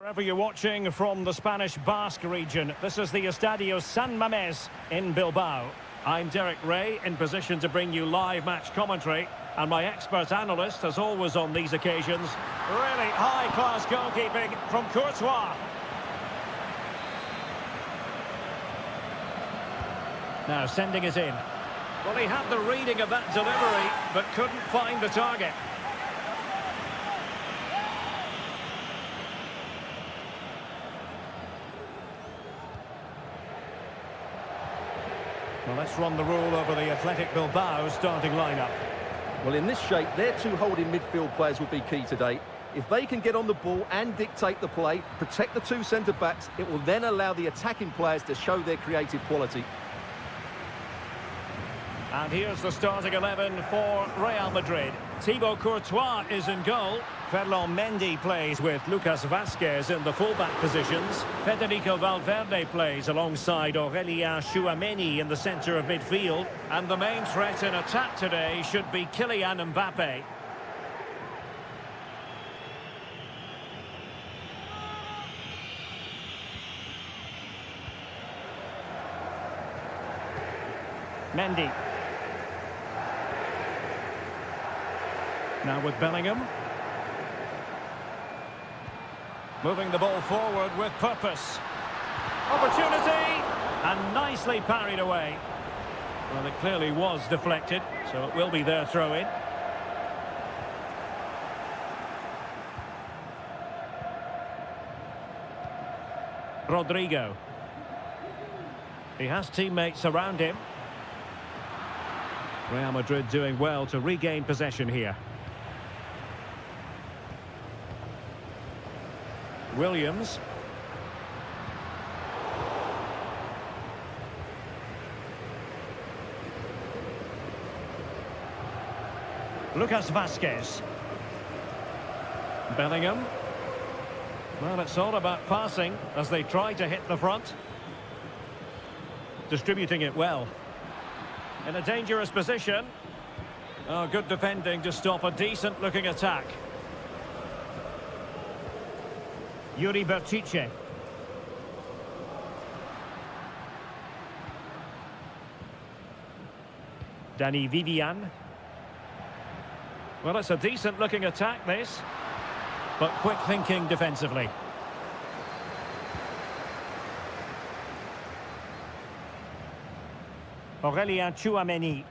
Wherever you're watching from the Spanish Basque region, this is the Estadio San Mamés in Bilbao. I'm Derek Ray, in position to bring you live match commentary, and my expert analyst, as always on these occasions, really high-class goalkeeping from Courtois. Now sending it in. Well, he had the reading of that delivery, but couldn't find the target. Well, let's run the rule over the Athletic Bilbao starting lineup. Well, in this shape, their two holding midfield players will be key today. If they can get on the ball and dictate the play, protect the two centre-backs, it will then allow the attacking players to show their creative quality. And here's the starting 11 for Real Madrid. Thibaut Courtois is in goal. Ferland Mendy plays with Lucas Vázquez in the fullback positions. Federico Valverde plays alongside Aurélien Tchouaméni in the centre of midfield. And the main threat in attack today should be Kylian Mbappé. Mendy. Now with Bellingham. Moving the ball forward with purpose. Opportunity! And nicely parried away. Well, it clearly was deflected, so it will be their throw-in. Rodrigo. He has teammates around him. Real Madrid doing well to regain possession here. Williams. Lucas Vázquez. Bellingham. Well, it's all about passing as they try to hit the front. Distributing it well. In a dangerous position. Oh, good defending to stop a decent-looking attack. Yuri Berchiche. Dani Vivian. Well, it's a decent-looking attack, this. But quick thinking defensively. Aurélien Tchouaméni.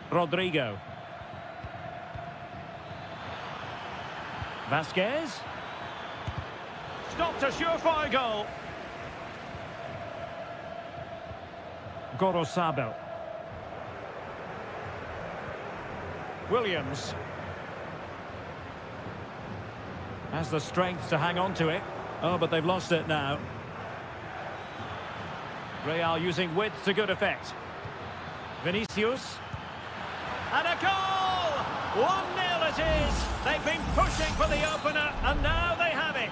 Rodrigo. Vázquez. Stopped a surefire goal. Gorosabel. Williams. Has the strength to hang on to it. Oh, but they've lost it now. Real using width to good effect. Vinicius. And a goal! 1-0 it is! They've been pushing for the opener, and now they have it.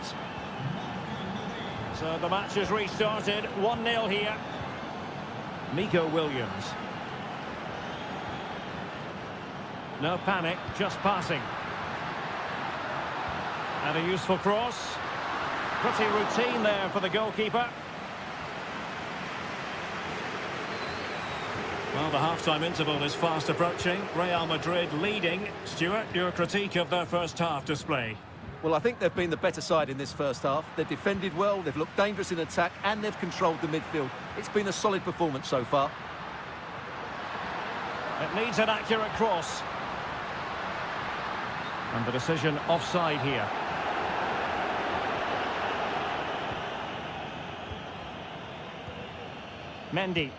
So the match is restarted. 1-0 here. Nico Williams. No panic, just passing. And a useful cross. Pretty routine there for the goalkeeper. Well, the half-time interval is fast approaching. Real Madrid leading. Stuart, your critique of their first half display? Well, I think they've been the better side in this first half. They've defended well, they've looked dangerous in attack, and they've controlled the midfield. It's been a solid performance so far. It needs an accurate cross. And the decision offside here. Mendy.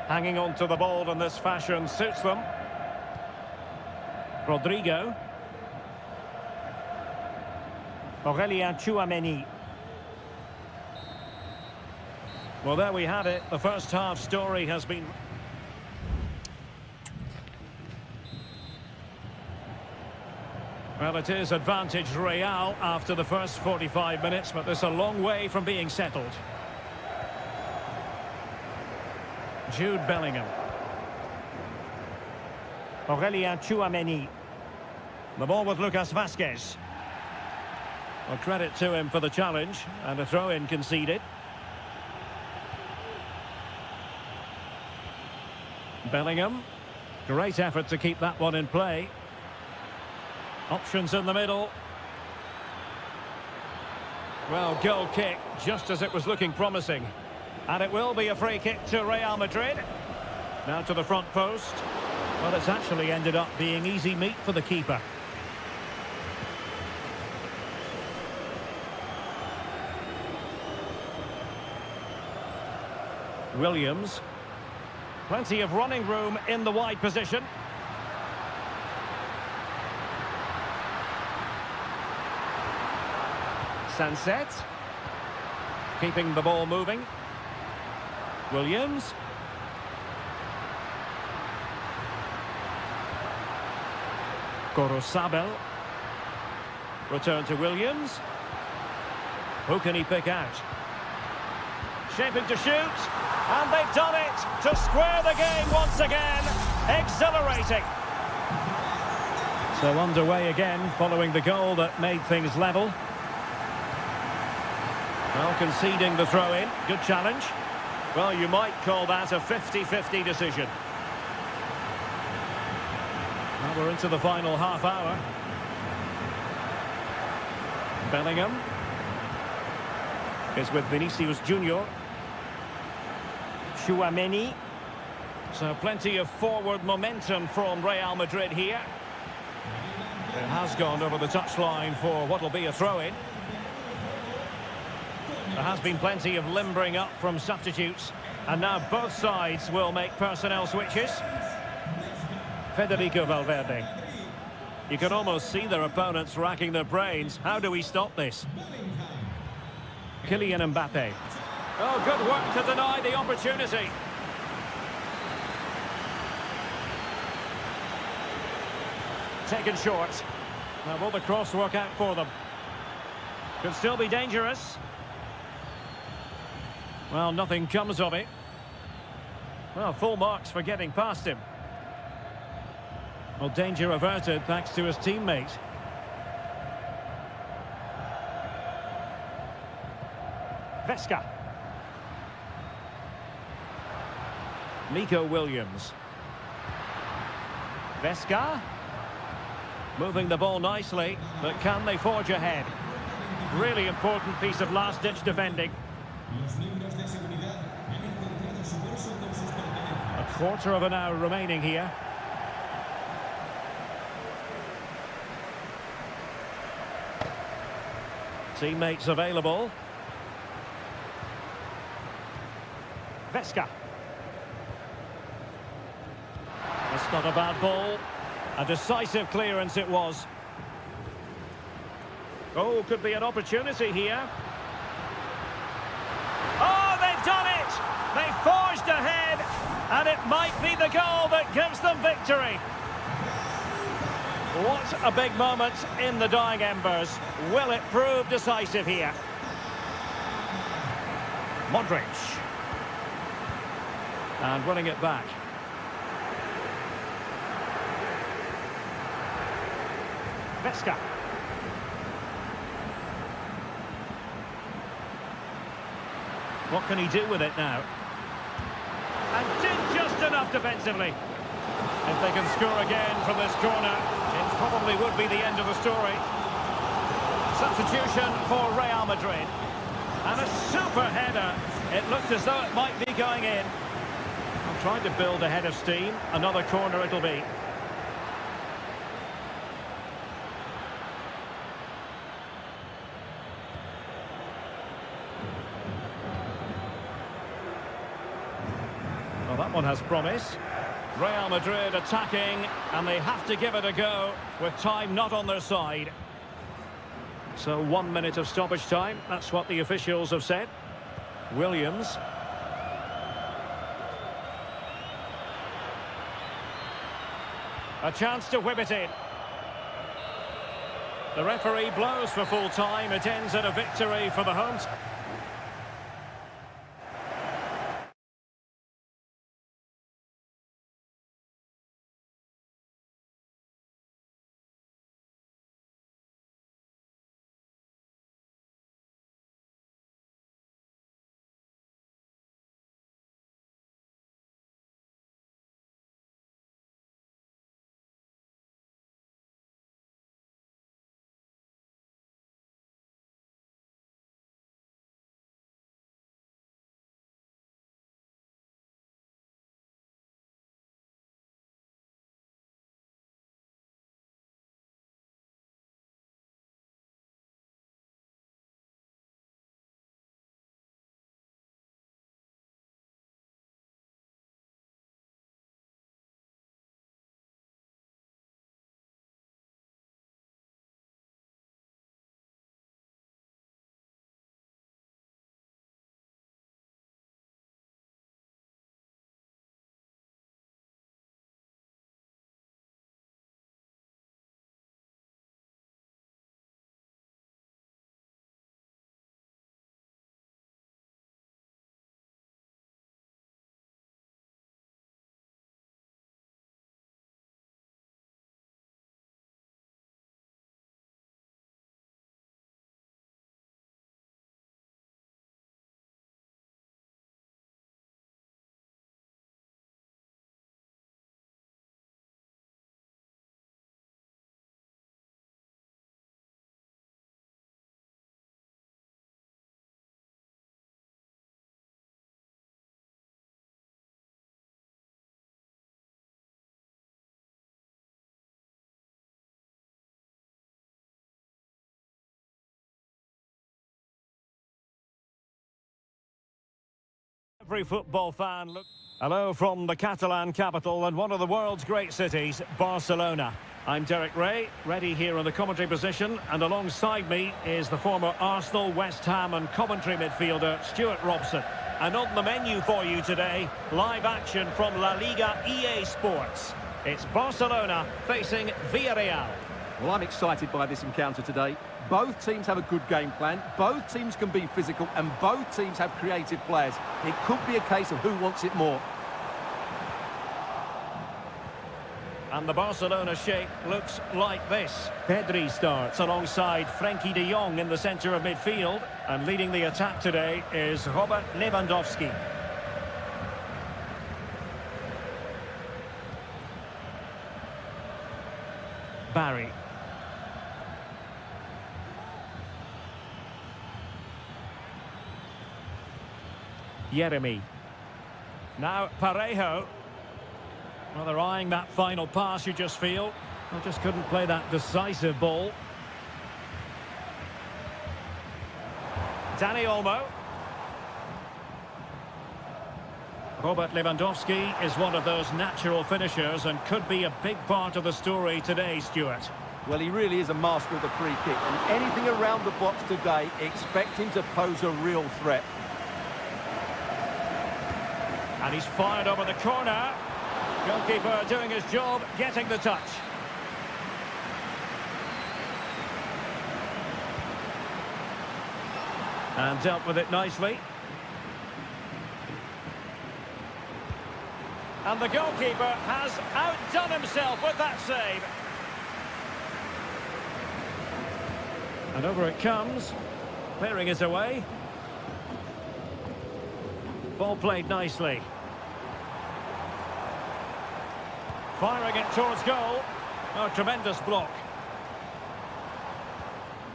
Hanging on to the ball in this fashion suits them. Rodrigo. Aurélien Tchouaméni. Well, there we have it. The first half story has been... Well, it is advantage Real after the first 45 minutes, but there's a long way from being settled. Jude Bellingham. Aurelien Tchouameni. The ball with Lucas Vazquez. Well, credit to him for the challenge, and a throw-in conceded. Bellingham. Great effort to keep that one in play. Options in the middle. Well, goal kick, just as it was looking promising. And it will be a free kick to Real Madrid. Now to the front post. Well, it's actually ended up being easy meat for the keeper. Williams. Plenty of running room in the wide position. Sunset. Keeping the ball moving. Williams. Gorosabel. Return to Williams. Who can he pick out? Shaping to shoot. And they've done it to square the game once again. Exhilarating. So underway again following the goal that made things level. Well, conceding the throw-in. Good challenge. Well, you might call that a 50-50 decision. Well, we're into the final half hour. Bellingham is with Vinicius Junior. Tchouameni. So plenty of forward momentum from Real Madrid here. It has gone over the touchline for what will be a throw-in. There has been plenty of limbering up from substitutes, and now both sides will make personnel switches. Federico Valverde. You can almost see their opponents racking their brains. How do we stop this? Kylian Mbappe. Oh, good work to deny the opportunity. Taken short. Now will the cross work out for them? Could still be dangerous. Well, nothing comes of it. Well, full marks for getting past him. Well, danger averted thanks to his teammate. Vesca. Nico Williams. Vesca. Moving the ball nicely, but can they forge ahead? Really important piece of last-ditch defending. A quarter of an hour remaining here. Teammates available. Vesca. That's not a bad ball. A decisive clearance it was. Oh, could be an opportunity here. Oh, they've done it! They forged ahead, and it might be the goal that gives them victory. What a big moment in the dying embers. Will it prove decisive here? Modric. And running it back. Vesca. What can he do with it now? And did just enough defensively. If they can score again from this corner, it probably would be the end of the story. Substitution for Real Madrid. And a super header. It looked as though it might be going in. I'm trying to build a head of steam. Another corner it'll be. Well, that one has promise. Real Madrid attacking, and they have to give it a go with time not on their side. So 1 minute of stoppage time, that's what the officials have said. Williams. A chance to whip it in. The referee blows for full time. It ends at a victory for the home team. every football fan look. Hello from the Catalan capital and one of the world's great cities, Barcelona. I'm Derek Ray, ready here in the commentary position, and alongside me is the former Arsenal, West Ham and Coventry midfielder Stuart Robson. And on the menu for you today, live action from La Liga EA Sports. It's Barcelona facing Villarreal. Well, I'm excited by this encounter today. Both teams have a good game plan, both teams can be physical, and both teams have creative players. It could be a case of who wants it more. And the Barcelona shape looks like this. Pedri starts alongside Frenkie de Jong in the centre of midfield. And leading the attack today is Robert Lewandowski. Barry. Yeremy. Now Parejo. Well, they're eyeing that final pass, you just feel. They just couldn't play that decisive ball. Dani Olmo. Robert Lewandowski is one of those natural finishers and could be a big part of the story today, Stuart. Well, he really is a master of the free kick, and anything around the box today, expect him to pose a real threat. And he's fired over the corner. Goalkeeper doing his job, getting the touch. And dealt with it nicely. And the goalkeeper has outdone himself with that save. And over it comes. Clearing it away. Ball played nicely. Firing it towards goal. Oh, tremendous block.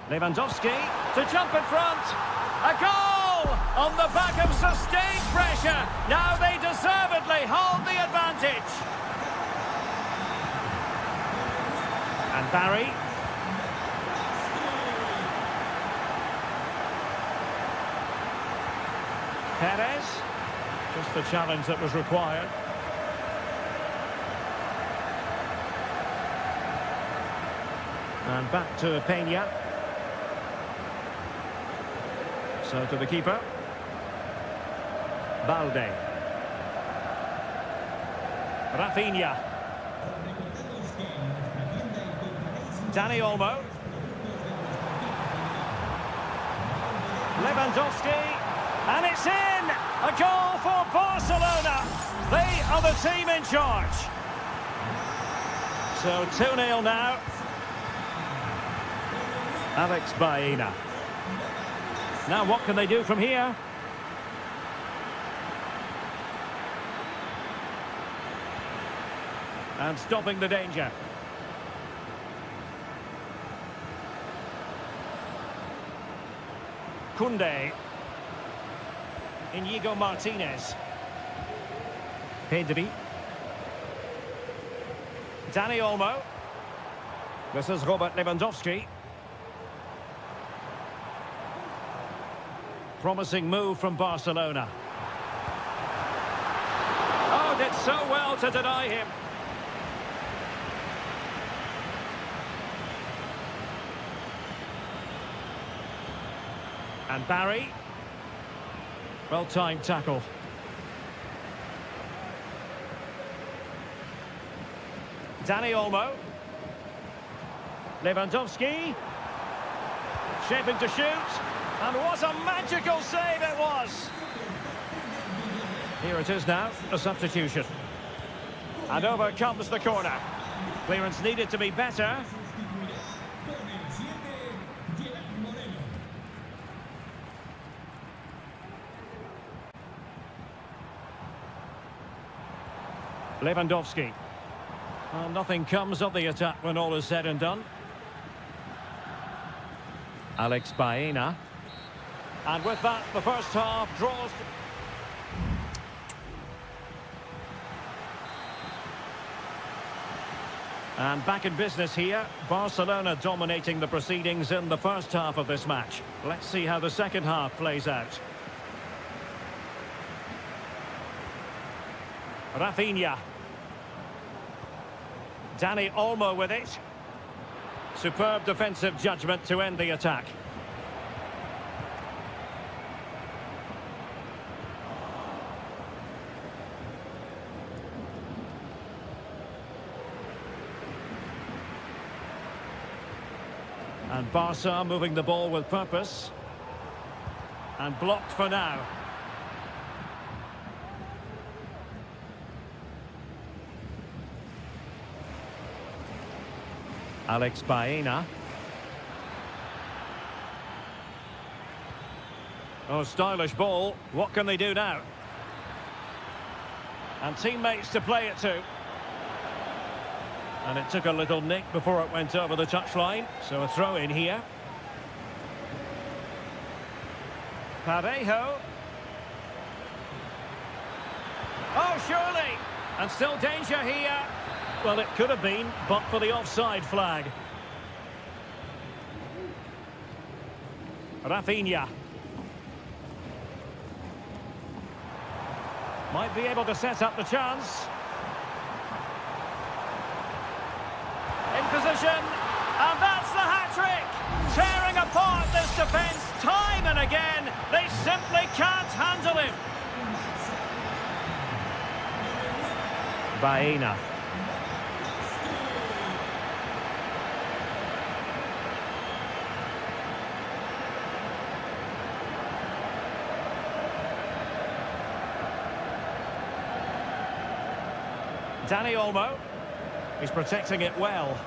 Lewandowski to jump in front. A goal on the back of sustained pressure. Now they deservedly hold the advantage. And Barry. Perez. Just the challenge that was required. And back to Peña. So to the keeper. Balde. Rafinha. Dani Olmo. Lewandowski. And it's in! A goal for Barcelona. They are the team in charge. So 2-0 now. Alex Baena. Now what can they do from here? And stopping the danger. Koundé. Inigo Martinez. Pedri. Dani Olmo. This is Robert Lewandowski. Promising move from Barcelona. Oh, did so well to deny him. And Barry. Well-timed tackle. Dani Olmo. Lewandowski. Shaping to shoot. And what a magical save it was! Here it is now, a substitution. And over comes the corner. Clearance needed to be better. Lewandowski. Well, nothing comes of the attack when all is said and done. Alex Baena. And with that, the first half draws. And back in business here, Barcelona dominating the proceedings in the first half of this match. Let's see how the second half plays out. Rafinha. Dani Olmo with it. Superb defensive judgment to end the attack. And Barca moving the ball with purpose. And blocked for now. Alex Baena. Oh, stylish ball. What can they do now? And teammates to play it to. And it took a little nick before it went over the touchline. So a throw in here. Parejo. Oh, surely. And still danger here. Well, it could have been, but for the offside flag. Rafinha. Might be able to set up the chance. In position, and that's the hat-trick! Tearing apart this defence time and again. They simply can't handle him. Baena. Dani Olmo. He's protecting it well.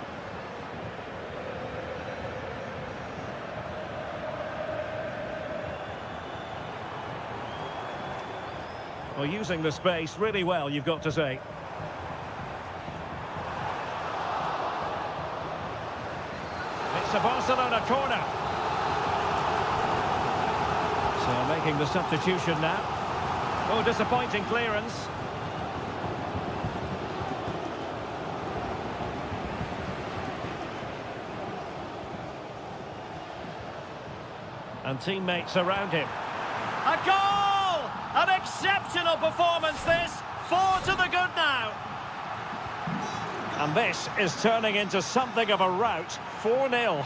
Well, using the space really well, you've got to say. It's a Barcelona corner. So making the substitution now. Oh, disappointing clearance. And teammates around him. A goal! An exceptional performance this. 4 to the good now. And this is turning into something of a rout. 4-0.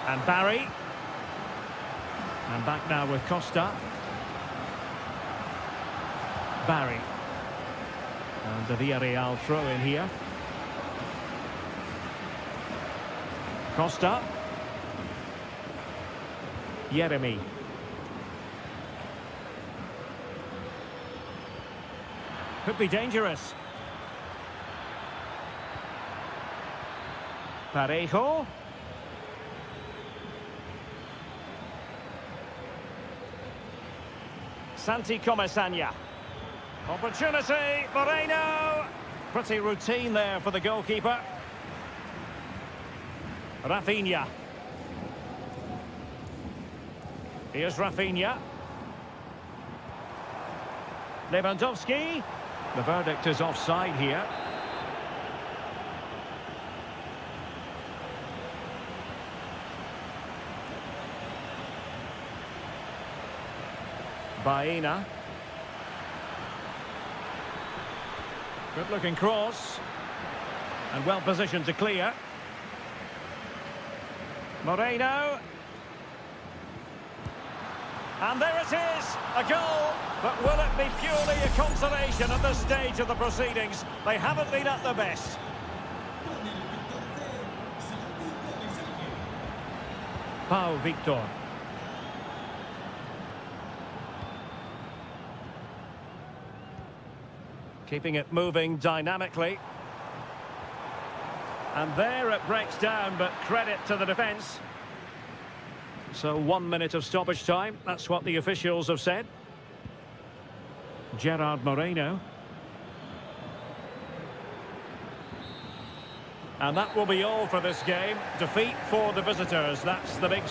And Barry. And back now with Costa. Barry. And the Villarreal throw in here. Costa. Yeremy. Could be dangerous. Parejo. Santi Comesaña. Opportunity, Moreno. Pretty routine there for the goalkeeper. Rafinha. Here's Rafinha. Lewandowski. The verdict is offside here. Baena. Good looking cross. And well positioned to clear. Moreno. And there it is, a goal. But will it be purely a consolation at this stage of the proceedings? They haven't been at their best. Pau Victor. Keeping it moving dynamically. And there it breaks down, but credit to the defence. So 1 minute of stoppage time, that's what the officials have said. Gerard Moreno. And that will be all for this game. Defeat for the visitors, that's the big...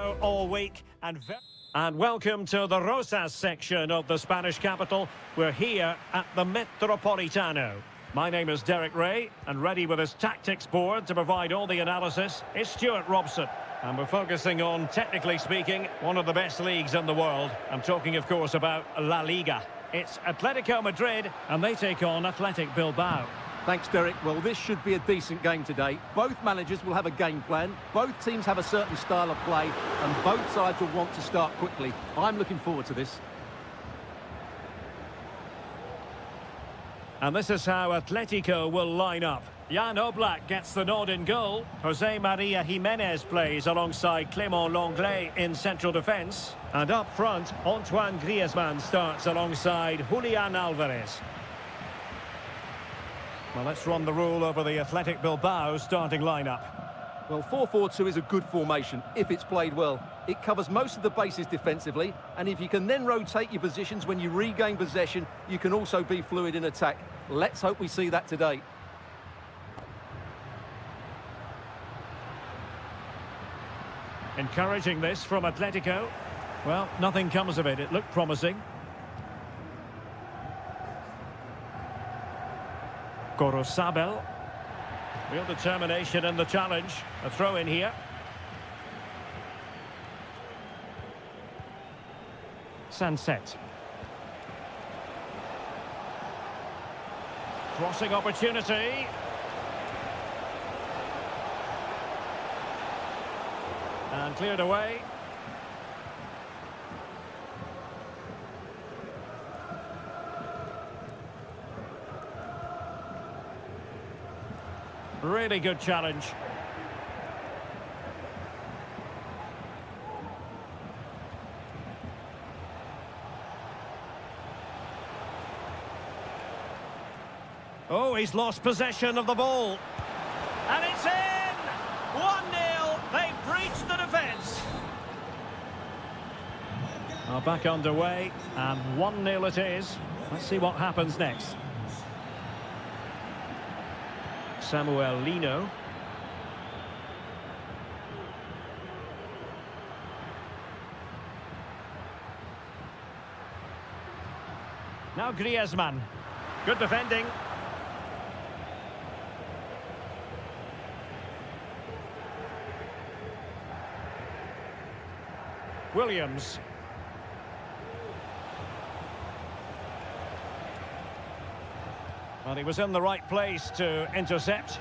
All week and welcome to the Rosas section of the Spanish capital. We're here at the Metropolitano. My name is Derek Ray, and ready with his tactics board to provide all the analysis is Stuart Robson. And we're focusing on, technically speaking, one of the best leagues in the world. I'm talking, of course, about La Liga. It's Atletico Madrid, and they take on Athletic Bilbao. Thanks, Derek. Well, this should be a decent game today. Both managers will have a game plan. Both teams have a certain style of play, and both sides will want to start quickly. I'm looking forward to this. And this is how Atletico will line up. Jan Oblak gets the nod in goal. Jose Maria Jimenez plays alongside Clément Lenglet in central defence. And up front, Antoine Griezmann starts alongside Julian Alvarez. Well, let's run the rule over the Athletic Bilbao starting lineup. Well, 4-4-2 is a good formation if it's played well. It covers most of the bases defensively, and if you can then rotate your positions when you regain possession, you can also be fluid in attack. Let's hope we see that today. Encouraging this from Atletico. Well, nothing comes of it. It looked promising. Gorosabel. Real determination in the challenge. A throw in here. Sunset. Crossing opportunity. And cleared away. Really good challenge. Oh, he's lost possession of the ball. And it's in! 1-0. They've breached the defence. Well, back underway, and 1-0 it is. Let's see what happens next. Samuel Lino. Now Griezmann. Good defending. Williams. Well, he was in the right place to intercept.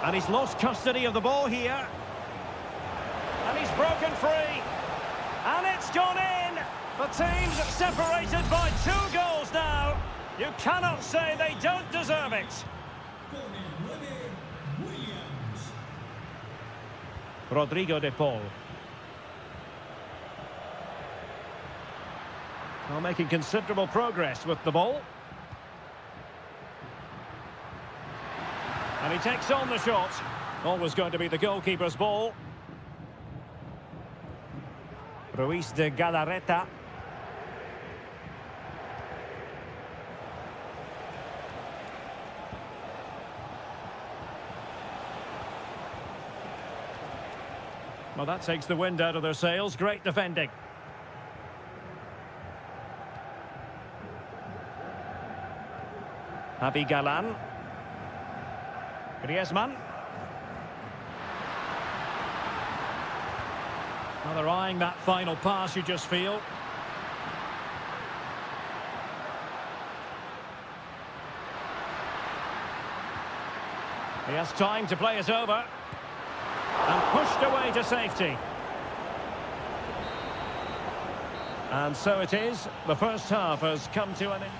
And he's lost custody of the ball here. And he's broken free. And it's gone in. The team's separated by 2 goals now. You cannot say they don't deserve it. Rodrigo de Paul. Well, making considerable progress with the ball. And he takes on the shot. Always going to be the goalkeeper's ball. Ruiz de Galarreta. Well, that takes the wind out of their sails. Great defending. Javi Galan. Griezmann. Well, they're eyeing that final pass, you just feel. He has time to play it over. And pushed away to safety. And so it is. The first half has come to an end.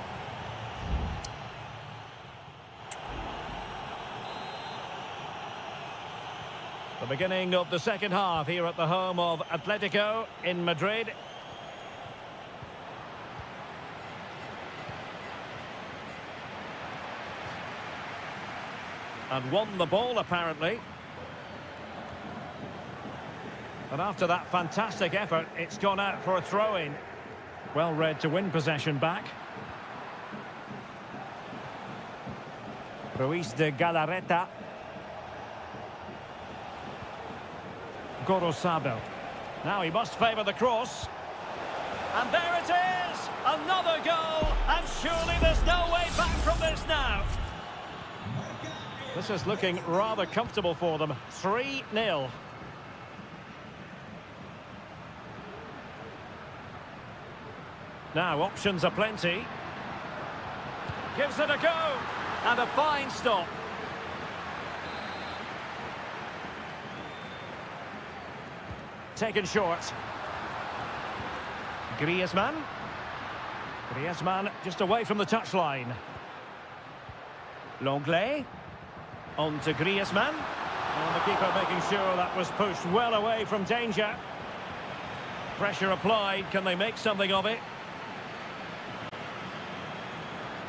The beginning of the second half here at the home of Atletico in Madrid. And won the ball, apparently. And after that fantastic effort, it's gone out for a throw-in. Well read to win possession back. Ruiz de Galarreta. Gorosabel. Now he must favour the cross. And there it is! Another goal! And surely there's no way back from this now. This is looking rather comfortable for them. 3-0. Now, options are plenty. Gives it a go. And a fine stop. Taken short. Griezmann. Griezmann just away from the touchline. Longley. On to Griezmann. And the keeper making sure that was pushed well away from danger. Pressure applied. Can they make something of it?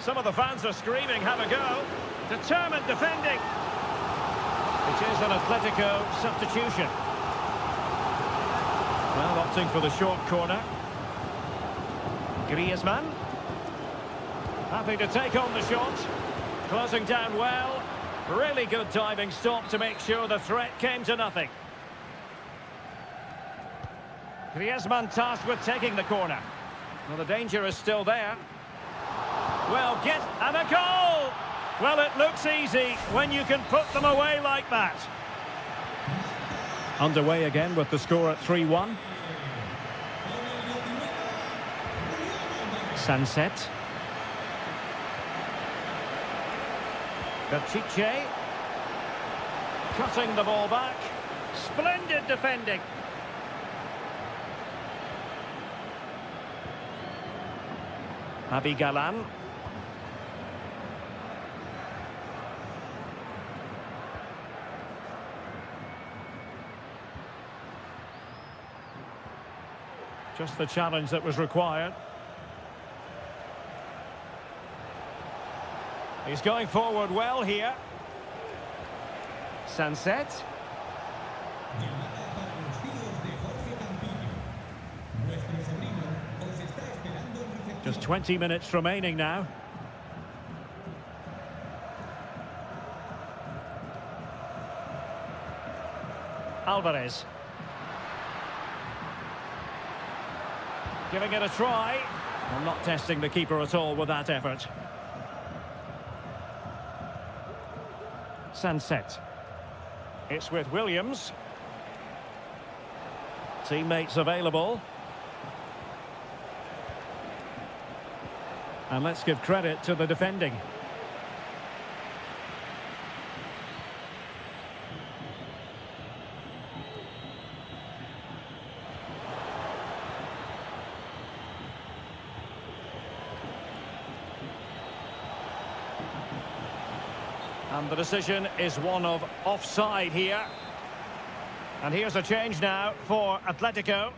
Some of the fans are screaming, have a go. Determined defending. It is an Atletico substitution. Well, opting for the short corner. Griezmann. Happy to take on the shot. Closing down well. Really good diving stop to make sure the threat came to nothing. Griezmann tasked with taking the corner. Well, the danger is still there. Well, and a goal! Well, it looks easy when you can put them away like that. Underway again with the score at 3-1. Sunset. Kachiche. Cutting the ball back. Splendid defending. Javi Galan. Just the challenge that was required. He's going forward well here. Sunset. Just 20 minutes remaining now. Alvarez. Giving it a try. Well, not testing the keeper at all with that effort. Sunset. It's with Williams. Teammates available. And let's give credit to the defending. And the decision is one of offside here. And here's a change now for Atletico.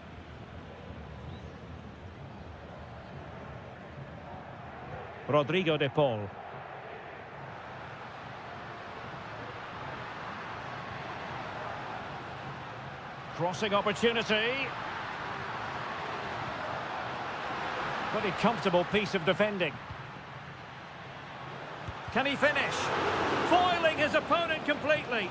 Rodrigo de Paul. Crossing opportunity. Pretty comfortable piece of defending. Can he finish? Foiling his opponent completely.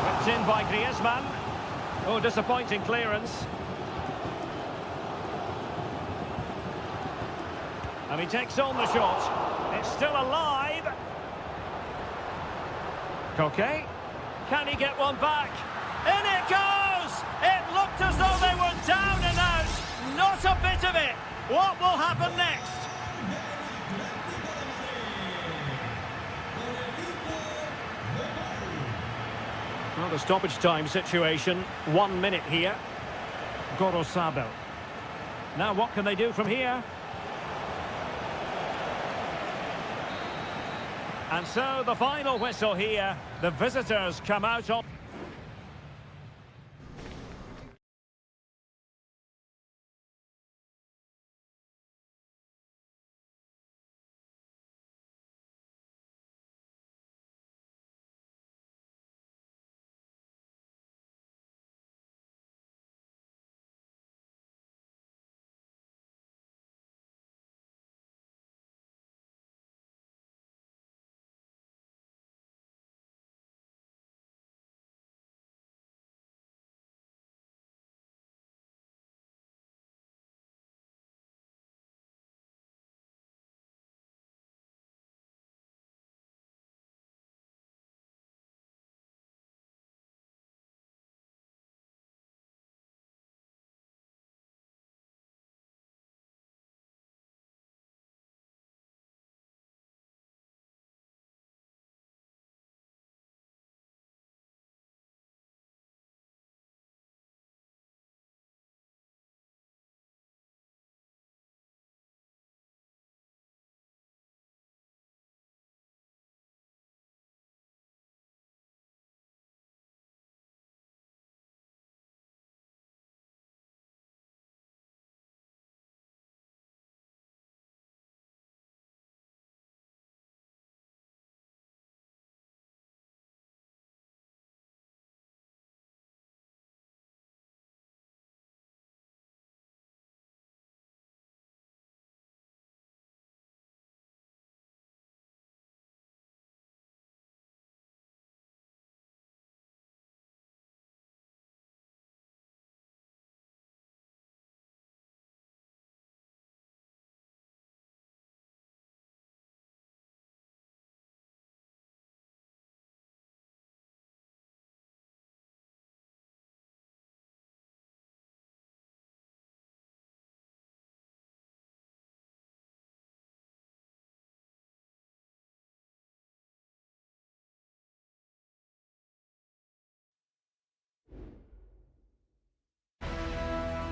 Whipped in by Griezmann. Oh, disappointing clearance. And he takes on the shot. It's still alive. Koke. Can he get one back? In it goes! It looked as though they were down and out. Not a bit of it. What will happen next? Well, the stoppage time situation, 1 minute here. Gorosabel. Now what can they do from here? And so the final whistle here. The visitors come out on...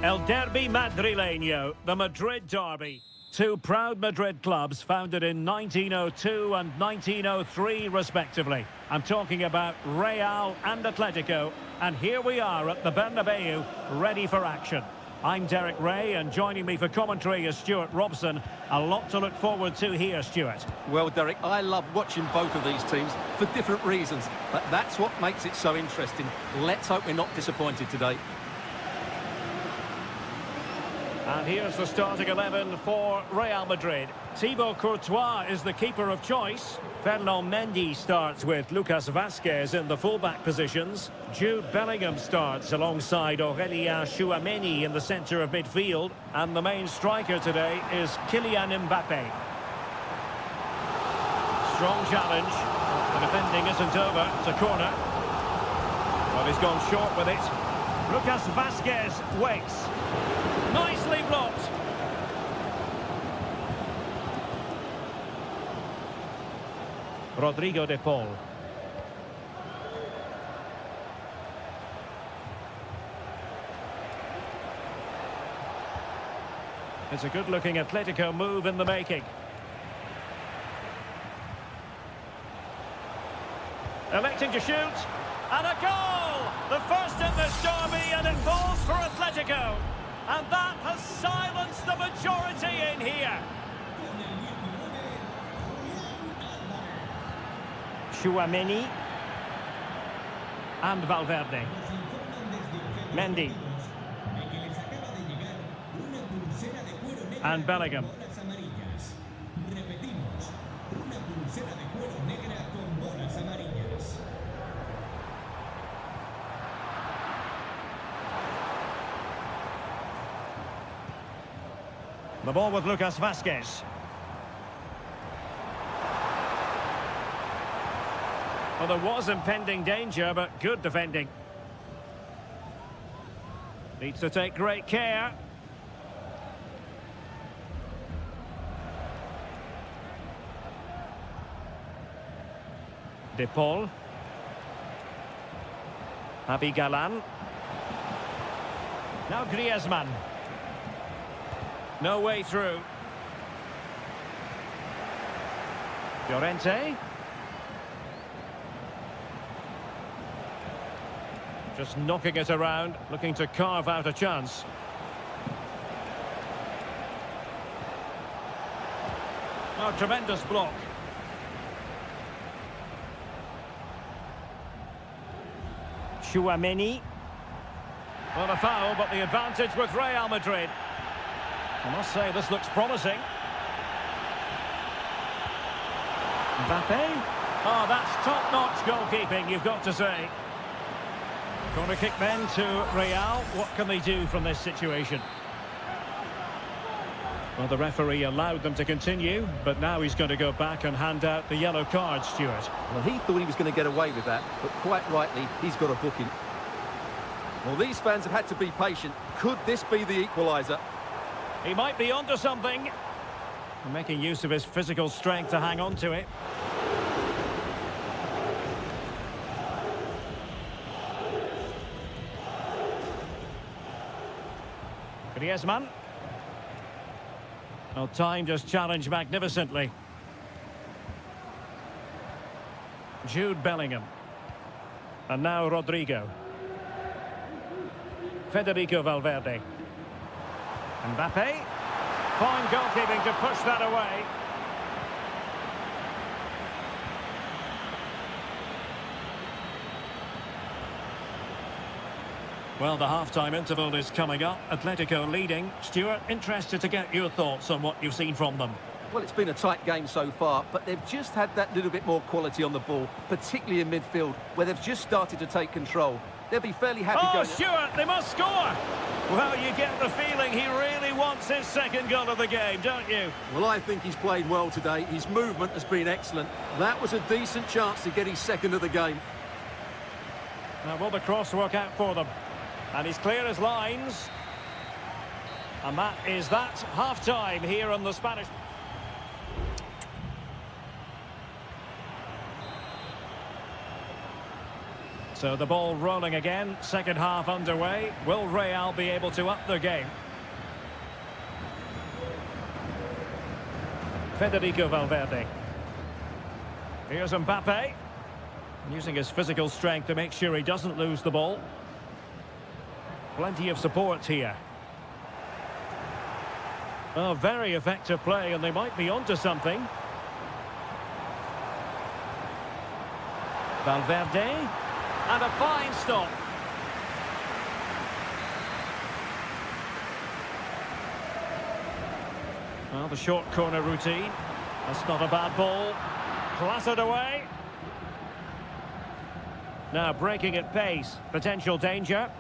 El Derby Madrileño, the Madrid derby. Two proud Madrid clubs founded in 1902 and 1903 respectively. I'm talking about Real and Atletico, and here we are at the Bernabeu, ready for action. I'm Derek Ray, and joining me for commentary is Stuart Robson. A lot to look forward to here, Stuart. Well, Derek, I love watching both of these teams for different reasons, but that's what makes it so interesting. Let's hope we're not disappointed today. And here's the starting 11 for Real Madrid. Thibaut Courtois is the keeper of choice. Ferland Mendy starts with Lucas Vazquez in the fullback positions. Jude Bellingham starts alongside Aurélien Tchouameni in the centre of midfield. And the main striker today is Kylian Mbappe. Strong challenge. The defending isn't over. It's a corner. Well, he's gone short with it. Lucas Vazquez waits. Nicely blocked. Rodrigo de Paul. It's a good-looking Atletico move in the making. Electing to shoot. And a goal! The first in this derby, and it falls for Atletico. And that has silenced the majority in here. Tchouameni. And Valverde. Mendy. And Bellingham. The ball with Lucas Vazquez. Well, there was impending danger, but good defending. Needs to take great care. De Paul. Javi Galan. Now Griezmann. No way through. Llorente. Just knocking it around, looking to carve out a chance. Oh, tremendous block. Tchouameni. Well, a foul, but the advantage with Real Madrid. I must say, this looks promising. Mbappe. Oh, that's top-notch goalkeeping, you've got to say. Corner kick then to Real. What can they do from this situation? Well, the referee allowed them to continue, but now he's going to go back and hand out the yellow card, Stuart. Well, he thought he was going to get away with that, but quite rightly, he's got a booking. Well, these fans have had to be patient. Could this be the equaliser? He might be onto something. Making use of his physical strength to hang on to it. Griezmann. Well, time just challenged magnificently. Jude Bellingham. And now Rodrigo. Federico Valverde. Mbappe. Fine goalkeeping to push that away. Well, the half-time interval is coming up. Atletico leading. Stuart, interested to get your thoughts on what you've seen from them. Well, it's been a tight game so far, but they've just had that little bit more quality on the ball, particularly in midfield, where they've just started to take control. They'll be fairly happy going... Stuart, they must score! Well, you get the feeling he really wants his second goal of the game, don't you? Well, I think he's played well today. His movement has been excellent. That was a decent chance to get his second of the game. Now, will the cross work out for them? And he's clear as lines. And that is that. Half-time here on the Spanish... So the ball rolling again, second half underway. Will Real be able to up their game? Federico Valverde. Here's Mbappe. Using his physical strength to make sure he doesn't lose the ball. Plenty of support here. Oh, very effective play, and they might be onto something. Valverde. And a fine stop. Well, the short corner routine. That's not a bad ball. Clattered away. Now breaking at pace. Potential danger.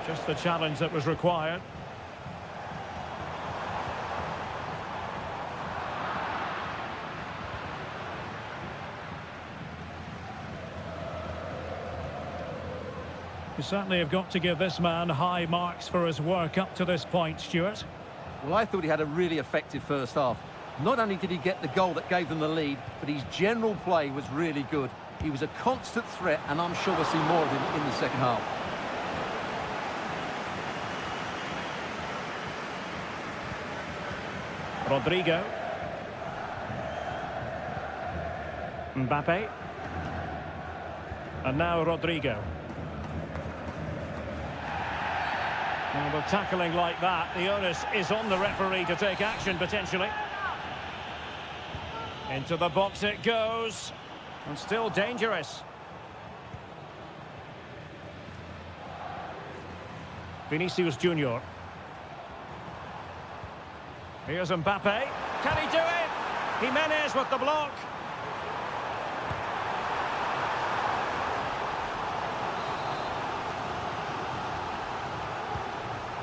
Just the challenge that was required. You certainly have got to give this man high marks for his work up to this point, Stuart. Well, I thought he had a really effective first half. Not only did he get the goal that gave them the lead, but his general play was really good. He was a constant threat, and I'm sure we'll see more of him in the second half. Rodrigo. Mbappe. And now Rodrigo. Well, with tackling like that, the onus is on the referee to take action, potentially. Into the box it goes. And still dangerous. Vinicius Junior. Here's Mbappe. Can he do it? Jimenez with the block.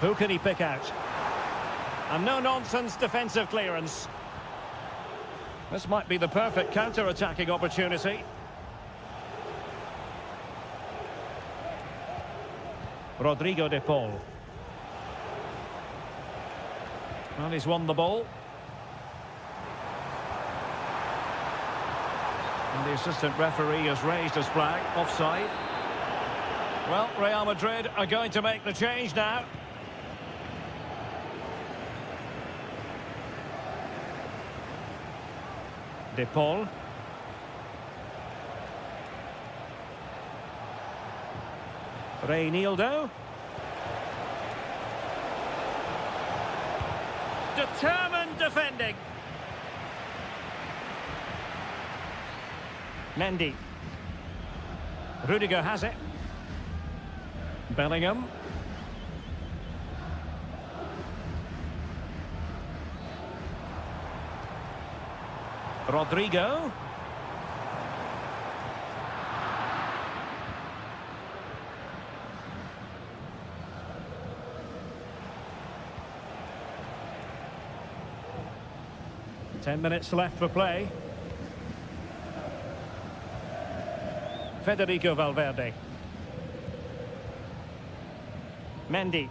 Who can he pick out? And no-nonsense defensive clearance. This might be the perfect counter-attacking opportunity. Rodrigo de Paul. Well, he's won the ball. And the assistant referee has raised his flag. Offside. Well, Real Madrid are going to make the change now. De Paul. Reinildo. Determined defending. Mendy. Rudiger has it. Bellingham. Rodrigo. Ten minutes left for play. Federico Valverde. Mendy.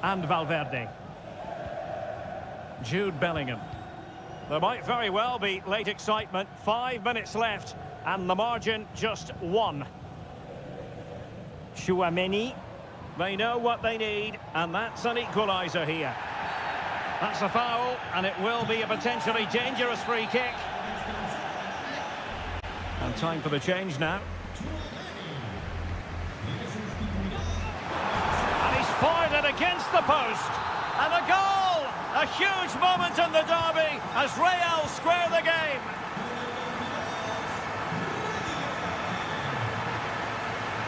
And Valverde. Jude Bellingham. There might very well be late excitement. 5 minutes left and the margin just 1. Chouameni. They know what they need, and that's an equaliser here. That's a foul, and it will be a potentially dangerous free kick. And time for the change now. And he's fired it against the post. And a goal! A huge moment in the derby as Real square the game.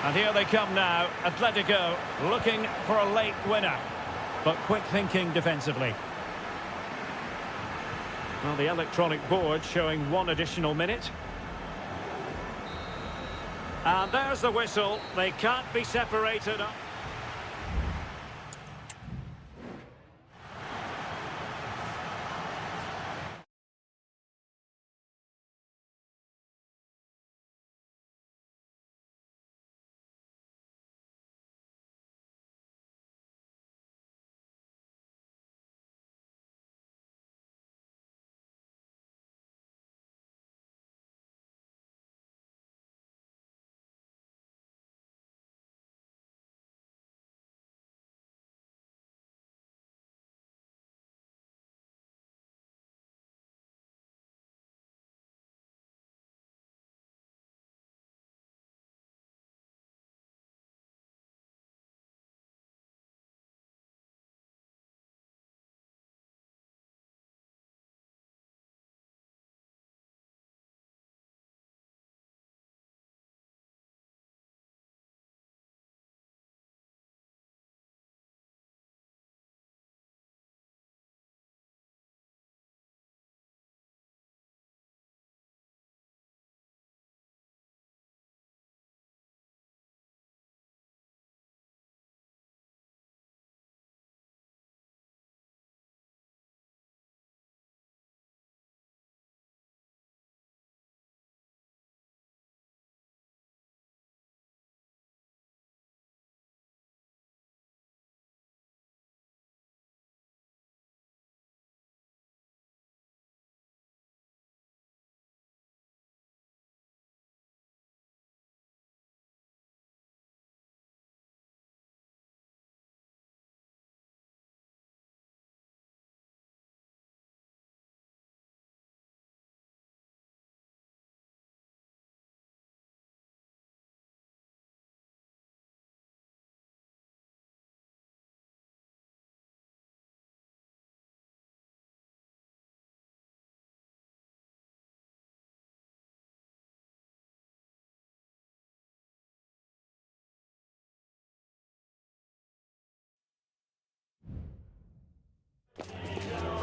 And here they come now, Atletico looking for a late winner, but quick thinking defensively. Well, the electronic board showing 1 additional minute. And there's the whistle. They can't be separated.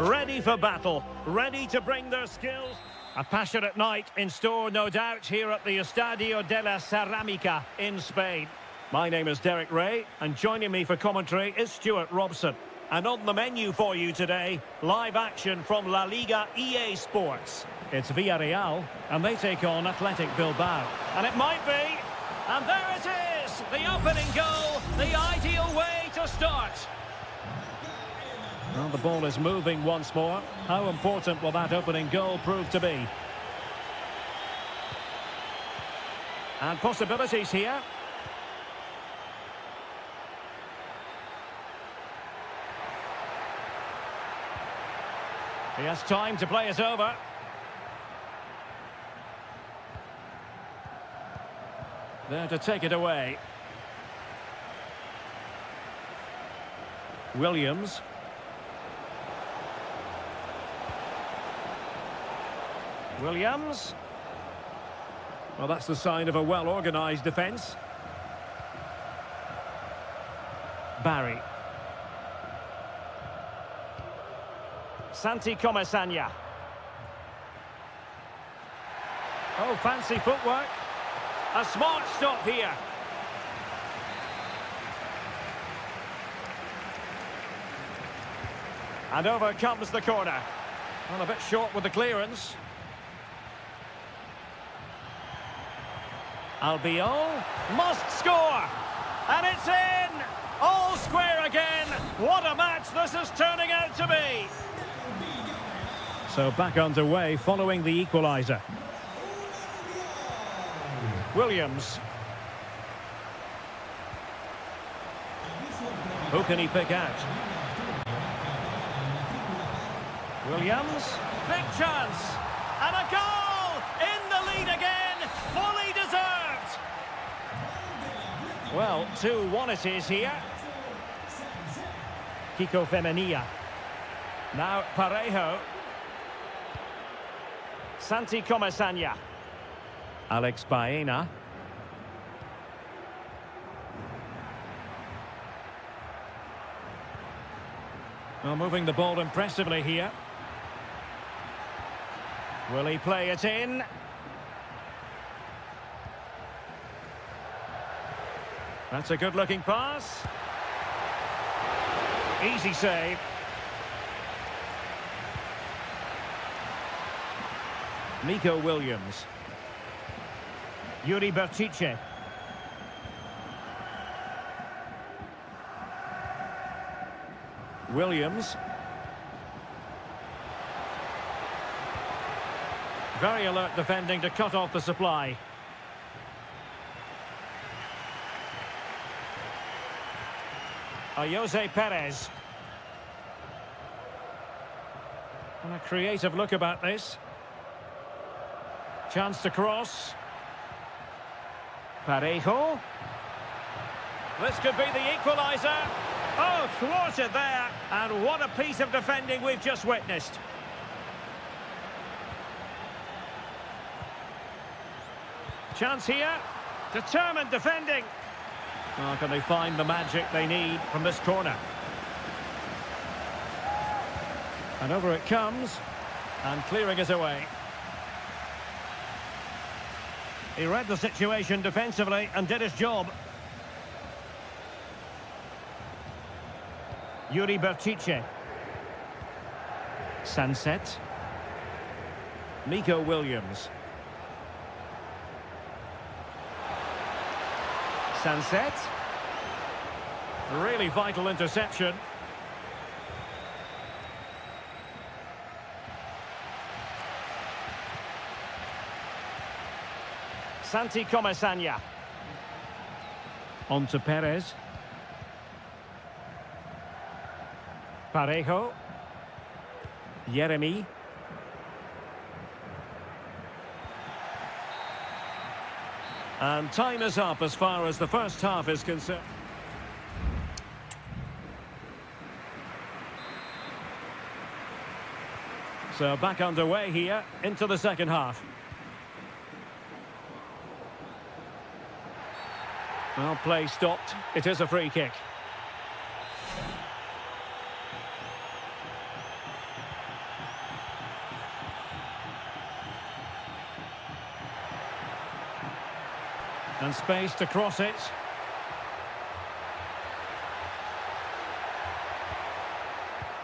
ready for battle, ready to bring their skills. A passionate night in store, no doubt, here at the Estadio de la Ceramica in Spain. My name is Derek Ray, and joining me for commentary is Stuart Robson. And on the menu for you today, live action from La Liga EA Sports. It's Villarreal, and they take on Athletic Bilbao. And it might be, and there it is, the opening goal, the ideal way to start. Well, the ball is moving once more. How important will that opening goal prove to be? And possibilities here. He has time to play it over. There to take it away. Williams. Williams. Well, that's the sign of a well-organised defence. Barry. Santi Comesaña. Oh, fancy footwork. A smart stop here. And over comes the corner. Well, a bit short with the clearance. Albiol must score. And it's in! All square again. What a match this is turning out to be. So back underway following the equaliser. Williams. Who can he pick out? Williams. Big chance. And a goal! In the lead again. Fully deserved. Well, 2-1 it is here. Kiko Femenia. Now Parejo. Santi Comesaña. Alex Baena. Well, moving the ball impressively here. Will he play it in? That's a good-looking pass. Easy save. Nico Williams. Yuri Bertice. Williams. Very alert defending to cut off the supply. Jose Perez. And a creative look about this. Chance to cross. Parejo. This could be the equaliser. Oh, thwarted there. And what a piece of defending we've just witnessed. Chance here. Determined defending. Oh, can they find the magic they need from this corner? And over it comes. And clearing it away. He read the situation defensively and did his job. Yuri Bertice. Sunset. Nico Williams. Sunset. Really vital interception. Santi Comesaña. On to Perez. Parejo. Yeremi. And time is up as far as the first half is concerned. So back underway here into the second half. Well, play stopped. It is a free kick. And space to cross it.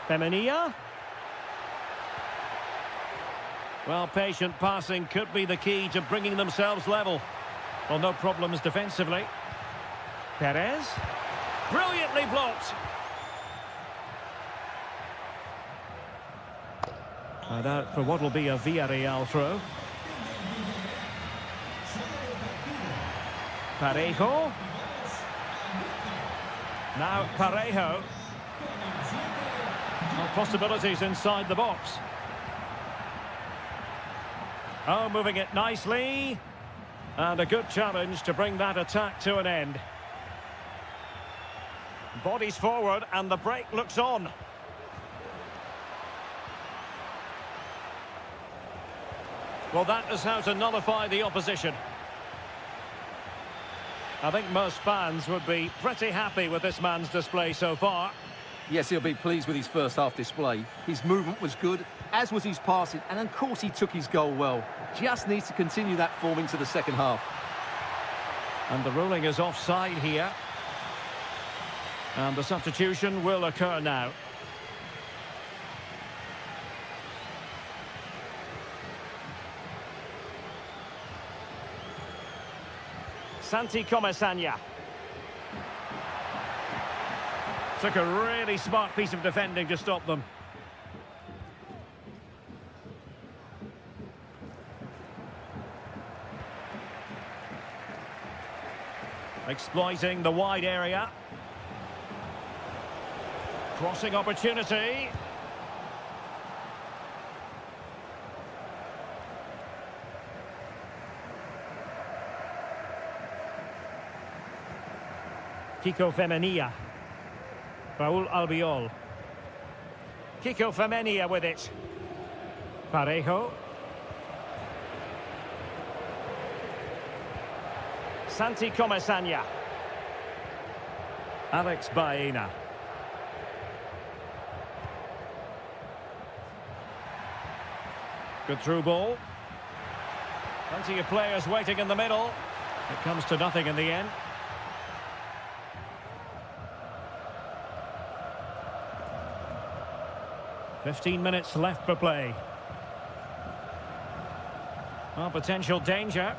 Femenia. Well, patient passing could be the key to bringing themselves level. Well, no problems defensively. Perez. Brilliantly blocked. And out for what will be a Villarreal throw. Parejo. Now Parejo. Well, possibilities inside the box. Oh, moving it nicely. And a good challenge to bring that attack to an end. Bodies forward and the break looks on. Well, that is how to nullify the opposition. I think most fans would be pretty happy with this man's display so far. Yes, he'll be pleased with his first half display. His movement was good, as was his passing, and of course he took his goal well. Just needs to continue that form into the second half. And the ruling is offside here. And the substitution will occur now. Santi Comesaña. Took a really smart piece of defending to stop them. Exploiting the wide area. Crossing opportunity. Kiko Femenia. Raúl Albiol. Kiko Femenia with it. Parejo. Santi Comesaña. Alex Baena. Good through ball. Plenty of players waiting in the middle. It comes to nothing in the end. "15 minutes left for play." Well, potential danger.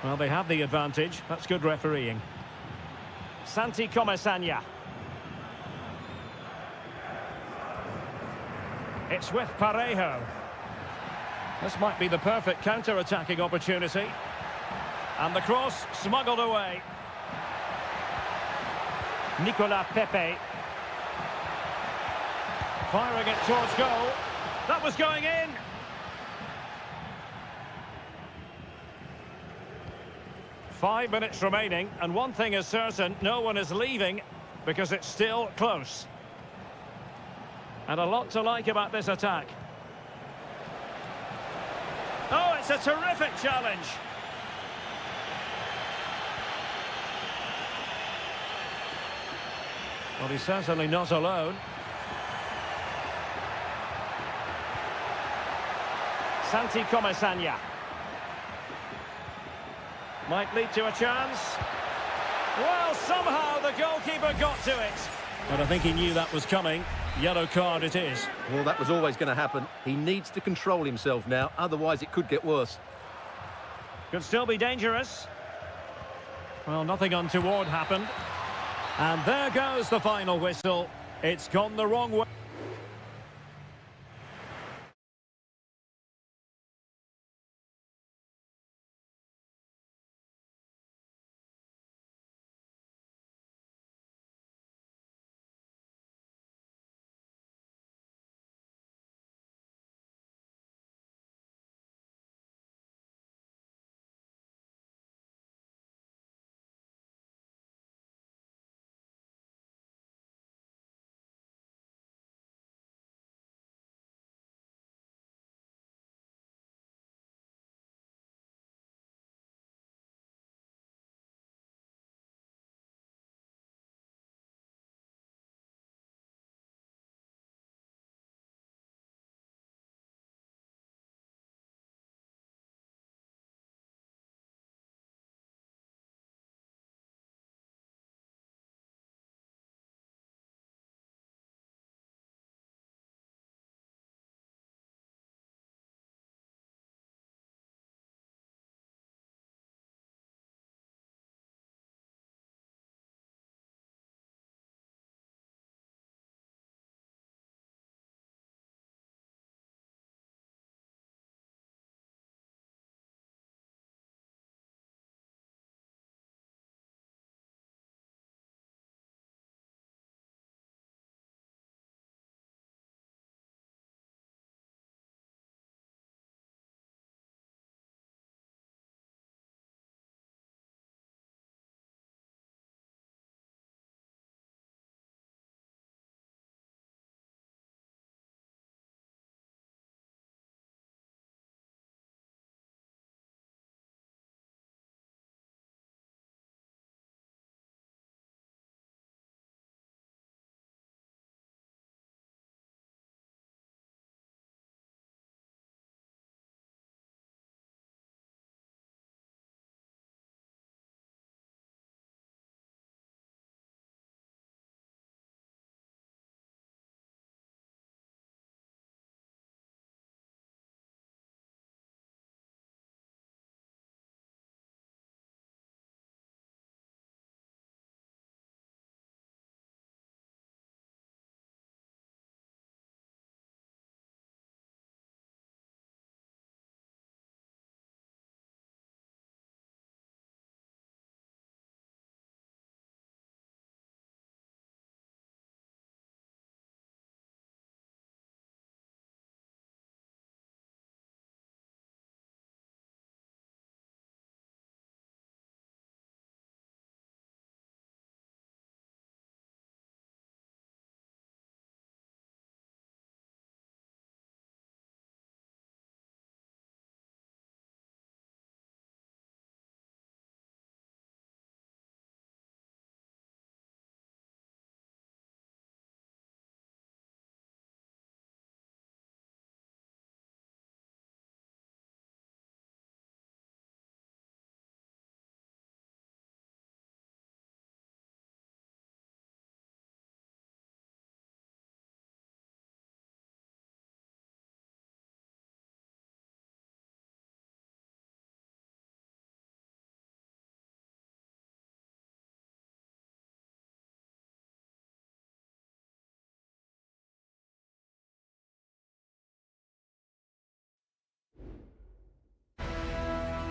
Well, they have the advantage. That's good refereeing. Santi Comesaña. It's with Parejo. This might be the perfect counter-attacking opportunity. And the cross smuggled away. Nicolas Pepe. Firing it towards goal. That was going in. Five minutes remaining, and one thing is certain, no one is leaving because it's still close. And a lot to like about this attack. Oh, it's a terrific challenge. Well, he's certainly not alone. Santi Comesaña. Might lead to a chance. Well, somehow the goalkeeper got to it. But I think he knew that was coming. Yellow card it is. Well, that was always going to happen. He needs to control himself now, otherwise it could get worse. Could still be dangerous. Well, nothing untoward happened. And there goes the final whistle. It's gone the wrong way.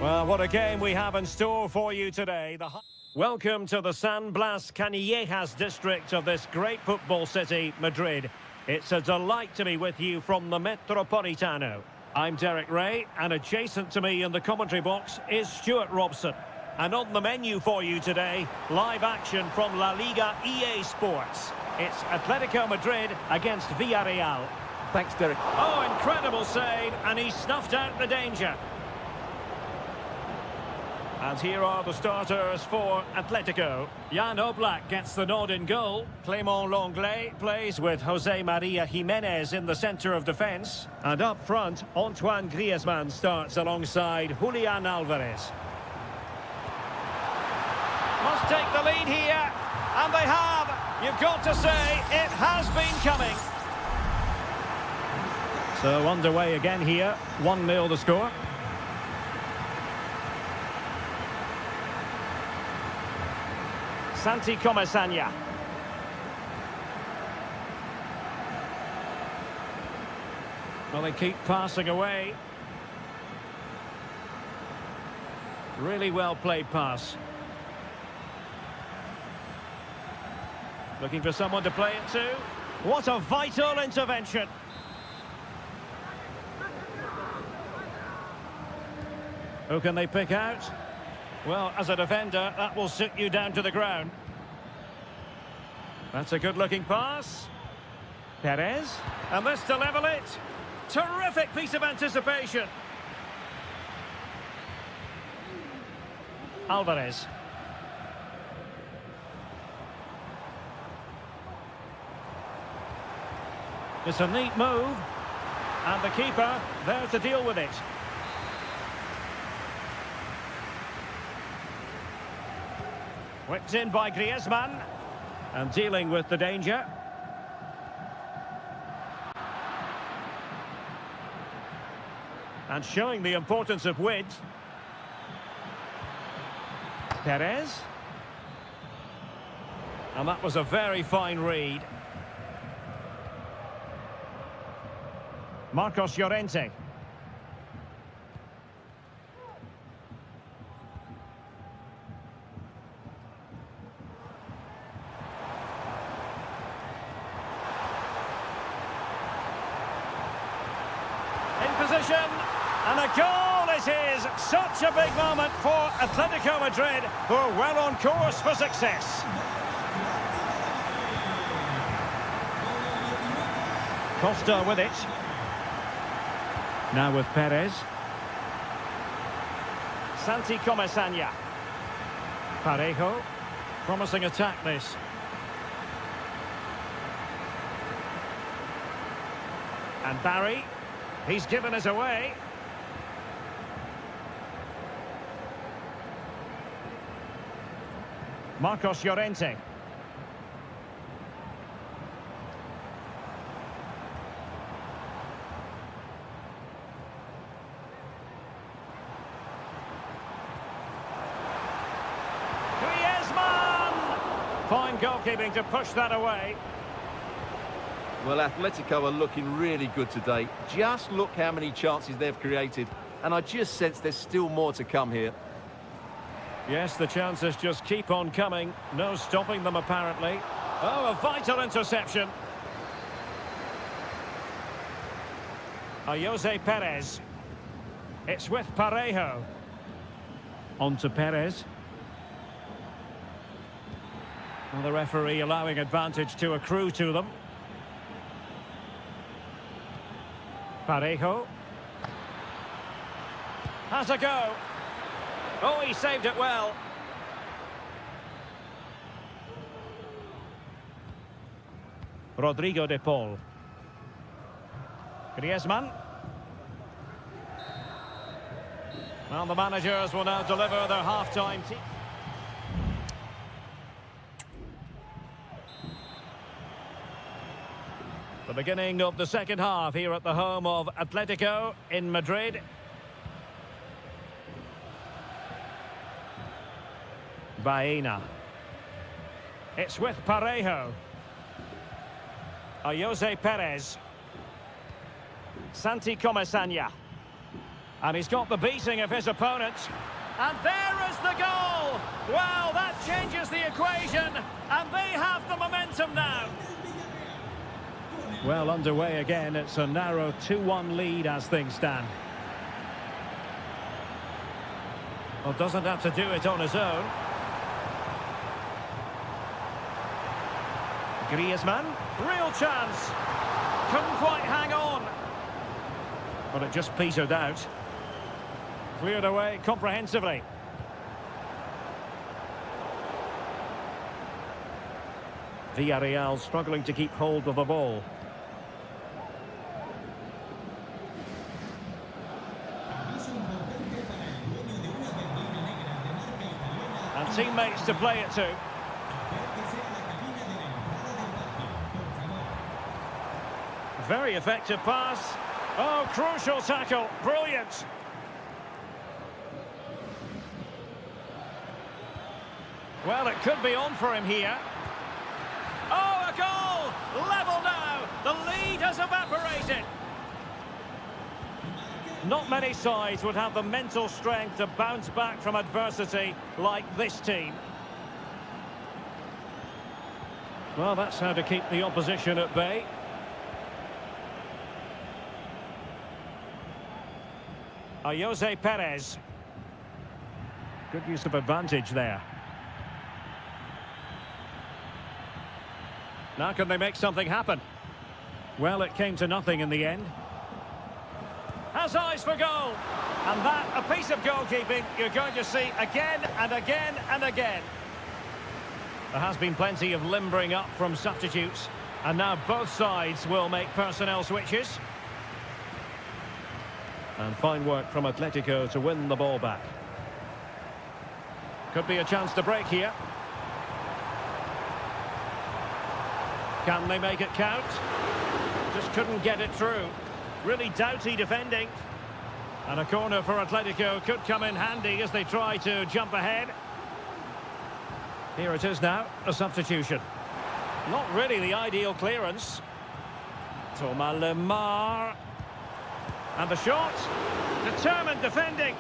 Well, what a game we have in store for you today. Welcome to the San Blas Canillejas district of this great football city, Madrid. It's a delight to be with you from the Metropolitano. I'm Derek Ray, and adjacent to me in the commentary box is Stuart Robson. And on the menu for you today, live action from La Liga EA Sports. It's Atletico Madrid against Villarreal. Thanks, Derek. Oh, incredible save, and he snuffed out the danger. And here are the starters for Atletico. Jan Oblak gets the nod in goal. Clément Lenglet plays with Jose Maria Jimenez in the centre of defence. And up front, Antoine Griezmann starts alongside Julian Alvarez. Must take the lead here, and they have. You've got to say, it has been coming. So underway again here, 1-0 the score. Santi Comesaña. Well, they keep passing away. Really well played pass. Looking for someone to play it to. What a vital intervention. Who can they pick out? Well, as a defender, that will sit you down to the ground. That's a good-looking pass. Perez. And this to level it. Terrific piece of anticipation. Alvarez. It's a neat move. And the keeper there to deal with it. Whipped in by Griezmann. And dealing with the danger. And showing the importance of width. Perez. And that was a very fine read. Marcos Llorente. Position, and a goal it is. Such a big moment for Atletico Madrid, who are well on course for success. Costa with it. Now with Perez. Santi Comesaña. Parejo. Promising attack this. And Barry. He's given us away. Marcos Llorente. Griezmann! Fine goalkeeping to push that away. Well, Atletico are looking really good today. Just look how many chances they've created. And I just sense there's still more to come here. Yes, the chances just keep on coming. No stopping them, apparently. Oh, a vital interception. Jose Perez. It's with Parejo. On to Perez. Well, the referee allowing advantage to accrue to them. Parejo. Has a go. Oh, he saved it well. Rodrigo de Paul. Griezmann. Well, the managers will now deliver their half-time team. The beginning of the second half here at the home of Atletico in Madrid. Baena. It's with Parejo. Jose Perez. Santi Comesaña. And he's got the beating of his opponent. And there is the goal! Well, that changes the equation, and they have the momentum now. Well, underway again. It's a narrow 2-1 lead as things stand. Well, doesn't have to do it on his own. Griezmann, real chance. Couldn't quite hang on. But it just petered out. Cleared away comprehensively. Villarreal struggling to keep hold of the ball. And teammates to play it to. Very effective pass. Oh, crucial tackle. Brilliant. Well, it could be on for him here. Oh, a goal! Level now. The lead has evaporated. Not many sides would have the mental strength to bounce back from adversity like this team. Well, that's how to keep the opposition at bay. Jose Perez. Good use of advantage there. Now can they make something happen? Well, it came to nothing in the end. Has eyes for goal. And that, a piece of goalkeeping you're going to see again and again and again. There has been plenty of limbering up from substitutes. And now both sides will make personnel switches. And fine work from Atletico to win the ball back. Could be a chance to break here. Can they make it count? Just couldn't get it through. Really doughty defending. And a corner for Atletico could come in handy as they try to jump ahead. Here it is now, a substitution. Not really the ideal clearance. Thomas Lemar. And the shot. Determined defending.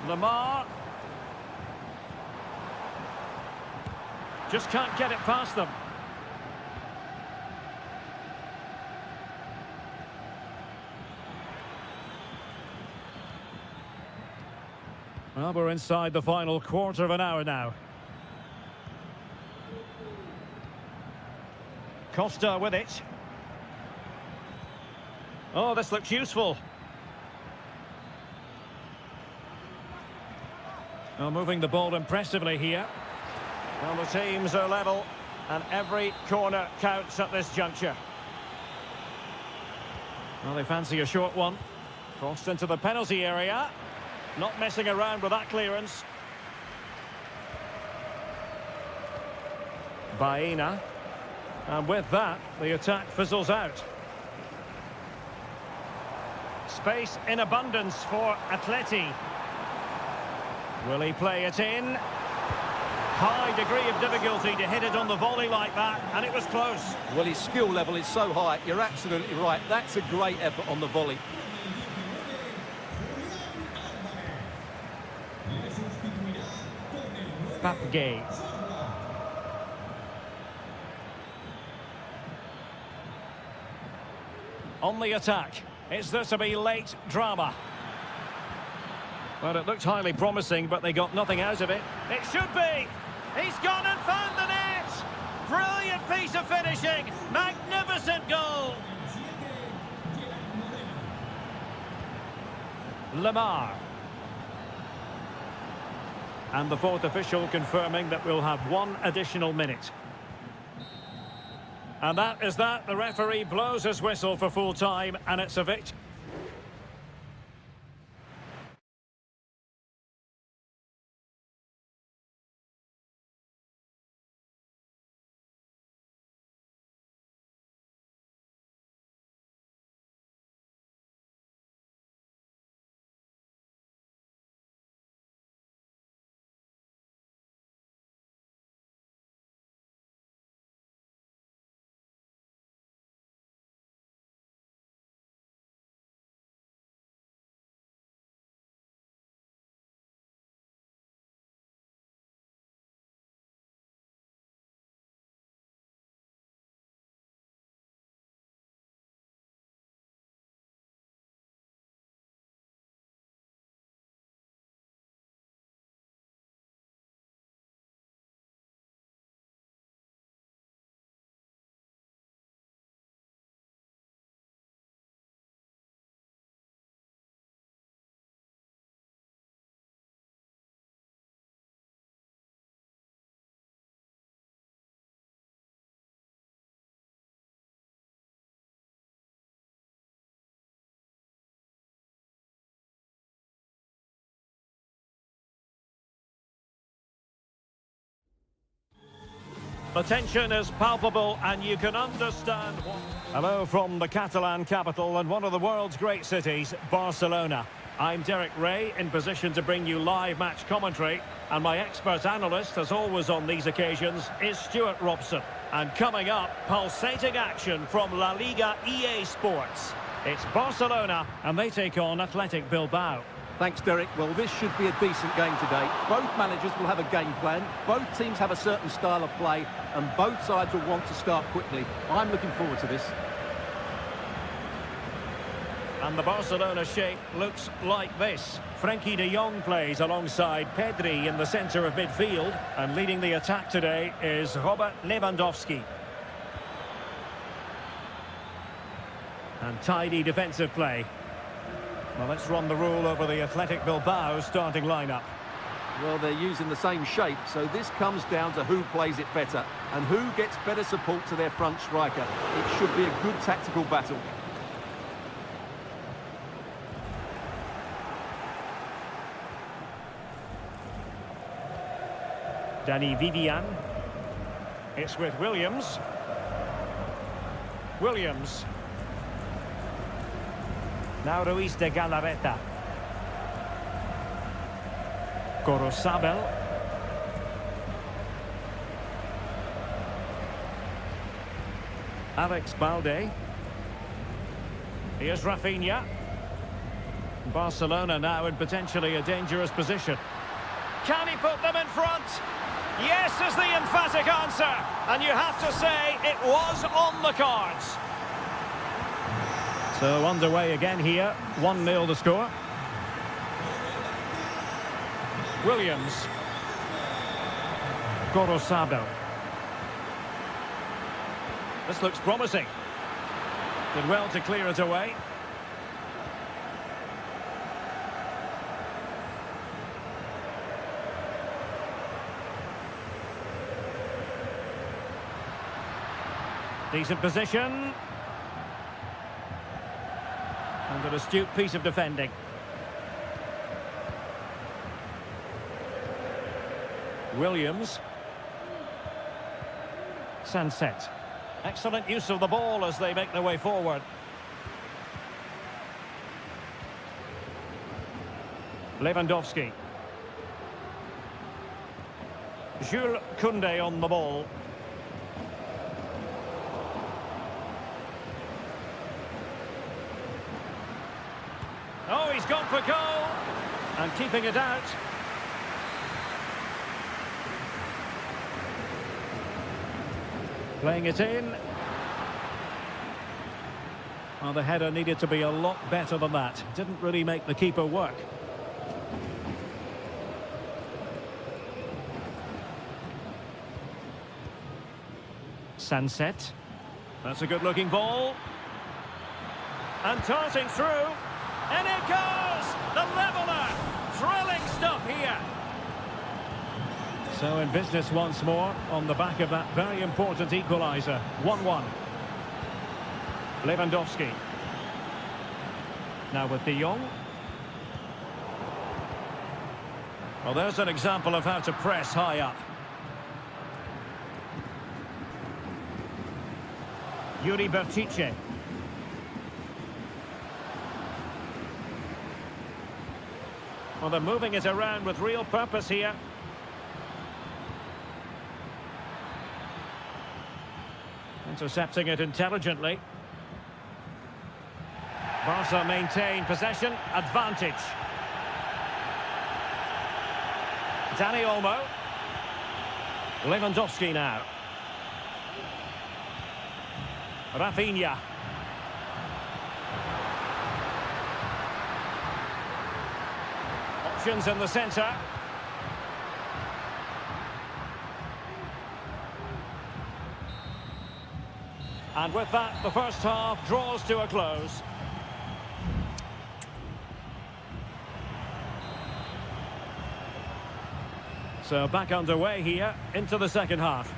Lemar. Just can't get it past them. Well, we're inside the final quarter of an hour now. Costa with it. Oh, this looks useful. Well, moving the ball impressively here. Well, the teams are level, and every corner counts at this juncture. Well, they fancy a short one. Crossed into the penalty area. Not messing around with that clearance. Baena. And with that, the attack fizzles out. Space in abundance for Atleti. Will he play it in? High degree of difficulty to hit it on the volley like that, and it was close. Well, his skill level is so high, you're absolutely right. That's a great effort on the volley. Papgay. On the attack. Is there to be late drama? Well, it looked highly promising, but they got nothing out of it. It should be! He's gone and found the net! Brilliant piece of finishing! Magnificent goal! Lemar. And the fourth official confirming that we'll have one additional minute. And that is that. The referee blows his whistle for full time, and it's a victory. The tension is palpable and you can understand what... Hello from the Catalan capital and one of the world's great cities, Barcelona. I'm Derek Ray, in position to bring you live match commentary. And my expert analyst, as always on these occasions, is Stuart Robson. And coming up, pulsating action from La Liga EA Sports. It's Barcelona and they take on Athletic Bilbao. Thanks, Derek. Well, this should be a decent game today. Both managers will have a game plan. Both teams have a certain style of play, and both sides will want to start quickly. I'm looking forward to this. And the Barcelona shape looks like this. Frenkie de Jong plays alongside Pedri in the centre of midfield, and leading the attack today is Robert Lewandowski. And tidy defensive play. Well, let's run the rule over the Athletic Bilbao starting lineup. Well, they're using the same shape, so this comes down to who plays it better and who gets better support to their front striker. It should be a good tactical battle. Danny Vivian. It's with Williams. Williams. Now Ruiz de Galarreta. Gorosabel. Alex Balde. Here's Rafinha. Barcelona now in potentially a dangerous position. Can he put them in front? Yes is the emphatic answer. And you have to say it was on the cards. So underway again here, 1-0 the score. Williams. Gorosabel. This looks promising. Did well to clear it away. Decent position. And an astute piece of defending. Williams. Sunset. Excellent use of the ball as they make their way forward. Lewandowski. Jules Koundé on the ball. Oh, he's gone for goal. And keeping it out. Playing it in. Well, the header needed to be a lot better than that. Didn't really make the keeper work. Sunset. That's a good-looking ball. And darting through. And it goes! The leveller! Thrilling stuff here. So in business once more on the back of that very important equaliser. 1-1. Lewandowski. Now with de Jong. Well, there's an example of how to press high up. Yuri Bertice. Well, they're moving it around with real purpose here. Intercepting it intelligently. Barca maintain possession, advantage. Dani Olmo. Lewandowski now. Rafinha. Options in the centre. And with that, the first half draws to a close. So back underway here into the second half.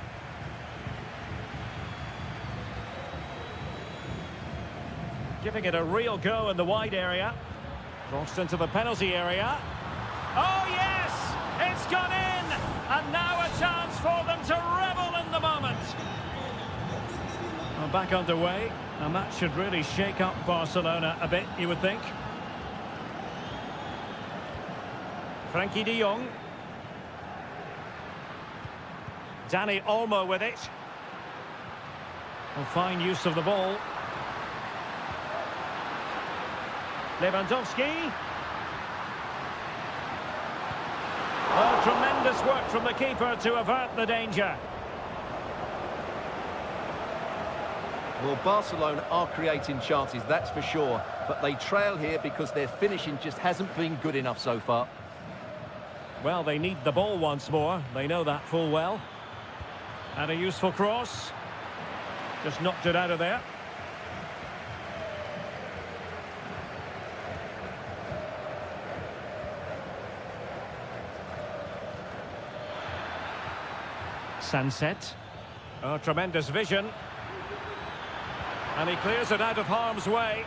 Giving it a real go in the wide area. Crossed into the penalty area. Oh yes! It's gone in! And now a chance for them to revel in the moment. Well, back underway, and that should really shake up Barcelona a bit, you would think. Frankie de Jong. Dani Olmo with it. Well, fine use of the ball. Lewandowski. Oh, tremendous work from the keeper to avert the danger. Well, Barcelona are creating chances, that's for sure. But they trail here because their finishing just hasn't been good enough so far. Well, they need the ball once more. They know that full well. And a useful cross. Just knocked it out of there. Sunset. Oh, tremendous vision. And he clears it out of harm's way.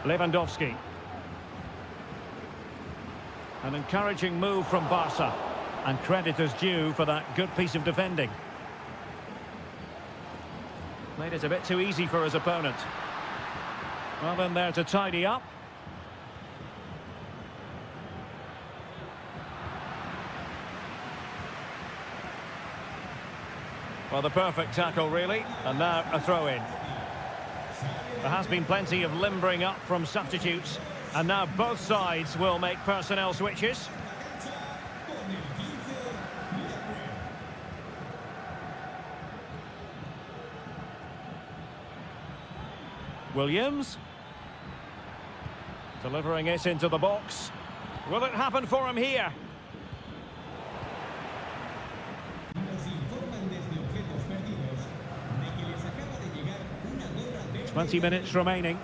Lewandowski. An encouraging move from Barca. And credit is due for that good piece of defending. Made it a bit too easy for his opponent. Well, then there to tidy up. Well, the perfect tackle, really. And now a throw-in. There has been plenty of limbering up from substitutes. And now both sides will make personnel switches. Williams. Delivering it into the box. Will it happen for him here? 20 minutes remaining.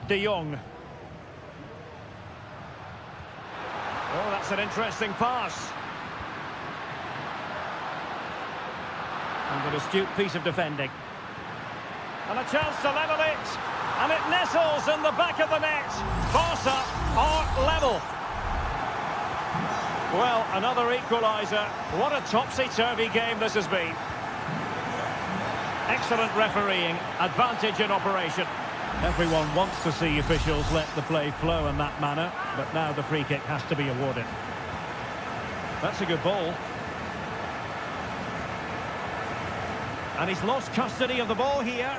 De Jong. Oh, that's an interesting pass. And an astute piece of defending. And a chance to level it. And it nestles in the back of the net. Barca are level. Well, another equaliser. What a topsy-turvy game this has been. Excellent refereeing, advantage in operation. Everyone wants to see officials let the play flow in that manner, but now the free kick has to be awarded. That's a good ball. And he's lost custody of the ball here.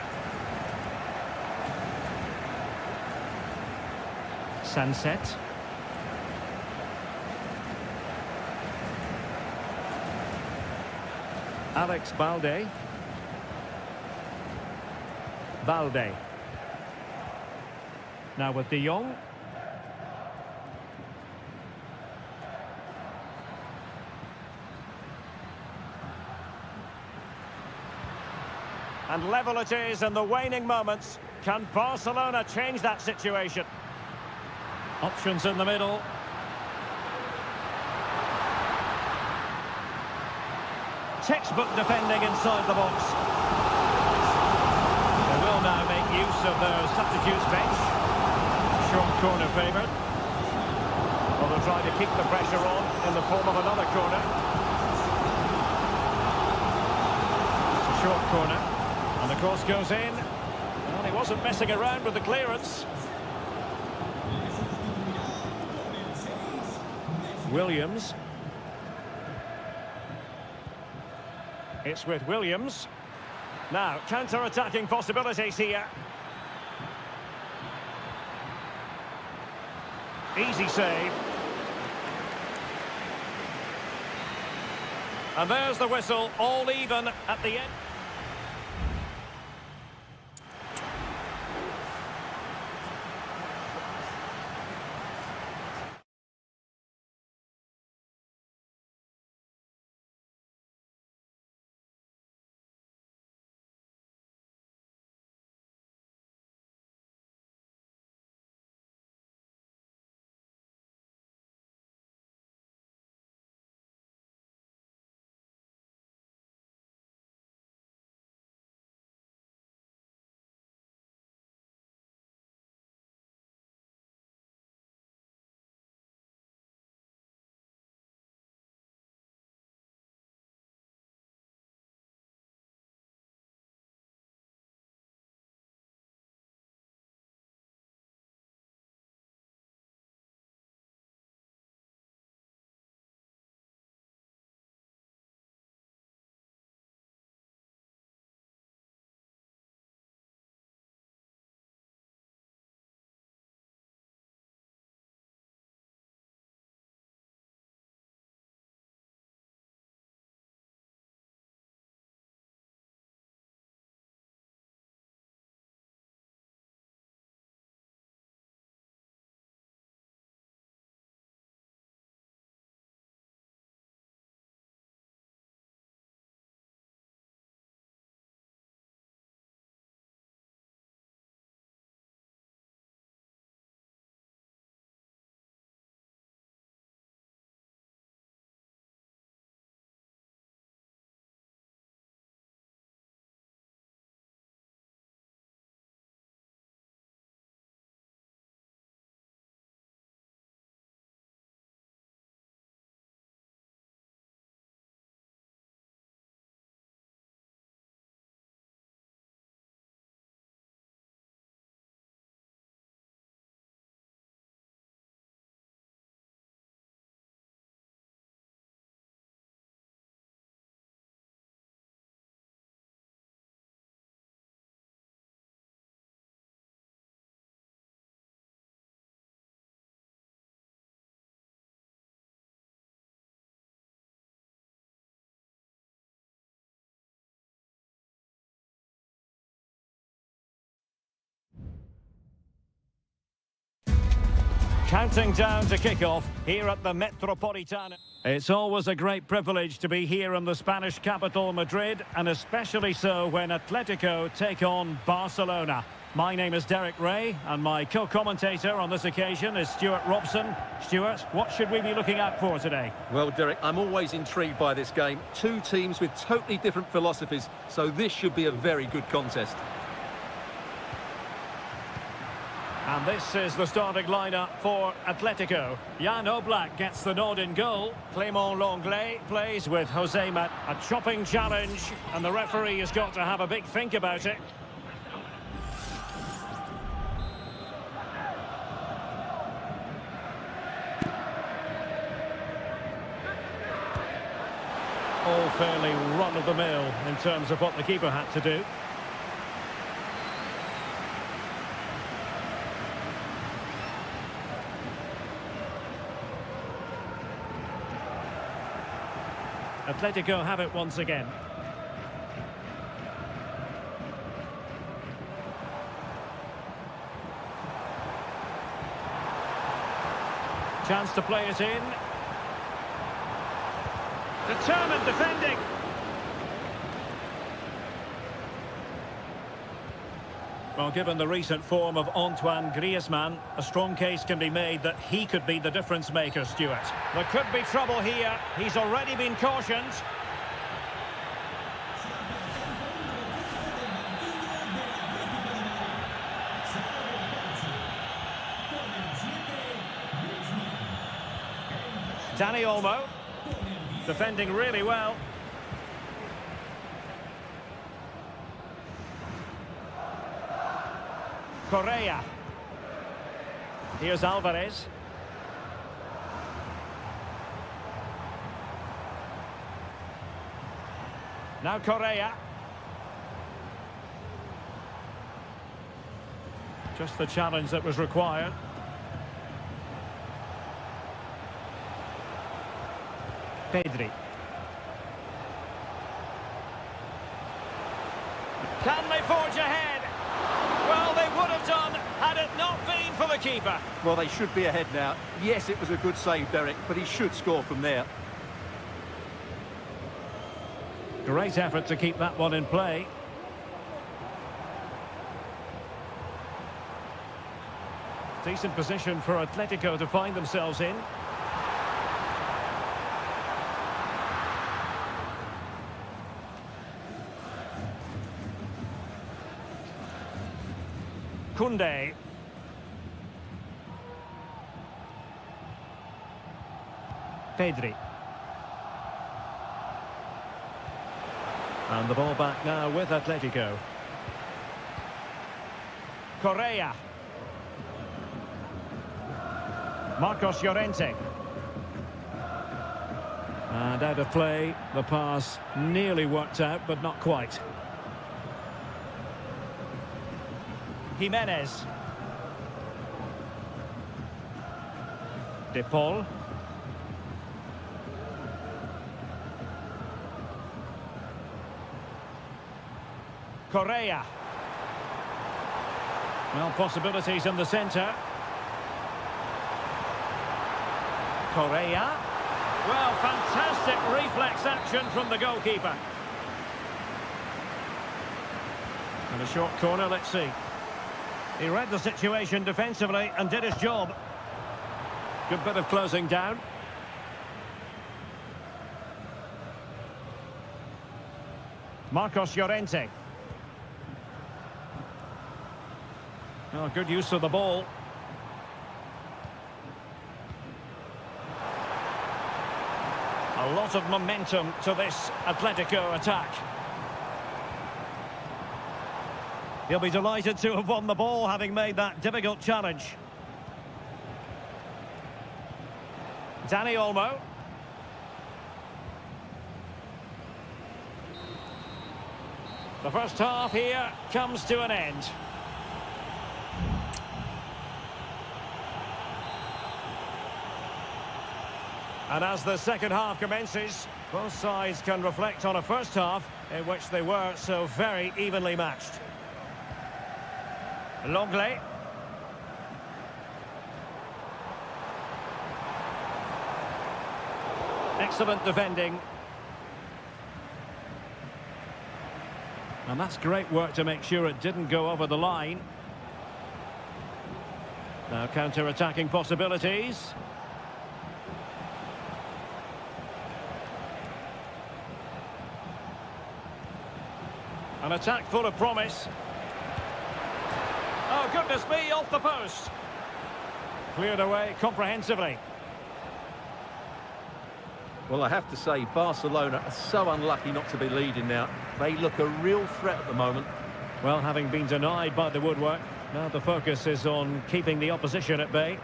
Sunset. Alex Balde. Balde. Now with De Jong. And level it is in the waning moments. Can Barcelona change that situation? Options in the middle. Textbook defending inside the box. They will now make use of their substitutes bench. Short corner favoured. Well, they'll try to keep the pressure on in the form of another corner. It's a short corner. And the cross goes in. Well, he wasn't messing around with the clearance. Williams. It's with Williams. Now, counter-attacking possibilities here. Easy save. And there's the whistle, all even at the end. Counting down to kick-off here at the Metropolitano. It's always a great privilege to be here in the Spanish capital, Madrid, and especially so when Atletico take on Barcelona. My name is Derek Ray, and my co-commentator on this occasion is Stuart Robson. Stuart, what should we be looking out for today? Well, Derek, I'm always intrigued by this game. Two teams with totally different philosophies, so this should be a very good contest. And this is the starting lineup for Atletico. Jan Oblak gets the nod in goal. Clément Lenglet plays with Jose Mat. A chopping challenge, and the referee has got to have a big think about it. All fairly run-of-the-mill in terms of what the keeper had to do. Atletico have it once again. Chance to play it in. Determined defending. Well, given the recent form of Antoine Griezmann, a strong case can be made that he could be the difference maker, Stuart. There could be trouble here. He's already been cautioned. Dani Olmo, defending really well. Correa. Here's Alvarez. Now Correa. Just the challenge that was required. Pedri. Can they forge ahead? Well, they would have done had it not been for the keeper. Well, they should be ahead now. Yes, it was a good save, Derek, but he should score from there. Great effort to keep that one in play. Decent position for Atletico to find themselves in. Koundé. Pedri. And the ball back now with Atletico. Correa. Marcos Llorente. And out of play, the pass nearly worked out, but not quite. Jimenez. De Paul. Correa. Well, possibilities in the centre. Correa. Well, fantastic reflex action from the goalkeeper. And a short corner, let's see. He read the situation defensively and did his job. Good bit of closing down. Marcos Llorente. Oh, good use of the ball. A lot of momentum to this Atletico attack. He'll be delighted to have won the ball, having made that difficult challenge. Dani Olmo. The first half here comes to an end. And as the second half commences, both sides can reflect on a first half in which they were so very evenly matched. Lenglet. Excellent defending. And that's great work to make sure it didn't go over the line. Now counter-attacking possibilities. An attack full of promise. Oh, goodness me, off the post. Cleared away comprehensively. Well, I have to say, Barcelona are so unlucky not to be leading now. They look a real threat at the moment. Well, having been denied by the woodwork, now the focus is on keeping the opposition at bay.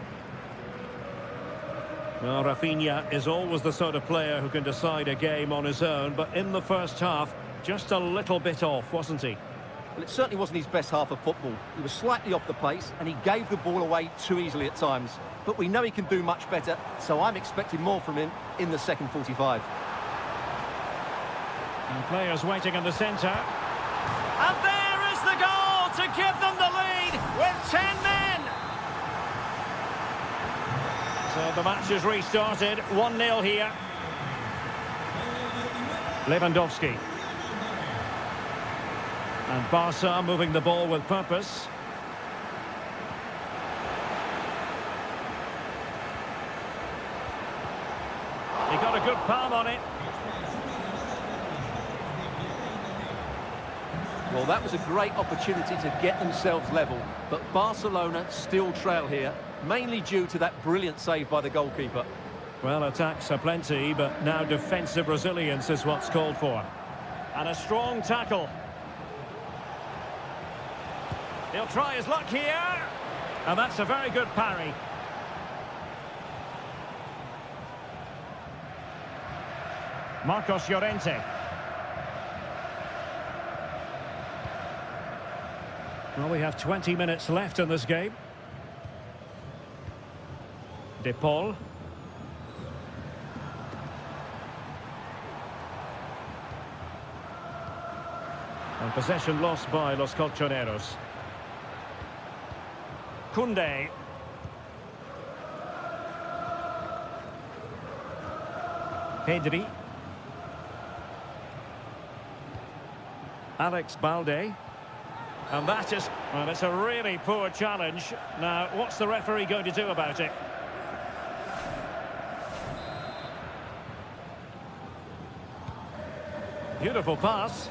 Well, Rafinha is always the sort of player who can decide a game on his own, but in the first half, just a little bit off, wasn't he? Well, it certainly wasn't his best half of football. He was slightly off the pace, and he gave the ball away too easily at times. But we know he can do much better, so I'm expecting more from him in the second 45. And players waiting in the centre. And there is the goal to give them the lead with 10 men. So the match has restarted. 1-0 here. Lewandowski. And Barca moving the ball with purpose. He got a good palm on it. Well, that was a great opportunity to get themselves level, but Barcelona still trail here, mainly due to that brilliant save by the goalkeeper. Well, attacks are plenty, but now defensive resilience is what's called for. And a strong tackle. He'll try his luck here. And that's a very good parry. Marcos Llorente. Well, we have 20 minutes left in this game. De Paul. And possession lost by Los Colchoneros. Koundé. Pedri. Alex Balde. And that is, well, it's a really poor challenge. Now, what's the referee going to do about it? Beautiful pass.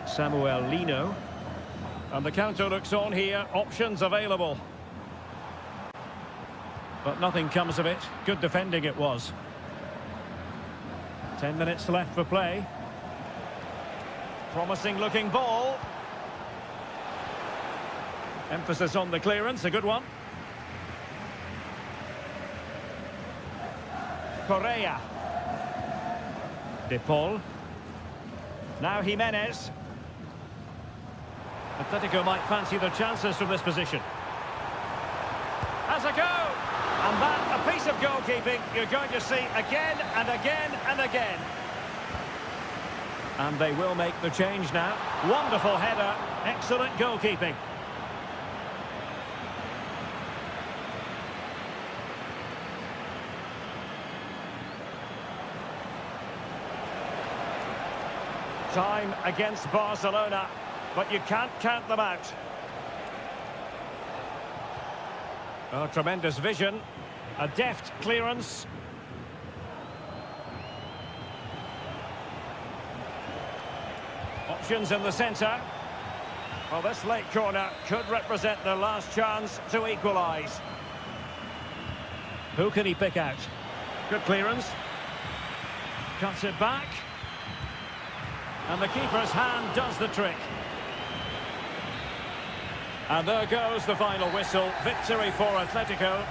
Samuel Lino. And the counter looks on here. Options available. But nothing comes of it. Good defending it was. 10 minutes left for play. Promising looking ball. Emphasis on the clearance, a good one. Correa. De Paul. Now Jimenez. Atletico might fancy their chances from this position. Has a go! And that, a piece of goalkeeping you're going to see again and again and again. And they will make the change now. Wonderful header, excellent goalkeeping. Time against Barcelona, but you can't count them out. Oh, tremendous vision. A deft clearance. Options in the centre. Well, this late corner could represent their last chance to equalise. Who can he pick out? Good clearance. Cuts it back. And the keeper's hand does the trick. And there goes the final whistle. Victory for Atletico.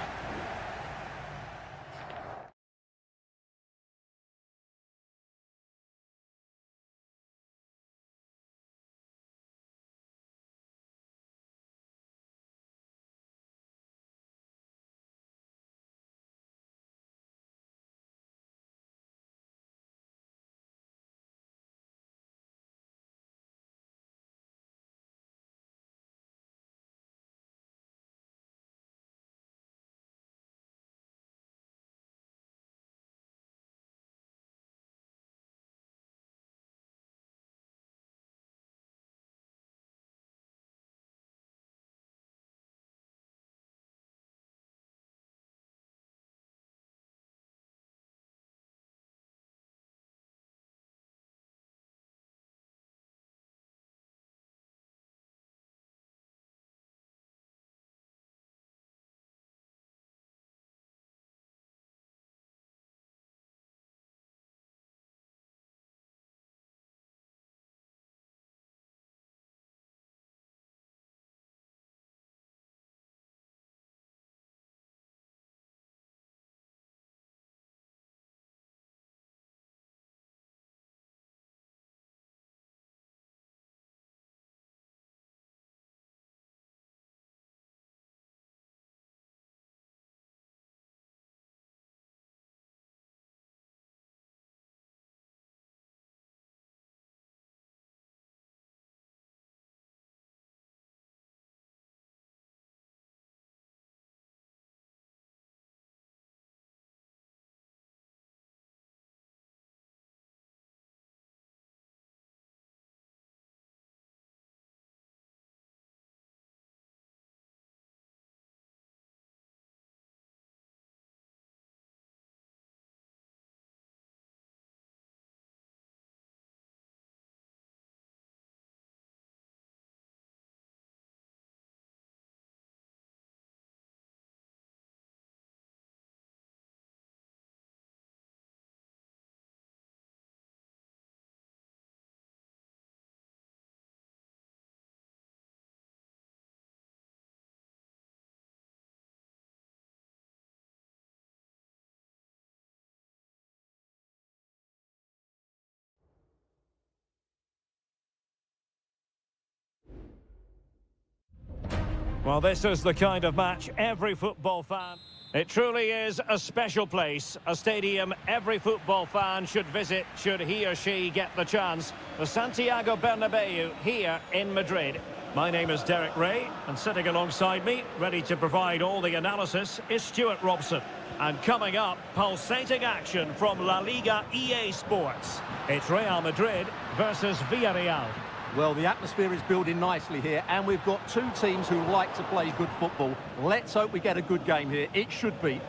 Well, this is the kind of match every football fan... It truly is a special place, a stadium every football fan should visit should he or she get the chance. The Santiago Bernabeu here in Madrid. My name is Derek Ray, and sitting alongside me, ready to provide all the analysis, is Stuart Robson. And coming up, pulsating action from La Liga EA Sports. It's Real Madrid versus Villarreal. Well, the atmosphere is building nicely here, and we've got two teams who like to play good football. Let's hope we get a good game here. It should be.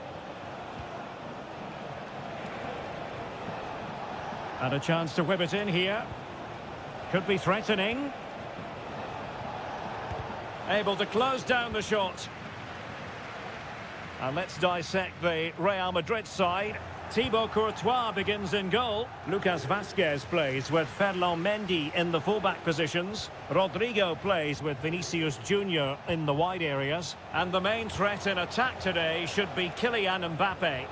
And a chance to whip it in here. Could be threatening. Able to close down the shot. And let's dissect the Real Madrid side. Thibaut Courtois begins in goal. Lucas Vazquez plays with Ferland Mendy in the fullback positions. Rodrigo plays with Vinicius Junior in the wide areas. And the main threat in attack today should be Kylian Mbappe.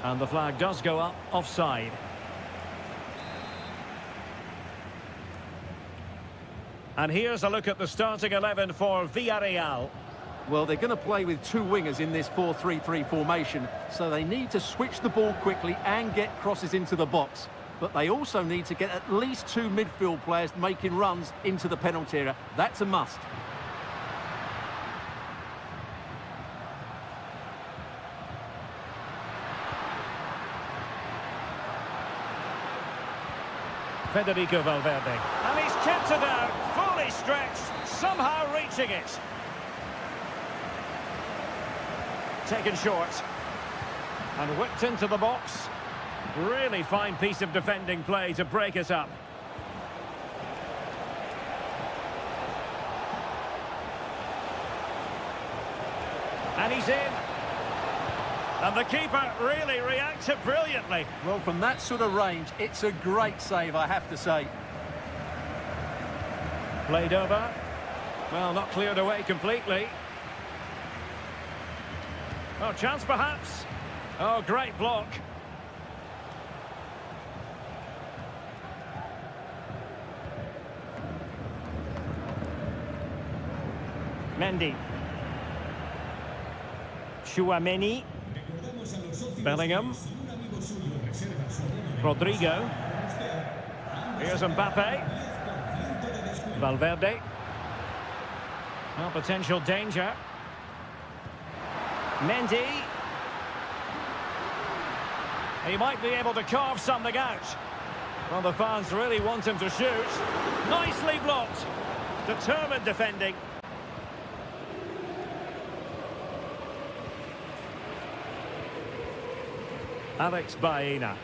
And the flag does go up offside. And here's a look at the starting 11 for Villarreal. Well, they're going to play with two wingers in this 4-3-3 formation, so they need to switch the ball quickly and get crosses into the box. But they also need to get at least two midfield players making runs into the penalty area. That's a must. Federico Valverde. And he's kept it out, fully stretched, somehow reaching it. Taken short and whipped into the box. Really fine piece of defending play to break it up. And he's in. And the keeper really reacted brilliantly. Well, from that sort of range, it's a great save, I have to say. Played over. Well, not cleared away completely. Oh, chance perhaps. Oh, great block. Mendy. Chouameni. Bellingham. Rodrigo. Here's Mbappe. Valverde. Well, potential danger. Mendy. He might be able to carve something out. Well, the fans really want him to shoot. Nicely blocked. Determined defending. Alex Baena.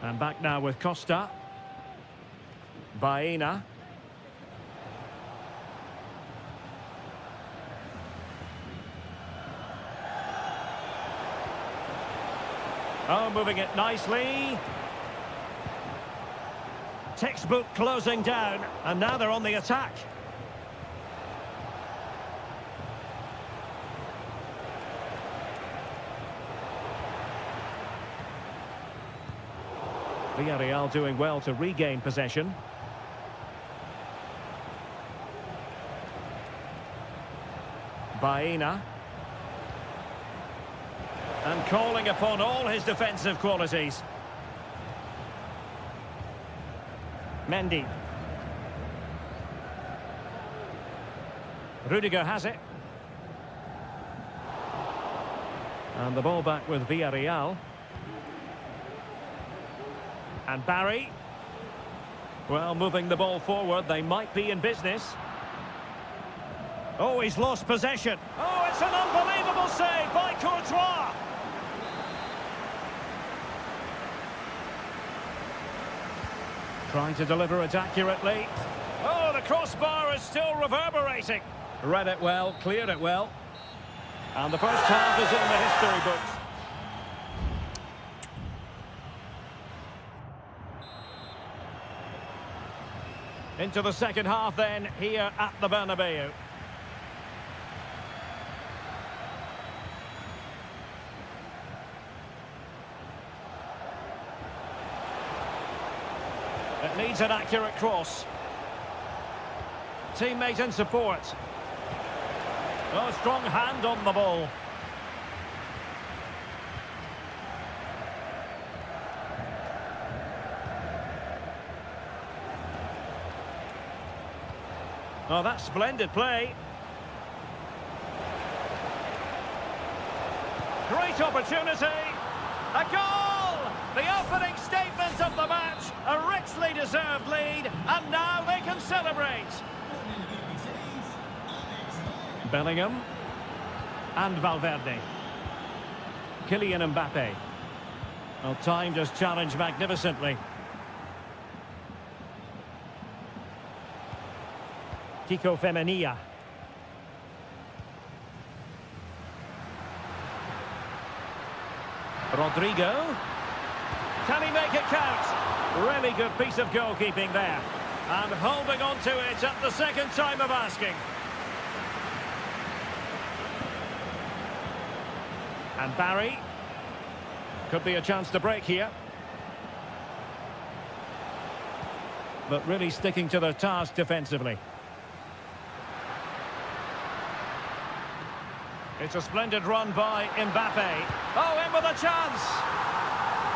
And back now with Costa. Baena. Oh, moving it nicely. Textbook closing down, and now they're on the attack. Villarreal doing well to regain possession. Baena. And calling upon all his defensive qualities. Mendy. Rudiger has it. And the ball back with Villarreal. And Barry. Well, moving the ball forward, they might be in business. Oh, he's lost possession. Oh, it's an unbelievable save by Courtois. Trying to deliver it accurately. Oh, the crossbar is still reverberating. Read it well, cleared it well. And the first half is in the history books. Into the second half then, here at the Bernabeu. It needs an accurate cross. Teammate in support. Oh, strong hand on the ball. Oh, that's splendid play. Great opportunity. A goal! The opening statement of the match. A richly deserved lead. And now they can celebrate. Bellingham. And Valverde. Kylian Mbappe. Well, timed his challenge magnificently. Kiko Femenia. Rodrigo. Can he make it count? Really good piece of goalkeeping there. And holding on to it at the second time of asking. And Barry. Could be a chance to break here. But really sticking to their task defensively. It's a splendid run by Mbappe. Oh, in with a chance.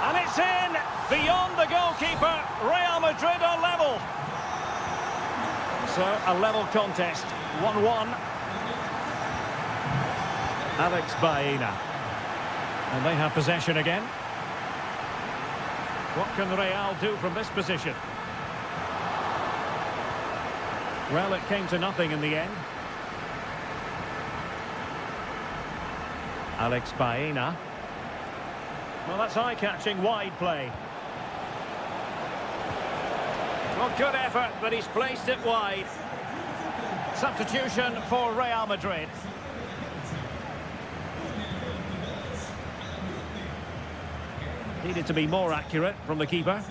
And it's in. Beyond the goalkeeper. Real Madrid are level. So, a level contest. 1-1. Alex Baena. And they have possession again. What can Real do from this position? Well, it came to nothing in the end. Alex Baena. Well, that's eye-catching wide play. Well, good effort, but he's placed it wide. Substitution for Real Madrid. Needed to be more accurate from the keeper.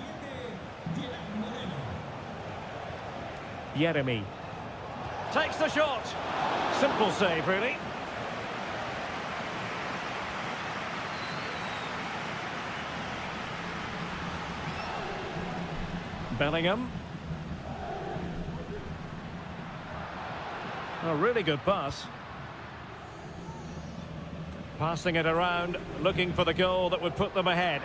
Yeremy. Takes the shot. Simple save, really. Bellingham. A really good pass. Passing it around, looking for the goal that would put them ahead.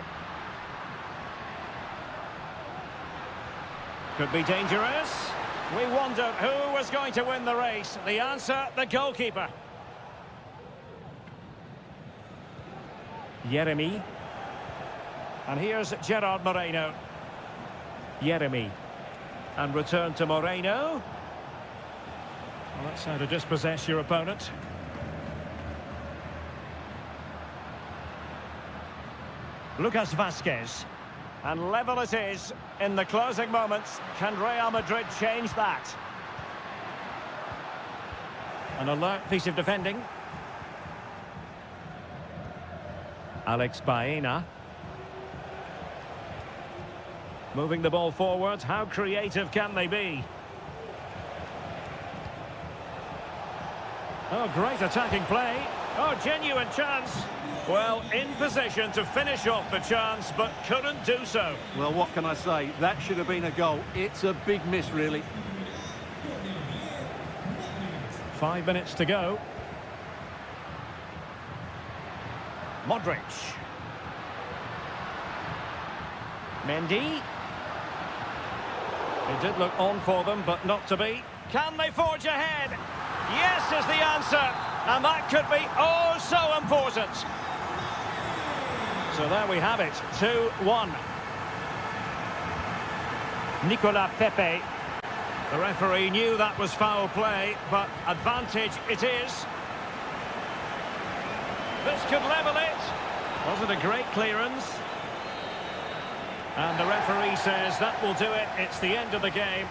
Could be dangerous. We wondered who was going to win the race. The answer, the goalkeeper. Yeremy. And here's Gerard Moreno. Yeremy. And return to Moreno. Well, that's how to dispossess your opponent. Lucas Vazquez. And level it is in the closing moments. Can Real Madrid change that? An alert piece of defending. Alex Baena. Moving the ball forward. How creative can they be? Oh, great attacking play. Oh, genuine chance. Well, in position to finish off the chance, but couldn't do so. Well, what can I say? That should have been a goal. It's a big miss, really. 5 minutes to go. Modric. Mendy. It did look on for them, but not to be. Can they forge ahead? Yes is the answer. And that could be oh so important. So there we have it, 2-1. Nicolas Pepe. The referee knew that was foul play, but advantage it is. This could level it. Was it a great clearance? And the referee says that will do it. It's the end of the game.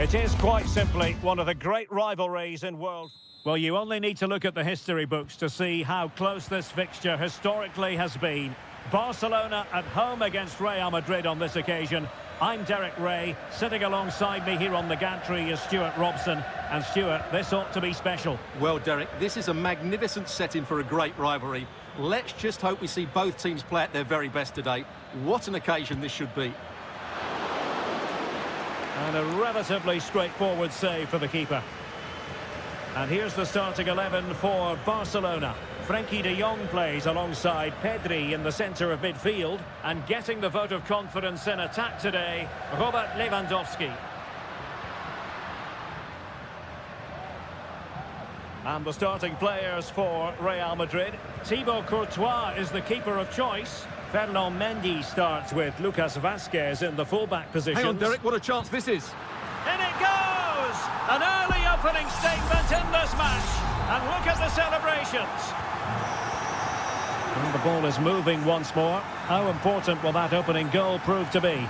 It is quite simply one of the great rivalries in world. Well, you only need to look at the history books to see how close this fixture historically has been. Barcelona at home against Real Madrid on this occasion. I'm Derek Ray. Sitting alongside me here on the gantry is Stuart Robson. And Stuart, this ought to be special. Well, Derek, this is a magnificent setting for a great rivalry. Let's just hope we see both teams play at their very best today. What an occasion this should be. And a relatively straightforward save for the keeper. And here's the starting 11 for Barcelona. Frenkie de Jong plays alongside Pedri in the centre of midfield. And getting the vote of confidence in attack today, Robert Lewandowski. And the starting players for Real Madrid. Thibaut Courtois is the keeper of choice. Ferland Mendy starts with Lucas Vazquez in the fullback position. Hang on, Derek, what a chance this is. In it goes! An early opening statement in this match. And look at the celebrations. And the ball is moving once more. How important will that opening goal prove to be? And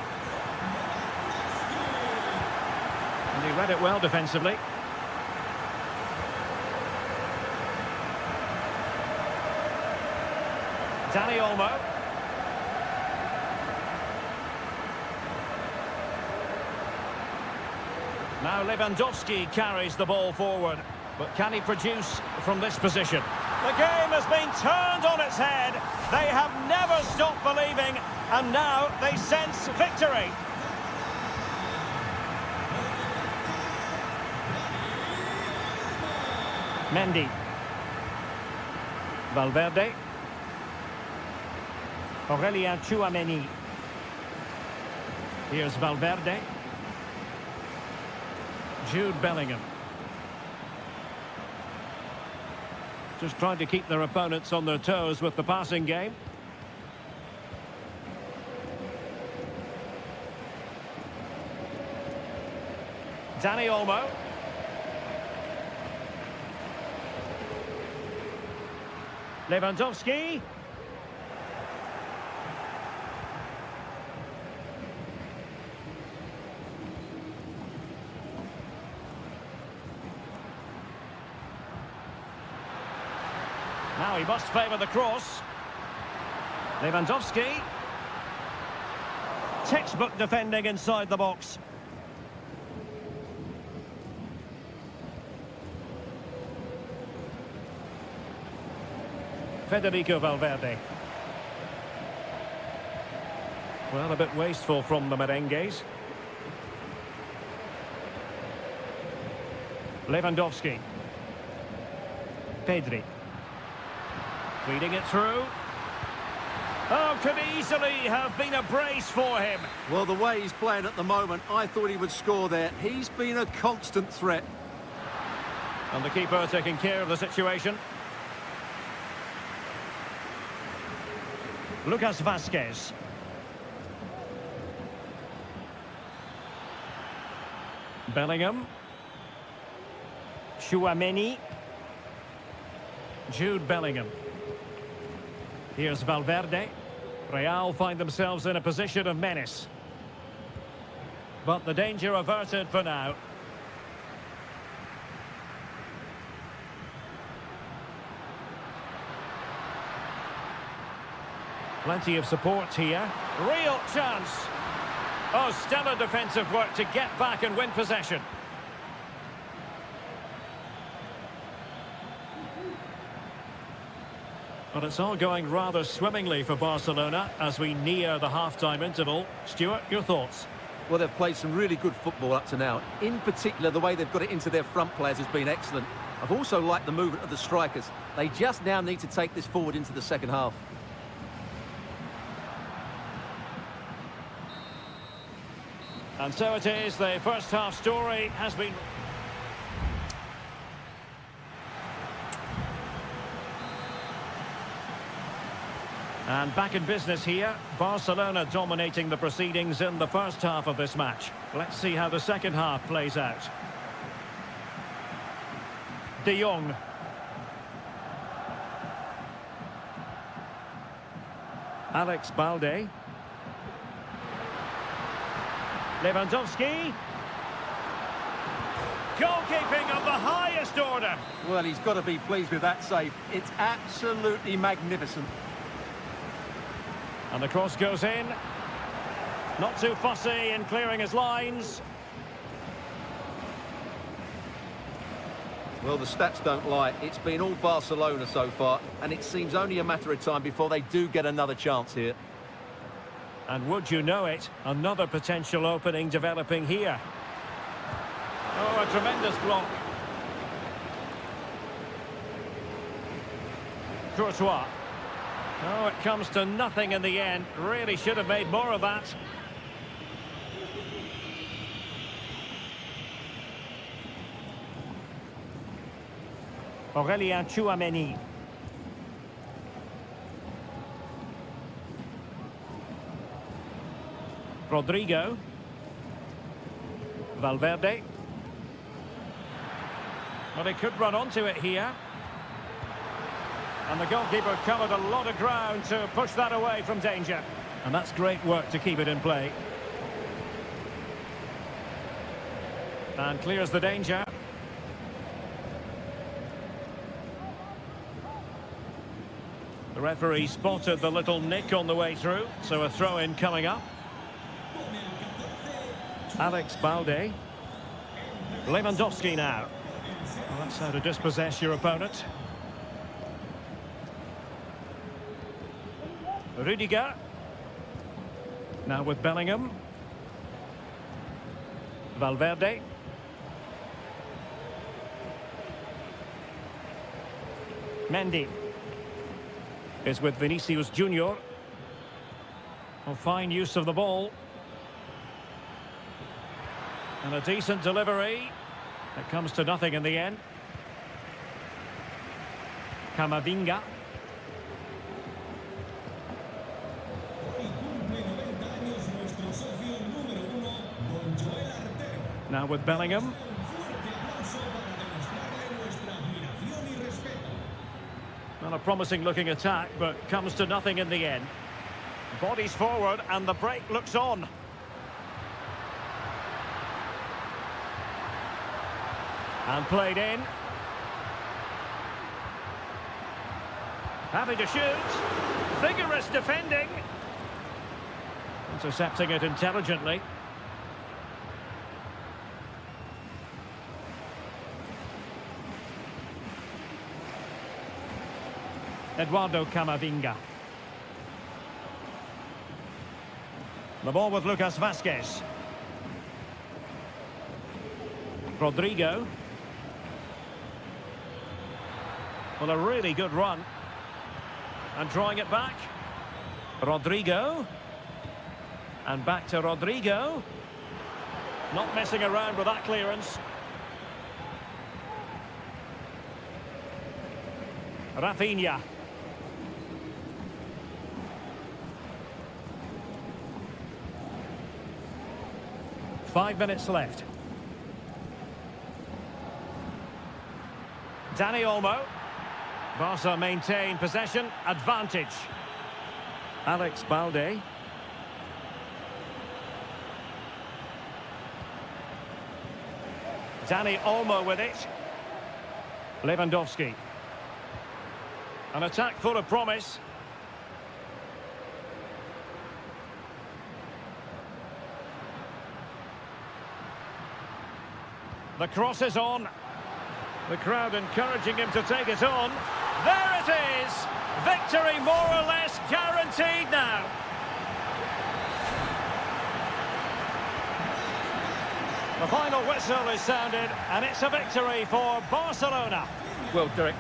he read it well defensively. Dani Olmo. Now Lewandowski carries the ball forward. But can he produce from this position? The game has been turned on its head. They have never stopped believing, and now they sense victory. Mendy. Valverde. Aurelien Tchouameni. Here's Valverde. Jude Bellingham. Just trying to keep their opponents on their toes with the passing game. Dani Olmo. Lewandowski. Now he must favour the cross. Lewandowski. Textbook defending inside the box. Federico Valverde. Well, a bit wasteful from the merengues. Lewandowski. Pedri. Feeding it through. Oh, could easily have been a brace for him. Well, the way he's playing at the moment, I thought he would score there. He's been a constant threat. And the keeper taking care of the situation. Lucas Vazquez. Bellingham. Tchouameni. Jude Bellingham. Here's Valverde. Real find themselves in a position of menace. But the danger averted for now. Plenty of support here. Real chance. Oh, stellar defensive work to get back and win possession. But it's all going rather swimmingly for Barcelona as we near the half-time interval. Stuart, your thoughts? Well, they've played some really good football up to now. In particular, the way they've got it into their front players has been excellent. I've also liked the movement of the strikers. They just now need to take this forward into the second half. And so it is, the first half story has been... And back in business here, Barcelona dominating the proceedings in the first half of this match. Let's see how the second half plays out. De Jong. Alex Balde. Goalkeeping of the highest order. Well, he's got to be pleased with that save. It's absolutely magnificent. And the cross goes in. Not too fussy in clearing his lines. Well, the stats don't lie. It's been all Barcelona so far, and it seems only a matter of time before they do get another chance here. And would you know it, another potential opening developing here. Oh, a tremendous block. Courtois. Oh, it comes to nothing in the end. Really should have made more of that. Aurélien Tchouaméni. Rodrigo. Valverde. But he could run onto it here. And the goalkeeper covered a lot of ground to push that away from danger. And that's great work to keep it in play. And clears the danger. The referee spotted the little nick on the way through, so a throw-in coming up. Alex Balde. Lewandowski now. Well, that's how to dispossess your opponent. Rudiger. Now with Bellingham. Valverde. Mendy is with Vinicius Junior. Oh, fine use of the ball. And a decent delivery. It comes to nothing in the end. Camavinga. Now with Bellingham. Not a promising looking attack, but comes to nothing in the end. Bodies forward and the break looks on. And played in. Having to shoot. Vigorous defending. Intercepting it intelligently. Eduardo Camavinga. The ball with Lucas Vázquez. Rodrigo. Well, a really good run. And drawing it back. Rodrigo. And back to Rodrigo. Not messing around with that clearance. Rafinha. 5 minutes left. Dani Olmo. Barca maintain possession, advantage. Alex Balde. Dani Olmo with it. Lewandowski. An attack full of promise. The cross is on. The crowd encouraging him to take it on. There it is! Victory more or less guaranteed now. The final whistle is sounded, and it's a victory for Barcelona. Well, Derek,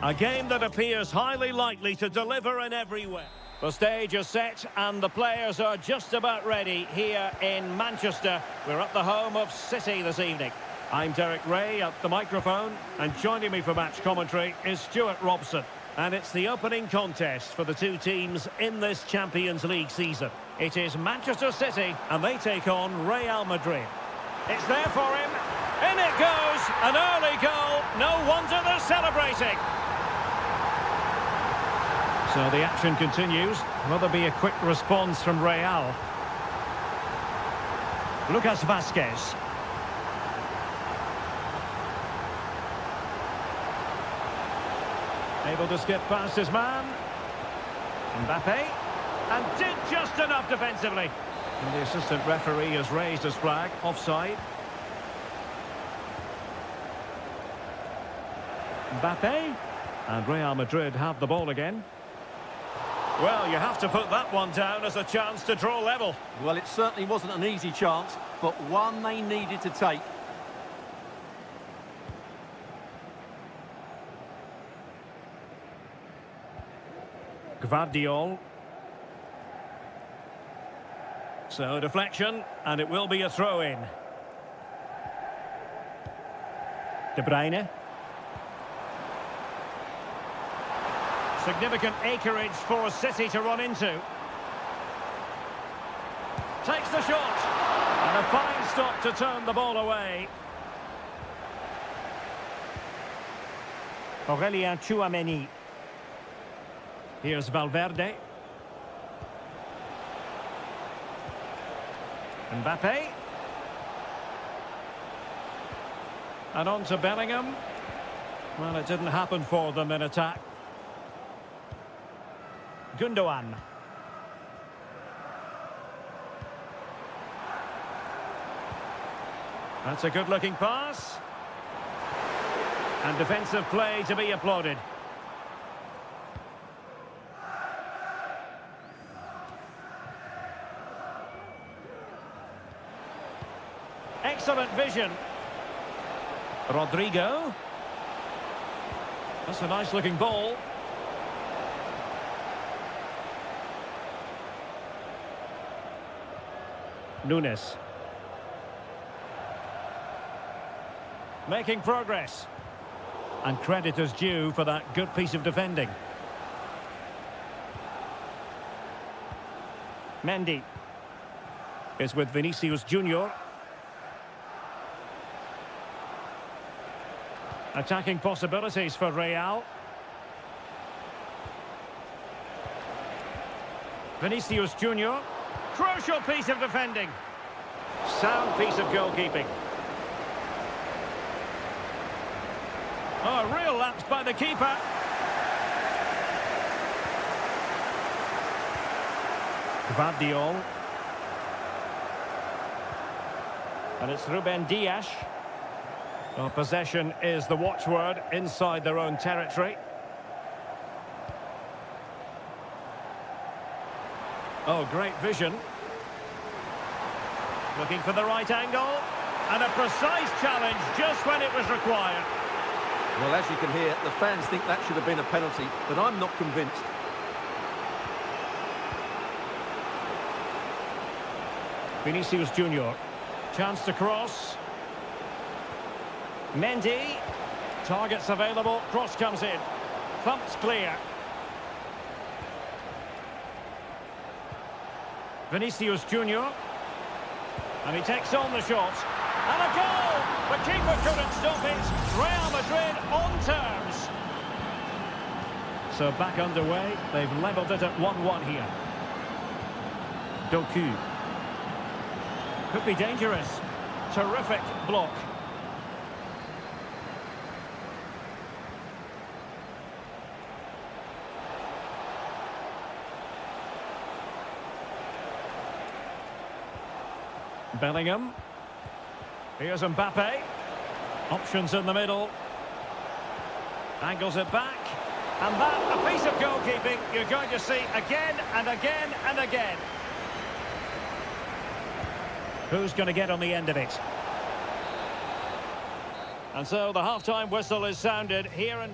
A game that appears highly likely to deliver in every way. The stage is set and the players are just about ready here in Manchester. We're at the home of City this evening. I'm Derek Ray at the microphone, and joining me for match commentary is Stuart Robson. And it's the opening contest for the two teams in this Champions League season. It is Manchester City and they take on Real Madrid. It's there for him. In it goes, an early goal. No wonder they're celebrating. So the action continues. Will there be a quick response from Real? Lucas Vazquez. Able to skip past his man. Mbappe. And did just enough defensively. And the assistant referee has raised his flag. Offside. Mbappe. And Real Madrid have the ball again. Well, you have to put that one down as a chance to draw level. Well, it certainly wasn't an easy chance, but one they needed to take. Gvardiol. So, deflection, and it will be a throw-in. De Bruyne. Significant acreage for City to run into. Takes the shot. And a fine stop to turn the ball away. Aurélien Tchouaméni. Here's Valverde. Mbappe. And on to Bellingham. Well, it didn't happen for them in attack. Gundogan. That's a good-looking pass. And defensive play to be applauded. Excellent vision. Rodrigo. That's a nice-looking ball. Nunes. Making progress. And credit is due for that good piece of defending. Mendy is with Vinicius Junior. Attacking possibilities for Real. Vinicius Junior. Crucial piece of defending. Sound piece of goalkeeping. Oh, a real lapse by the keeper. Gvardiol. And it's Ruben Dias. Well, possession is the watchword inside their own territory. Oh, great vision. Looking for the right angle. And a precise challenge just when it was required. Well, as you can hear, the fans think that should have been a penalty, but I'm not convinced. Vinicius Junior. Chance to cross. Mendy. Targets available. Cross comes in. Thumped clear. Vinicius Junior. And he takes on the shot. And a goal! The keeper couldn't stop it. Real Madrid on terms. So back underway. They've levelled it at 1-1 here. Doku. Could be dangerous. Terrific block. Bellingham. Here's Mbappe. Options in the middle. Angles it back. And that, a piece of goalkeeping you're going to see again and again and again. Who's going to get on the end of it? And so the half-time whistle is sounded here and...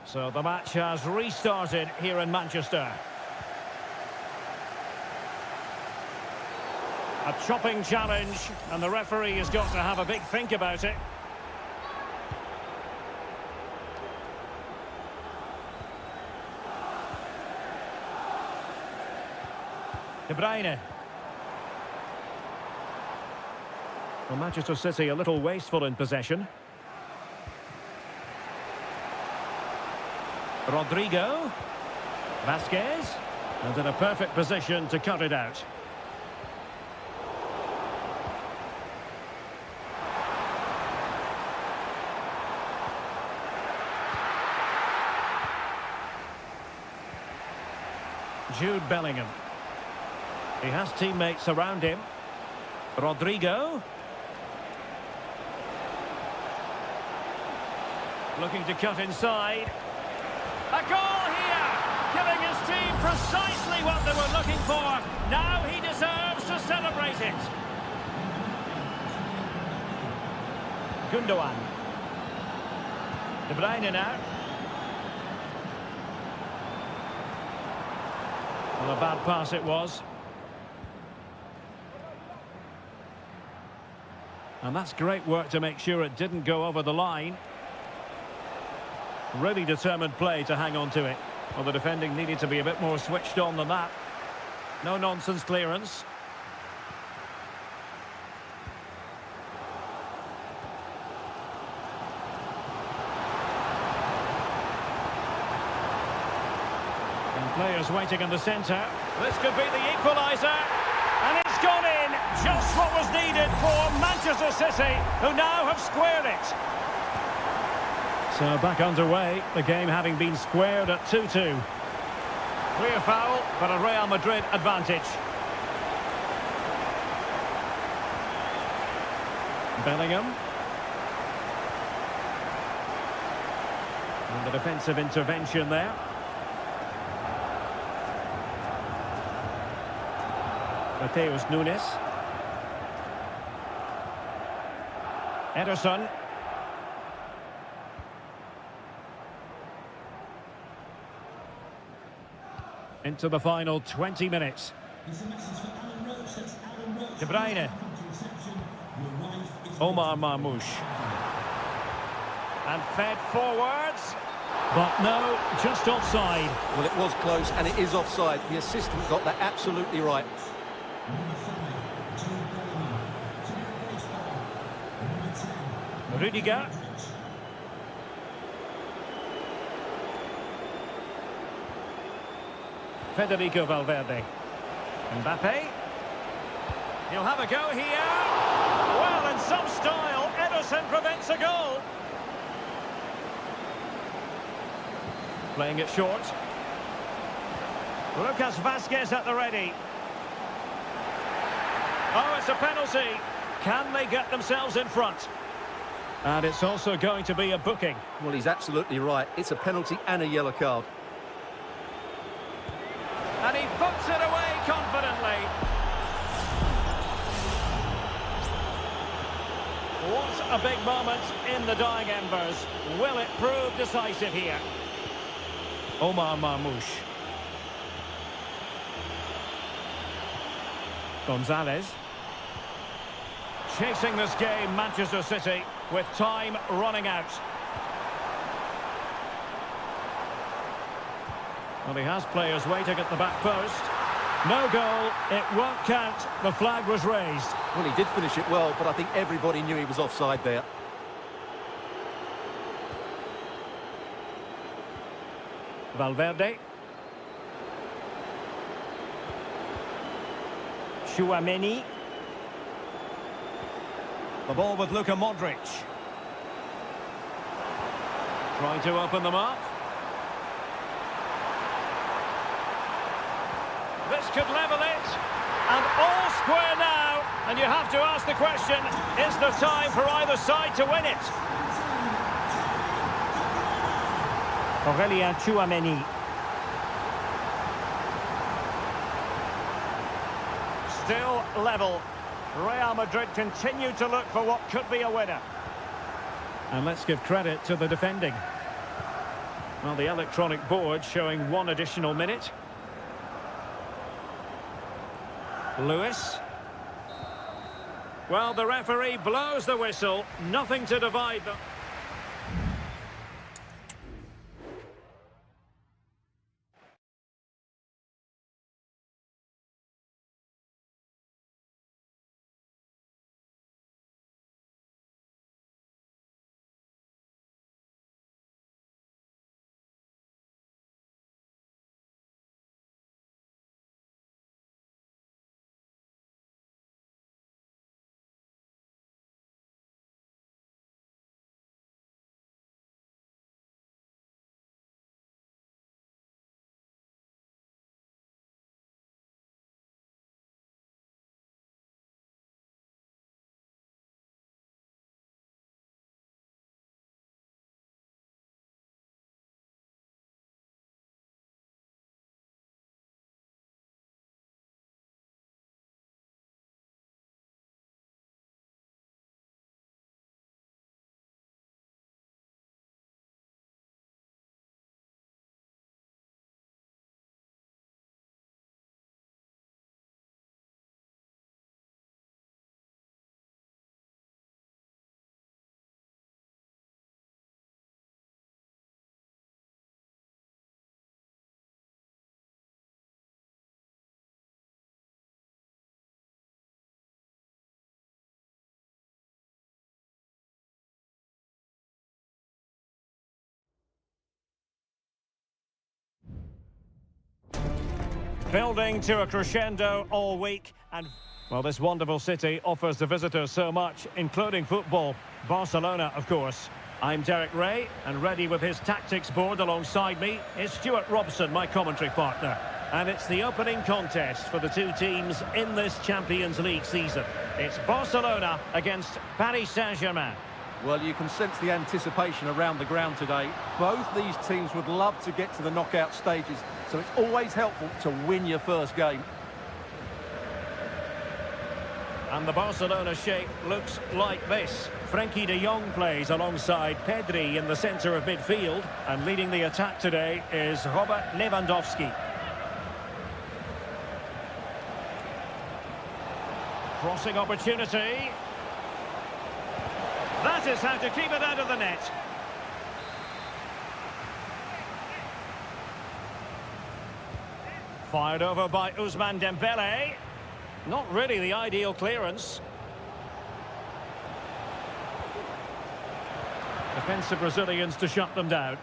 So the match has restarted here in Manchester. A chopping challenge, and the referee has got to have a big think about it. De Bruyne. Well, Manchester City a little wasteful in possession. Rodrigo. Vasquez. And in a perfect position to cut it out. Jude Bellingham. He has teammates around him. Rodrigo. Looking to cut inside. A goal here! Giving his team precisely what they were looking for. Now he deserves to celebrate it. Gundogan. De Bruyne now. Well, a bad pass it was. And that's great work to make sure it didn't go over the line. Really determined play to hang on to it. Well, the defending needed to be a bit more switched on than that. No nonsense clearance. And players waiting in the centre. This could be the equaliser. And it's gone in. Just what was needed for Manchester City, who now have squared it. So back underway, the game having been squared at 2-2. Clear foul, but a Real Madrid advantage. Bellingham. And the defensive intervention there. Mateus Nunes. Ederson. Into the final 20 minutes. De Bruyne. Omar Marmoush. And fed forwards. But no, just offside. Well, it was close and it is offside. The assistant got that absolutely right. Rudiger. Federico Valverde. Mbappe. He'll have a go here. Well, in some style, Ederson prevents a goal. Playing it short. Lucas Vasquez at the ready. Oh, it's a penalty. Can they get themselves in front? And it's also going to be a booking. Well, he's absolutely right. It's a penalty and a yellow card. And he puts it away confidently. What a big moment in the dying embers. Will it prove decisive here? Omar Marmoush. Gonzalez. Chasing this game, Manchester City, with time running out. Well, he has players waiting at the back post. No goal, it won't count. The flag was raised. Well, he did finish it well, but I think everybody knew he was offside there. Valverde. Tchouaméni. The ball with Luka Modric. Trying to open them up. This could level it. And all square now. And you have to ask the question, is there time for either side to win it? Aurélien Tchouaméni. Still level. Real Madrid continue to look for what could be a winner. And let's give credit to the defending. Well, the electronic board showing 1 additional minute. Lewis. Well, the referee blows the whistle. Nothing to divide them. Building to a crescendo all week, and well, this wonderful city offers the visitors so much, including football. Barcelona, of course. I'm Derek Ray, and ready with his tactics board alongside me is Stuart Robson, my commentary partner. And it's the opening contest for the two teams in this Champions League season. It's Barcelona against Paris Saint-Germain. Well, you can sense the anticipation around the ground today. Both these teams would love to get to the knockout stages, so it's always helpful to win your first game. And the Barcelona shape looks like this. Frenkie de Jong plays alongside Pedri in the centre of midfield, and leading the attack today is Robert Lewandowski. Crossing opportunity. That is how to keep it out of the net. Fired over by Ousmane Dembele. Not really the ideal clearance. Defensive Brazilians to shut them down.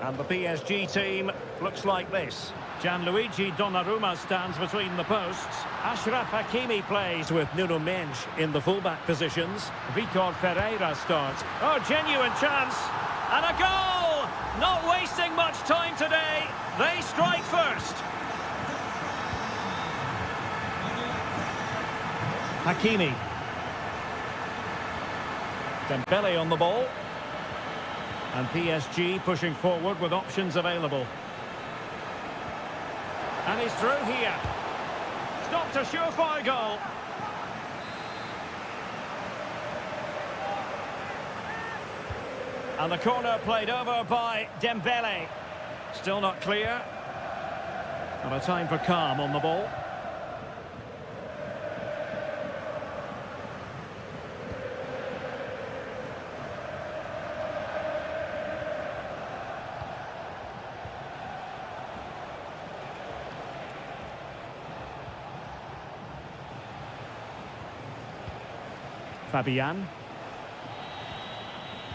And the PSG team looks like this. Gianluigi Donnarumma stands between the posts. Achraf Hakimi plays with Nuno Mendes in the fullback positions. Vitor Ferreira starts. Oh, genuine chance. And a goal! Not wasting much time today. They strike first. Hakimi. Dembele on the ball. And PSG pushing forward with options available. And he's through here. Stopped a surefire goal. And the corner played over by Dembele. Still not clear. And a time for calm on the ball. Fabian.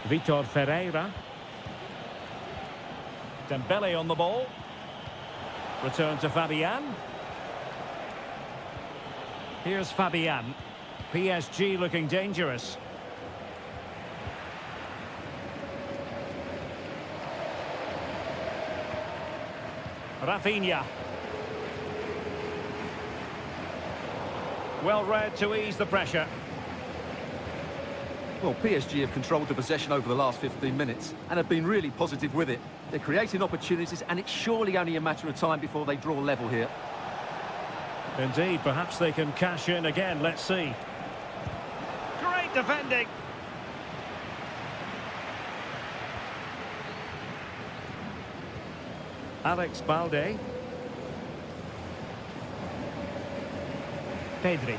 Vitor Ferreira. Dembele on the ball. Return to Fabian. Here's Fabian. PSG looking dangerous. Rafinha. Well read to ease the pressure. Well, PSG have controlled the possession over the last 15 minutes and have been really positive with it. They're creating opportunities, and it's surely only a matter of time before they draw level here. Indeed, perhaps they can cash in again. Let's see. Great defending. Alex Balde. Pedri.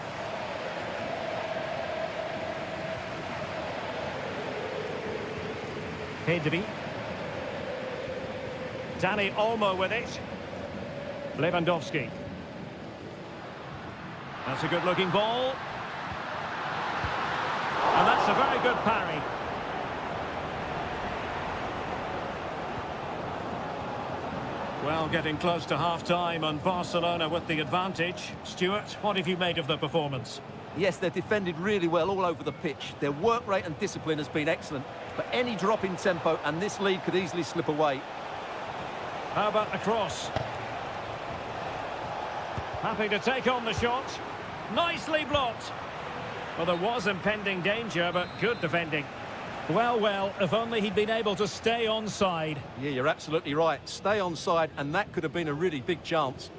Pedri. Dani Olmo with it. Lewandowski. That's a good-looking ball. And that's a very good parry. Well, getting close to half-time and Barcelona with the advantage. Stuart, what have you made of the performance? Yes, they've defended really well all over the pitch. Their work rate and discipline has been excellent. But any drop in tempo and this lead could easily slip away. How about the cross? Happy to take on the shot. Nicely blocked. Well, there was impending danger, but good defending. Well, if only he'd been able to stay onside. Yeah, you're absolutely right. Stay onside, and that could have been a really big chance.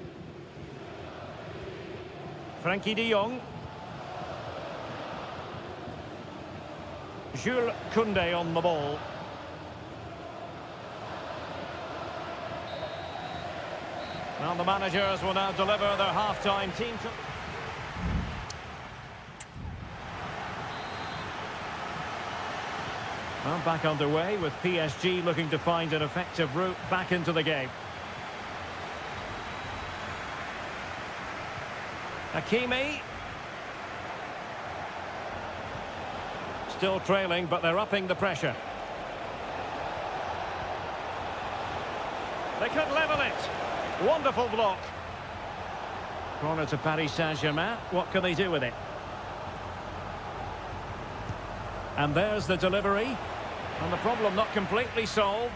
Frankie de Jong. Jules Koundé on the ball. Well, the managers will now deliver their half-time team. Well, back underway with PSG looking to find an effective route back into the game. Hakimi. Still trailing, but they're upping the pressure. They could level it. Wonderful block. Corner to Paris Saint-Germain. What can they do with it? And there's the delivery. And the problem not completely solved.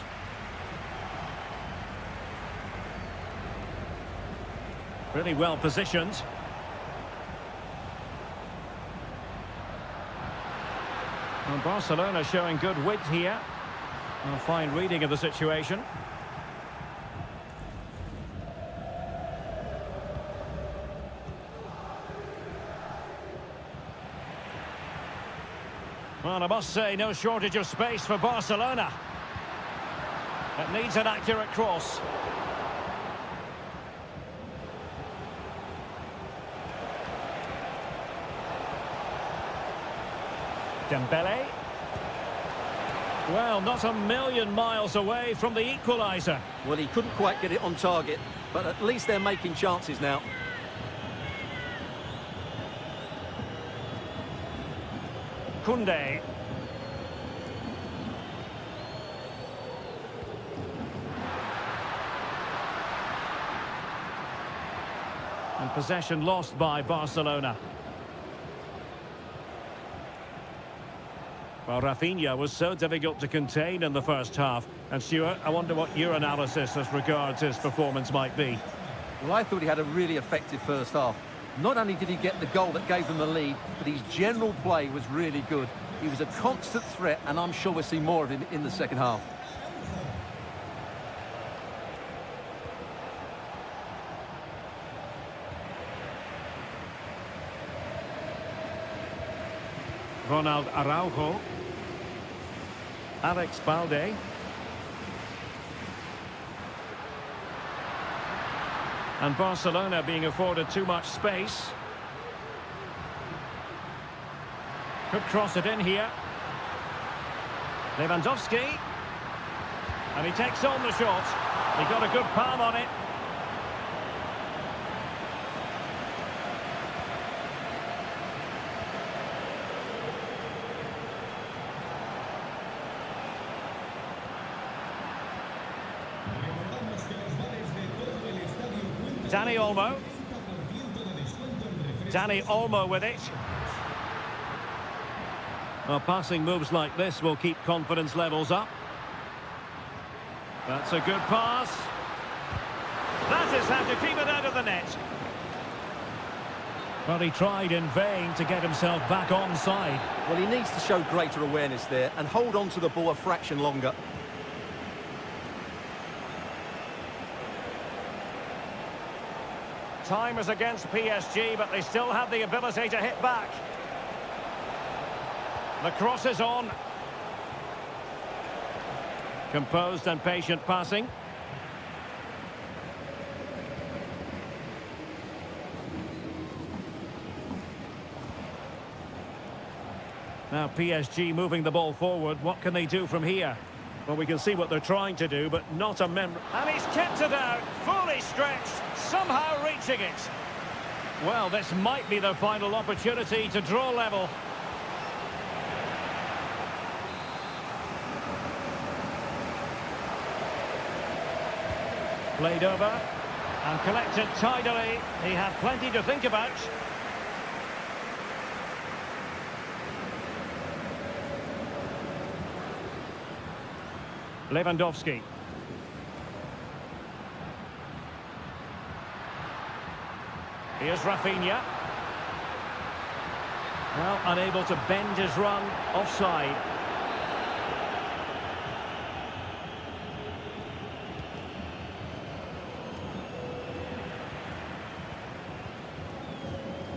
Really well positioned. And Barcelona showing good width here. A fine reading of the situation. Well, I must say, no shortage of space for Barcelona. It needs an accurate cross. Dembele. Well, not a million miles away from the equaliser. Well, he couldn't quite get it on target, but at least they're making chances now. Koundé. And possession lost by Barcelona. Well, Rafinha was so difficult to contain in the first half. And Stuart, I wonder what your analysis as regards his performance might be. Well, I thought he had a really effective first half. Not only did he get the goal that gave them the lead, but his general play was really good. He was a constant threat, and I'm sure we'll see more of him in the second half. Ronald Araujo. Alex Balde. And Barcelona being afforded too much space. Could cross it in here. Lewandowski. And he takes on the shot. He got a good palm on it. Dani Olmo. Dani Olmo with it. Well, passing moves like this will keep confidence levels up. That's a good pass. That is how to keep it out of the net. Well, he tried in vain to get himself back onside. Well, he needs to show greater awareness there and hold on to the ball a fraction longer. Time is against PSG, but they still have the ability to hit back. The cross is on. Composed and patient passing. Now PSG moving the ball forward. What can they do from here? Well, we can see what they're trying to do, but not a member. And he's kept it out, fully stretched, somehow reaching it. Well, this might be their final opportunity to draw level. Played over and collected tidily. He had plenty to think about. Lewandowski. Here's Rafinha. Well, unable to bend his run, offside.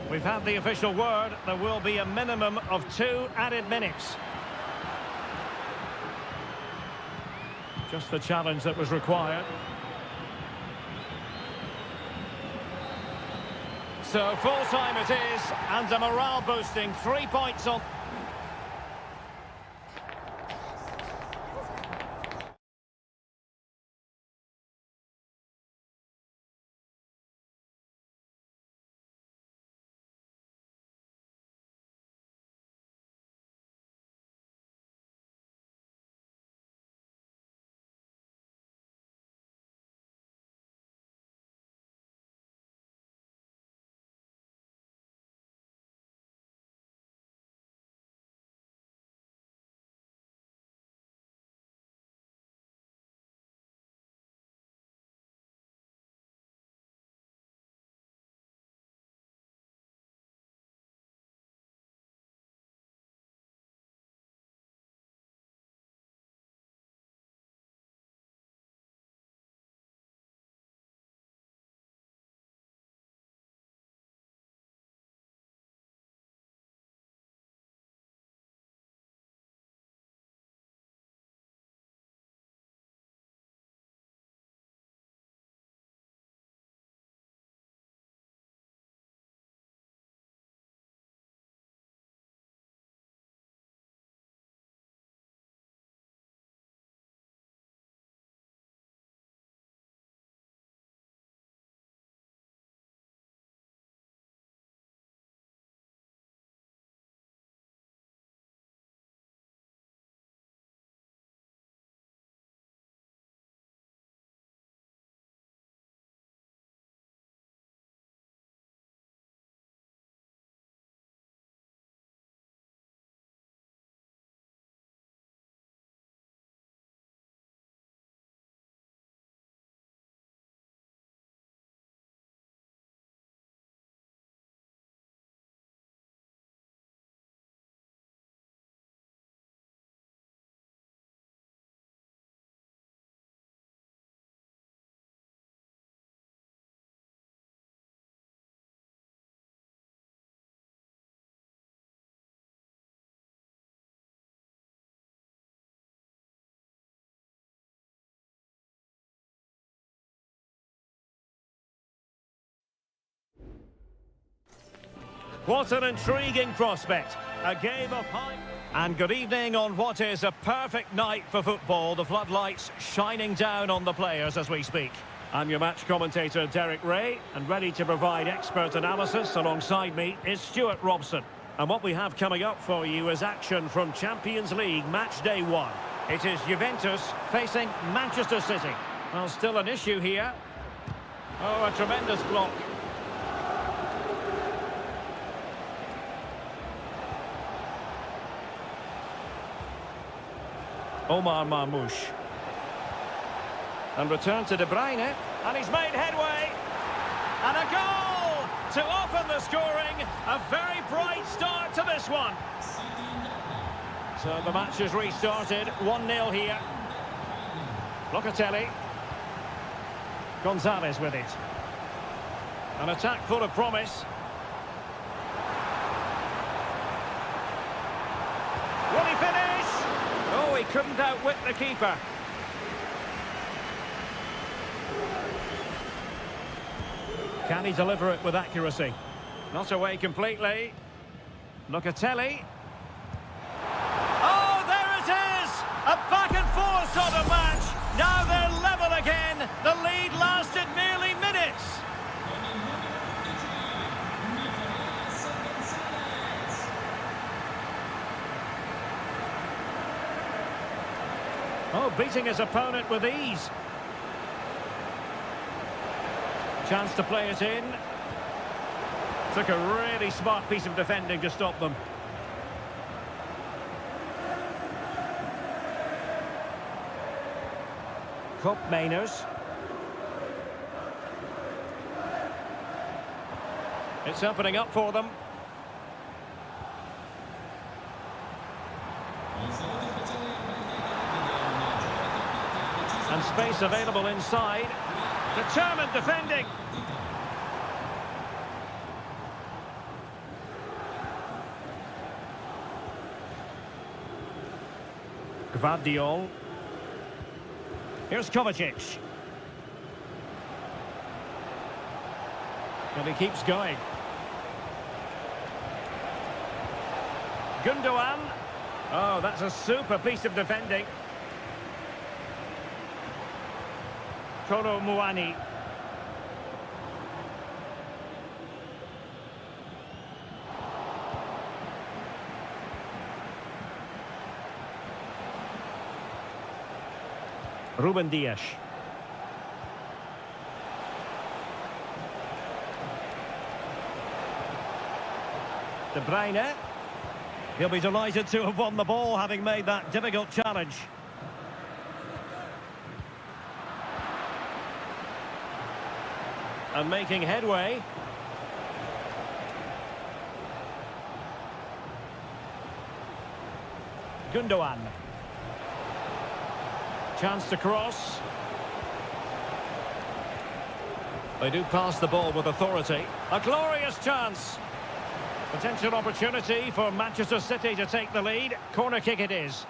We've had the official word. There will be a minimum of 2 added minutes. Just the challenge that was required. So full time it is, and a morale boosting 3 points on. What an intriguing prospect. A game of high... And good evening on what is a perfect night for football. The floodlights shining down on the players as we speak. I'm your match commentator, Derek Ray, and ready to provide expert analysis alongside me is Stuart Robson. And what we have coming up for you is action from Champions League match day 1. It is Juventus facing Manchester City. Well, still an issue here. Oh, a tremendous block. Omar Marmoush. And return to De Bruyne. And he's made headway. And a goal to open the scoring. A very bright start to this one. So the match has restarted. 1-0 here. Locatelli. Gonzalez with it. An attack full of promise. Will he finish? Oh, he couldn't outwit the keeper. Can he deliver it with accuracy? Not away completely. Locatelli. Oh, beating his opponent with ease. Chance to play it in. Took a really smart piece of defending to stop them. Koopmeiners. It's opening up for them. And space available inside. Determined defending. Gvardiol. Here's Kovacic. And he keeps going. Gundogan. Oh, that's a super piece of defending. Kolo Muani. Ruben Dias. De Bruyne. He'll be delighted to have won the ball, having made that difficult challenge. And making headway. Gundogan. Chance to cross. They do pass the ball with authority. A glorious chance. Potential opportunity for Manchester City to take the lead. Corner kick it is.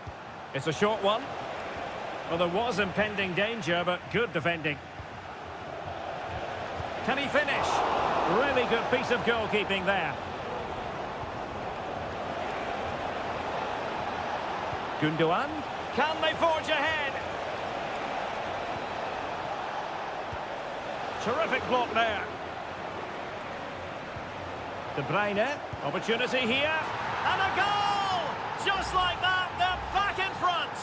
It's a short one. Well, there was impending danger, but good defending. Can he finish? Really good piece of goalkeeping there. Gundogan. Can they forge ahead? Terrific block there. De Bruyne, opportunity here, and a goal! Just like that, they're back in front!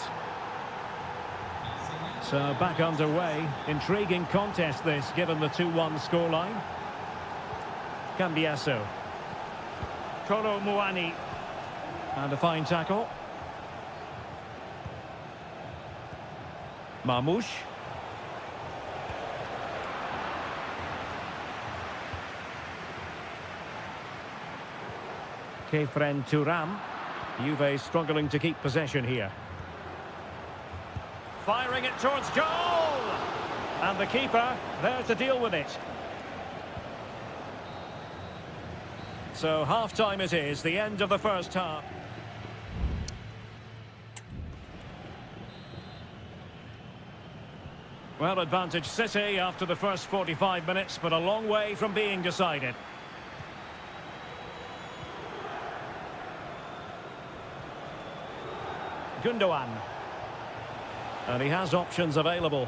So back underway. Intriguing contest this, given the 2-1 scoreline. Cambiasso. Kolo Muani. And a fine tackle. Marmoush. Kefren Turam. Juve struggling to keep possession here. Firing it towards goal! And the keeper there to deal with it. So half-time it is, the end of the first half. Well, advantage City after the first 45 minutes, but a long way from being decided. Gundogan. And he has options available,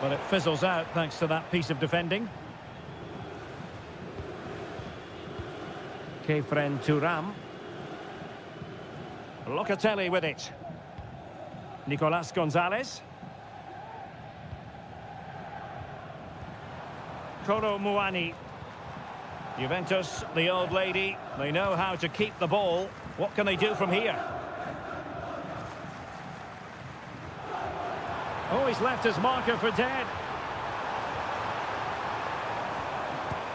but it fizzles out thanks to that piece of defending. Kefren Turam. Locatelli with it. Nicolas Gonzalez. Kolo Muani. Juventus, the old lady, they know how to keep the ball. What can they do from here? Oh, he's left his marker for dead.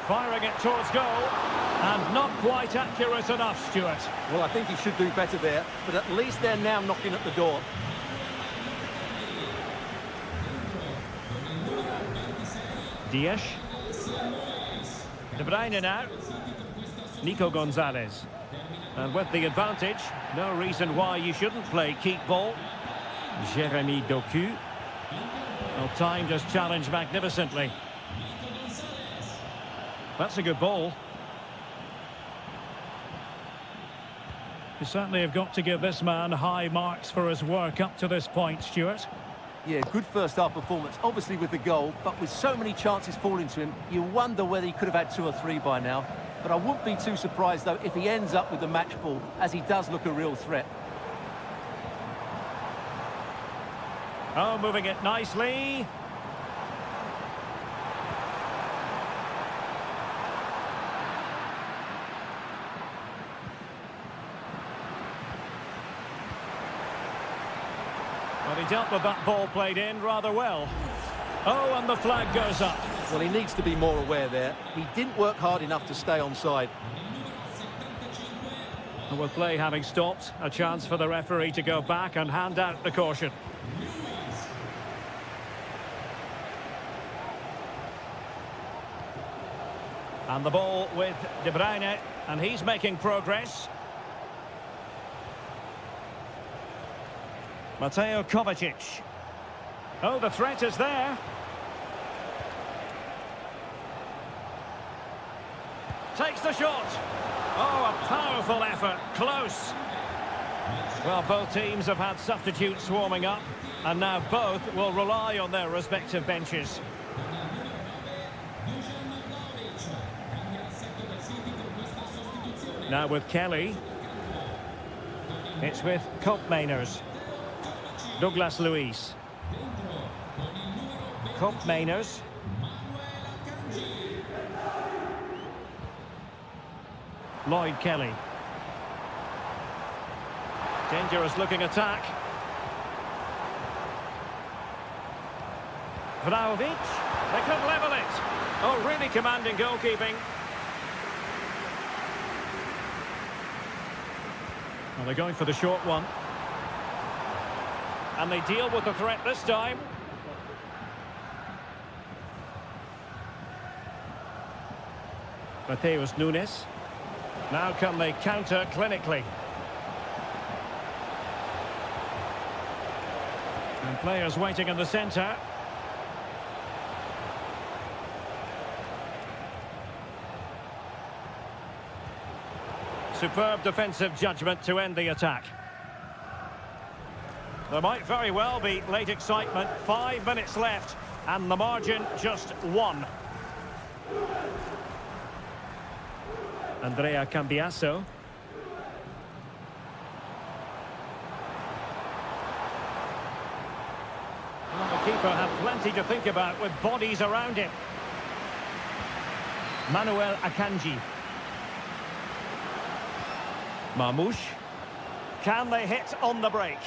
Firing it towards goal. And not quite accurate enough, Stuart. Well, I think he should do better there, but at least they're now knocking at the door. Dias. De Bruyne now. Nico Gonzalez. And with the advantage, no reason why you shouldn't play keep ball. Jeremy Doku. Well, timed his challenge magnificently. That's a good ball. You certainly have got to give this man high marks for his work up to this point, Stuart. Yeah, good first half performance, obviously with the goal, but with so many chances falling to him, you wonder whether he could have had 2 or 3 by now. But I wouldn't be too surprised, though, if he ends up with the match ball, as he does look a real threat. Oh, moving it nicely. Well, he dealt with that ball played in rather well. Oh, and the flag goes up. Well, he needs to be more aware there. He didn't work hard enough to stay onside. And with play having stopped, a chance for the referee to go back and hand out the caution. And the ball with De Bruyne, and he's making progress. Mateo Kovacic. Oh, the threat is there. Takes the shot. Oh, a powerful effort. Close. Well, both teams have had substitutes warming up, and now both will rely on their respective benches. Now with Kelly. It's with Koopmeiners. Douglas Luiz. Koopmeiners. Lloyd Kelly. Dangerous looking attack. Vlahovic. They could level it. Oh, really commanding goalkeeping. Well, they're going for the short one. And they deal with the threat this time. Mateus Nunes. Now can they counter clinically? And players waiting in the centre. Superb defensive judgment to end the attack. There might very well be late excitement. 5 minutes left, and the margin just 1. Andrea Cambiasso. Well, the keeper had plenty to think about with bodies around him. Manuel Akanji. Marmoush. Can they hit on the break?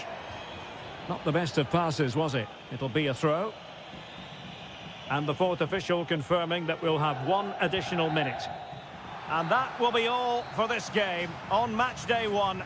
Not the best of passes, was it? It'll be a throw. And the fourth official confirming that we'll have 1 additional minute. And that will be all for this game on match day 1.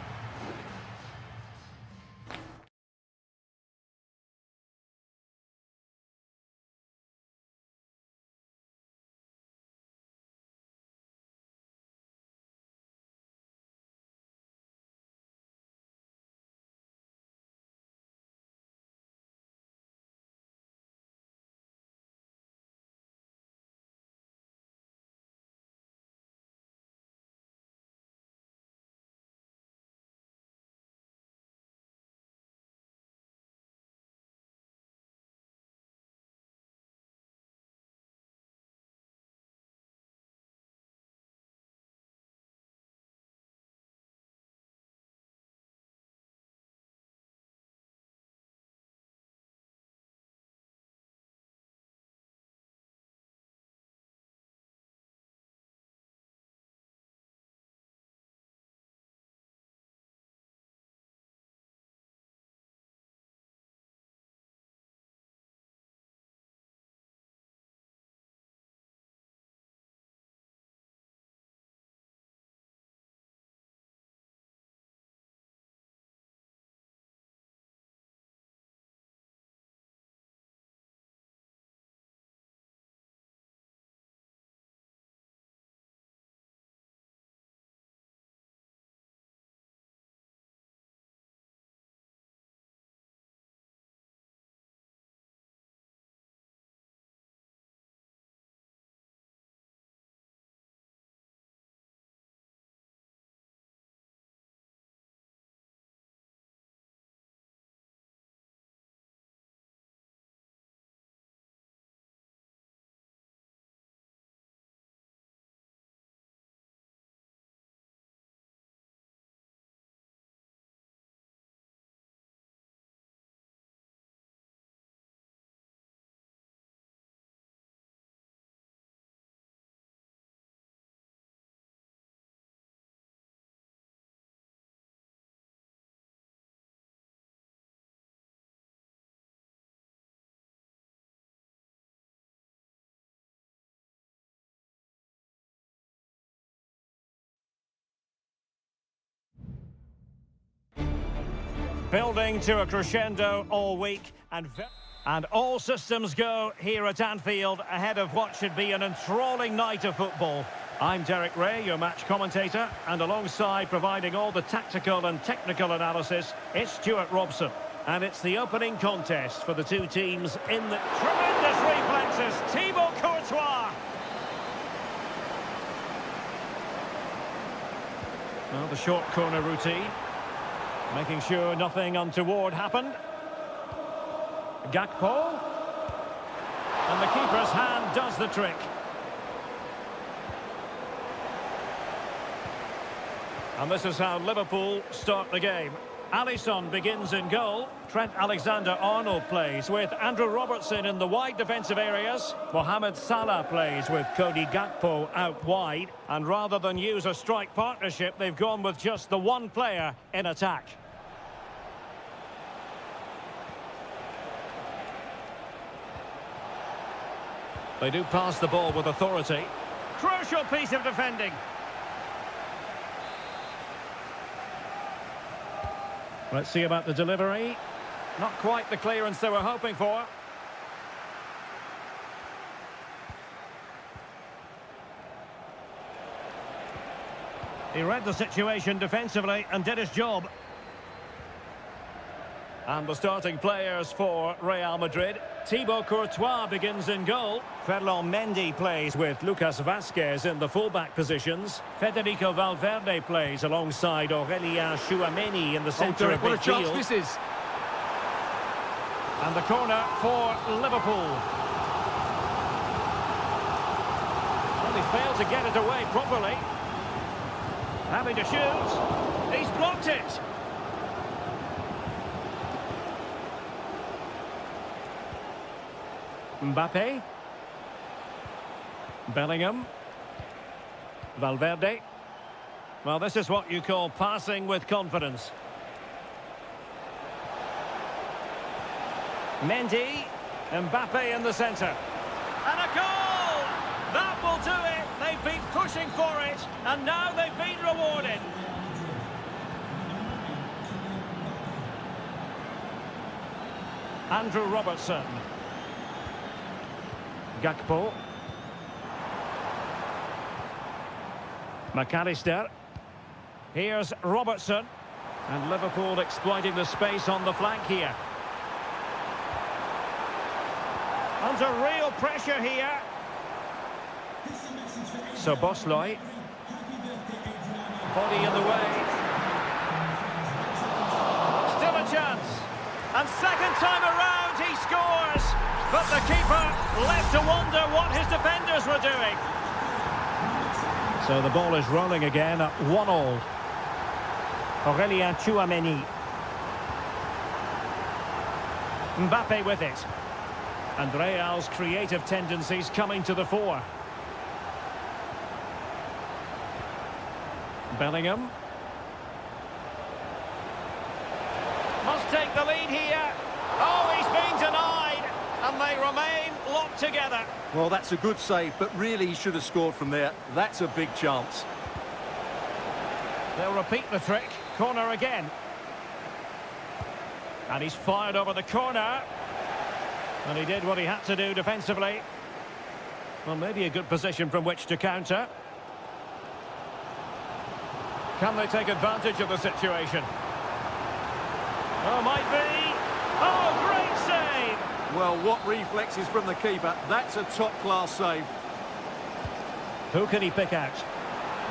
Building to a crescendo all week and all systems go here at Anfield ahead of what should be an enthralling night of football. I'm Derek Ray, your match commentator, and alongside providing all the tactical and technical analysis, it's Stuart Robson. And it's the opening contest for the two teams in the tremendous reflexes, Thibaut Courtois. Well, the short corner routine, making sure nothing untoward happened. Gakpo. And the keeper's hand does the trick. And this is how Liverpool start the game. Alisson begins in goal. Trent Alexander-Arnold plays with Andrew Robertson in the wide defensive areas. Mohamed Salah plays with Cody Gakpo out wide. And rather than use a strike partnership, they've gone with just the one player in attack. They do pass the ball with authority. Crucial piece of defending. Let's see about the delivery. Not quite the clearance they were hoping for. He read the situation defensively and did his job. And the starting players for Real Madrid. Thibaut Courtois begins in goal. Ferland Mendy plays with Lucas Vazquez in the fullback positions. Federico Valverde plays alongside Aurélien Tchouameni in the centre of midfield. What a chance this is. And the corner for Liverpool. Well, he failed to get it away properly. Having to shoot. He's blocked it. Mbappe. Bellingham. Valverde. Well, this is what you call passing with confidence. Mendy. Mbappe in the centre. And a goal! That will do it! They've been pushing for it, and now they've been rewarded. Andrew Robertson. Gakpo. McAllister. Here's Robertson. And Liverpool exploiting the space on the flank here. Under real pressure here. So Bosloy. Body in the way. Still a chance. And second time around he scores. But the keeper left to wonder what his defenders were doing. So the ball is rolling again at 1-1. Aurélien Tchouameni. Mbappe with it. And Real's creative tendencies coming to the fore. Bellingham. Must take the lead here. Oh, he's been denied. And they remain locked together. Well, that's a good save, but really he should have scored from there. That's a big chance. They'll repeat the trick. Corner again. And he's fired over the corner. And he did what he had to do defensively. Well, maybe a good position from which to counter. Can they take advantage of the situation? Oh, might be. Oh, great save! Well, what reflexes from the keeper. That's a top-class save. Who can he pick out?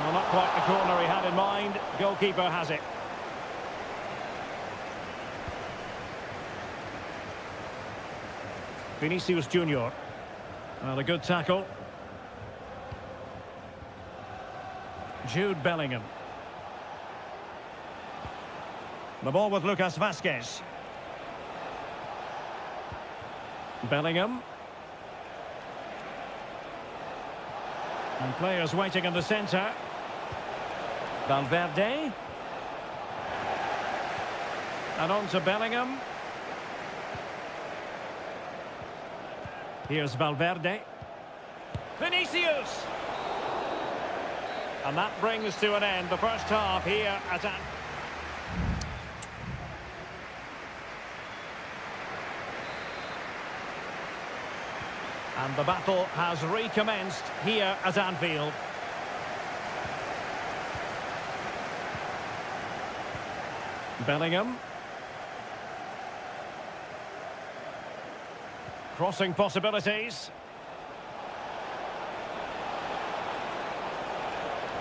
Well, not quite the corner he had in mind. Goalkeeper has it. Vinicius Junior. Well, a good tackle. Jude Bellingham. The ball with Lucas Vazquez. Bellingham. And players waiting in the centre. Valverde. And on to Bellingham. Here's Valverde. Vinicius! And that brings to an end the first half here at And the battle has recommenced here at Anfield. Bellingham. Crossing possibilities.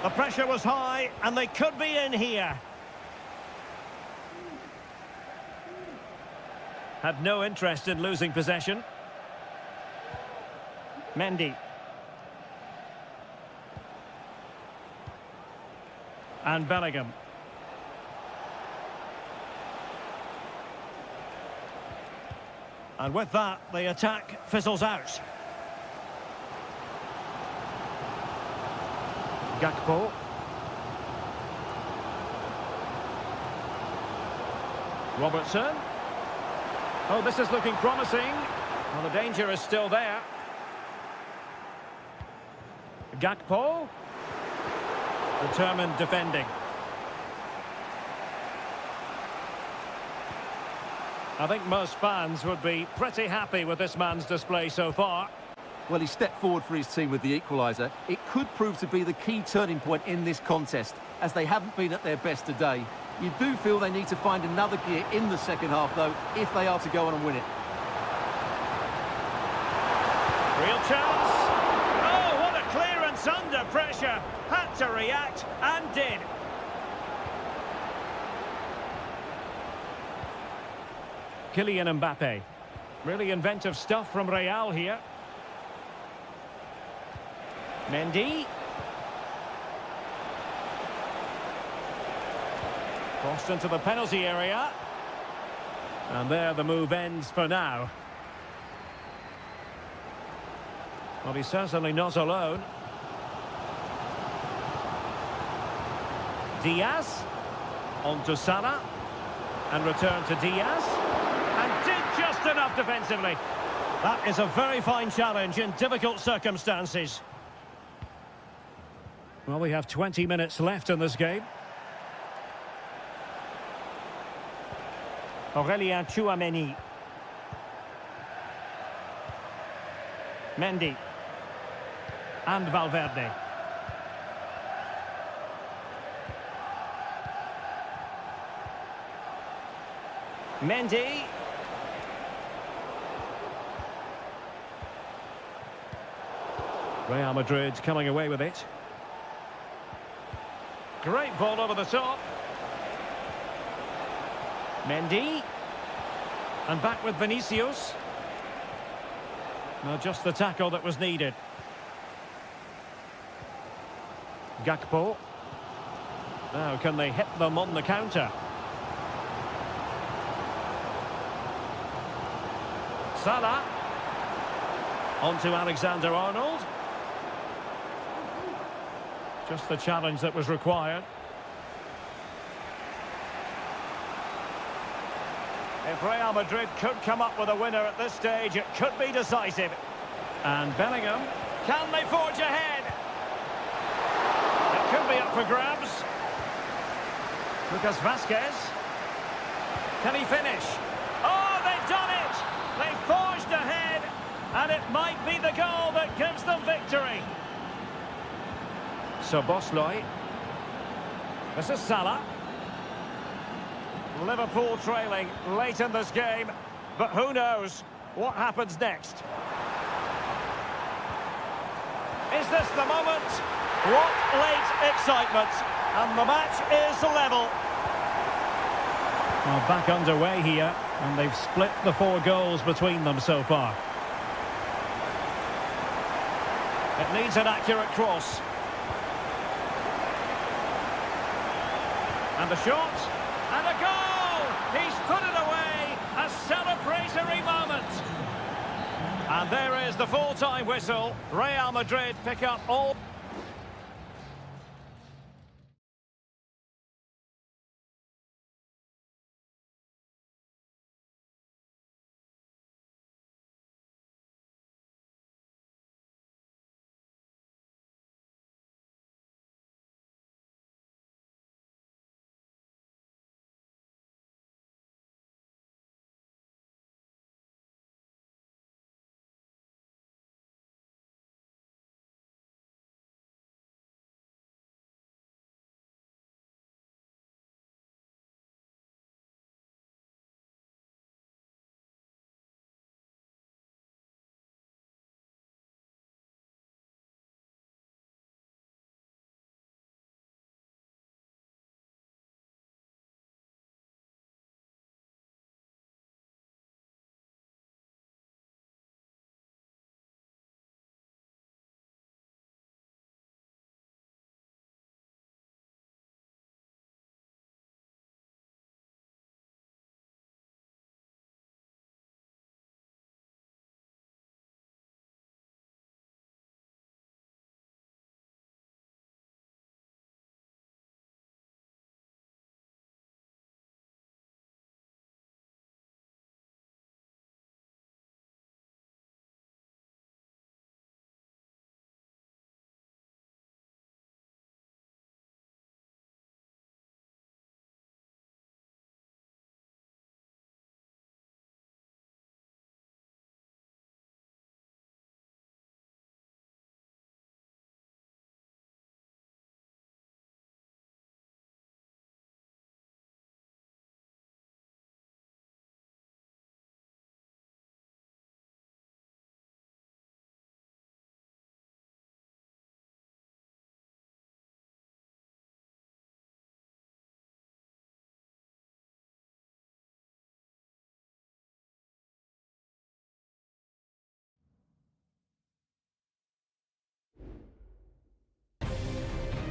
The pressure was high, and they could be in here. Had no interest in losing possession. Mendy. And Bellingham. And with that, the attack fizzles out. Gakpo. Robertson. Oh, this is looking promising. Well, the danger is still there. Gakpo. Determined defending. I think most fans would be pretty happy with this man's display so far. Well, he stepped forward for his team with the equaliser. It could prove to be the key turning point in this contest, as they haven't been at their best today. You do feel they need to find another gear in the second half, though, if they are to go on and win it. Real chance. Oh, what a clearance under pressure. Had to react and did. Kylian Mbappe. Really inventive stuff from Real here. Mendy. Crossed into the penalty area. And there the move ends for now. Well, he's certainly not alone. Diaz. On to Salah. And return to Diaz. And did just enough defensively. That is a very fine challenge in difficult circumstances. Well, we have 20 minutes left in this game. Aurélien Tchouameni. Mendy. And Valverde. Mendy. Real Madrid coming away with it. Great ball over the top. Mendy. And back with Vinicius. Well, just the tackle that was needed. Gakpo. Now, can they hit them on the counter? Salah. On to Alexander-Arnold. Just the challenge that was required. If Real Madrid could come up with a winner at this stage, it could be decisive. And Bellingham. Can they forge ahead? It could be up for grabs. Lucas Vazquez. Can he finish? Oh, they've done it! They've forged ahead, and it might be the goal that gives them victory. So Bosley. This is Salah. Liverpool trailing late in this game, but who knows what happens next. Is this the moment? What late excitement, and the match is level. Well, back underway here, and they've split the 4 goals between them so far. It needs an accurate cross. And the shot, and a goal! He's put it away, a celebratory moment. And there is the full-time whistle. Real Madrid pick up all...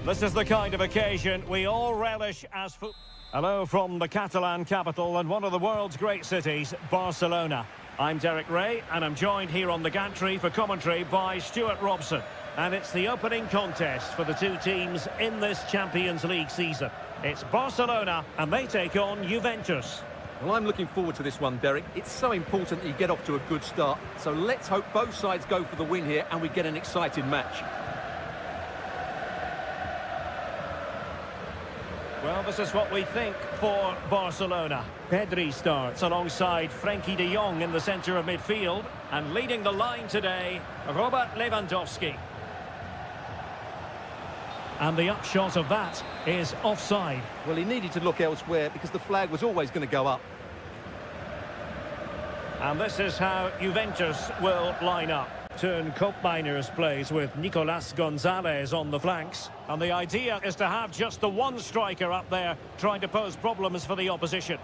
This is the kind of occasion we all relish as football. Hello from the Catalan capital and one of the world's great cities, Barcelona. I'm Derek Ray and I'm joined here on the gantry for commentary by Stuart Robson. And it's the opening contest for the two teams in this Champions League season. It's Barcelona and they take on Juventus. Well, I'm looking forward to this one, Derek. It's so important that you get off to a good start. So let's hope both sides go for the win here and we get an exciting match. Well, this is what we think for Barcelona. Pedri starts alongside Frenkie de Jong in the centre of midfield. And leading the line today, Robert Lewandowski. And the upshot of that is offside. Well, he needed to look elsewhere because the flag was always going to go up. And this is how Juventus will line up. Turn Koopmeiners plays with Nicolas Gonzalez on the flanks. And the idea is to have just the one striker up there trying to pose problems for the opposition.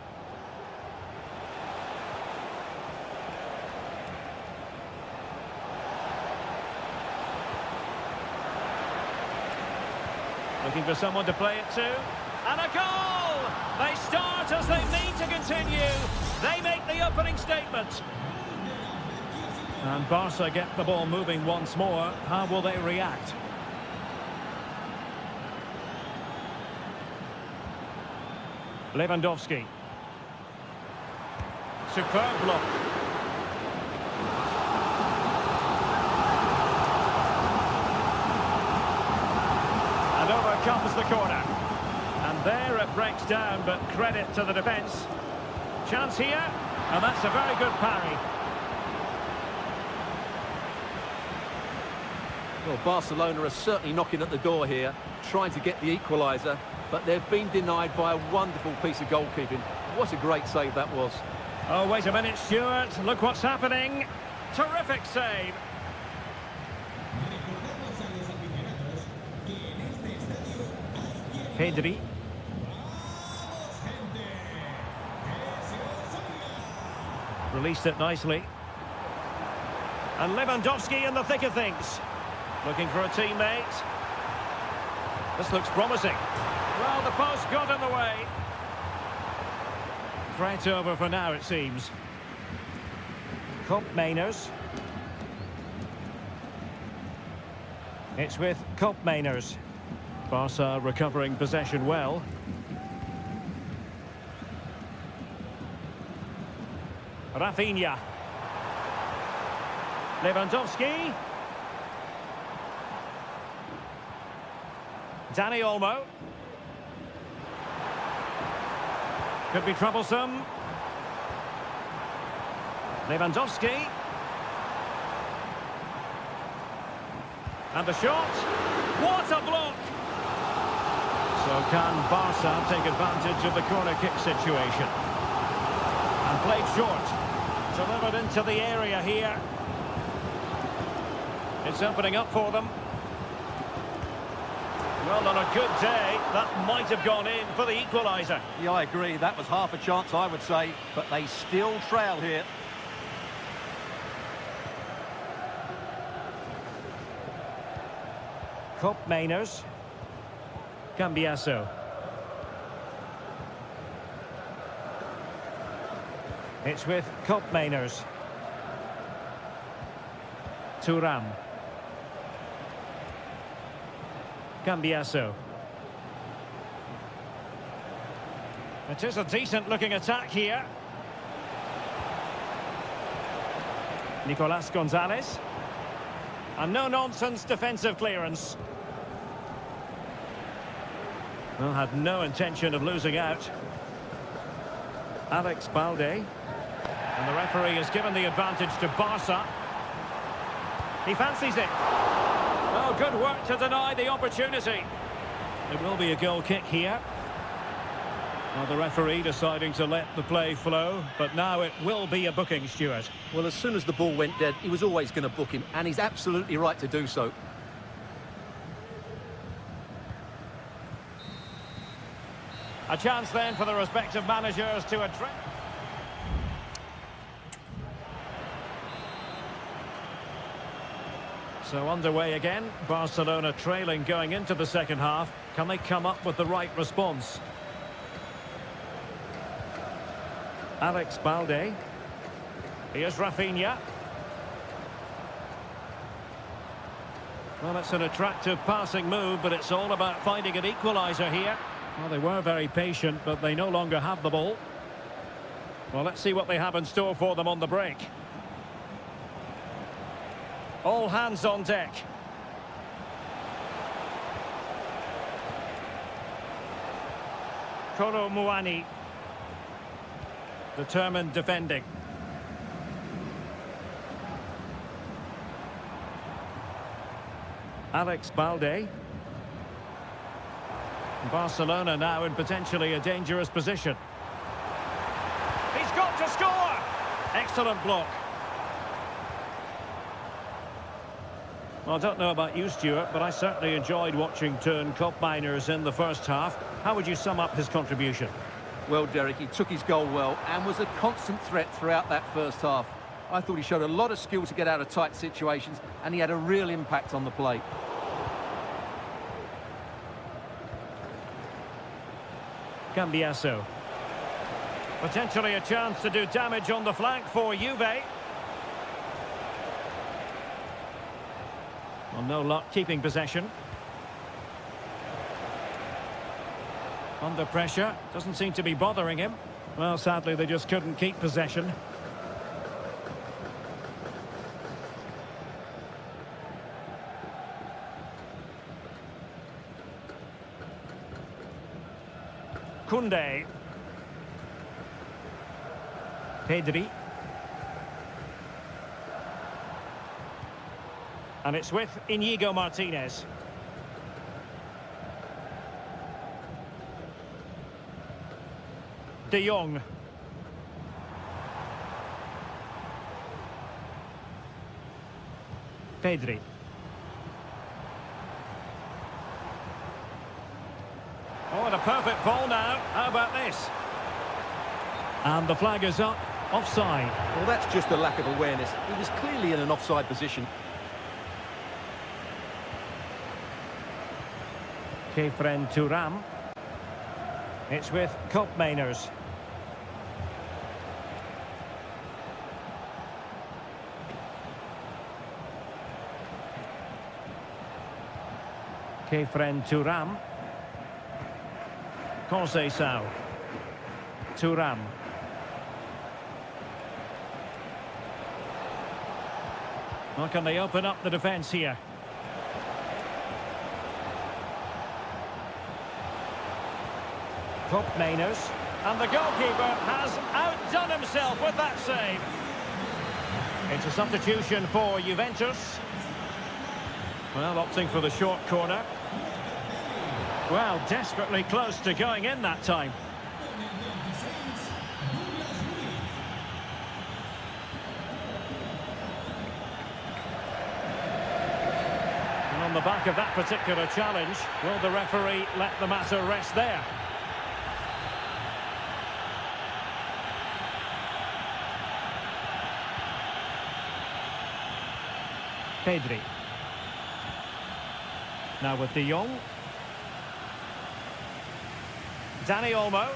Looking for someone to play it to. And a goal! They start as they mean to continue. They make the opening statement. And Barca get the ball moving once more. How will they react? Lewandowski. Superb block. And over comes the corner. And there it breaks down, but credit to the defence. Chance here, and that's a very good parry. Well, Barcelona are certainly knocking at the door here, trying to get the equaliser, but they've been denied by a wonderful piece of goalkeeping. What a great save that was. Oh, wait a minute, Stuart. Look what's happening. Terrific save. Pedri. Released it nicely. And Lewandowski in the thick of things. Looking for a teammate. This looks promising. Well, the post got in the way. Threat over for now, it seems. Koopmeiners. It's with Koopmeiners. Barca recovering possession well. Rafinha. Lewandowski. Dani Olmo. Could be troublesome. Lewandowski. And the shot. What a block! So can Barca take advantage of the corner kick situation? And played short. Delivered into the area here. It's opening up for them. Well, on a good day, that might have gone in for the equaliser. Yeah, I agree. That was half a chance, I would say, but they still trail here. Koopmeiners. Cambiasso. It's with Koopmeiners. Thuram. Cambiasso. It is a decent-looking attack here. Nicolas Gonzalez. And no-nonsense defensive clearance. Well, had no intention of losing out. Alex Balde. And the referee has given the advantage to Barca. He fancies it. Oh, good work to deny the opportunity. It will be a goal kick here. Well, the referee deciding to let the play flow, but now it will be a booking, Stuart. Well, as soon as the ball went dead, he was always going to book him, and he's absolutely right to do so. A chance then for the respective managers to address. So underway again, Barcelona trailing going into the second half. Can they come up with the right response? Alex Balde. Here's Rafinha. Well, it's an attractive passing move, but it's all about finding an equaliser here. Well, they were very patient, but they no longer have the ball. Well, let's see what they have in store for them on the break. All hands on deck. Kolo Muani. Determined defending. Alex Balde. Barcelona now in potentially a dangerous position. He's got to score! Excellent block. Well, I don't know about you, Stuart, but I certainly enjoyed watching Teun Koopmeiners in the first half. How would you sum up his contribution? Well, Derek, he took his goal well and was a constant threat throughout that first half. I thought he showed a lot of skill to get out of tight situations, and he had a real impact on the plate. Cambiasso. Potentially a chance to do damage on the flank for Juve. Well, no luck keeping possession. Under pressure, doesn't seem to be bothering him. Well, sadly, they just couldn't keep possession. Koundé. Pedri. And it's with Íñigo Martínez. De Jong. Pedri. Oh, and a perfect ball now. How about this? And the flag is up. Offside. Well, that's just a lack of awareness. He was clearly in an offside position. Kefren Thuram. It's with Koopmeiners. Kefren Thuram. Conceição. Thuram. Well, can they open up the defence here? Koopmeiners. And the goalkeeper has outdone himself with that save. It's a substitution for Juventus. Well, opting for the short corner. Well, desperately close to going in that time. And on the back of that particular challenge, will the referee let the matter rest there? Pedri. Now with De Jong. Dani Olmo.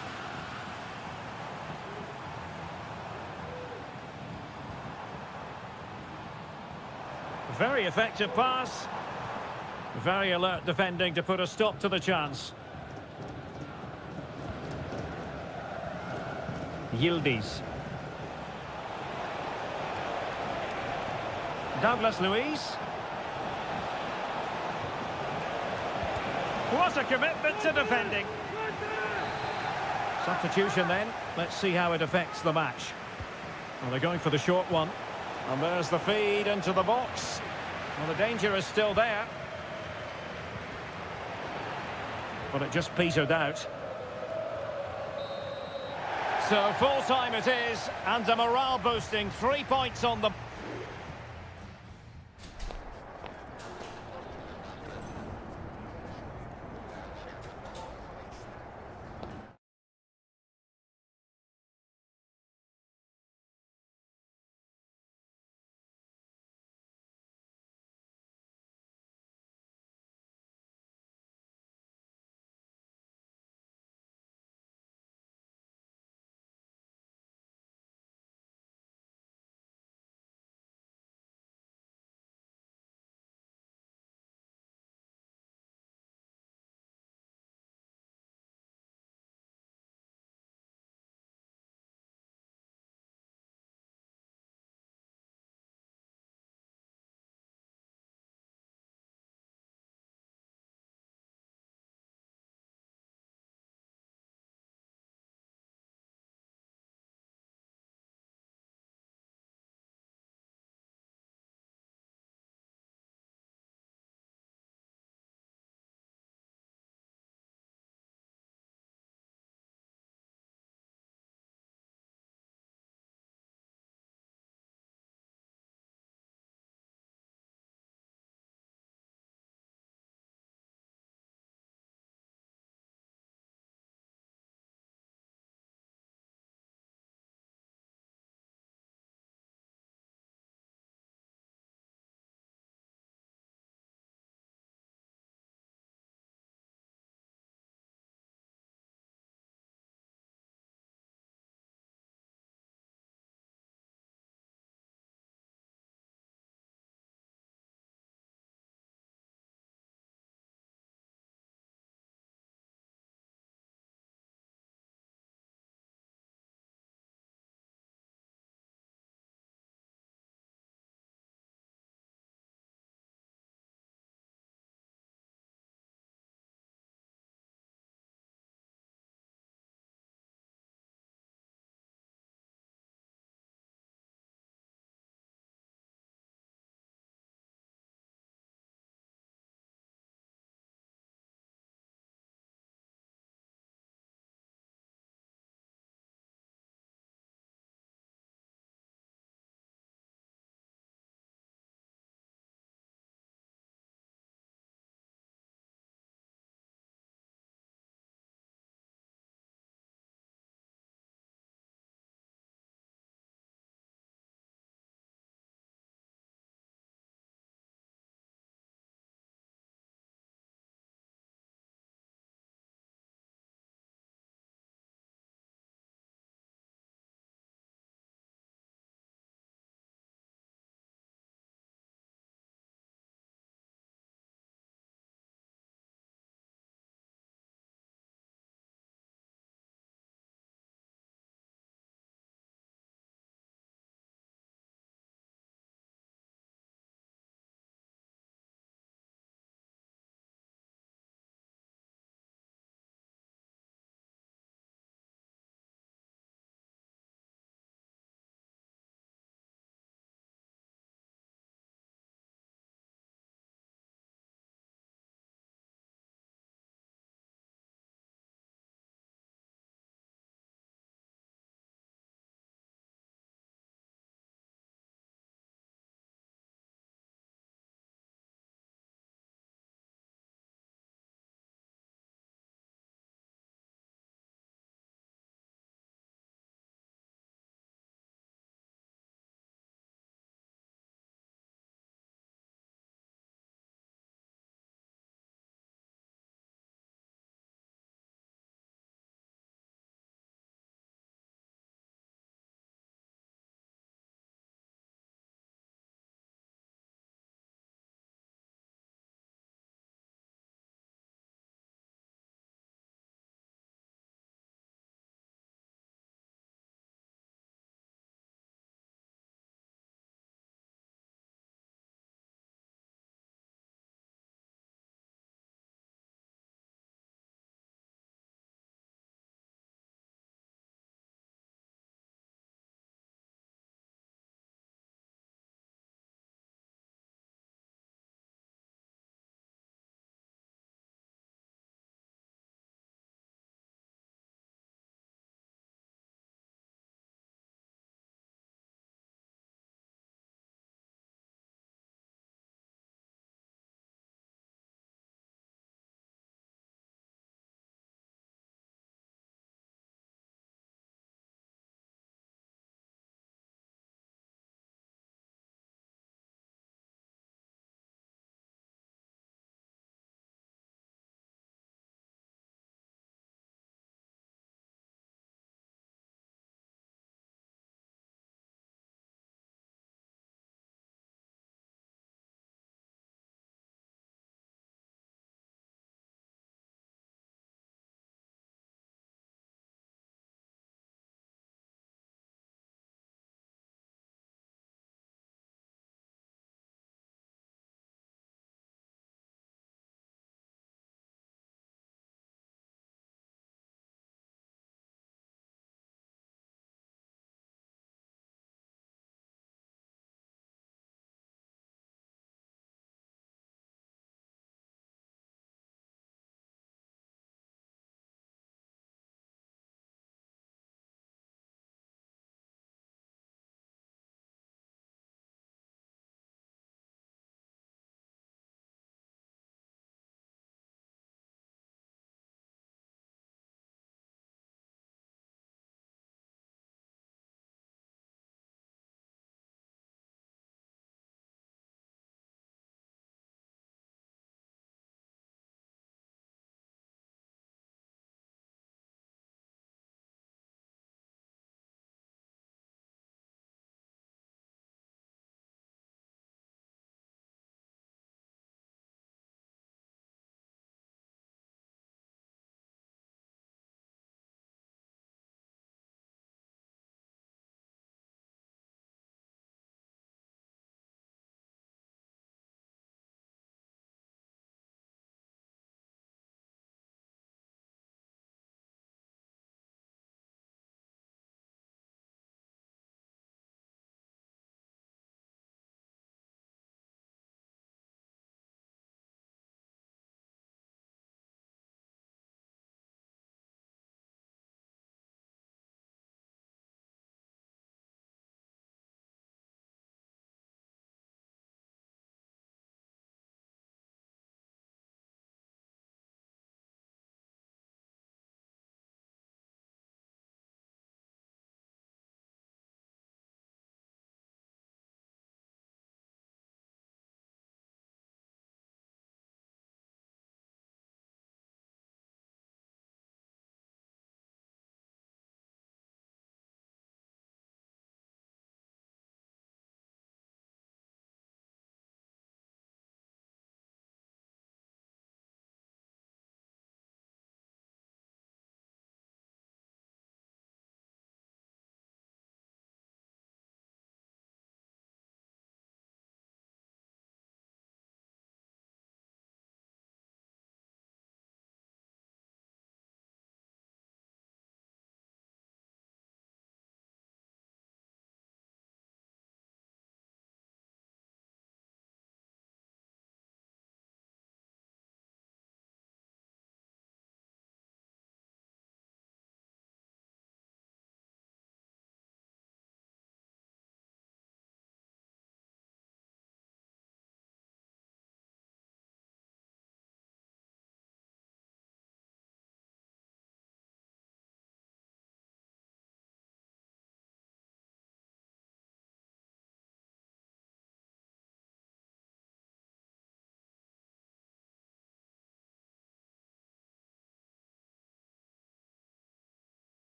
Very effective pass. Very alert defending to put a stop to the chance. Yildiz. Douglas Luiz. What a commitment to defending. Substitution then. Let's see how it affects the match. Well, they're going for the short one. And there's the feed into the box. Well, the danger is still there. But it just petered out. So full time it is, and a morale boosting 3 points on the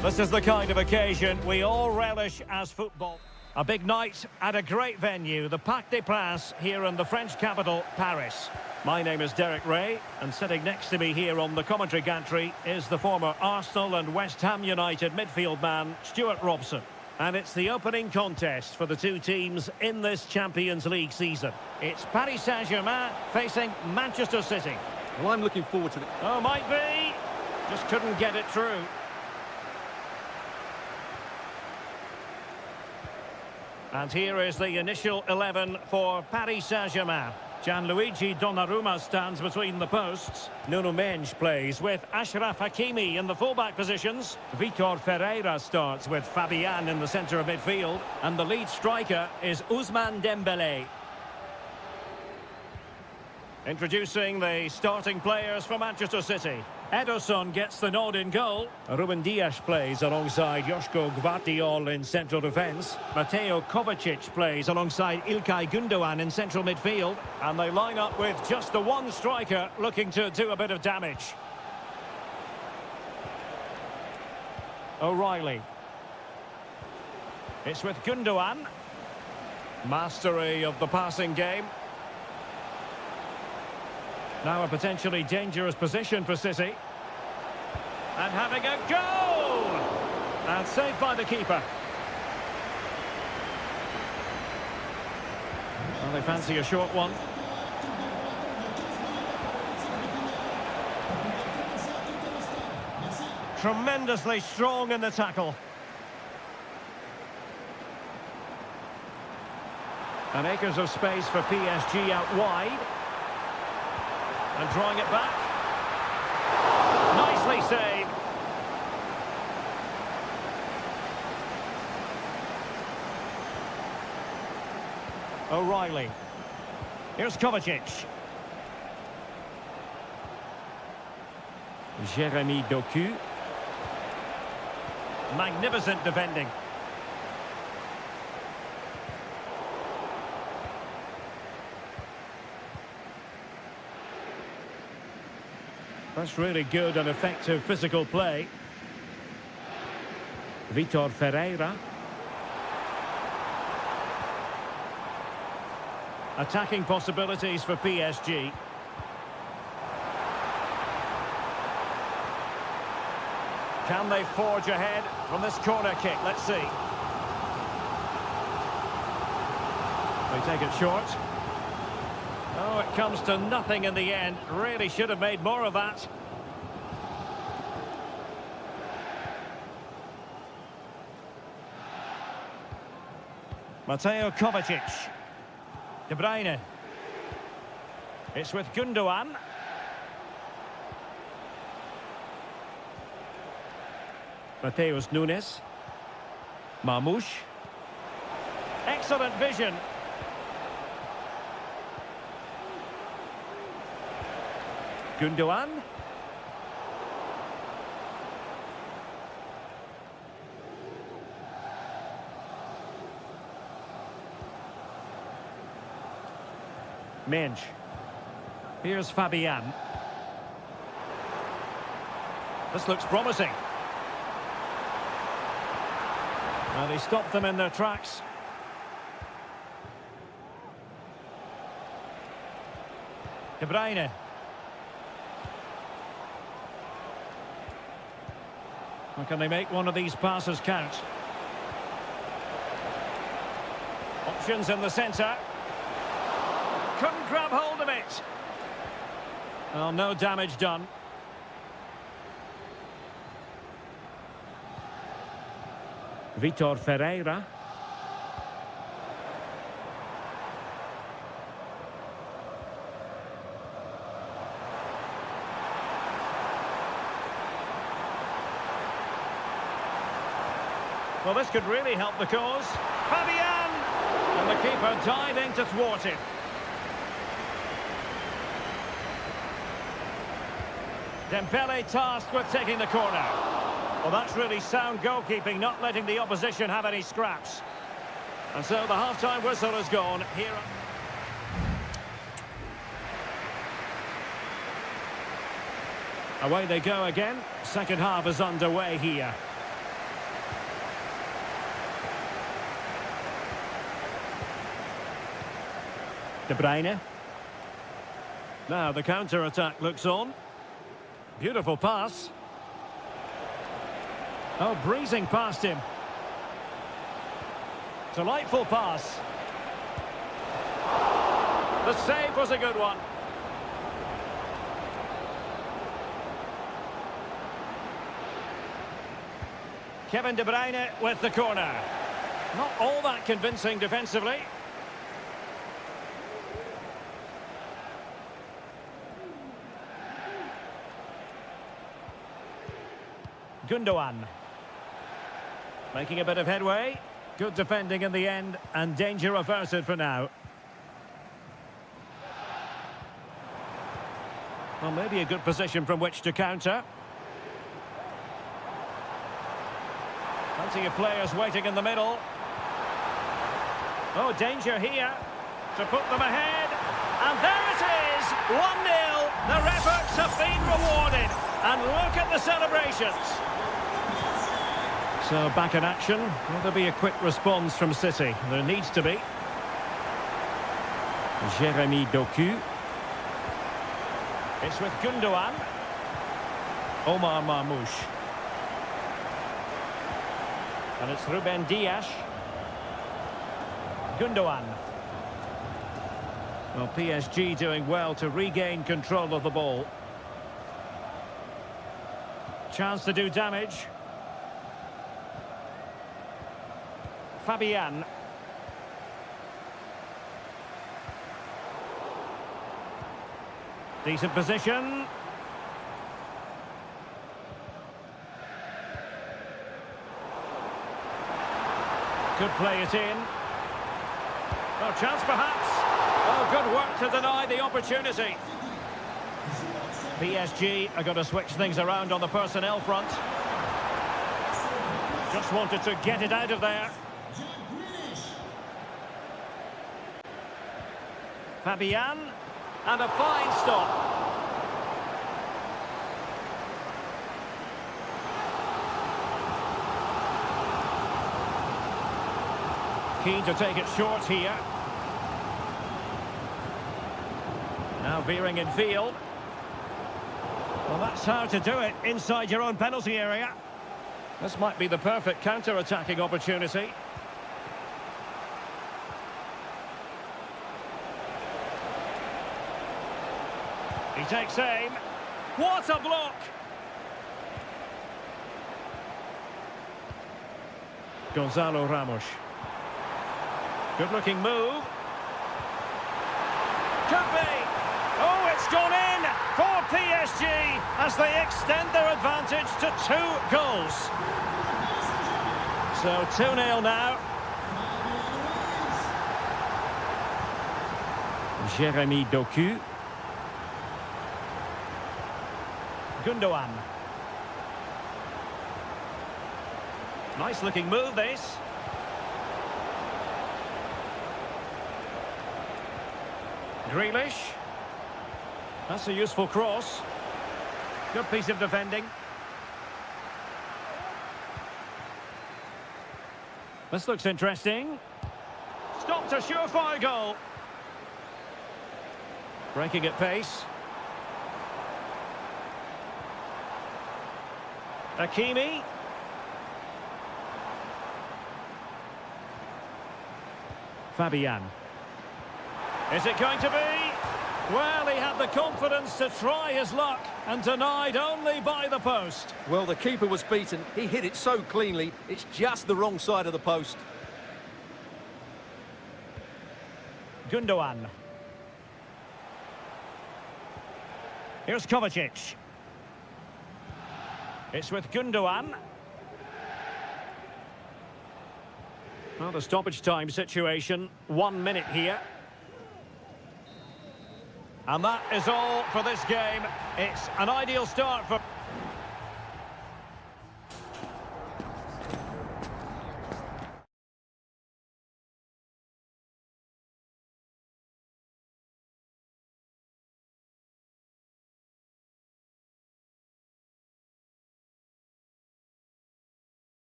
This is the kind of occasion we all relish as football. A big night at a great venue, the Parc des Princes, here in the French capital, Paris. My name is Derek Ray, and sitting next to me here on the commentary gantry is the former Arsenal and West Ham United midfield man, Stuart Robson. And it's the opening contest for the two teams in this Champions League season. It's Paris Saint-Germain facing Manchester City. Well, I'm looking forward to it. Oh, might be. Just couldn't get it through. And here is the initial 11 for Paris Saint-Germain. Gianluigi Donnarumma stands between the posts. Nuno Mendes plays with Achraf Hakimi in the fullback positions. Vitor Ferreira starts with Fabian in the centre of midfield. And the lead striker is Ousmane Dembélé. Introducing the starting players for Manchester City. Ederson gets the nod in goal. Ruben Dias plays alongside Joško Gvardiol in central defence. Mateo Kovacic plays alongside İlkay Gündoğan in central midfield. And they line up with just the one striker looking to do a bit of damage. O'Reilly. It's with Gündoğan. Mastery of the passing game. Now a potentially dangerous position for City. And having a goal! And saved by the keeper. Well, they fancy a short one. Tremendously strong in the tackle. And acres of space for PSG out wide. And drawing it back. Nicely saved. O'Reilly. Here's Kovacic. Jeremy Doku. Magnificent defending. That's really good and effective physical play. Vitor Ferreira. Attacking possibilities for PSG. Can they forge ahead from this corner kick? Let's see. They take it short. Oh, it comes to nothing in the end. Really should have made more of that. Mateo Kovacic. De Bruyne. It's with Gündoğan. Mateus Nunes. Marmoush. Excellent vision. Gündoğan. Mendes. Here's Fabian. This looks promising. Well, they stopped them in their tracks. De Bruyne. Or can they make one of these passes count? Options in the centre. Couldn't grab hold of it. Well, no damage done. Vitor Ferreira. Well, this could really help the cause. Fabian! And the keeper diving to thwart him. Dembele tasked with taking the corner. Well, that's really sound goalkeeping, not letting the opposition have any scraps. And so the half-time whistle has gone. Here. Away they go again. Second half is underway here. De Bruyne. Now the counter-attack looks on. Beautiful pass. Oh, breezing past him. Delightful pass. The save was a good one. Kevin De Bruyne with the corner. Not all that convincing defensively. Gundogan. Making a bit of headway. Good defending in the end, and danger averted for now. Well, maybe a good position from which to counter. Plenty of players waiting in the middle. Oh, danger here to put them ahead. And there it is, 1-0. Their efforts have been rewarded. And look at the celebrations. So, back in action. Will there be a quick response from City? There needs to be. Jeremy Doku. It's with Gundogan. Omar Marmoush. And it's Ruben Dias. Gundogan. Well, PSG doing well to regain control of the ball. Chance to do damage. Fabian. Decent position. Could play it in. Well, chance perhaps. Oh, good work to deny the opportunity. PSG are going to switch things around on the personnel front. Just wanted to get it out of there. Fabian. And a fine stop. Keen to take it short here. Now veering in field. Well, that's how to do it inside your own penalty area. This might be the perfect counter-attacking opportunity. He takes aim. What a block! Gonzalo Ramos. Good-looking move. Could be. Oh, it's gone in for PSG as they extend their advantage to 2 goals. So 2-0 now. Jeremy Doku. Gundogan. Nice looking move this. Grealish. That's a useful cross. Good piece of defending. This looks interesting. Stopped a surefire goal. Breaking at pace. Hakimi. Fabian. Is it going to be? Well, he had the confidence to try his luck and denied only by the post. Well, the keeper was beaten. He hit it so cleanly. It's just the wrong side of the post. Gundogan. Here's Kovacic. It's with Gundogan. Well, the stoppage time situation, 1 minute here. And that is all for this game. It's an ideal start for...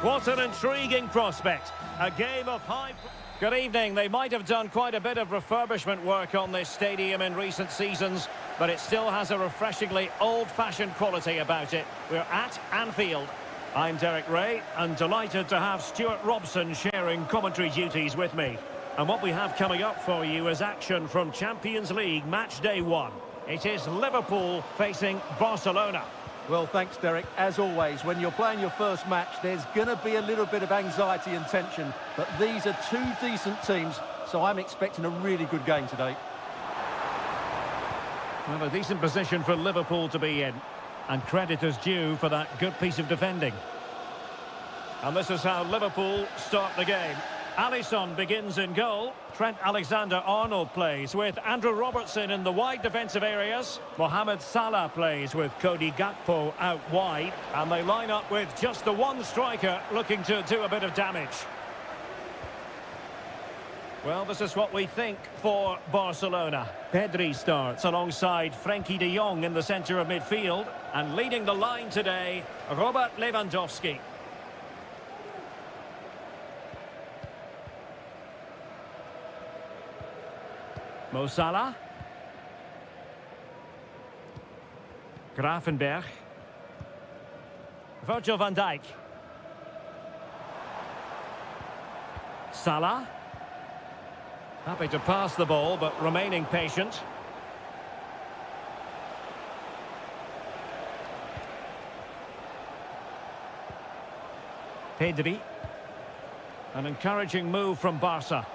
What an intriguing prospect. A game of high... Good evening. They might have done quite a bit of refurbishment work on this stadium in recent seasons, but it still has a refreshingly old-fashioned quality about it. We're at Anfield. I'm Derek Ray, and delighted to have Stuart Robson sharing commentary duties with me. And what we have coming up for you is action from Champions League match day 1. It is Liverpool facing Barcelona. Well, thanks, Derek. As always, when you're playing your first match, there's going to be a little bit of anxiety and tension. But these are two decent teams, so I'm expecting a really good game today. Well, a decent position for Liverpool to be in. And credit is due for that good piece of defending. And this is how Liverpool start the game. Alisson begins in goal. Trent Alexander-Arnold plays with Andrew Robertson in the wide defensive areas. Mohamed Salah plays with Cody Gakpo out wide. And they line up with just the one striker looking to do a bit of damage. Well, this is what we think for Barcelona. Pedri starts alongside Frenkie de Jong in the centre of midfield. And leading the line today, Robert Lewandowski. Mo Salah. Gravenberch. Virgil van Dijk. Salah. Happy to pass the ball, but remaining patient. Pedri. An encouraging move from Barca.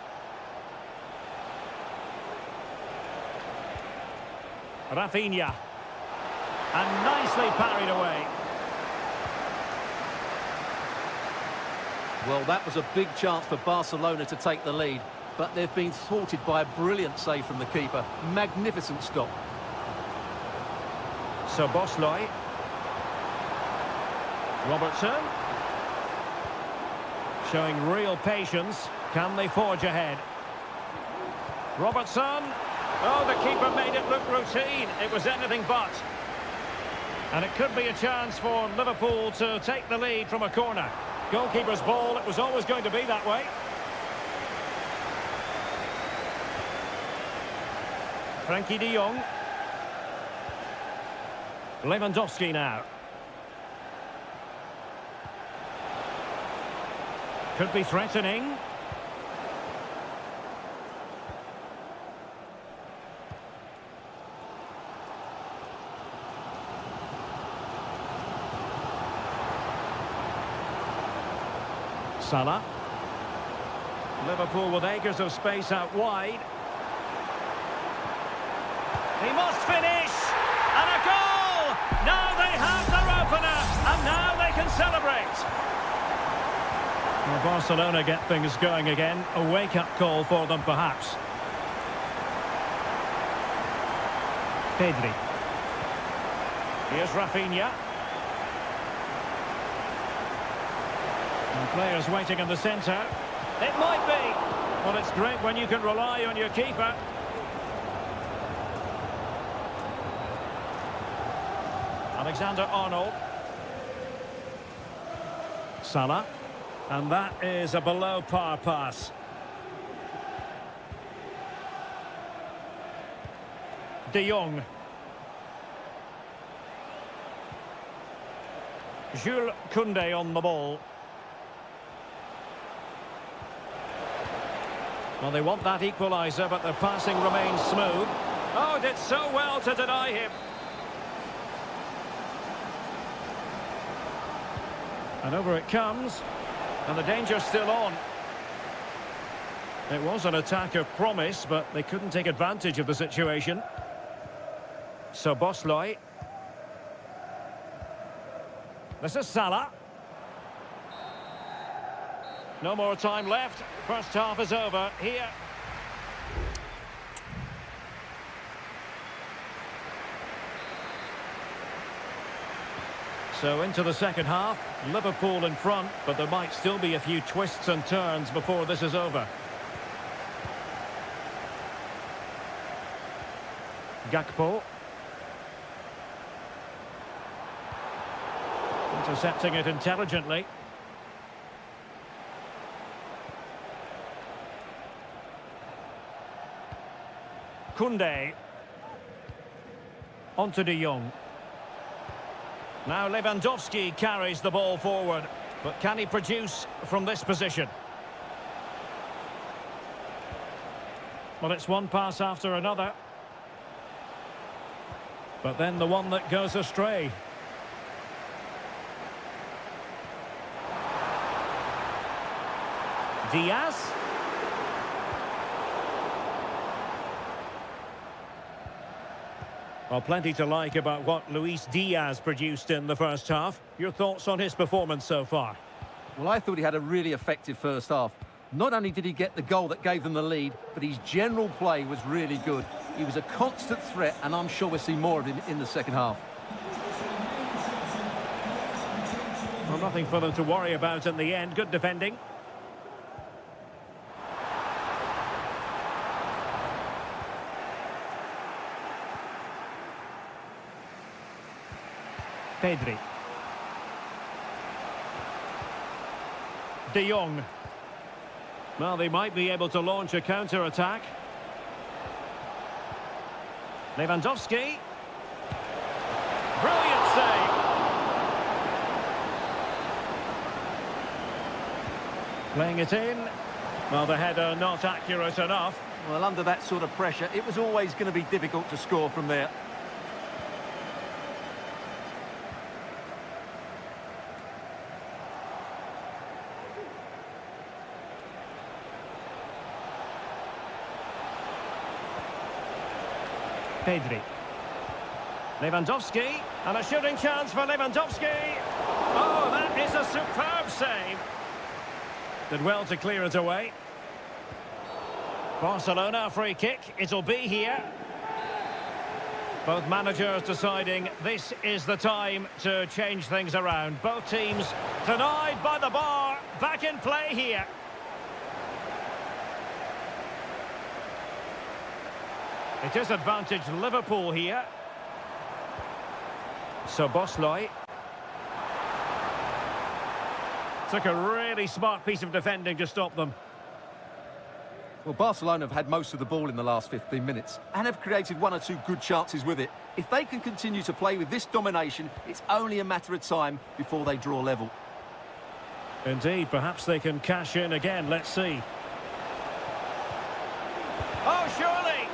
Rafinha. And nicely parried away. Well, that was a big chance for Barcelona to take the lead, but they've been thwarted by a brilliant save from the keeper. Magnificent stop. So Bosley. Robertson. Showing real patience. Can they forge ahead? Robertson. Oh, the keeper made it look routine. It was anything but. And it could be a chance for Liverpool to take the lead from a corner. Goalkeeper's ball, it was always going to be that way. Frenkie de Jong. Lewandowski now. Could be threatening. Salah. Liverpool with acres of space out wide. He must finish! And a goal! Now they have their opener, and now they can celebrate. Well, Barcelona get things going again. A wake-up call for them, perhaps. Pedri. Here's Rafinha. And players waiting in the centre. It might be. Well, it's great when you can rely on your keeper. Alexander-Arnold. Salah. And that is a below-par pass. De Jong. Jules Koundé on the ball. Well, they want that equaliser, but their passing remains smooth. Oh, did so well to deny him. And over it comes. And the danger's still on. It was an attack of promise, but they couldn't take advantage of the situation. So Bosley. This is Salah. No more time left. First half is over here. So into the second half, Liverpool in front, but there might still be a few twists and turns before this is over. Gakpo. Intercepting it intelligently. Koundé. On to De Jong. Now Lewandowski carries the ball forward. But can he produce from this position? Well, it's one pass after another. But then the one that goes astray. Diaz. Well, plenty to like about what Luis Diaz produced in the first half. Your thoughts on his performance so far? Well, I thought he had a really effective first half. Not only did he get the goal that gave them the lead, but his general play was really good. He was a constant threat, and I'm sure we'll see more of him in the second half. Well, nothing for them to worry about in the end. Good defending. Pedri. De Jong. Well, they might be able to launch a counter-attack. Lewandowski. Brilliant save. Playing it in. Well, the header not accurate enough. Well, under that sort of pressure, it was always going to be difficult to score from there. Pedri. Lewandowski, and a shooting chance for Lewandowski. Oh, that is a superb save. Did well to clear it away. Barcelona free kick, it'll be here. Both managers deciding this is the time to change things around. Both teams denied by the bar, back in play here. It is advantage Liverpool here. So Bosley took a really smart piece of defending to stop them. Well, Barcelona have had most of the ball in the last 15 minutes and have created one or two good chances with it. If they can continue to play with this domination, it's only a matter of time before they draw level. Indeed, perhaps they can cash in again. Let's see. Oh, surely!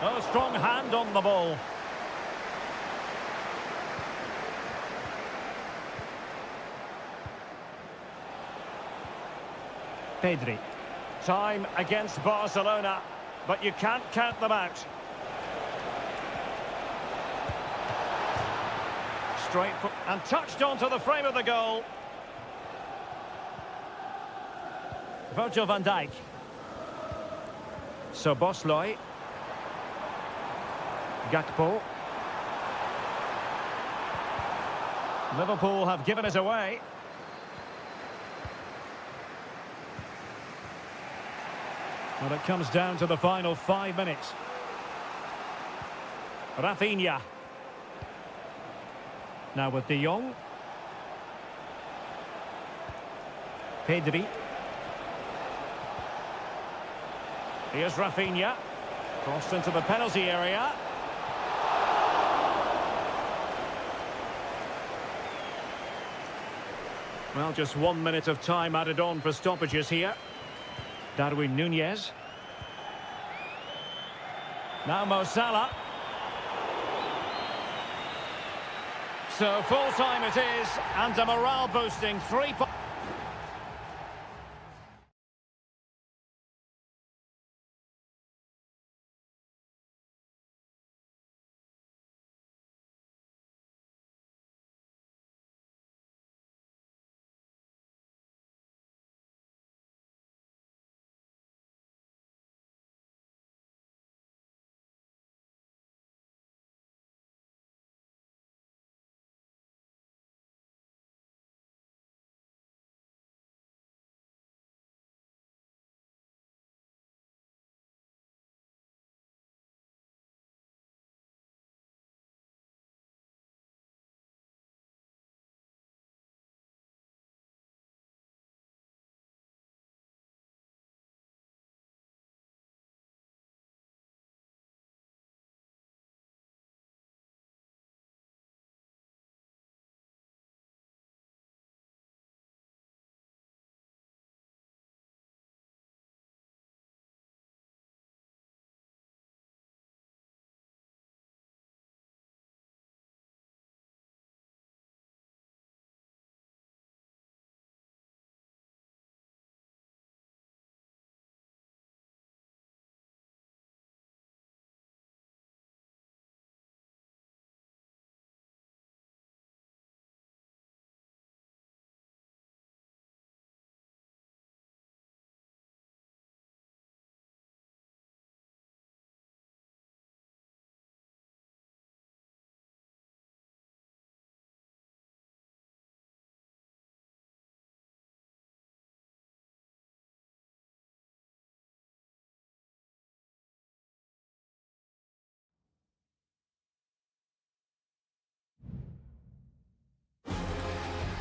Oh, strong hand on the ball. Pedri. Time against Barcelona, but you can't count them out. Straight for, and touched onto the frame of the goal. Virgil van Dijk. So Bosley. Gakpo. Liverpool have given it away. Well, it comes down to the final 5 minutes. Rafinha. Now with De Jong. Pedri. Here's Rafinha. Crossed into the penalty area. Well, just 1 minute of time added on for stoppages here. Darwin Núñez. Now Mo Salah. So full time it is, and a morale boosting 3 points.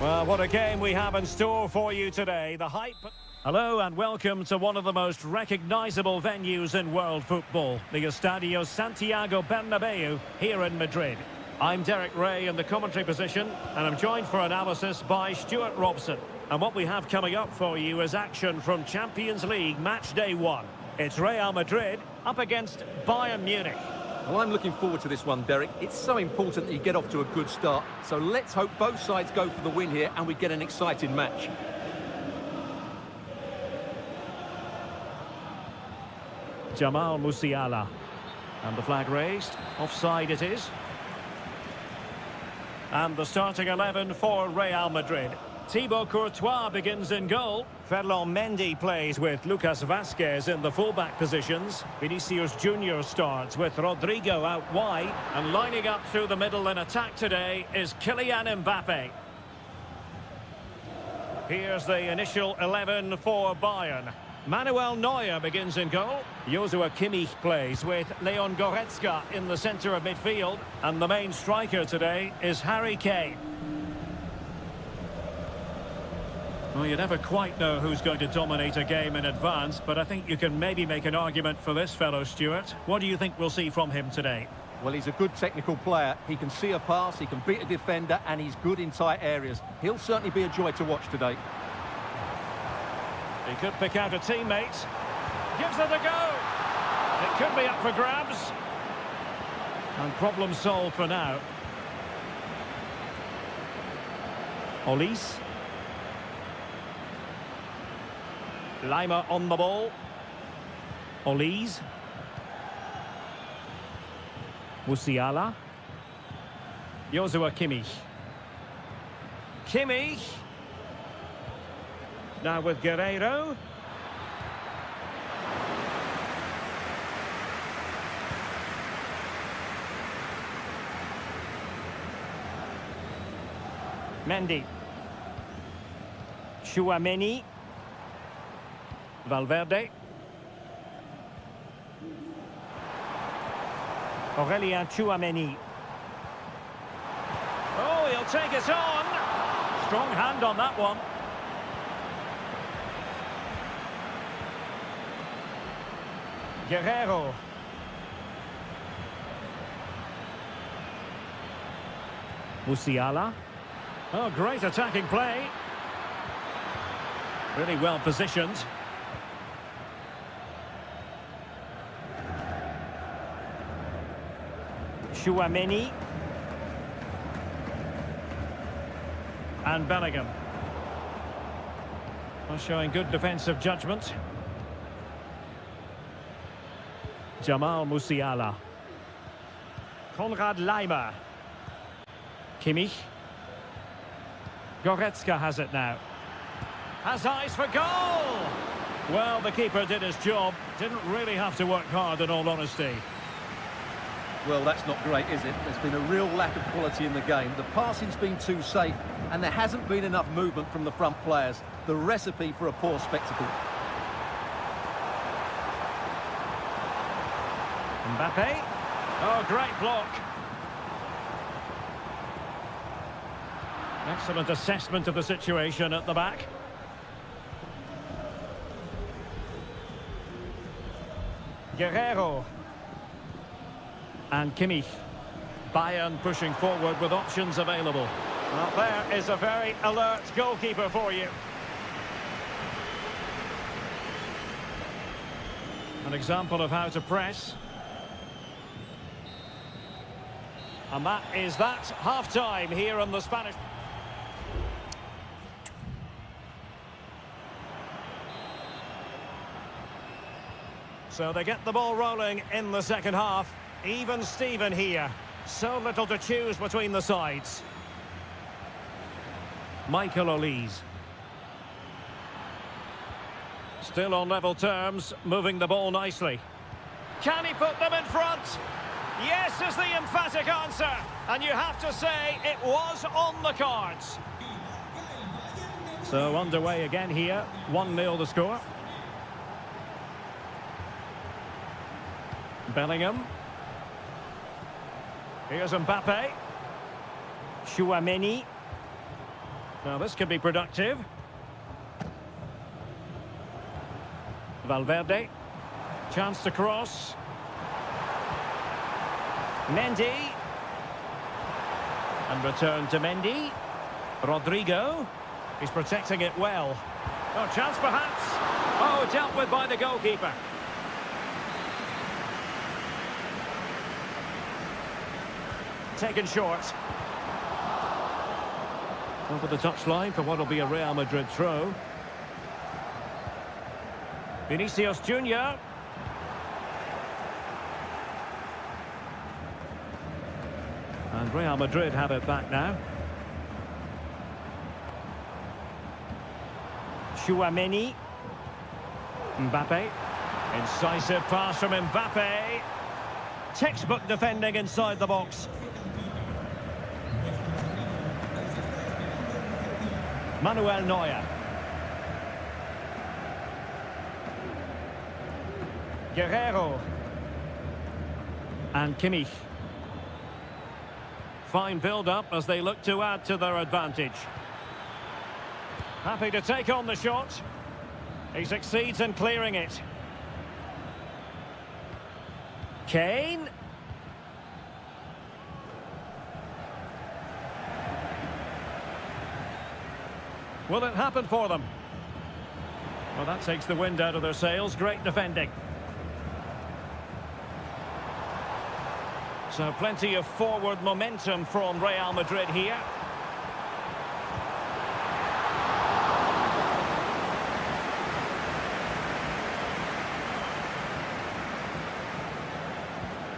Well, what a game we have in store for you today. The hype... Hello and welcome to one of the most recognisable venues in world football, the Estadio Santiago Bernabeu here in Madrid. I'm Derek Ray in the commentary position, and I'm joined for analysis by Stuart Robson. And what we have coming up for you is action from Champions League match day 1. It's Real Madrid up against Bayern Munich. Well, I'm looking forward to this one, Derek. It's so important that you get off to a good start. So let's hope both sides go for the win here and we get an exciting match. Jamal Musiala. And the flag raised. Offside it is. And the starting 11 for Real Madrid. Thibaut Courtois begins in goal. Ferland Mendy plays with Lucas Vazquez in the fullback positions. Vinicius Junior starts with Rodrigo out wide. And lining up through the middle in attack today is Kylian Mbappe. Here's the initial 11 for Bayern. Manuel Neuer begins in goal. Joshua Kimmich plays with Leon Goretzka in the centre of midfield. And the main striker today is Harry Kane. Well, you never quite know who's going to dominate a game in advance, but I think you can maybe make an argument for this fellow, Stuart. What do you think we'll see from him today? Well, he's a good technical player. He can see a pass, he can beat a defender, and he's good in tight areas. He'll certainly be a joy to watch today. He could pick out a teammate. Gives it a go. It could be up for grabs. And problem solved for now. Olise. Lima on the ball. Olise. Musiala. Joshua Kimmich. Kimmich. Now with Guerreiro. Mendy. Tchouaméni. Valverde. Aurélien Tchouaméni. Oh, he'll take it on. Strong hand on that one. Guerreiro. Musiala. Oh, great attacking play. Really well positioned. Tchouaméni. And Bellingham. Well, showing good defensive judgment. Jamal Musiala. Konrad Laimer. Kimmich. Goretzka has it now. Has eyes for goal! Well, the keeper did his job. Didn't really have to work hard, in all honesty. Well, that's not great, is it? There's been a real lack of quality in the game. The passing's been too safe, and there hasn't been enough movement from the front players. The recipe for a poor spectacle. Mbappe. Oh, great block. Excellent assessment of the situation at the back. Guerreiro. And Kimmich. Bayern pushing forward with options available. Well, there is a very alert goalkeeper for you. An example of how to press. And that is that. Half-time here on the Spanish... So they get the ball rolling in the second half. Even Steven here. So little to choose between the sides. Michael Olise. Still on level terms, moving the ball nicely. Can he put them in front? Yes is the emphatic answer. And you have to say it was on the cards. So underway again here. 1-0 the score. Bellingham. Here's Mbappe. Tchouaméni. Now this could be productive. Valverde. Chance to cross. Mendy. And return to Mendy. Rodrigo. He's protecting it well. Oh, chance perhaps. Oh, dealt with by the goalkeeper. Taken short. Over the touchline for what will be a Real Madrid throw. Vinicius Junior. And Real Madrid have it back now. Chouameni. Mbappe. Incisive pass from Mbappe. Textbook defending inside the box. Manuel Neuer. Guerrero. And Kimmich. Fine build-up as they look to add to their advantage. Happy to take on the shot. He succeeds in clearing it. Kane. Will it happen for them? Well, that takes the wind out of their sails. Great defending. So plenty of forward momentum from Real Madrid here.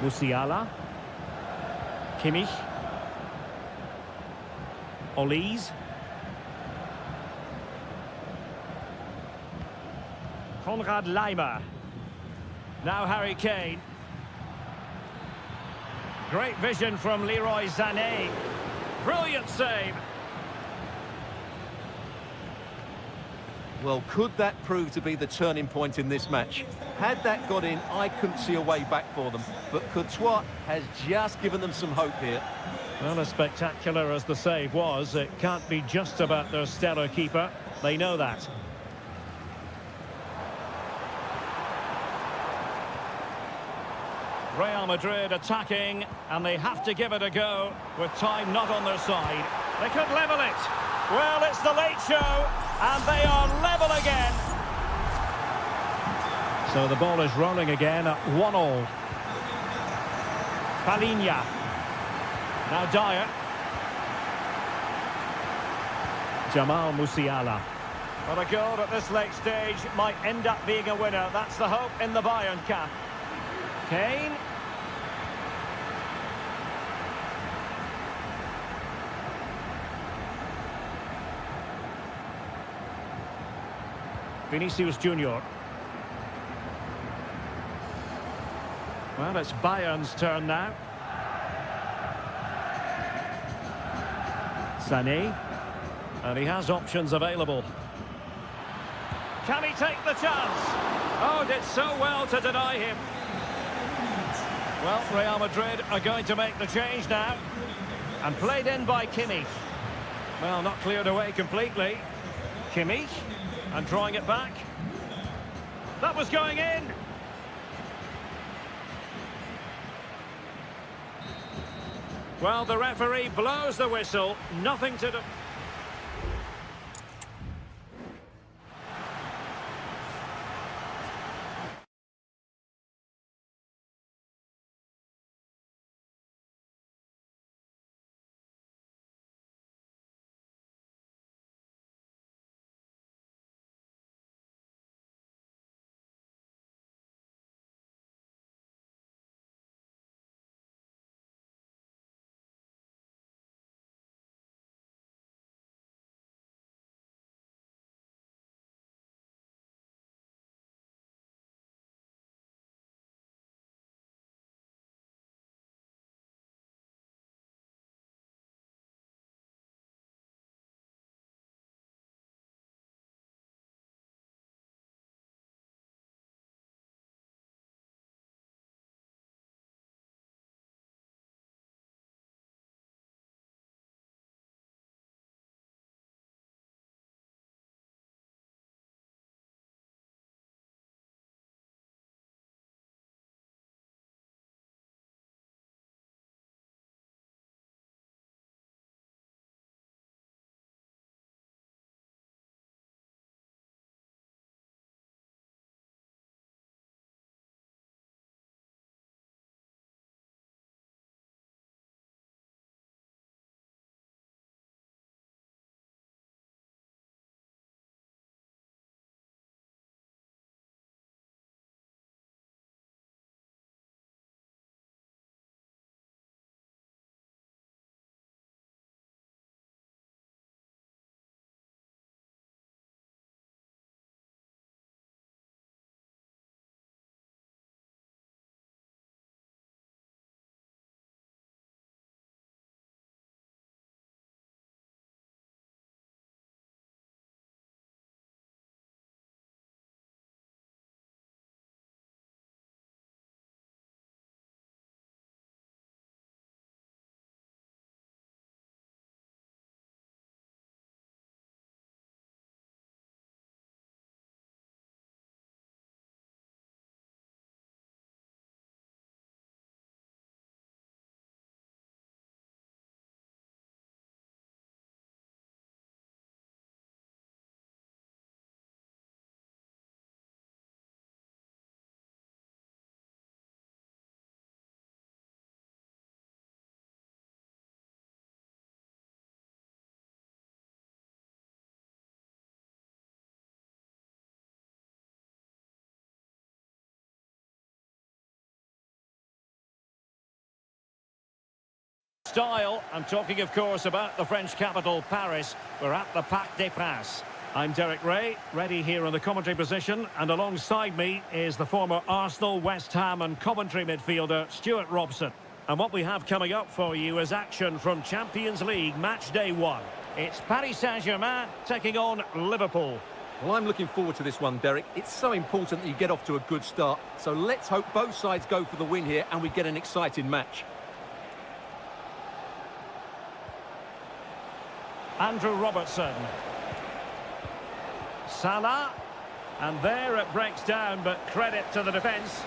Musiala. Kimmich. Olise. Konrad Laimer. Now Harry Kane. Great vision from Leroy Sané. Brilliant save. Well, could that prove to be the turning point in this match? Had that got in, I couldn't see a way back for them. But Courtois has just given them some hope here. Well, as spectacular as the save was, it can't be just about their stellar keeper. They know that. Real Madrid attacking, and they have to give it a go with time not on their side. They could level it. Well, it's the late show, and they are level again. So the ball is rolling again at 1-1. Palinha. Now Dyer. Jamal Musiala. Well, a goal at this late stage might end up being a winner. That's the hope in the Bayern camp. Kane. Vinicius Junior. Well, it's Bayern's turn now. Sané. And he has options available. Can he take the chance? Oh, did so well to deny him. Well, Real Madrid are going to make the change now. And played in by Kimmich. Well, not cleared away completely. Kimmich. And drawing it back. That was going in. Well, the referee blows the whistle. Nothing to do. Style, I'm talking of course about the French capital, Paris. We're at the Parc des Princes. I'm Derek Ray, ready here in the commentary position, and alongside me is the former Arsenal, West Ham and Coventry midfielder, Stuart Robson. And what we have coming up for you is action from Champions League match day 1. It's Paris Saint-Germain taking on Liverpool. Well, I'm looking forward to this one, Derek. It's so important that you get off to a good start. So let's hope both sides go for the win here and we get an exciting match. Andrew Robertson. Salah. And there it breaks down, but credit to the defence.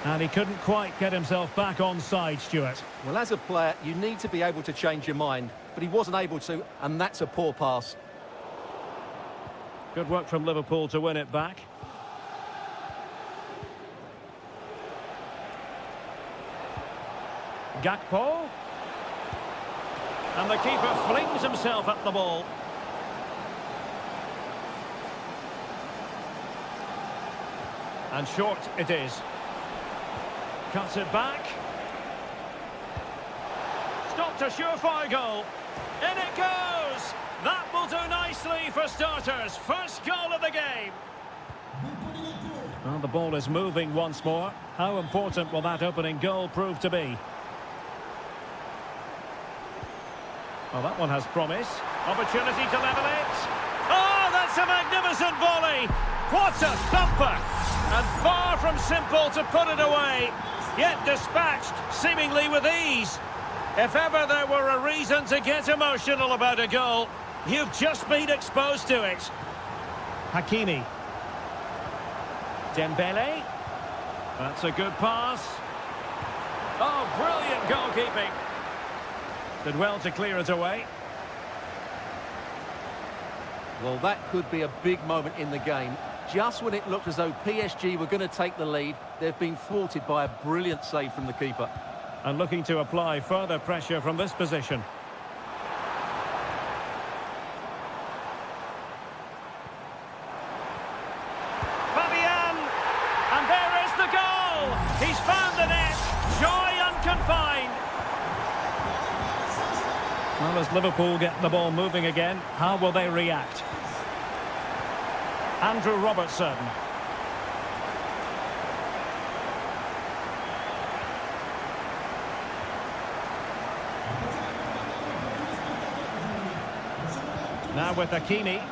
And he couldn't quite get himself back on side, Stuart. Well, as a player, you need to be able to change your mind. But he wasn't able to, and that's a poor pass. Good work from Liverpool to win it back. Gakpo. And the keeper flings himself at the ball. And short it is. Cuts it back. Stopped a surefire goal. In it goes! That will do nicely for starters. First goal of the game. Well, the ball is moving once more. How important will that opening goal prove to be? Well, that one has promise. Opportunity to level it. Oh, that's a magnificent volley. What a thumper. And far from simple to put it away. Yet dispatched, seemingly with ease. If ever there were a reason to get emotional about a goal, you've just been exposed to it. Hakimi. Dembele. That's a good pass. Oh, brilliant goalkeeping. Did well to clear it away. Well, that could be a big moment in the game. Just when it looked as though PSG were going to take the lead, they've been thwarted by a brilliant save from the keeper. And looking to apply further pressure from this position. Fabian! And there is the goal! He's found the net! Joy unconfined! Well, as Liverpool get the ball moving again, how will they react? Andrew Robertson. Now with Hakimi.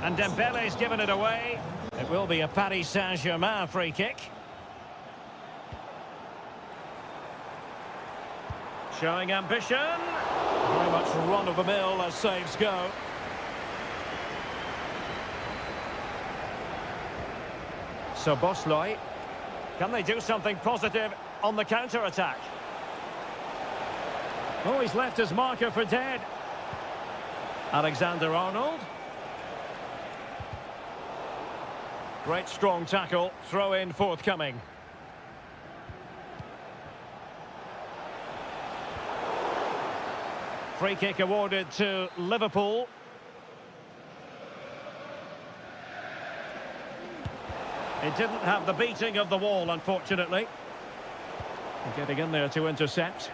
And Dembele's given it away. It will be a Paris Saint-Germain free kick. Showing ambition. Very much run-of-the-mill as saves go. So Bosloy. Can they do something positive on the counter-attack? Oh, he's left his marker for dead. Alexander-Arnold. Great strong tackle. Throw in forthcoming. Free kick awarded to Liverpool. It didn't have the beating of the wall, unfortunately. Getting in there to intercept.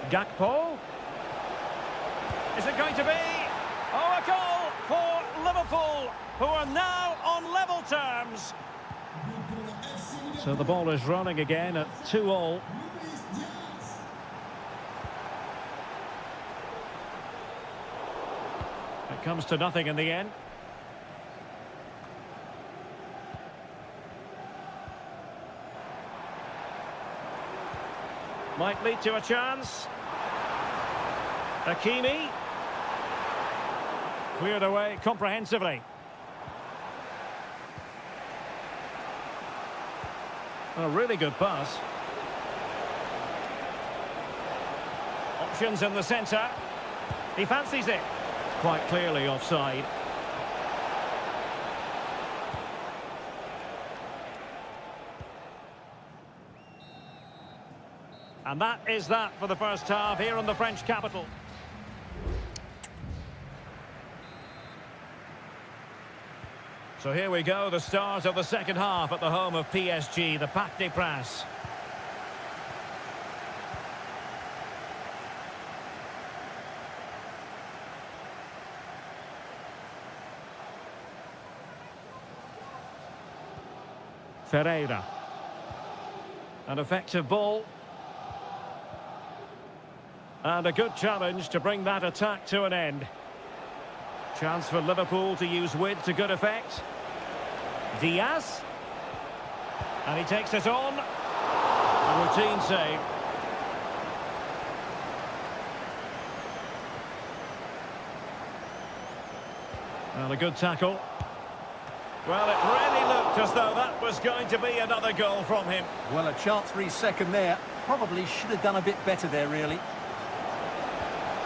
Gakpo. Is it going to be? Oh, a goal for Liverpool, who are now on level terms. So the ball is running again at 2-2. It comes to nothing in the end. Might lead to a chance. Hakimi. Cleared away comprehensively. A really good pass. Options in the centre. He fancies it. Quite clearly offside. And that is that for the first half here in the French capital. So here we go, the start of the second half at the home of PSG, the Parc des Princes. Ferreira. An effective ball. And a good challenge to bring that attack to an end. Chance for Liverpool to use width to good effect. Diaz. And he takes it on. A routine save. And a good tackle. Well, it really looked as though that was going to be another goal from him. Well, a chance for his second there. Probably should have done a bit better there, really.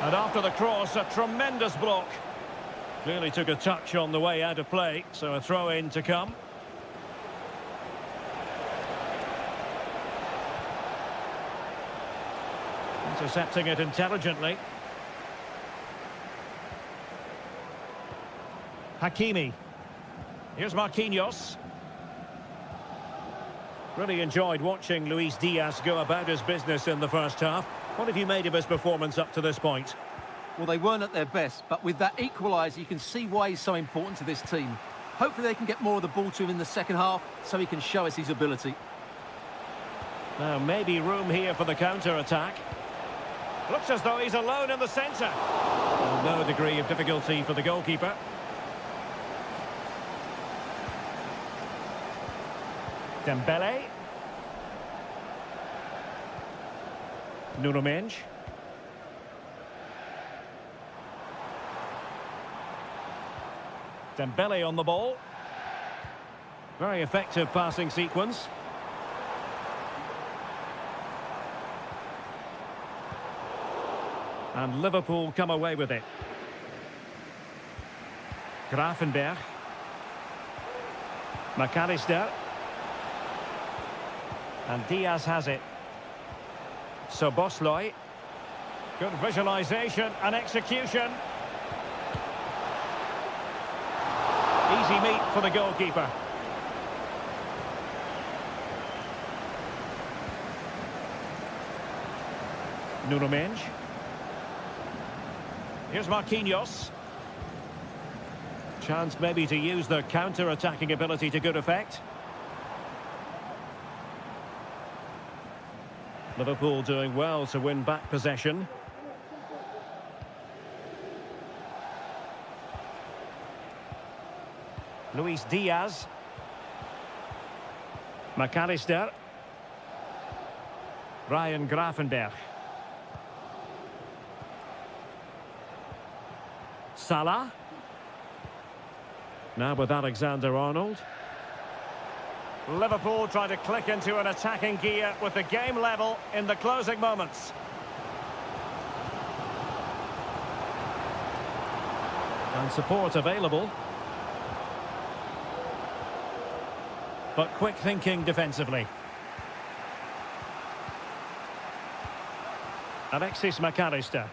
And after the cross, a tremendous block. Clearly took a touch on the way out of play, so a throw-in to come. Intercepting it intelligently. Hakimi. Here's Marquinhos. Really enjoyed watching Luis Diaz go about his business in the first half. What have you made of his performance up to this point? Well, they weren't at their best, but with that equaliser, you can see why he's so important to this team. Hopefully they can get more of the ball to him in the second half so he can show us his ability. Now, maybe room here for the counter-attack. Looks as though he's alone in the centre. No degree of difficulty for the goalkeeper. Dembele. Nuno Mendes. Dembele on the ball. Very effective passing sequence. And Liverpool come away with it. Gravenberch. McAllister. And Diaz has it. Szoboszlai. Good visualisation and execution. Easy meet for the goalkeeper. Nuno Mendes. Here's Marquinhos. Chance maybe to use their counter-attacking ability to good effect. Liverpool doing well to win back possession. Luis Diaz. McAllister. Ryan Gravenberch. Salah. Now with Alexander-Arnold. Liverpool trying to click into an attacking gear with the game level in the closing moments. And support available. But quick thinking defensively. Alexis McAllister.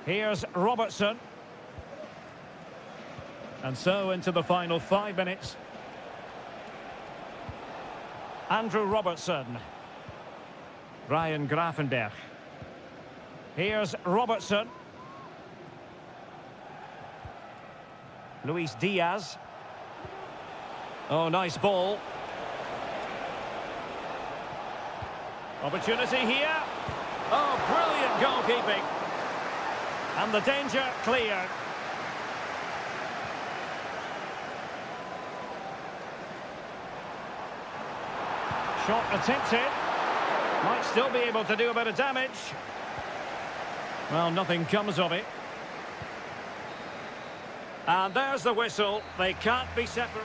Here's Robertson. And so into the final 5 minutes. Andrew Robertson. Ryan Gravenberch. Here's Robertson. Luis Diaz. Oh, nice ball. Opportunity here. Oh, brilliant goalkeeping. And the danger cleared. Shot attempted. Might still be able to do a bit of damage. Well, nothing comes of it. And there's the whistle. They can't be separate.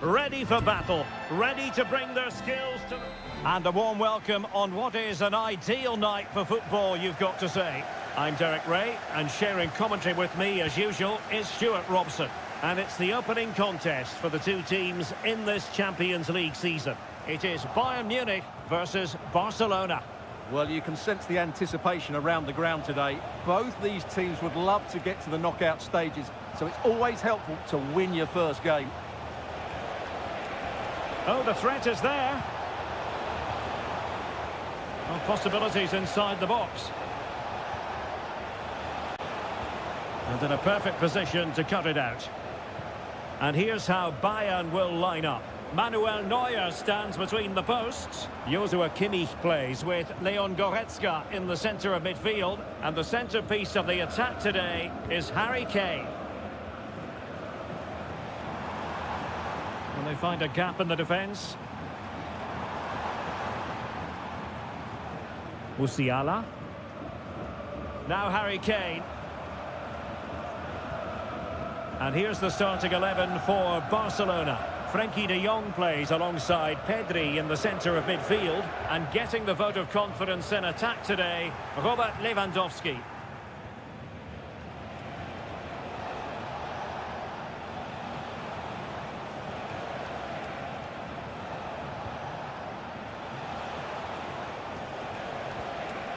ready for battle, ready to bring their skills to... And a warm welcome on what is an ideal night for football, you've got to say. I'm Derek Ray, and sharing commentary with me, as usual, is Stuart Robson. And it's the opening contest for the two teams in this Champions League season. It is Bayern Munich versus Barcelona. Well, you can sense the anticipation around the ground today. Both these teams would love to get to the knockout stages, so it's always helpful to win your first game. Oh, the threat is there. Well, possibilities inside the box. And in a perfect position to cut it out. And here's how Bayern will line up. Manuel Neuer stands between the posts. Joshua Kimmich plays with Leon Goretzka in the centre of midfield. And the centrepiece of the attack today is Harry Kane. And they find a gap in the defence. Musiala. Now Harry Kane. And here's the starting 11 for Barcelona. Frenkie de Jong plays alongside Pedri in the centre of midfield. And getting the vote of confidence in attack today, Robert Lewandowski.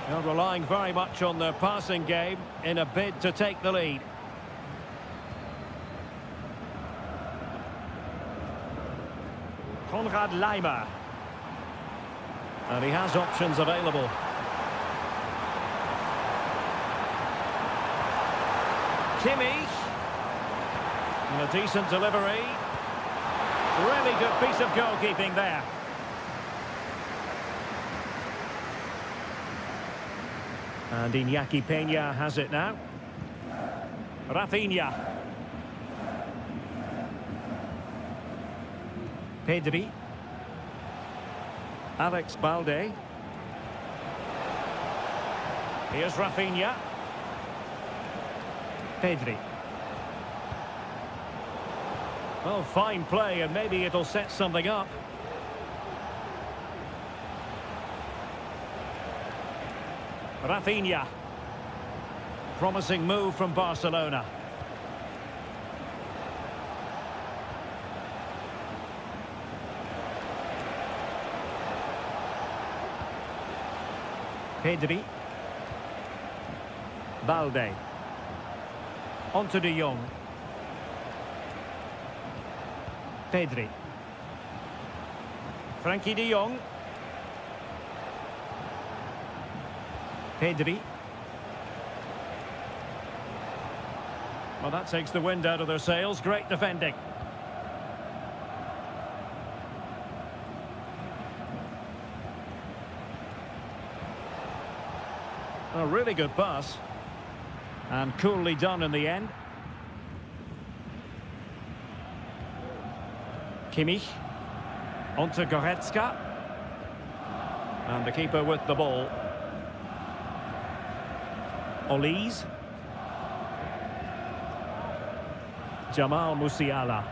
They're relying very much on their passing game in a bid to take the lead. Konrad Laimer. And he has options available. Kimmich. And a decent delivery. Really good piece of goalkeeping there. And Iñaki Peña has it now. Rafinha. Pedri. Alex Balde. Here's Rafinha. Pedri. Well, fine play, and maybe it'll set something up. Rafinha. Promising move from Barcelona. Pedri. Balde. Onto de Jong. Pedri. Frenkie de Jong. Pedri. Well, that takes the wind out of their sails. Great defending. A really good pass. And coolly done in the end. Kimmich. Onto Goretzka. And the keeper with the ball. Olise. Jamal Musiala.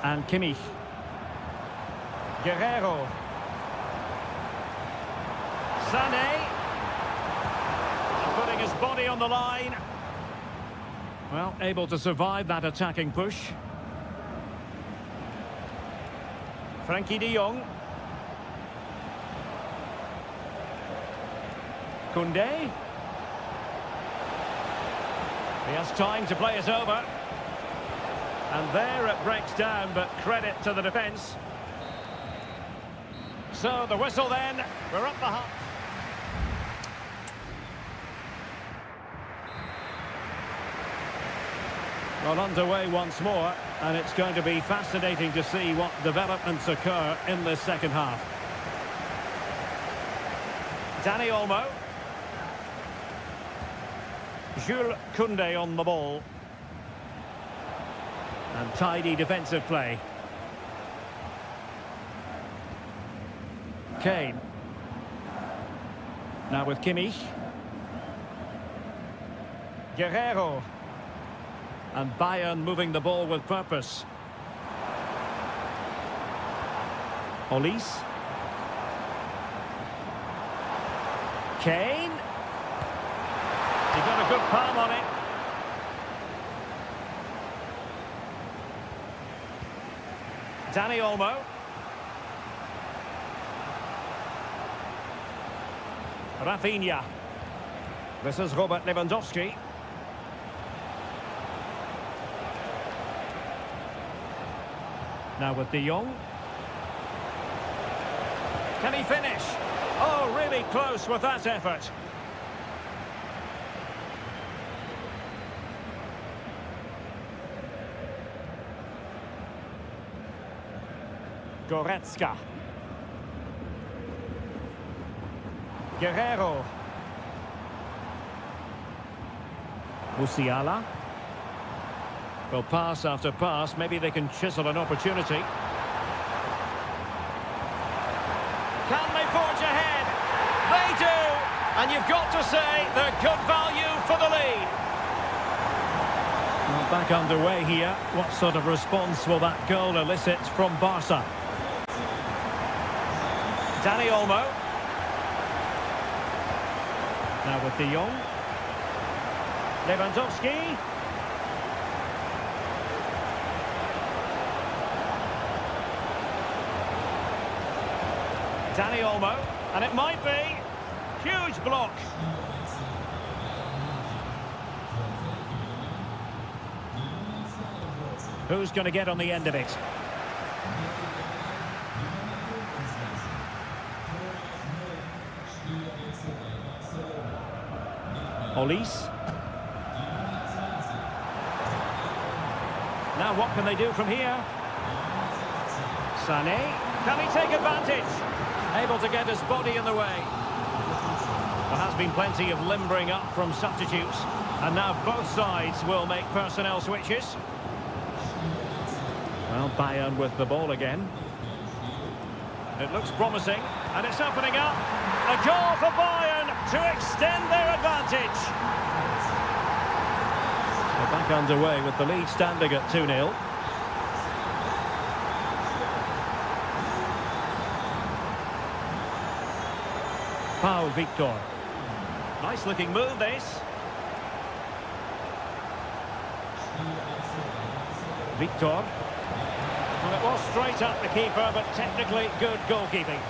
And Kimmich. Guerrero. Sané. Putting his body on the line. Well, able to survive that attacking push. Frenkie de Jong. Koundé. He has time to play it over. And there it breaks down, but credit to the defence. So the whistle then, we're up the hump. Well, underway once more, and it's going to be fascinating to see what developments occur in this second half. Dani Olmo. Jules Koundé on the ball. And tidy defensive play. Kane. Now with Kimmich. Guerrero. And Bayern moving the ball with purpose. Olise. Kane. He got a good palm on it. Dani Olmo. Rafinha. This is Robert Lewandowski. Now with De Jong. Can he finish? Oh, really close with that effort. Goretzka. Guerrero. Musiala. Well, pass after pass, maybe they can chisel an opportunity. Can they forge ahead? They do! And you've got to say they're good value for the lead. Well, back underway here. What sort of response will that goal elicit from Barca? Dani Olmo. Now with De Jong. Lewandowski. Dani Olmo, and it might be. Huge block. Who's going to get on the end of it? Olise. Now what can they do from here? Sané. Can he take advantage? Able to get his body in the way. There has been plenty of limbering up from substitutes. And now both sides will make personnel switches. Well, Bayern with the ball again. It looks promising. And it's opening up. A goal for Bayern to extend their advantage. They're back underway with the lead standing at 2-0. Pau Victor. Nice looking move this. Victor. Well, it was straight at the keeper, but technically good goalkeeping.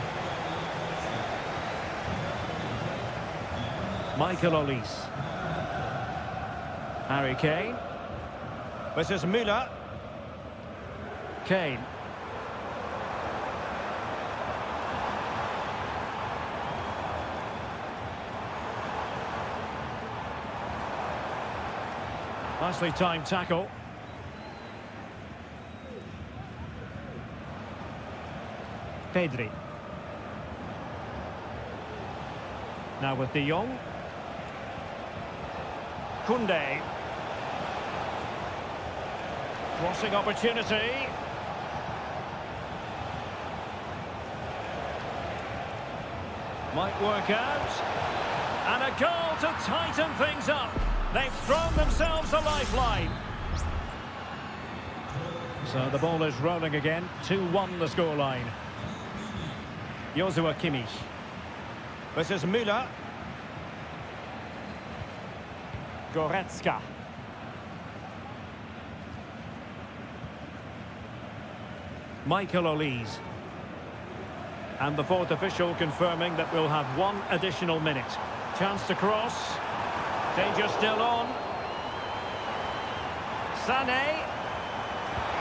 Michael Olise. Harry Kane. This is Müller. Kane. Nicely timed tackle. Pedri. Now with De Jong. Koundé. Crossing opportunity. Might work out. And a goal to tighten things up. They've thrown themselves a lifeline. So the ball is rolling again. 2-1 the scoreline. Joshua Kimmich. This is Müller. Goretzka. Michael Olise. And the fourth official confirming that we'll have one additional minute. Chance to cross. Danger still on. Sané.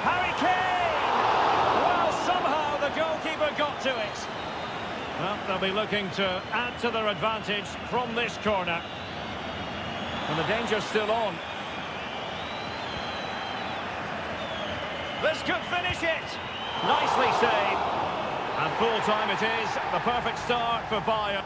Harry Kane! Well, somehow the goalkeeper got to it. Well, they'll be looking to add to their advantage from this corner. And the danger's still on. This could finish it. Nicely saved. And full time it is. The perfect start for Bayern.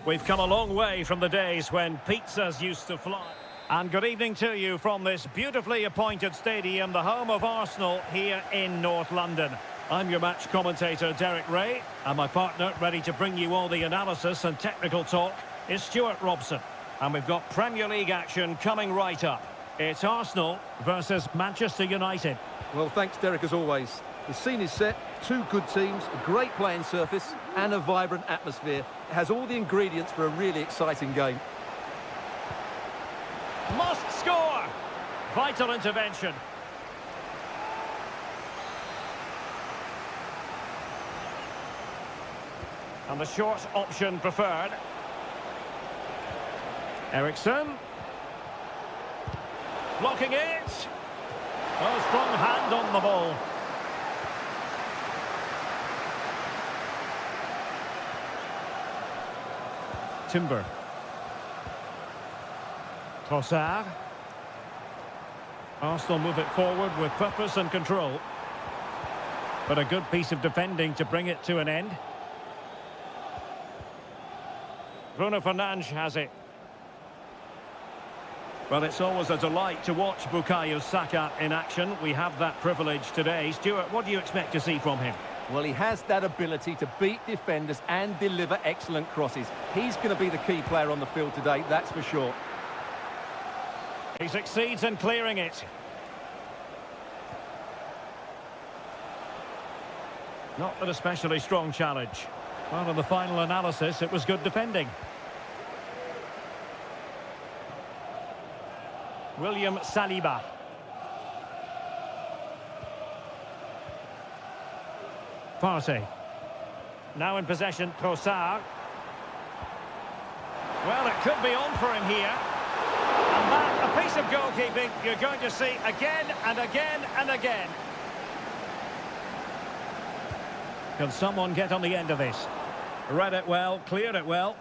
We've come a long way from the days when pizzas used to fly. And good evening to you from this beautifully appointed stadium, the home of Arsenal here in North London. I'm your match commentator, Derek Ray, and my partner, ready to bring you all the analysis and technical talk, is Stuart Robson. And we've got Premier League action coming right up. It's Arsenal versus Manchester United. Well, thanks, Derek, as always. The scene is set, two good teams, a great playing surface, and a vibrant atmosphere. It has all the ingredients for a really exciting game. Must score! Vital intervention. And the short option preferred. Eriksson. Blocking it. Oh, strong hand on the ball. Timber. Trossard. Arsenal move it forward with purpose and control. But a good piece of defending to bring it to an end. Bruno Fernandes has it. Well, it's always a delight to watch Bukayo Saka in action. We have that privilege today. Stuart, what do you expect to see from him? Well, he has that ability to beat defenders and deliver excellent crosses. He's going to be the key player on the field today, that's for sure. He succeeds in clearing it. Not an especially strong challenge. Well, in the final analysis, it was good defending. William Saliba. Partey. Now in possession, Trossard. Well, it could be on for him here. And that, a piece of goalkeeping you're going to see again and again and again. Can someone get on the end of this? Read it well, cleared it well.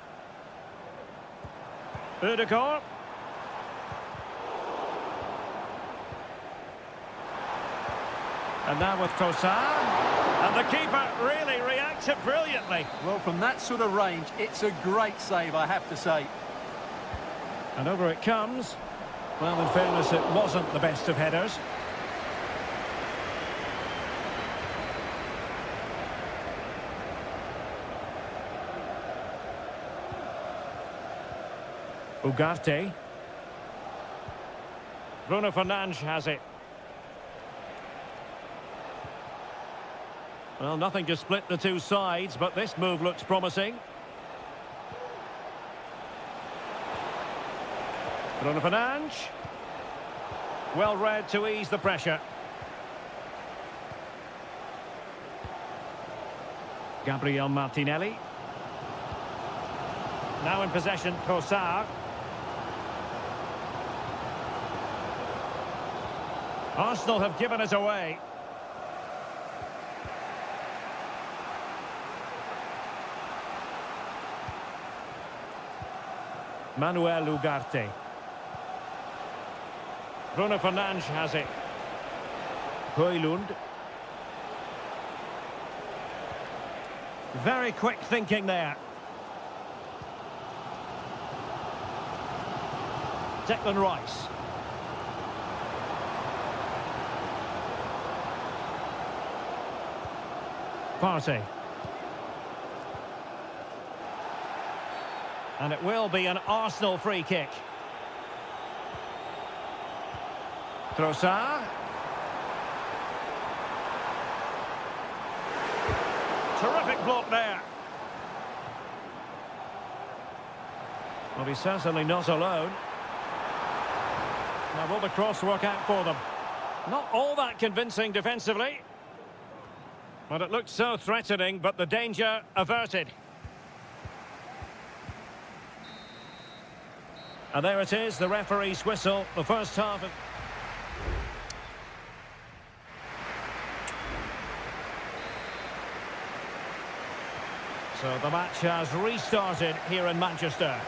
Ødegaard. And now with Trossard. And the keeper really reacted brilliantly. Well, from that sort of range, it's a great save, I have to say. And over it comes. Well, in fairness, it wasn't the best of headers. Ugarte. Bruno Fernandes has it. Well, nothing to split the two sides, but this move looks promising. Bruno Fernandes. Well read to ease the pressure. Gabriel Martinelli. Now in possession, Trossard. Arsenal have given it away. Manuel Ugarte. Bruno Fernandes has it. Højlund. Very quick thinking there. Declan Rice. Partey. And it will be an Arsenal free kick. Trossard. Terrific block there. Well, he's certainly not alone. Now will the cross work out for them? Not all that convincing defensively. But it looked so threatening, but the danger averted. And there it is, the referee's whistle, the first half of... So the match has restarted here in Manchester.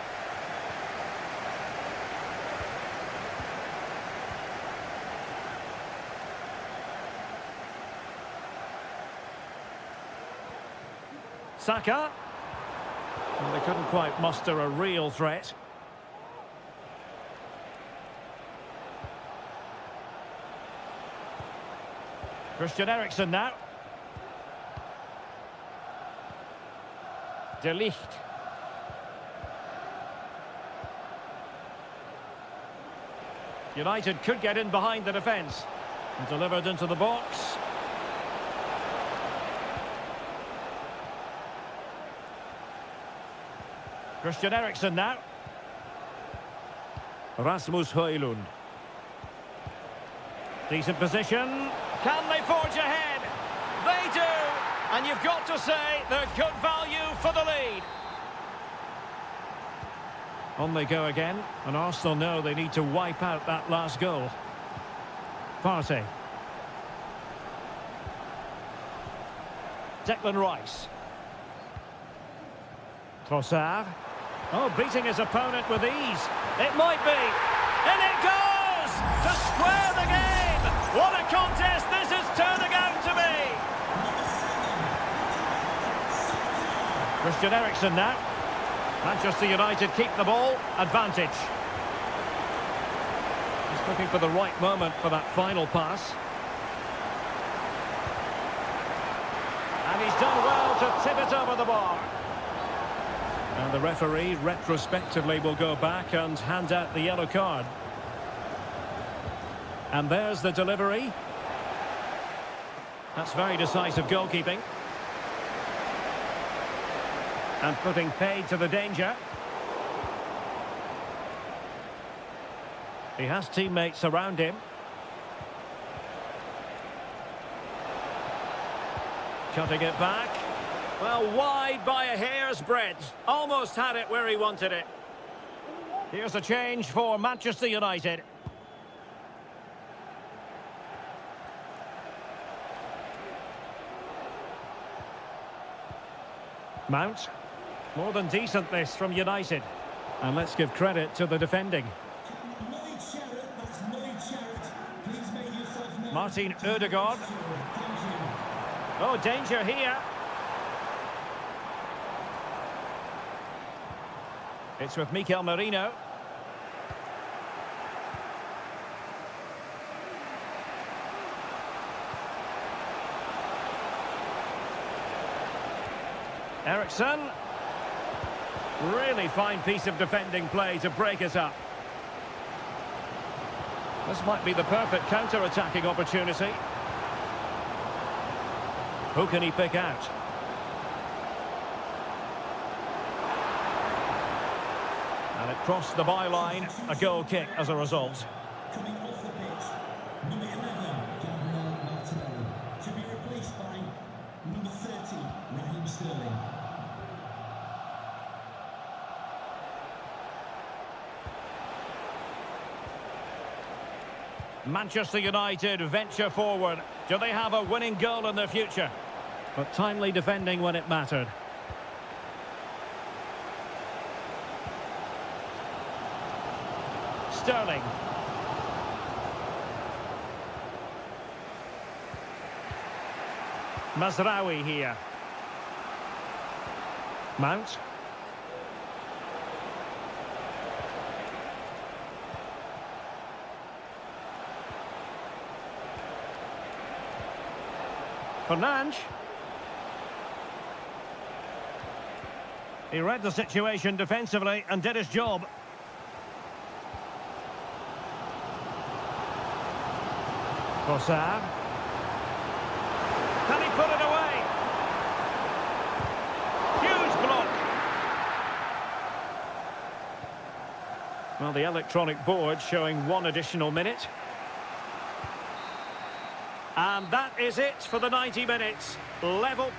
Saka. Well, they couldn't quite muster a real threat. Christian Eriksen now. De Ligt. United could get in behind the defence. And delivered into the box. Christian Eriksen now. Rasmus Højlund. Decent position. Can they forge ahead? They do! And you've got to say they're good value for the lead. On they go again, and Arsenal know they need to wipe out that last goal. Partey. Declan Rice. Trossard. Oh, beating his opponent with ease. It might be. And it goes! To square the game! What a contest this is turning out to be! Christian Eriksen now. Manchester United keep the ball. Advantage. He's looking for the right moment for that final pass. And he's done well to tip it over the bar. And the referee retrospectively will go back and hand out the yellow card. And there's the delivery. That's very decisive goalkeeping. And putting paid to the danger. He has teammates around him. Cutting it back. Well, wide by a hair's breadth. Almost had it where he wanted it. Here's a change for Manchester United. Mount. More than decent this from United. And let's give credit to the defending. Martin Ødegaard. Oh, danger here. It's with Mikel Merino. Eriksen. Really fine piece of defending play to break us up. This might be the perfect counter-attacking opportunity. Who can he pick out? And it crossed the byline, a goal kick as a result. Coming off the pitch, number 11, Gabriel Martinelli, to be replaced by number 30, Raheem Sterling. Manchester United venture forward. Do they have a winning goal in their future? But timely defending when it mattered. Sterling. Mazraoui here. Mount. Fernandes. He read the situation defensively and did his job. Trossard. Can he put it away? Huge block. Well, the electronic board showing 1 additional minute. And that is it for the 90 minutes. Level.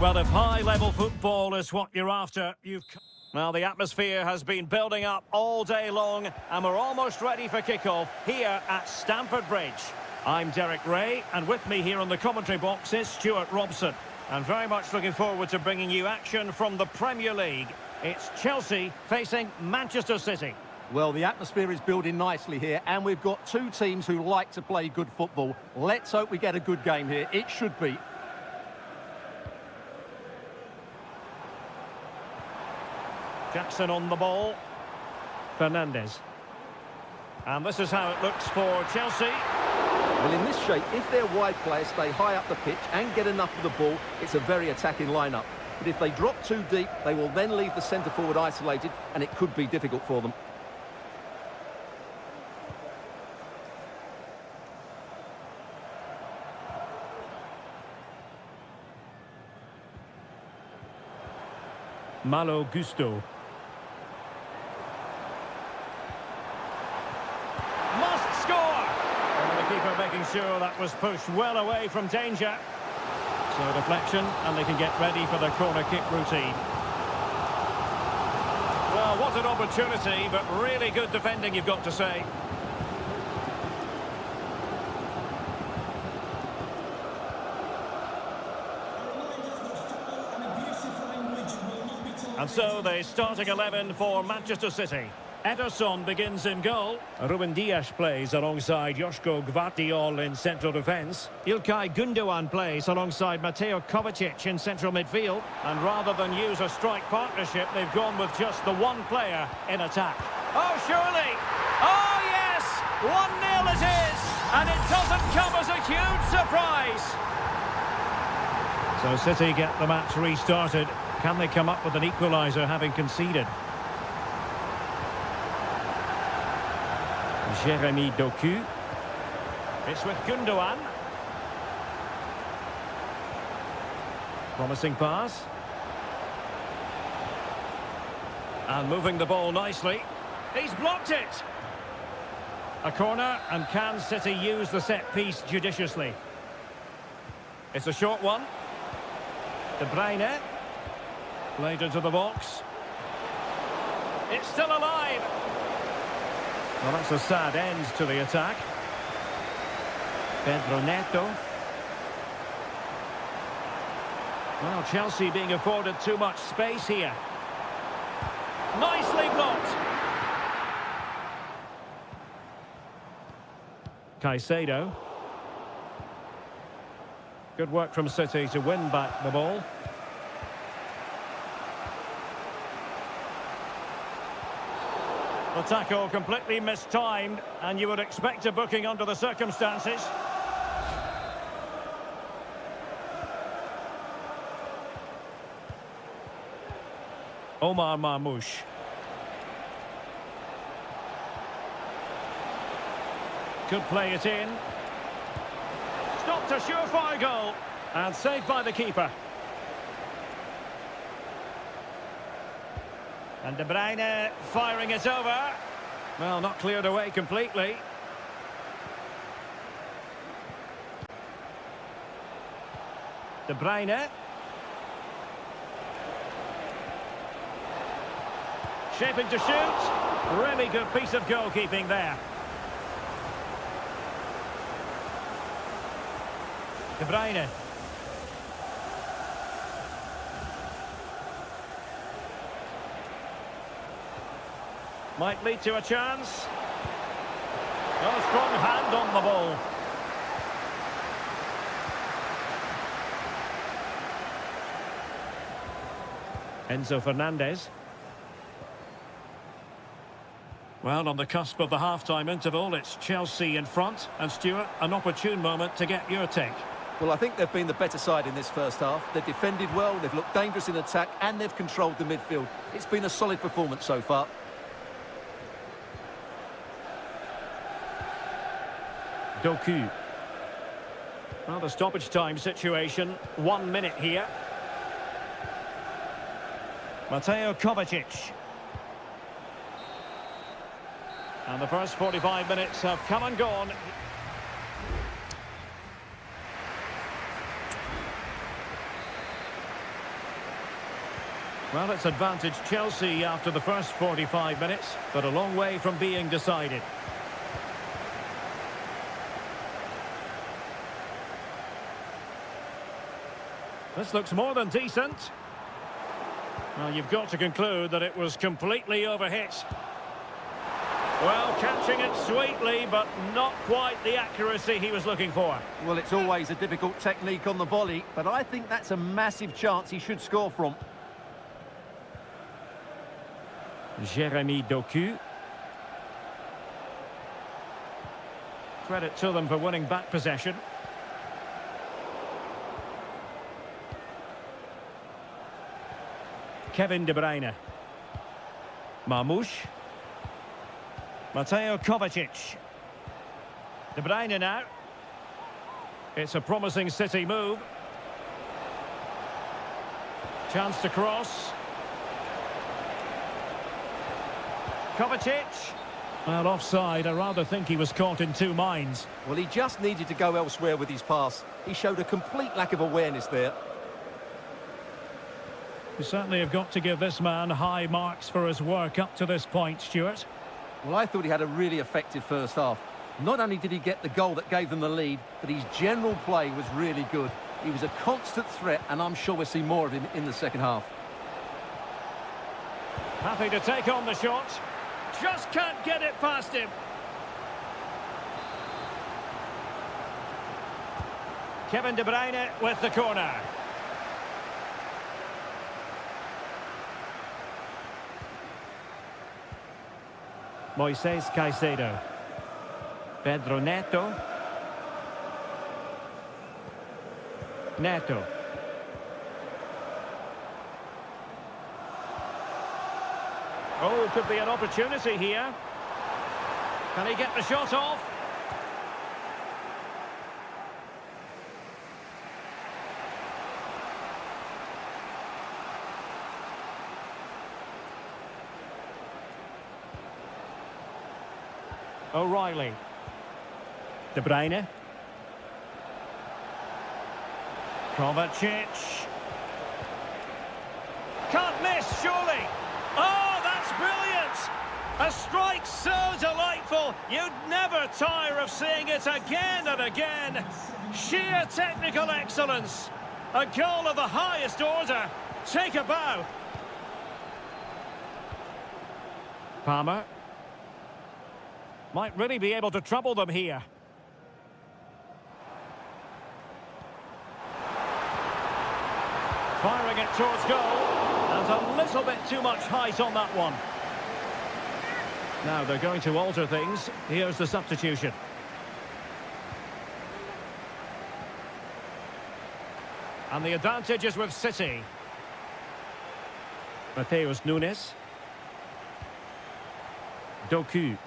Well, if high-level football is what you're after, Well, the atmosphere has been building up all day long, and we're almost ready for kickoff here at Stamford Bridge. I'm Derek Ray, and with me here on the commentary box is Stuart Robson. And very much looking forward to bringing you action from the Premier League. It's Chelsea facing Manchester City. Well, the atmosphere is building nicely here, and we've got two teams who like to play good football. Let's hope we get a good game here. It should be. Jackson on the ball. Fernandes. And this is how it looks for Chelsea. Well, in this shape, if their wide players stay high up the pitch and get enough of the ball, it's a very attacking lineup. But if they drop too deep, they will then leave the centre-forward isolated, and it could be difficult for them. Malo Gusto. Must score! And the keeper making sure that was pushed well away from danger. So deflection, and they can get ready for the corner kick routine. Well, what an opportunity, but really good defending, you've got to say. And so the starting 11 for Manchester City. Ederson begins in goal. Ruben Dias plays alongside Joško Gvardiol in central defence. Ilkay Gundogan plays alongside Mateo Kovacic in central midfield. And rather than use a strike partnership, they've gone with just the one player in attack. Oh, surely! Oh, yes! 1-0 it is! And it doesn't come as a huge surprise! So City get the match restarted. Can they come up with an equaliser having conceded? Jeremy Doku. It's with Gundogan. Promising pass. And moving the ball nicely. He's blocked it. A corner, and can City use the set piece judiciously? It's a short one. De Bruyne. Played into the box. It's still alive. Well, that's a sad end to the attack. Pedro Neto. Well, Chelsea being afforded too much space here. Nicely blocked. Caicedo. Good work from City to win back the ball. The tackle completely mistimed, and you would expect a booking under the circumstances. Omar Marmoush. Could play it in. Stopped a surefire goal, and saved by the keeper. And De Bruyne firing it over. Well, not cleared away completely. De Bruyne. Shaping to shoot. Really good piece of goalkeeping there. De Bruyne. Might lead to a chance. Oh, strong hand on the ball. Enzo Fernandez. Well, on the cusp of the half-time interval, it's Chelsea in front. And Stuart, an opportune moment to get your take. Well, I think they've been the better side in this first half. They've defended well, they've looked dangerous in attack, and they've controlled the midfield. It's been a solid performance so far. Doku. Well, the stoppage time situation, 1 minute here. Mateo Kovacic. And the first 45 minutes have come and gone. Well, it's advantage Chelsea after the first 45 minutes, but a long way from being decided. This looks more than decent. Well, you've got to conclude that it was completely overhit. Well, catching it sweetly, but not quite the accuracy he was looking for. Well, it's always a difficult technique on the volley, but I think that's a massive chance he should score from. Jeremy Doku. Credit to them for winning back possession. Kevin De Bruyne. Marmoush. Mateo Kovacic. De Bruyne now. It's a promising City move. Chance to cross. Kovacic. Well, offside. I rather think he was caught in two minds. Well, he just needed to go elsewhere with his pass. He showed a complete lack of awareness there. You certainly have got to give this man high marks for his work up to this point, Stuart. Well, I thought he had a really effective first half. Not only did he get the goal that gave them the lead, but his general play was really good. He was a constant threat, and I'm sure we'll see more of him in the second half. Happy to take on the shot. Just can't get it past him. Kevin De Bruyne with the corner. Moises Caicedo. Pedro Neto. Neto. Oh, could be an opportunity here. Can he get the shot off? O'Reilly. De Bruyne. Kovacic. Can't miss, surely. Oh, that's brilliant! A strike so delightful, you'd never tire of seeing it again and again. Sheer technical excellence. A goal of the highest order. Take a bow. Palmer. Might really be able to trouble them here. Firing it towards goal. And a little bit too much height on that one. Now they're going to alter things. Here's the substitution. And the advantage is with City. Mateus Nunes. Doku.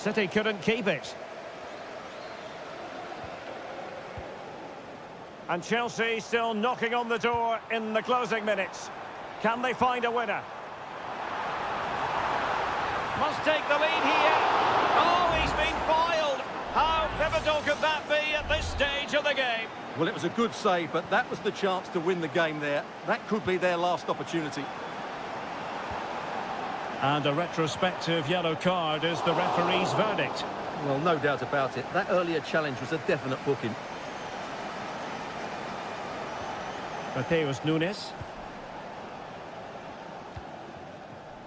City couldn't keep it. And Chelsea still knocking on the door in the closing minutes. Can they find a winner? Must take the lead here. Oh, he's been foiled. How pivotal could that be at this stage of the game? Well, it was a good save, but that was the chance to win the game there. That could be their last opportunity. And a retrospective yellow card is the referee's verdict. Well, no doubt about it. That earlier challenge was a definite booking. Mateus Nunes.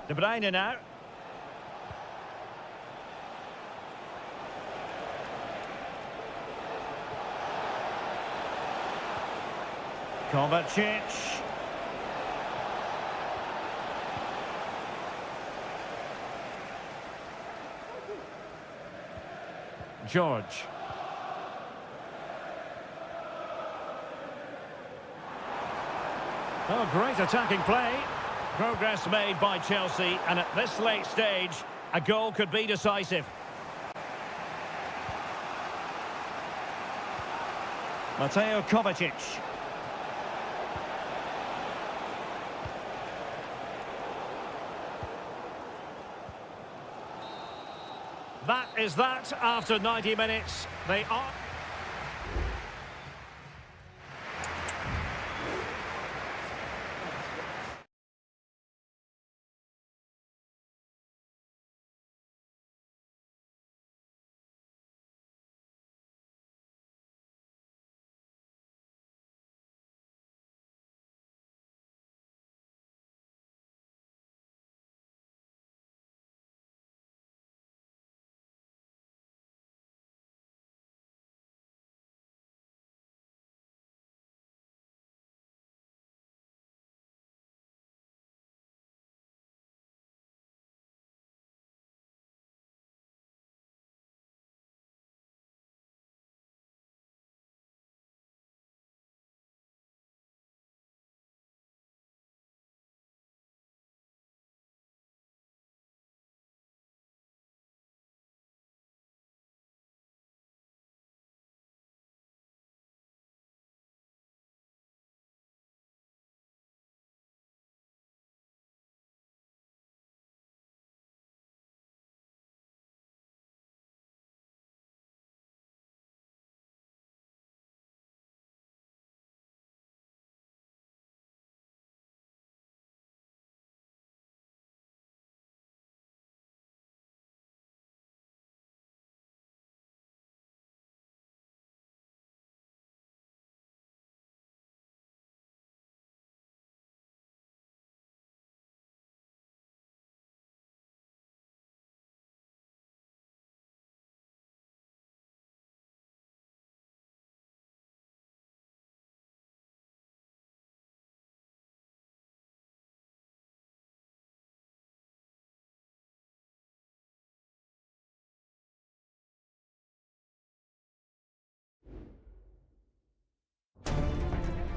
De Bruyne now. Kovacic. George. Oh, great attacking play. Progress made by Chelsea, and at this late stage, a goal could be decisive. Mateo Kovacic. That is that after 90 minutes. They are...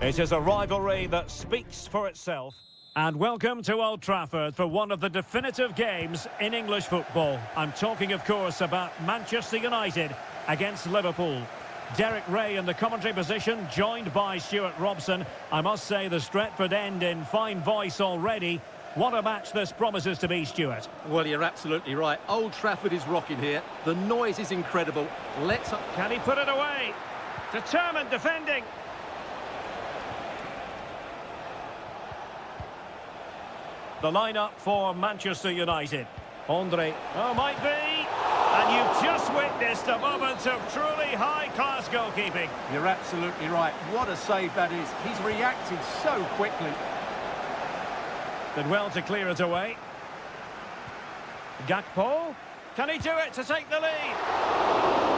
It is a rivalry that speaks for itself. And welcome to Old Trafford for one of the definitive games in English football. I'm talking, of course, about Manchester United against Liverpool. Derek Ray in the commentary position, joined by Stuart Robson. I must say the Stretford end in fine voice already. What a match this promises to be, Stuart. Well, you're absolutely right. Old Trafford is rocking here. The noise is incredible. Can he put it away? Determined defending. The lineup for Manchester United. Andre. Oh, might be. And you've just witnessed a moment of truly high-class goalkeeping. You're absolutely right. What a save that is. He's reacted so quickly. Did well to clear it away. Gakpo. Can he do it to take the lead?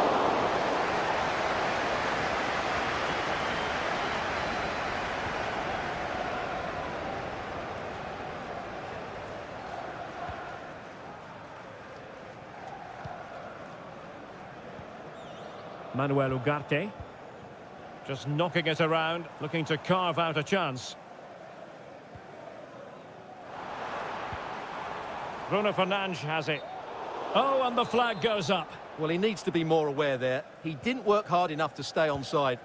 Manuel Ugarte. Just knocking it around, looking to carve out a chance. Bruno Fernandes has it. Oh, and the flag goes up. Well, he needs to be more aware there. He didn't work hard enough to stay onside.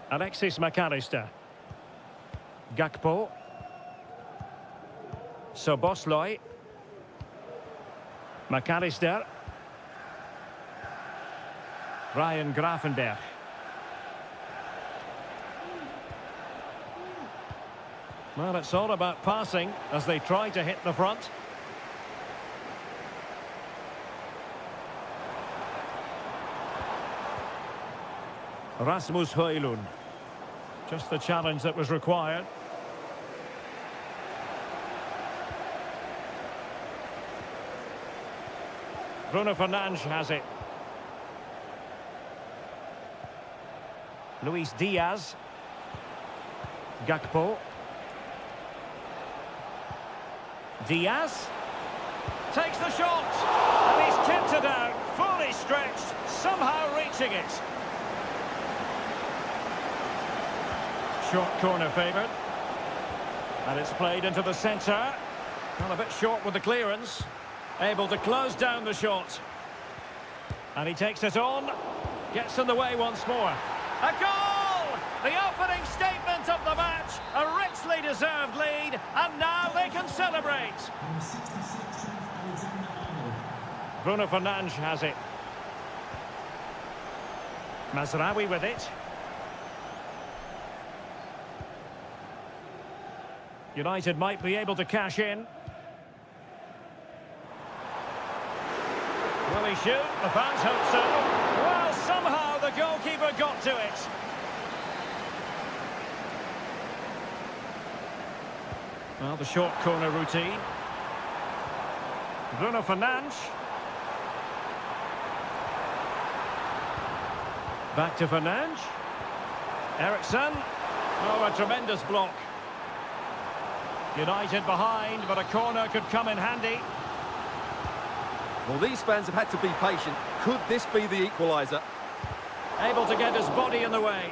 Alexis McAllister. Gakpo. Szoboszlai. McAllister. Ryan Gravenberch. Well, it's all about passing as they try to hit the front. Rasmus Højlund. Just the challenge that was required. Bruno Fernandes has it. Luis Diaz. Gakpo. Diaz takes the shot, and he's kicked it out, fully stretched, somehow reaching it. Short corner favoured, and it's played into the centre. Well, a bit short with the clearance, able to close down the shot. And he takes it on, gets in the way once more. A goal! The opening statement of the match, a richly deserved lead, and now they can celebrate. Bruno Fernandes has it. Mazraoui with it. United might be able to cash in. Will he shoot? The fans hope so. Well, somehow the goalkeeper got to it. Well, the short corner routine. Bruno Fernandes. Back to Fernandes. Eriksen. Oh, a tremendous block. United behind, but a corner could come in handy. Well, these fans have had to be patient. Could this be the equaliser? Able to get his body in the way.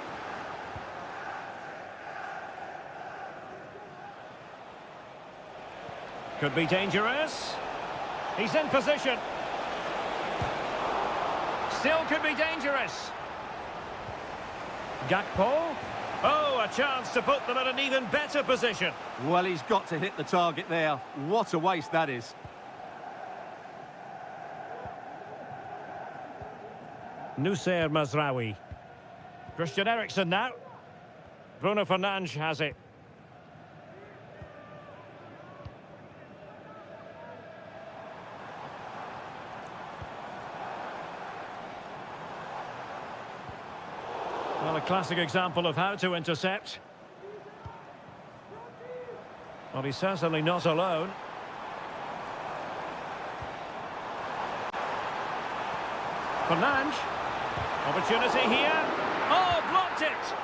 Could be dangerous. He's in position. Still could be dangerous. Gakpo. Oh, a chance to put them in an even better position. Well, he's got to hit the target there. What a waste that is. Noussair Mazraoui. Christian Eriksen now. Bruno Fernandes has it. Well, a classic example of how to intercept. Well, he's certainly not alone. Fernandes. Opportunity here. Oh, blocked it!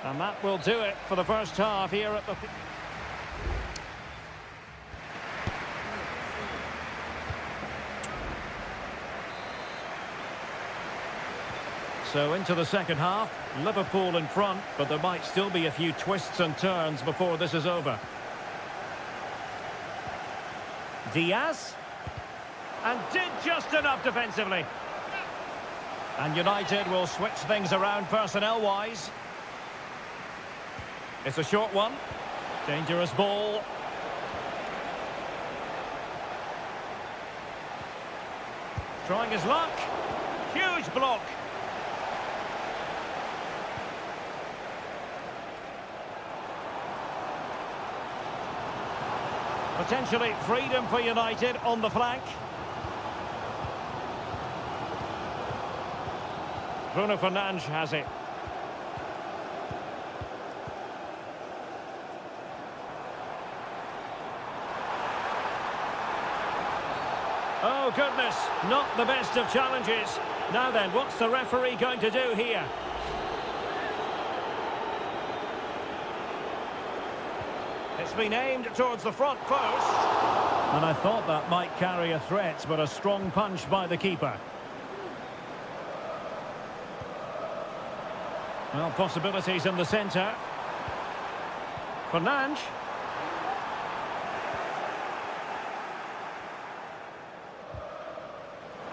And that will do it for the first half here at the... So into the second half, Liverpool in front, but there might still be a few twists and turns before this is over. Diaz. And did just enough defensively. And United will switch things around personnel-wise. It's a short one. Dangerous ball. Trying his luck. Huge block. Potentially freedom for United on the flank. Bruno Fernandes has it. Oh goodness, not the best of challenges. Now then, what's the referee going to do here? It's been aimed towards the front post. And I thought that might carry a threat, but a strong punch by the keeper. Well, possibilities in the centre. Fernandes.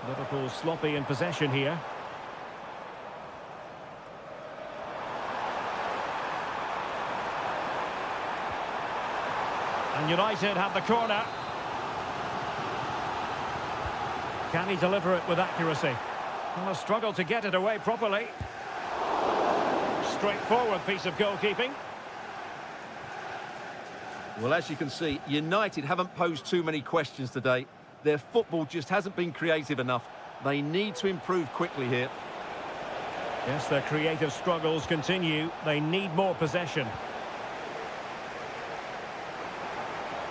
Liverpool sloppy in possession here. And United have the corner. Can he deliver it with accuracy? Well, a struggle to get it away properly. Straightforward piece of goalkeeping. Well, as you can see, United haven't posed too many questions today. Their football just hasn't been creative enough. They need to improve quickly here. Yes, their creative struggles continue. They need more possession.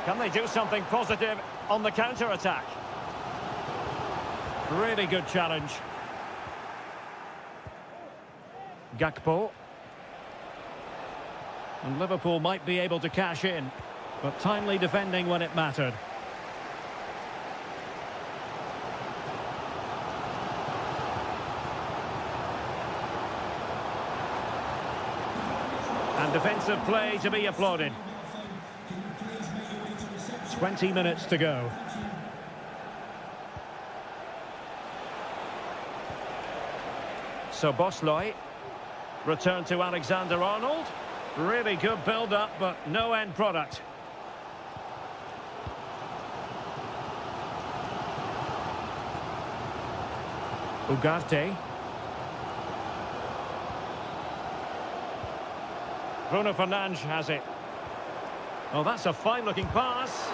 Can they do something positive on the counter-attack? Really good challenge. Gakpo. And Liverpool might be able to cash in, but timely defending when it mattered. And defensive play to be applauded. 20 minutes to go. So Bosley. Return to Alexander-Arnold. Really good build-up, but no end product. Ugarte. Bruno Fernandes has it. Oh, that's a fine-looking pass.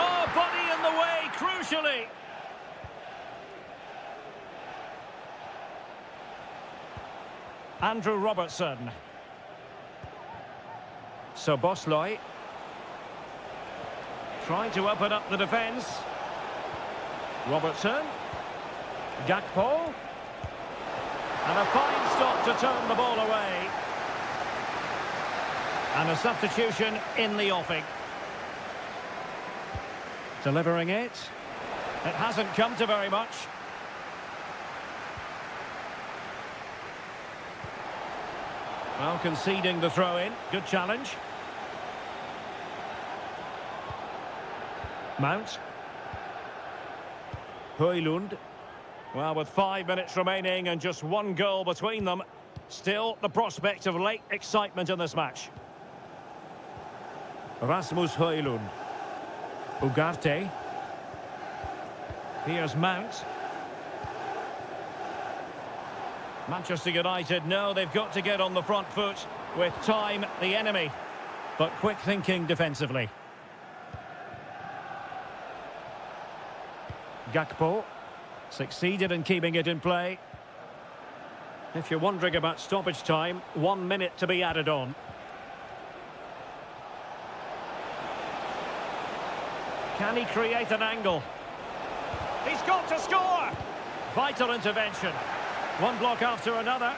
Oh, body in the way, crucially. Andrew Robertson. So Bosley. Trying to open up the defence. Robertson. Gakpo. And a fine stop to turn the ball away. And a substitution in the offing. Delivering it. It hasn't come to very much. Well, conceding the throw-in. Good challenge. Mount. Højlund. Well, with 5 minutes remaining and just one goal between them, still the prospect of late excitement in this match. Rasmus Højlund. Ugarte. Here's Mount. Manchester United know they've got to get on the front foot with time the enemy, but quick thinking defensively. Gakpo succeeded in keeping it in play. If you're wondering about stoppage time, 1 minute to be added on. Can he create an angle? He's got to score! Vital intervention. One block after another.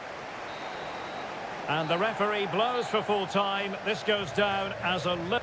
And the referee blows for full time. This goes down as a...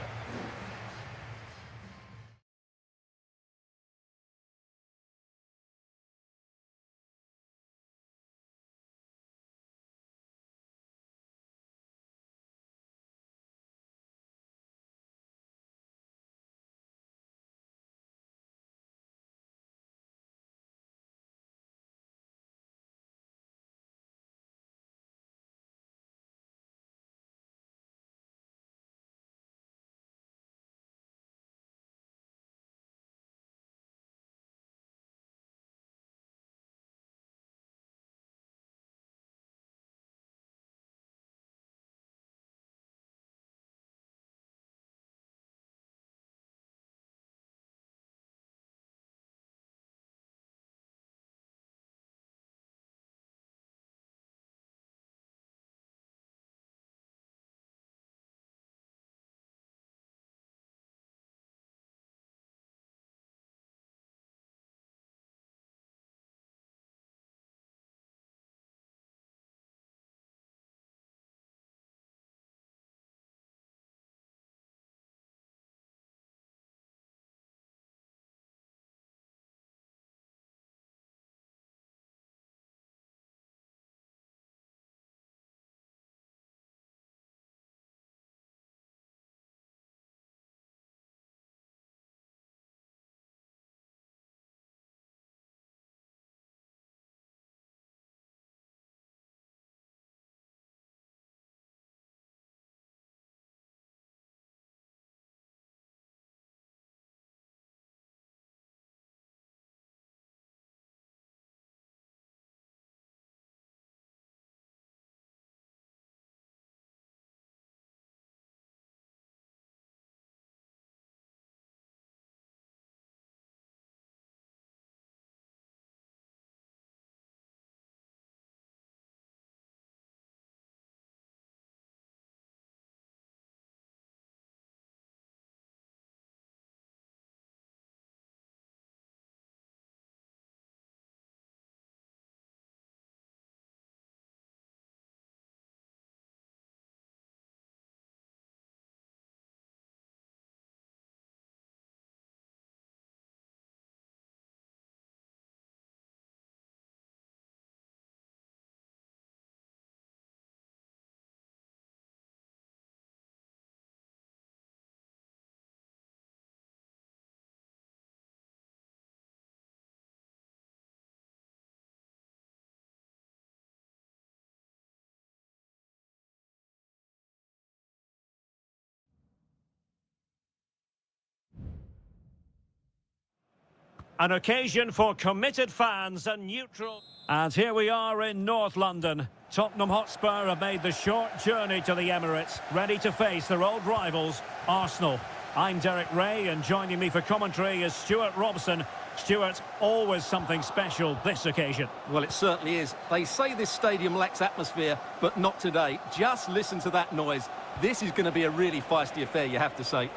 An occasion for committed fans and neutral. And here we are in North London. Tottenham Hotspur have made the short journey to the Emirates, ready to face their old rivals, Arsenal. I'm Derek Ray, and joining me for commentary is Stuart Robson. Stuart, always something special this occasion. Well, it certainly is. They say this stadium lacks atmosphere, but not today. Just listen to that noise. This is going to be a really feisty affair, you have to say.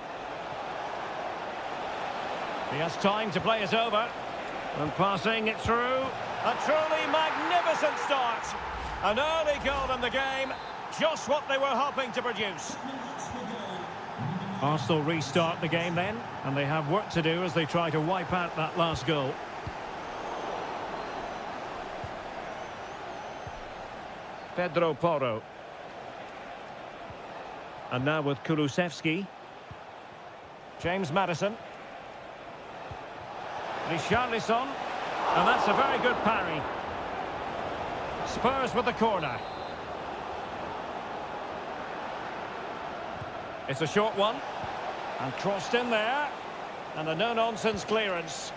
He has time to play it over. And passing it through. A truly magnificent start. An early goal in the game. Just what they were hoping to produce. Arsenal restart the game then. And they have work to do as they try to wipe out that last goal. Pedro Porro. And now with Kulusevski. James Maddison. Richarlison, and that's a very good parry. Spurs with the corner. It's a short one, and crossed in there, and a no-nonsense clearance.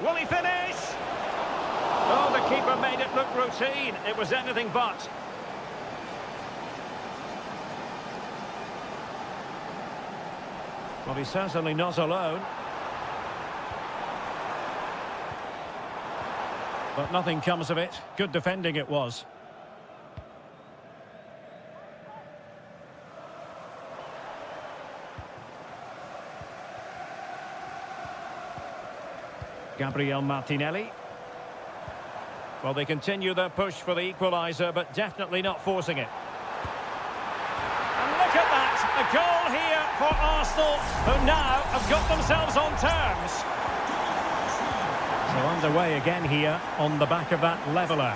Will he finish? Oh, the keeper made it look routine. It was anything but. Well, he's certainly not alone. But nothing comes of it. Good defending it was. Gabriel Martinelli. Well, they continue their push for the equaliser, but definitely not forcing it. And look at that! A goal here for Arsenal, who now have got themselves on terms. So underway again here on the back of that leveller.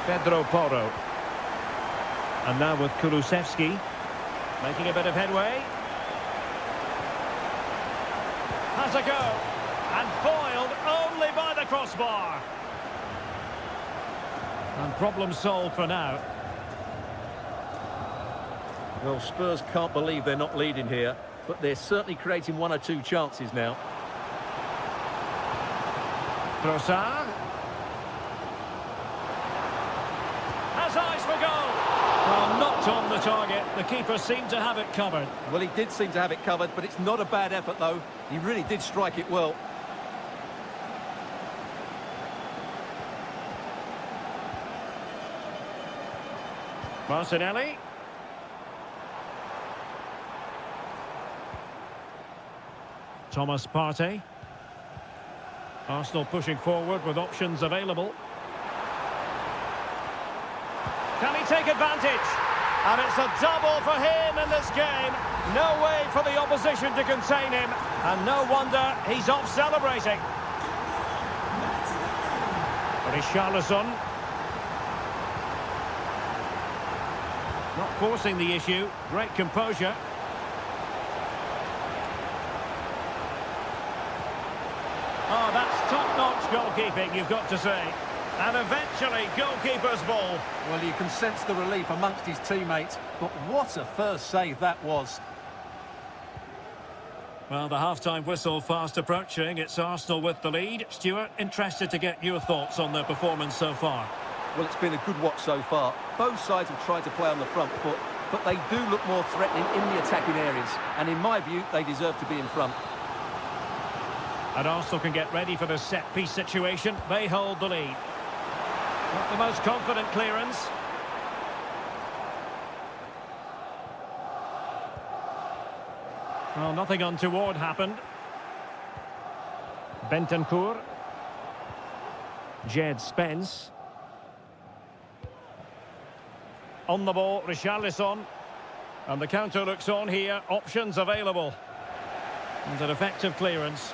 Pedro Porro. And now with Kulusevski. Making a bit of headway. Has a go. And foiled only by the crossbar. And problem solved for now. Well, Spurs can't believe they're not leading here, but they're certainly creating one or two chances now. Trossard. Has eyes for goal. Well, not on the target. The keeper seemed to have it covered. Well, he did seem to have it covered, but it's not a bad effort, though. He really did strike it well. Martinelli. Thomas Partey. Arsenal pushing forward with options available. Can he take advantage? And it's a double for him in this game. No way for the opposition to contain him. And no wonder he's off celebrating. Richarlison. Not forcing the issue. Great composure. Oh, that's top-notch goalkeeping, you've got to say. And eventually, goalkeeper's ball. Well, you can sense the relief amongst his teammates, but what a first save that was. Well, the half-time whistle fast approaching. It's Arsenal with the lead. Stuart, interested to get your thoughts on their performance so far. Well, it's been a good watch so far. Both sides have tried to play on the front foot, but they do look more threatening in the attacking areas. And in my view, they deserve to be in front. And Arsenal can get ready for the set-piece situation. They hold the lead. Not the most confident clearance. Well, nothing untoward happened. Bentancur. Jed Spence. On the ball, Richarlison. And the counter looks on here. Options available. And an effective clearance.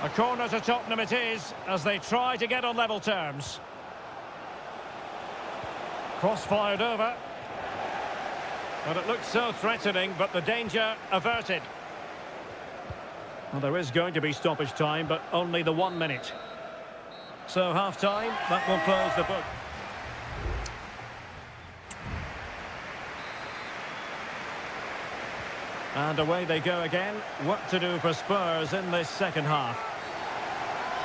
A corner to Tottenham it is, as they try to get on level terms. Cross fired over. But it looked so threatening, but the danger averted. Well, there is going to be stoppage time, but only the 1 minute. So half-time, that will close the book. And away they go again. Work to do for Spurs in this second half.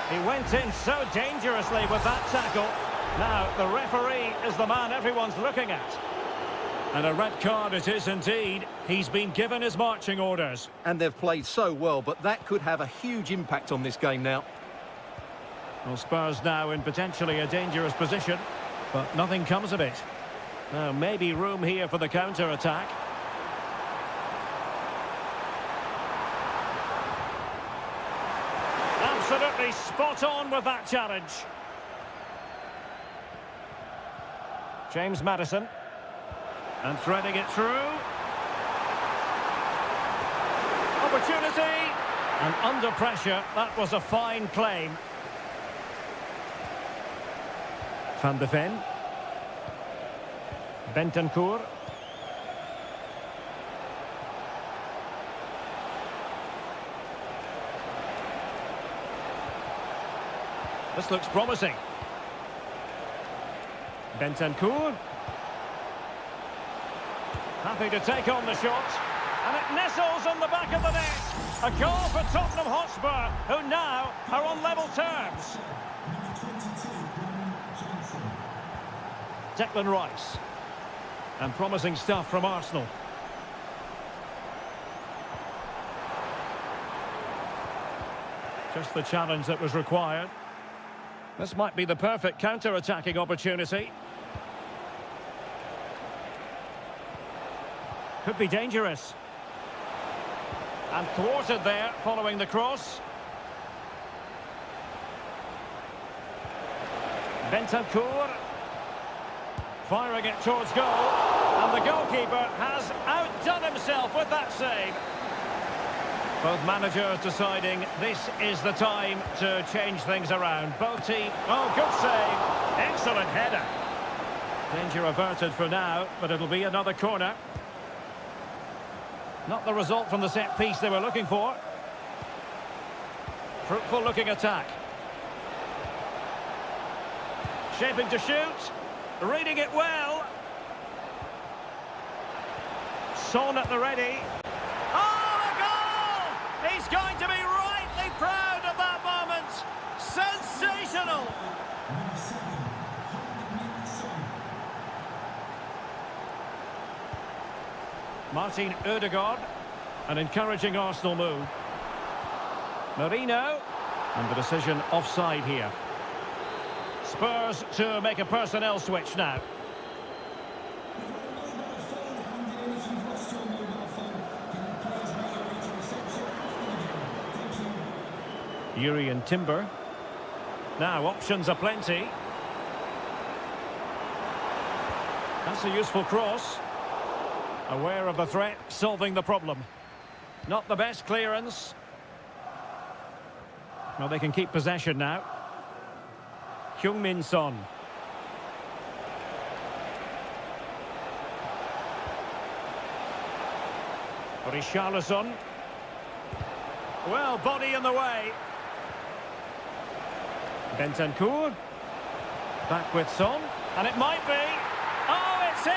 He went in so dangerously with that tackle. Now, the referee is the man everyone's looking at. And a red card it is indeed. He's been given his marching orders. And they've played so well, but that could have a huge impact on this game now. Well, Spurs now in potentially a dangerous position, but nothing comes of it. Now, maybe room here for the counter-attack. Absolutely spot on with that challenge. James Maddison. And threading it through. Opportunity. And under pressure, that was a fine claim. Van de Ven. Bentancur. This looks promising. Bentancur. Happy to take on the shot. And it nestles on the back of the net. A goal for Tottenham Hotspur, who now are on level terms. Declan Rice. And promising stuff from Arsenal. Just the challenge that was required. This might be the perfect counter-attacking opportunity. Could be dangerous. And thwarted there following the cross. Bentancur. Firing it towards goal. And the goalkeeper has outdone himself with that save. Both managers deciding this is the time to change things around. Both teams... Oh, good save. Excellent header. Danger averted for now, but it'll be another corner. Not the result from the set piece they were looking for. Fruitful looking attack. Shaping to shoot. Reading it well. Son at the ready. He's going to be rightly proud of that moment. Sensational! Martin Ødegaard, an encouraging Arsenal move. Marino, and the decision offside here. Spurs to make a personnel switch now. Yuri and Timber. Now, options are plenty. That's a useful cross. Aware of the threat, solving the problem. Not the best clearance. Well, they can keep possession now. Heung-min Son. Richarlison. Well, body in the way. Bentancur. Back with Son. And it might be. Oh, it's in!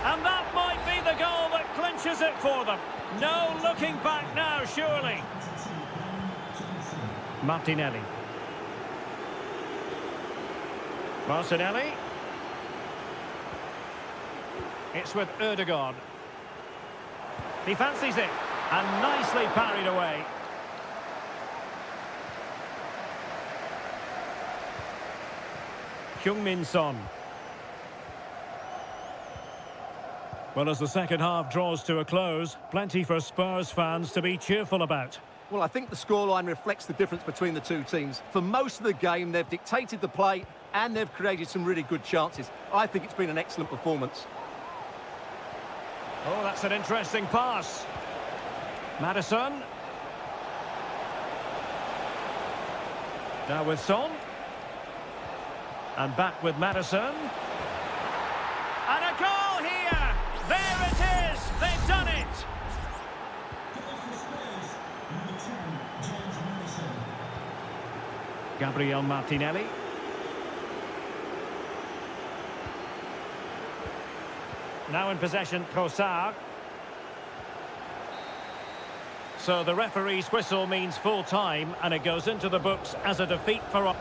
And that might be the goal that clinches it for them. No looking back now, surely. Martinelli. Martinelli. It's with Ødegaard. He fancies it. And nicely parried away. Heung-min Son. Well, as the second half draws to a close, plenty for Spurs fans to be cheerful about. Well, I think the scoreline reflects the difference between the two teams. For most of the game, they've dictated the play and they've created some really good chances. I think it's been an excellent performance. Oh, that's an interesting pass. Maddison. Now with Son. And back with Maddison. And a goal here! There it is! They've done it! Gabriel Martinelli. Now in possession, Trossard. So the referee's whistle means full time, and it goes into the books as a defeat for...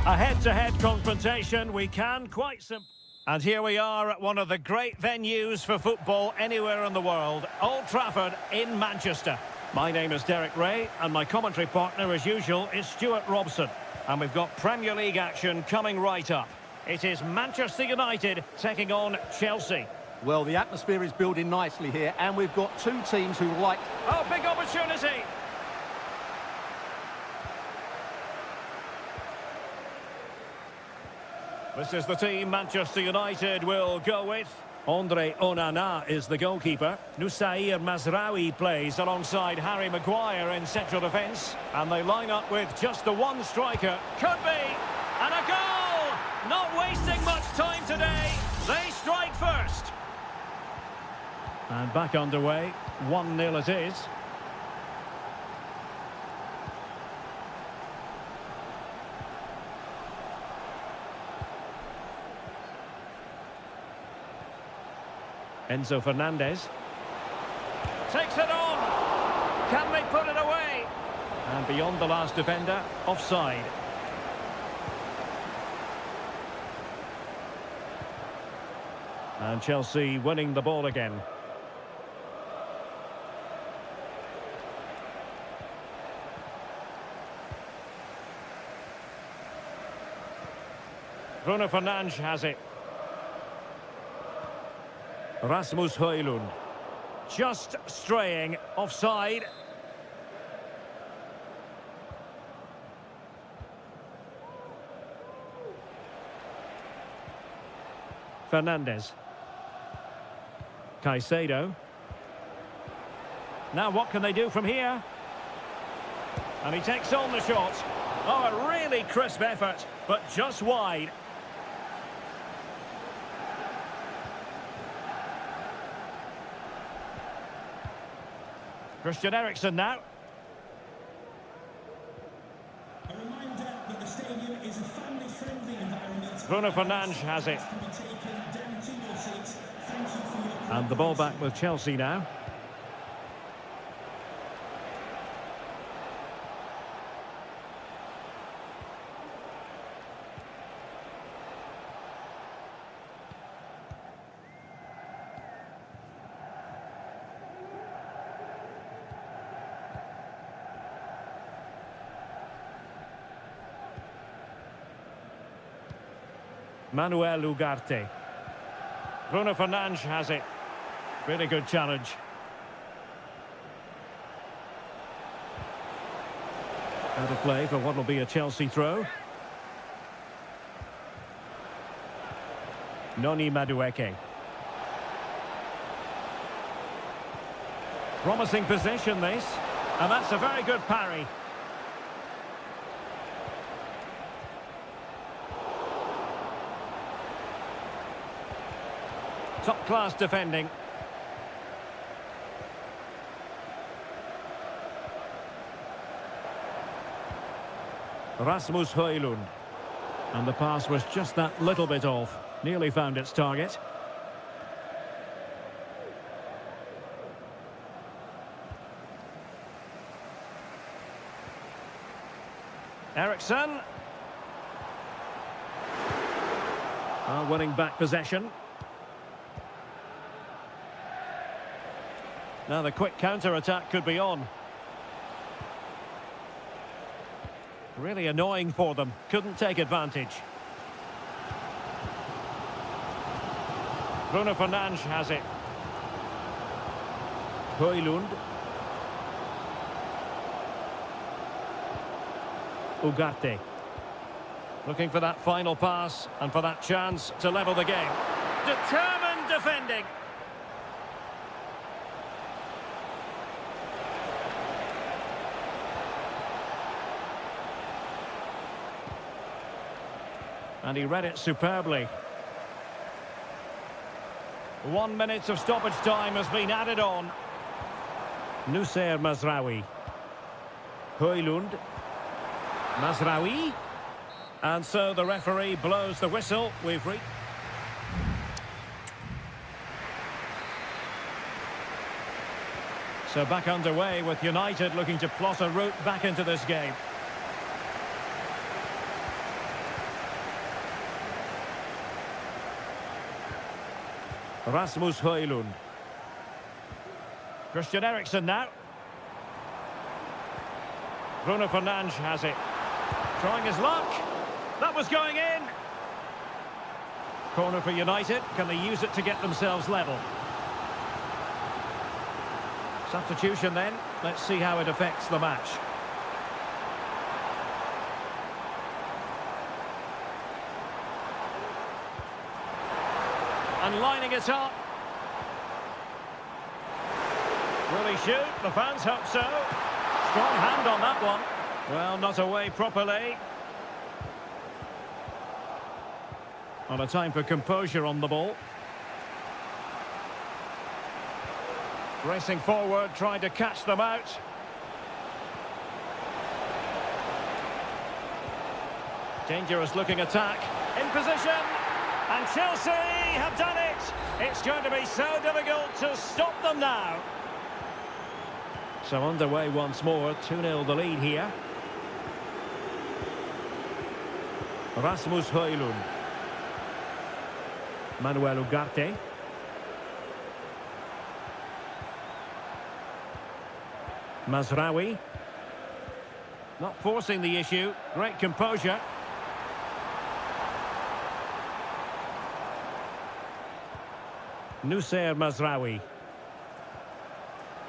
A head-to-head confrontation, we can quite simply... And here we are at one of the great venues for football anywhere in the world, Old Trafford in Manchester. My name is Derek Ray, and my commentary partner, as usual, is Stuart Robson. And we've got Premier League action coming right up. It is Manchester United taking on Chelsea. Well, the atmosphere is building nicely here, and we've got two teams who like... Oh, big opportunity! This is the team Manchester United will go with. Andre Onana is the goalkeeper. Nusair Mazraoui plays alongside Harry Maguire in central defence. And they line up with just the one striker. Could be! And a goal! Not wasting much time today. They strike first. And back underway. 1-0 it is. Enzo Fernandez takes it on. Can they put it away? And beyond the last defender, offside. And Chelsea winning the ball again. Bruno Fernandes has it. Rasmus Højlund. Just straying offside. Fernandez. Caicedo. Now what can they do from here? And he takes on the shot. Oh, a really crisp effort, but just wide. Christian Eriksen now. A reminder that the stadium is a family-friendly environment. Bruno Fernandes has it. And the ball back with Chelsea now. Manuel Ugarte. Bruno Fernandes has it. Really good challenge. Out of play for what will be a Chelsea throw. Noni Madueke. Promising position this. And that's a very good parry. Top-class defending. Rasmus Højlund. And the pass was just that little bit off. Nearly found its target. Eriksen. Winning back possession. Now the quick counter-attack could be on. Really annoying for them. Couldn't take advantage. Bruno Fernandes has it. Højlund. Ugarte. Looking for that final pass and for that chance to level the game. Determined defending. And he read it superbly. 1 minute of stoppage time has been added on. Nussair Mazraoui. Højlund. Mazraoui. And so the referee blows the whistle. We've reached... So back underway with United looking to plot a route back into this game. Rasmus Højlund. Christian Eriksen now. Bruno Fernandes has it. Trying his luck. That was going in. Corner for United. Can they use it to get themselves level? Substitution then. Let's see how it affects the match. And lining it up. Will he shoot? The fans hope so. Strong hand on that one. Well, not away properly. On a time for composure on the ball. Racing forward, trying to catch them out. Dangerous looking attack. In position. And Chelsea have done it. It's going to be so difficult to stop them now. So underway once more. 2-0 the lead here. Rasmus Højlund. Manuel Ugarte. Mazraoui. Not forcing the issue. Great composure. Nussair Mazraoui.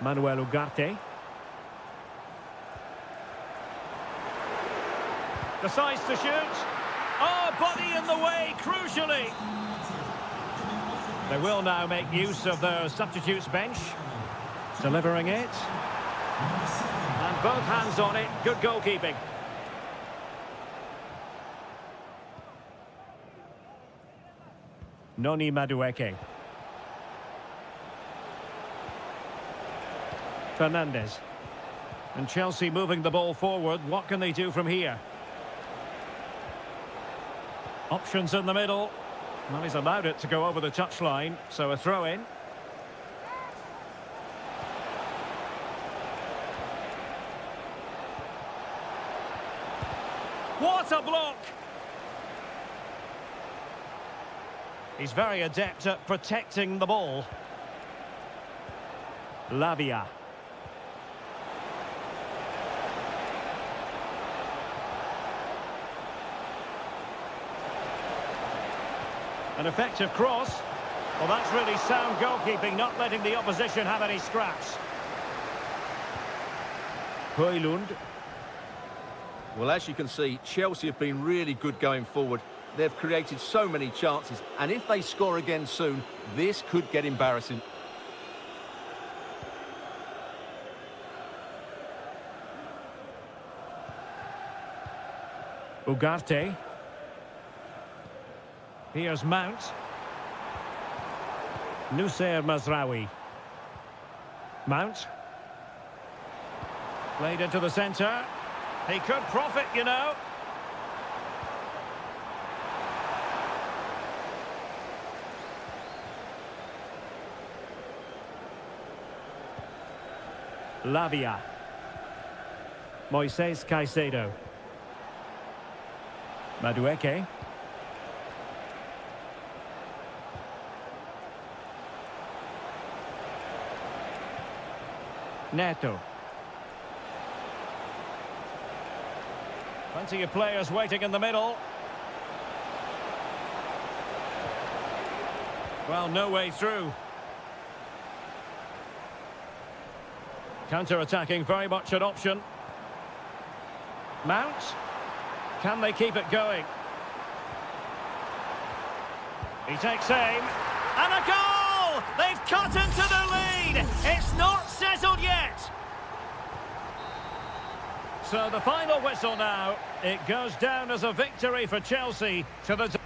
Manuel Ugarte. Decides to shoot. Oh, body in the way, crucially. They will now make use of their substitutes bench. Delivering it. And both hands on it. Good goalkeeping. Noni Madueke. Fernandes. And Chelsea moving the ball forward. What can they do from here? Options in the middle. Well, he's allowed it to go over the touchline, so a throw-in. What a block! He's very adept at protecting the ball. Lavia. An effective cross. Well, that's really sound goalkeeping, not letting the opposition have any scraps. Højlund. Well, as you can see, Chelsea have been really good going forward. They've created so many chances, and if they score again soon, this could get embarrassing. Ugarte. Here's Mount. Nussair Mazraoui. Mount. Played into the centre. He could profit, you know. Lavia. Moises Caicedo. Madueke. Neto. Plenty of players waiting in the middle. Well, no way through. Counter-attacking, very much an option. Mount. Can they keep it going? He takes aim. And a goal! They've cut into the lead! It's not settled yet! So the final whistle now. It goes down as a victory for Chelsea to the...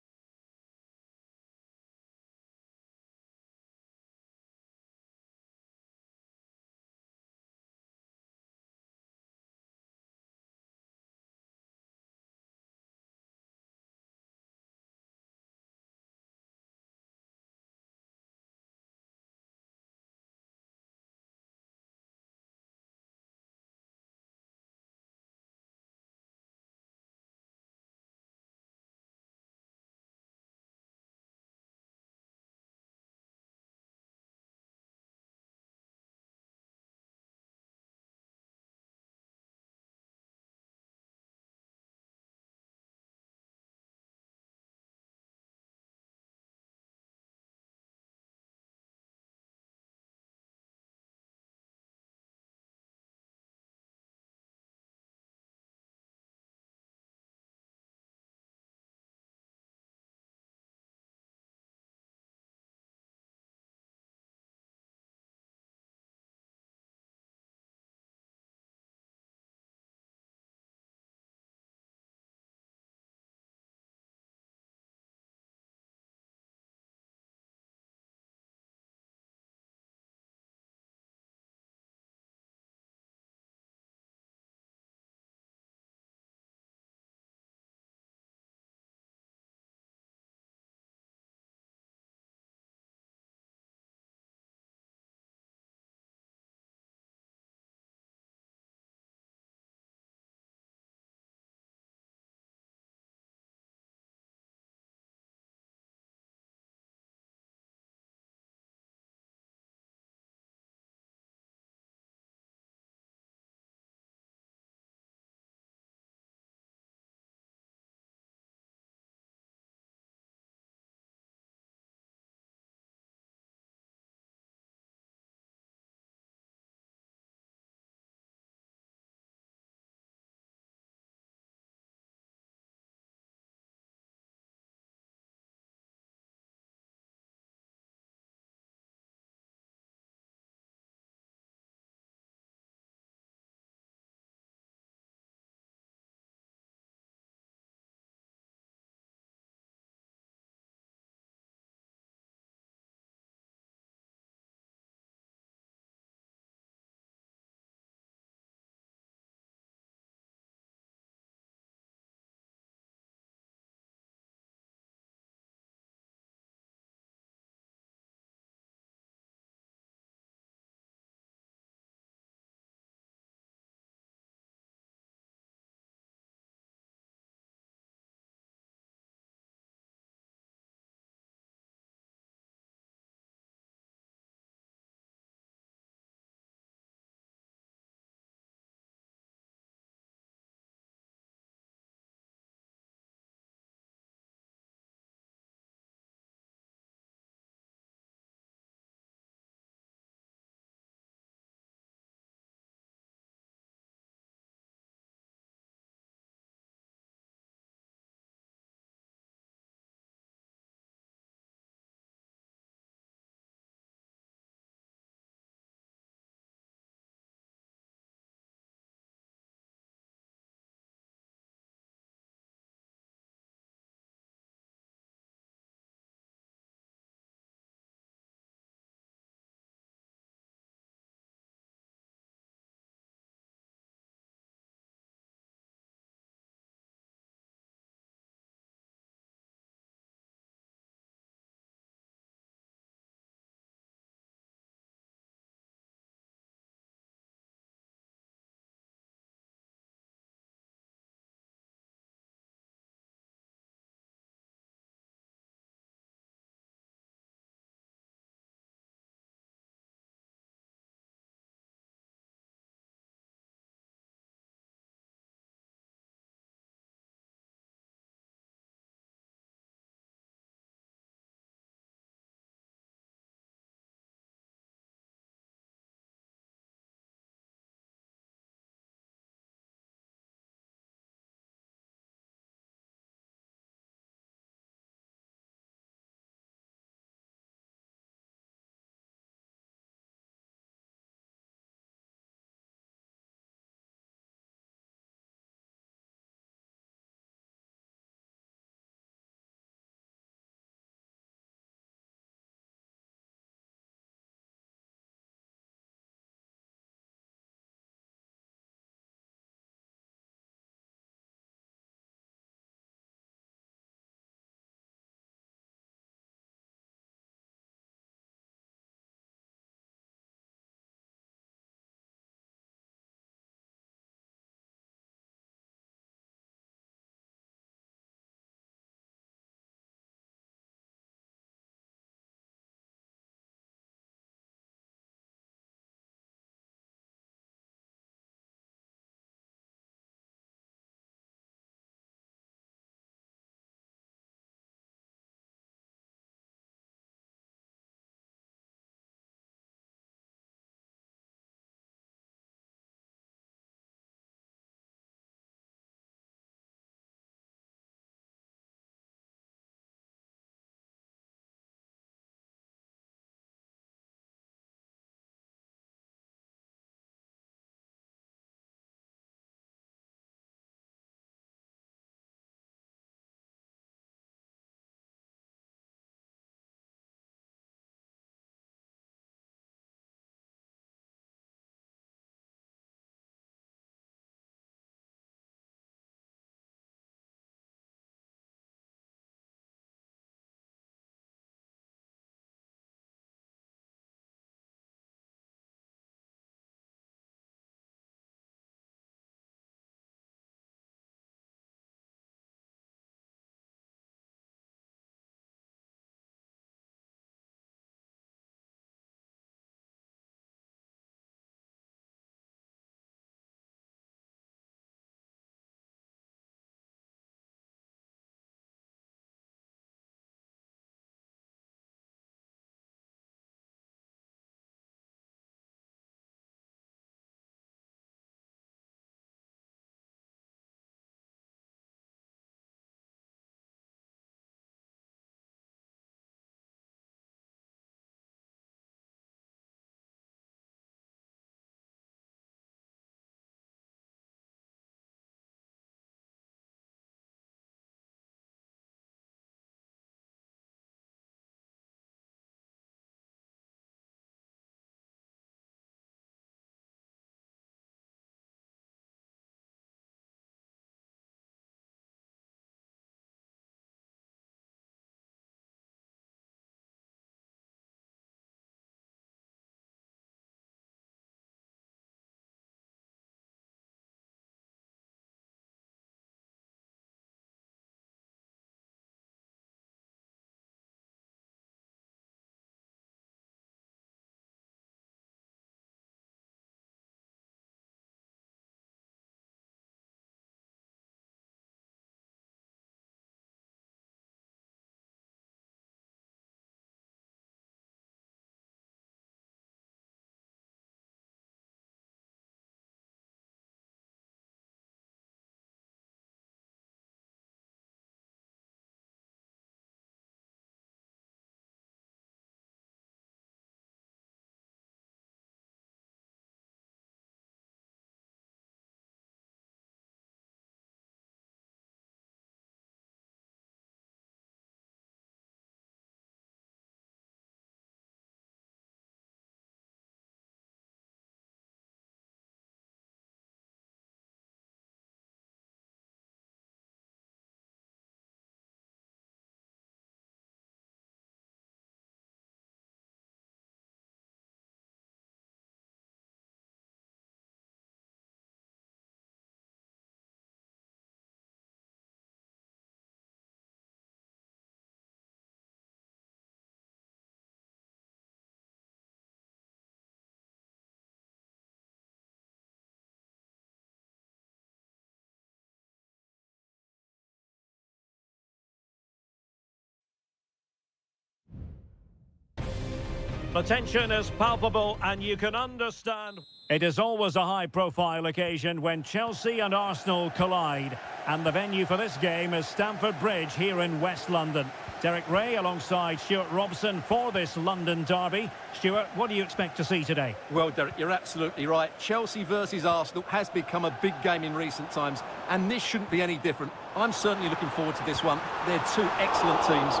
The tension is palpable and you can understand. It is always a high-profile occasion when Chelsea and Arsenal collide. And the venue for this game is Stamford Bridge here in West London. Derek Ray alongside Stuart Robson for this London derby. Stuart, what do you expect to see today? Well, Derek, you're absolutely right. Chelsea versus Arsenal has become a big game in recent times, and this shouldn't be any different. I'm certainly looking forward to this one. They're two excellent teams.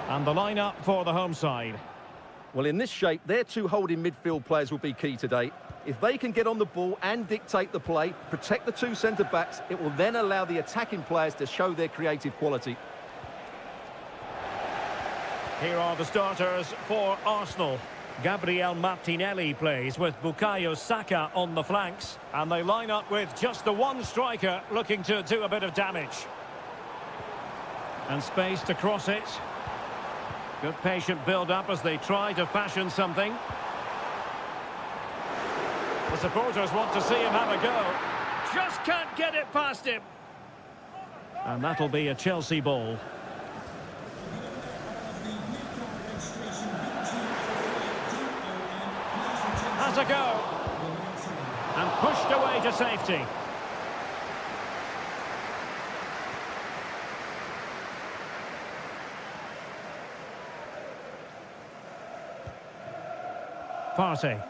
And the lineup for the home side. Well, in this shape, their two holding midfield players will be key today. If they can get on the ball and dictate the play, protect the two centre-backs, it will then allow the attacking players to show their creative quality. Here are the starters for Arsenal. Gabriel Martinelli plays with Bukayo Saka on the flanks. And they line up with just the one striker looking to do a bit of damage. And space to cross it. Good patient build-up as they try to fashion something. The supporters want to see him have a go. Just can't get it past him. And that'll be a Chelsea ball. Has a go. And pushed away to safety. Partey.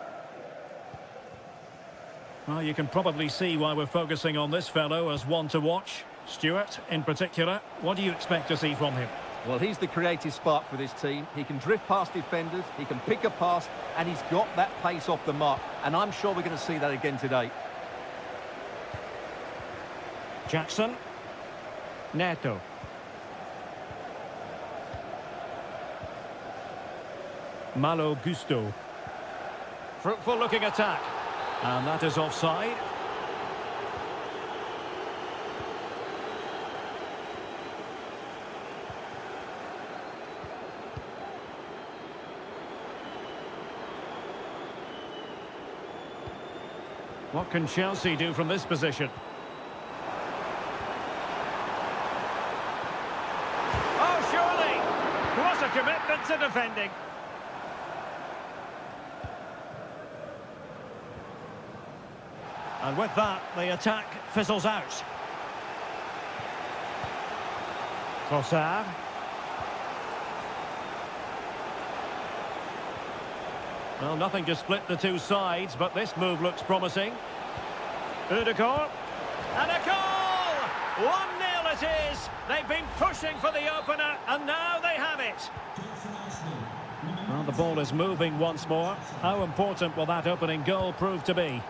Well, you can probably see why we're focusing on this fellow as one to watch. Stuart, in particular, what do you expect to see from him? Well, he's the creative spark for this team. He can drift past defenders, he can pick a pass, and he's got that pace off the mark. And I'm sure we're going to see that again today. Jackson. Neto. Malo Gusto. Fruitful looking attack. And that is offside. What can Chelsea do from this position? Oh, surely! What a commitment to defending. And with that, the attack fizzles out. Trossard. Well, nothing to split the two sides, but this move looks promising. Ødegaard. And a goal! 1-0 it is. They've been pushing for the opener, and now they have it. Well, the ball is moving once more. How important will that opening goal prove to be?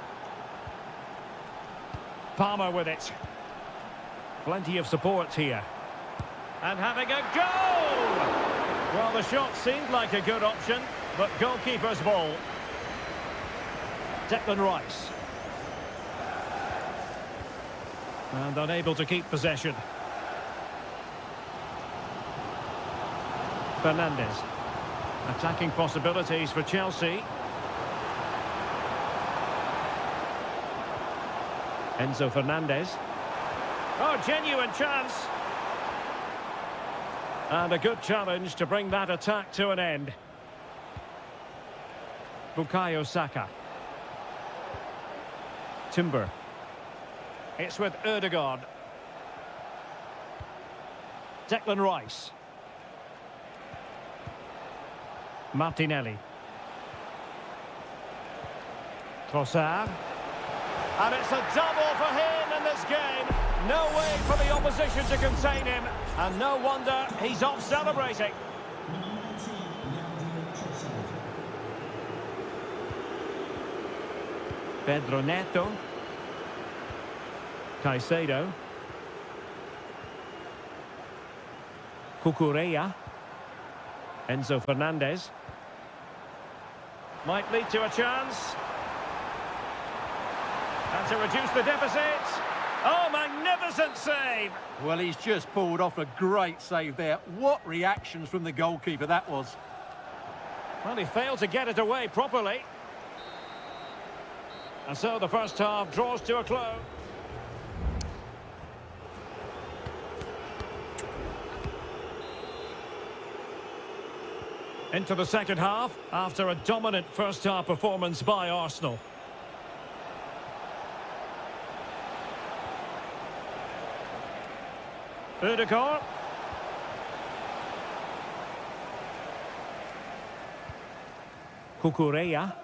Palmer with it. Plenty of support here. And having a goal! Well, the shot seemed like a good option, but goalkeeper's ball. Declan Rice. And unable to keep possession. Fernandes. Attacking possibilities for Chelsea. Enzo Fernandez. Oh, genuine chance. And a good challenge to bring that attack to an end. Bukayo Saka. Timber. It's with Ødegaard. Declan Rice. Martinelli. Trossard. And it's a double for him in this game. No way for the opposition to contain him. And no wonder he's off celebrating. Pedro Neto. Caicedo. Cucurella. Enzo Fernandez. Might lead to a chance. And to reduce the deficit. Oh, magnificent save! Well, he's just pulled off a great save there. What reactions from the goalkeeper that was. Well, he failed to get it away properly. And so the first half draws to a close. Into the second half, after a dominant first-half performance by Arsenal. Ødegaard. Cucurella.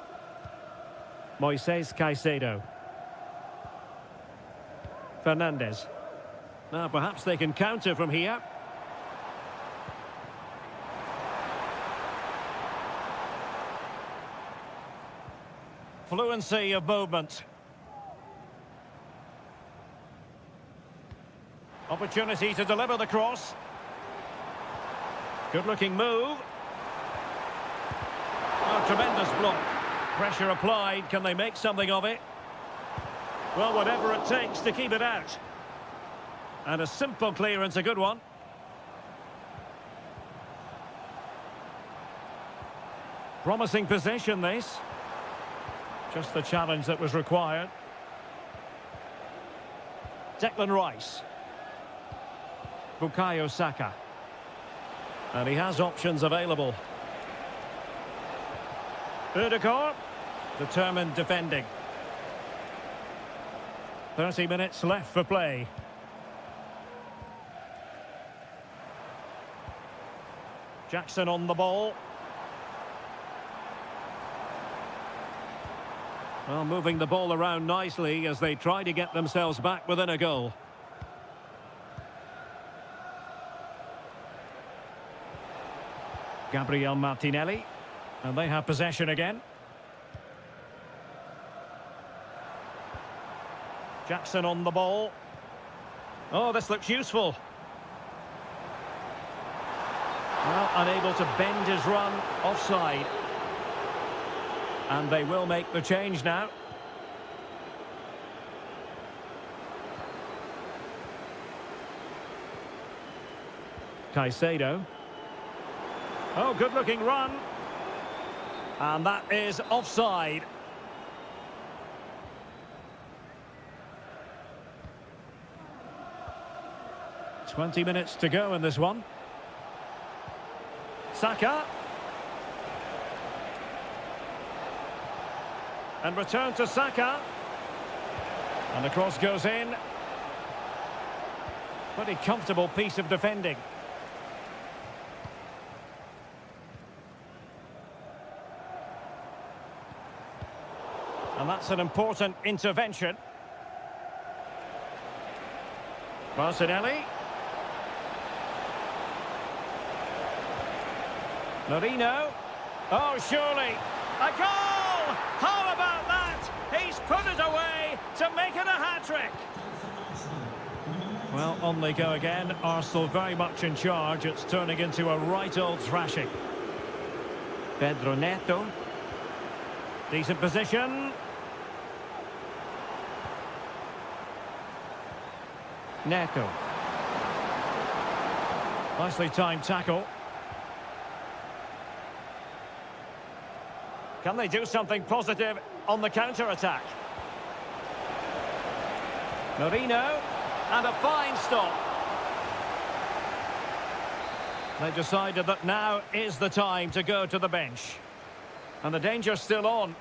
Moises Caicedo. Fernandes. Now perhaps they can counter from here. Fluency of movement. Opportunity to deliver the cross. Good-looking move. Oh, tremendous block. Pressure applied. Can they make something of it? Well, whatever it takes to keep it out. And a simple clearance, a good one. Promising possession, this. Just the challenge that was required. Declan Rice. Bukayo Saka. And he has options available. Ødegaard. Determined defending. 30 minutes left for play. Jackson on the ball. Well, moving the ball around nicely as they try to get themselves back within a goal. Gabriel Martinelli. And they have possession again. Jackson on the ball. Oh, this looks useful. Well, unable to bend his run, offside. And they will make the change now. Caicedo. Oh, good-looking run. And that is offside. "20 minutes to go in this one. Saka. And return to Saka. And the cross goes in. Pretty comfortable piece of defending. And that's an important intervention. Martinelli. Marino. Oh, surely. A goal! How about that? He's put it away to make it a hat-trick. Well, on they go again. Arsenal very much in charge. It's turning into a right old thrashing. Pedro Neto. Decent position. Neto. Nicely timed tackle. Can they do something positive on the counter-attack? Marino. And a fine stop. They've decided that now is the time to go to the bench. And the danger's still on.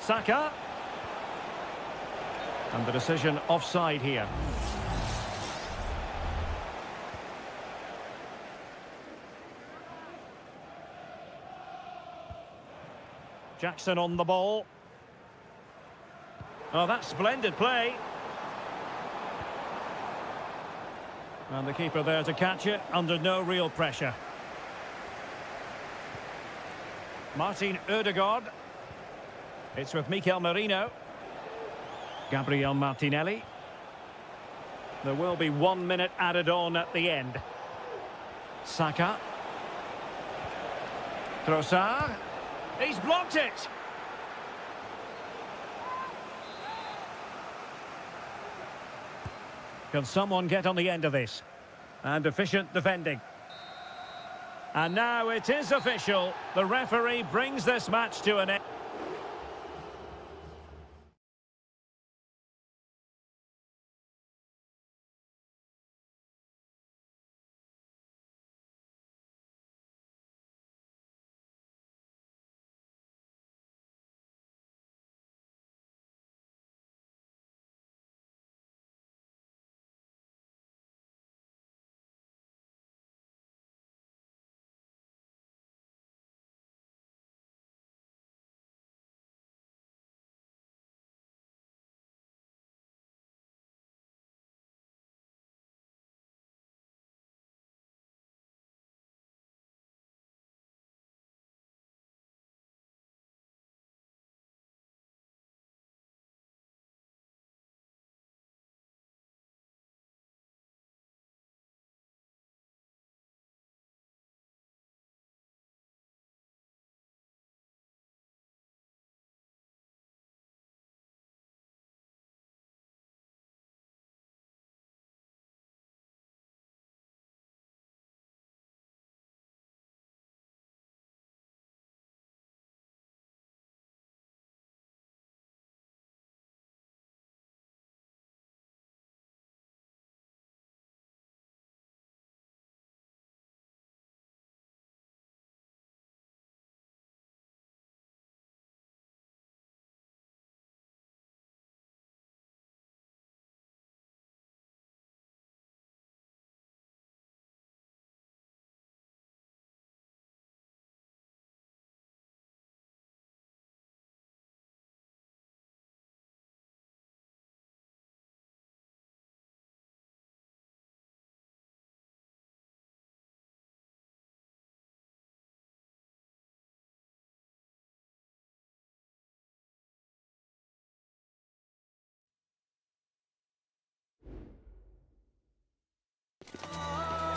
Saka. And the decision offside here. Jackson on the ball. Oh, that's splendid play. And the keeper there to catch it under no real pressure. Martin Ødegaard. It's with Mikel Merino. Gabriel Martinelli. There will be 1 minute added on at the end. Saka. Trossard. He's blocked it. Can someone get on the end of this? And efficient defending. And now it is official. The referee brings this match to an end.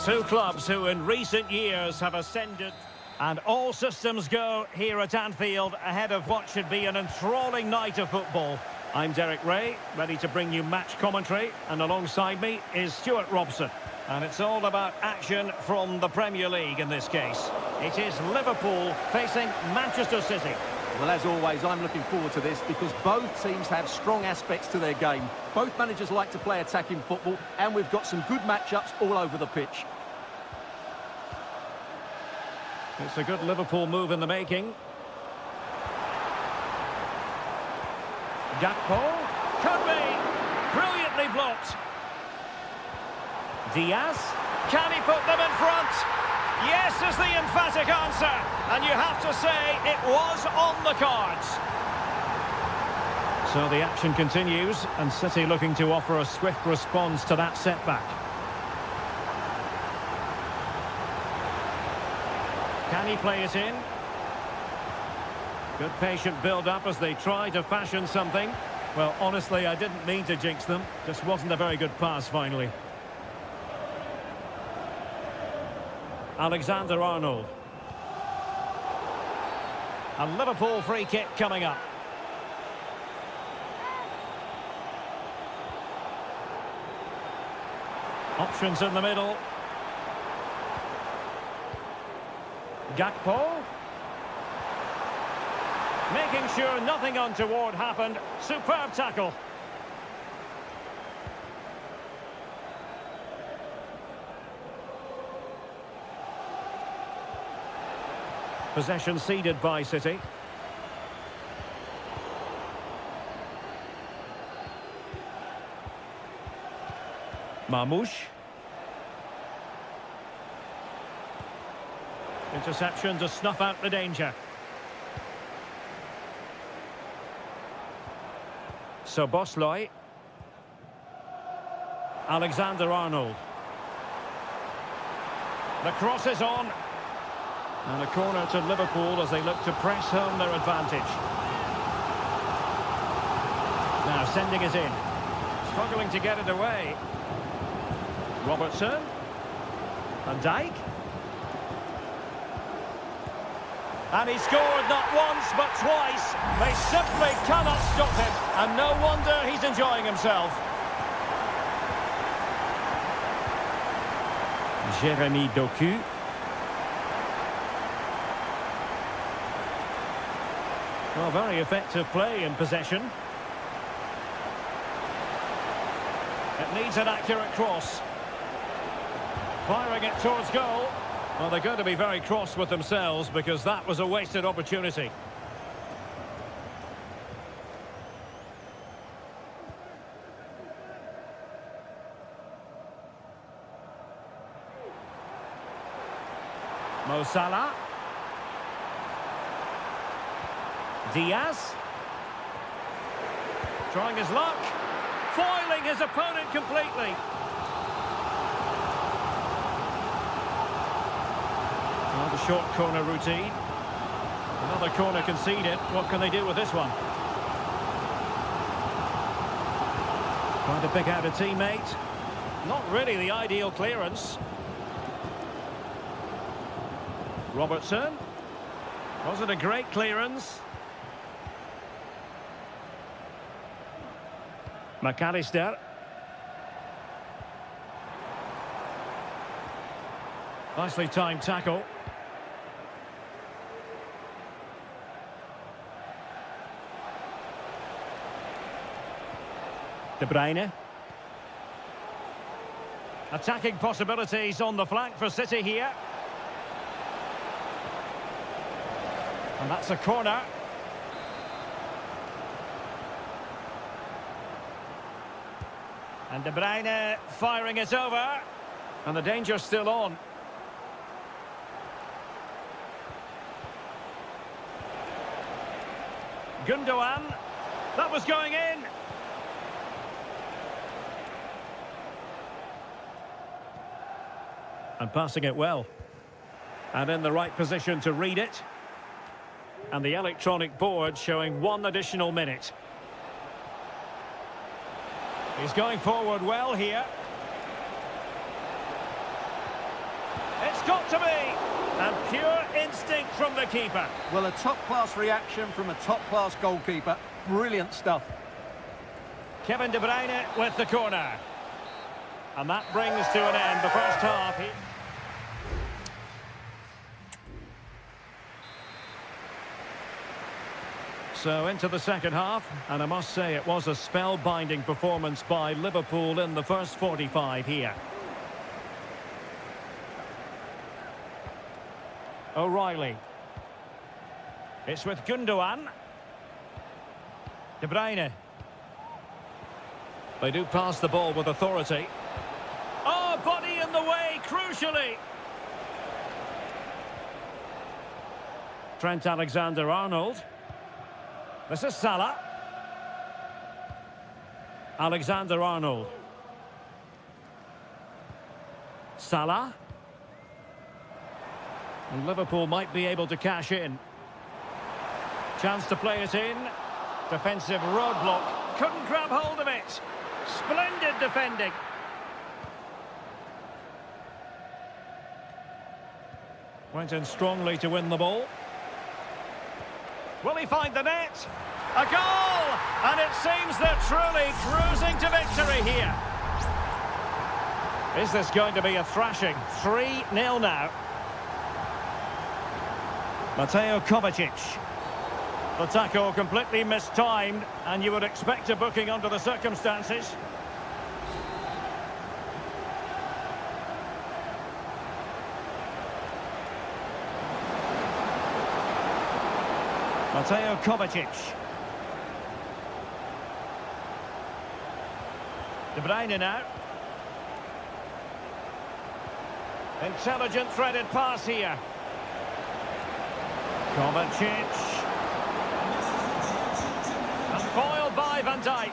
Two clubs who in recent years have ascended, and all systems go here at Anfield ahead of what should be an enthralling night of football. I'm Derek Ray, ready to bring you match commentary, and alongside me is Stuart Robson. And it's all about action from the Premier League in this case. It is Liverpool facing Manchester City. Well, as always, I'm looking forward to this because both teams have strong aspects to their game. Both managers like to play attacking football, and we've got some good matchups all over the pitch. It's a good Liverpool move in the making. Gakpo, could be, brilliantly blocked. Diaz, can he put them in front? Yes is the emphatic answer, and you have to say it was on the cards. So the action continues, and City looking to offer a swift response to that setback. Can he play it in? Good patient build-up as they try to fashion something. Well, honestly, I didn't mean to jinx them. Just wasn't a very good pass, finally. Alexander-Arnold. A Liverpool free kick coming up. Options in the middle. Gakpo. Making sure nothing untoward happened. Superb tackle. Possession ceded by City. Marmoush. Interception to snuff out the danger. So Bosloy. Alexander-Arnold. The cross is on. And a corner to Liverpool as they look to press home their advantage. Now sending it in. Struggling to get it away. Robertson. Van Dijk. And he scored not once but twice. They simply cannot stop him. And no wonder he's enjoying himself. Jeremy Doku. Well, very effective play in possession. It needs an accurate cross. Firing it towards goal. Well, they're going to be very cross with themselves because that was a wasted opportunity. Mo Salah. Diaz. Trying his luck. Foiling his opponent completely. Another short corner routine. Another corner conceded. What can they do with this one? Trying to pick out a teammate. Not really the ideal clearance. Robertson. Wasn't a great clearance. McAllister. Nicely timed tackle. De Bruyne. Attacking possibilities on the flank for City here. And that's a corner. And De Bruyne firing it over. And the danger's still on. Gundogan. That was going in. And passing it well. And in the right position to read it. And the electronic board showing 1 additional minute. He's going forward well here. It's got to be! And pure instinct from the keeper. Well, a top-class reaction from a top-class goalkeeper. Brilliant stuff. Kevin De Bruyne with the corner. And that brings to an end the first half. So into the second half, and I must say it was a spellbinding performance by Liverpool in the first 45 here. O'Reilly. It's with Gundogan. De Bruyne. They do pass the ball with authority. Oh, body in the way, crucially. Trent Alexander-Arnold. This is Salah. Alexander-Arnold. Salah. And Liverpool might be able to cash in. Chance to play it in. Defensive roadblock. Couldn't grab hold of it. Splendid defending. Went in strongly to win the ball. Will he find the net? A goal! And it seems they're truly cruising to victory here. Is this going to be a thrashing? 3-0 now. Mateo Kovacic. The tackle completely mistimed, and you would expect a booking under the circumstances. Mateo Kovacic. De Bruyne now. Intelligent threaded pass here. Kovacic. And foiled by Van Dijk.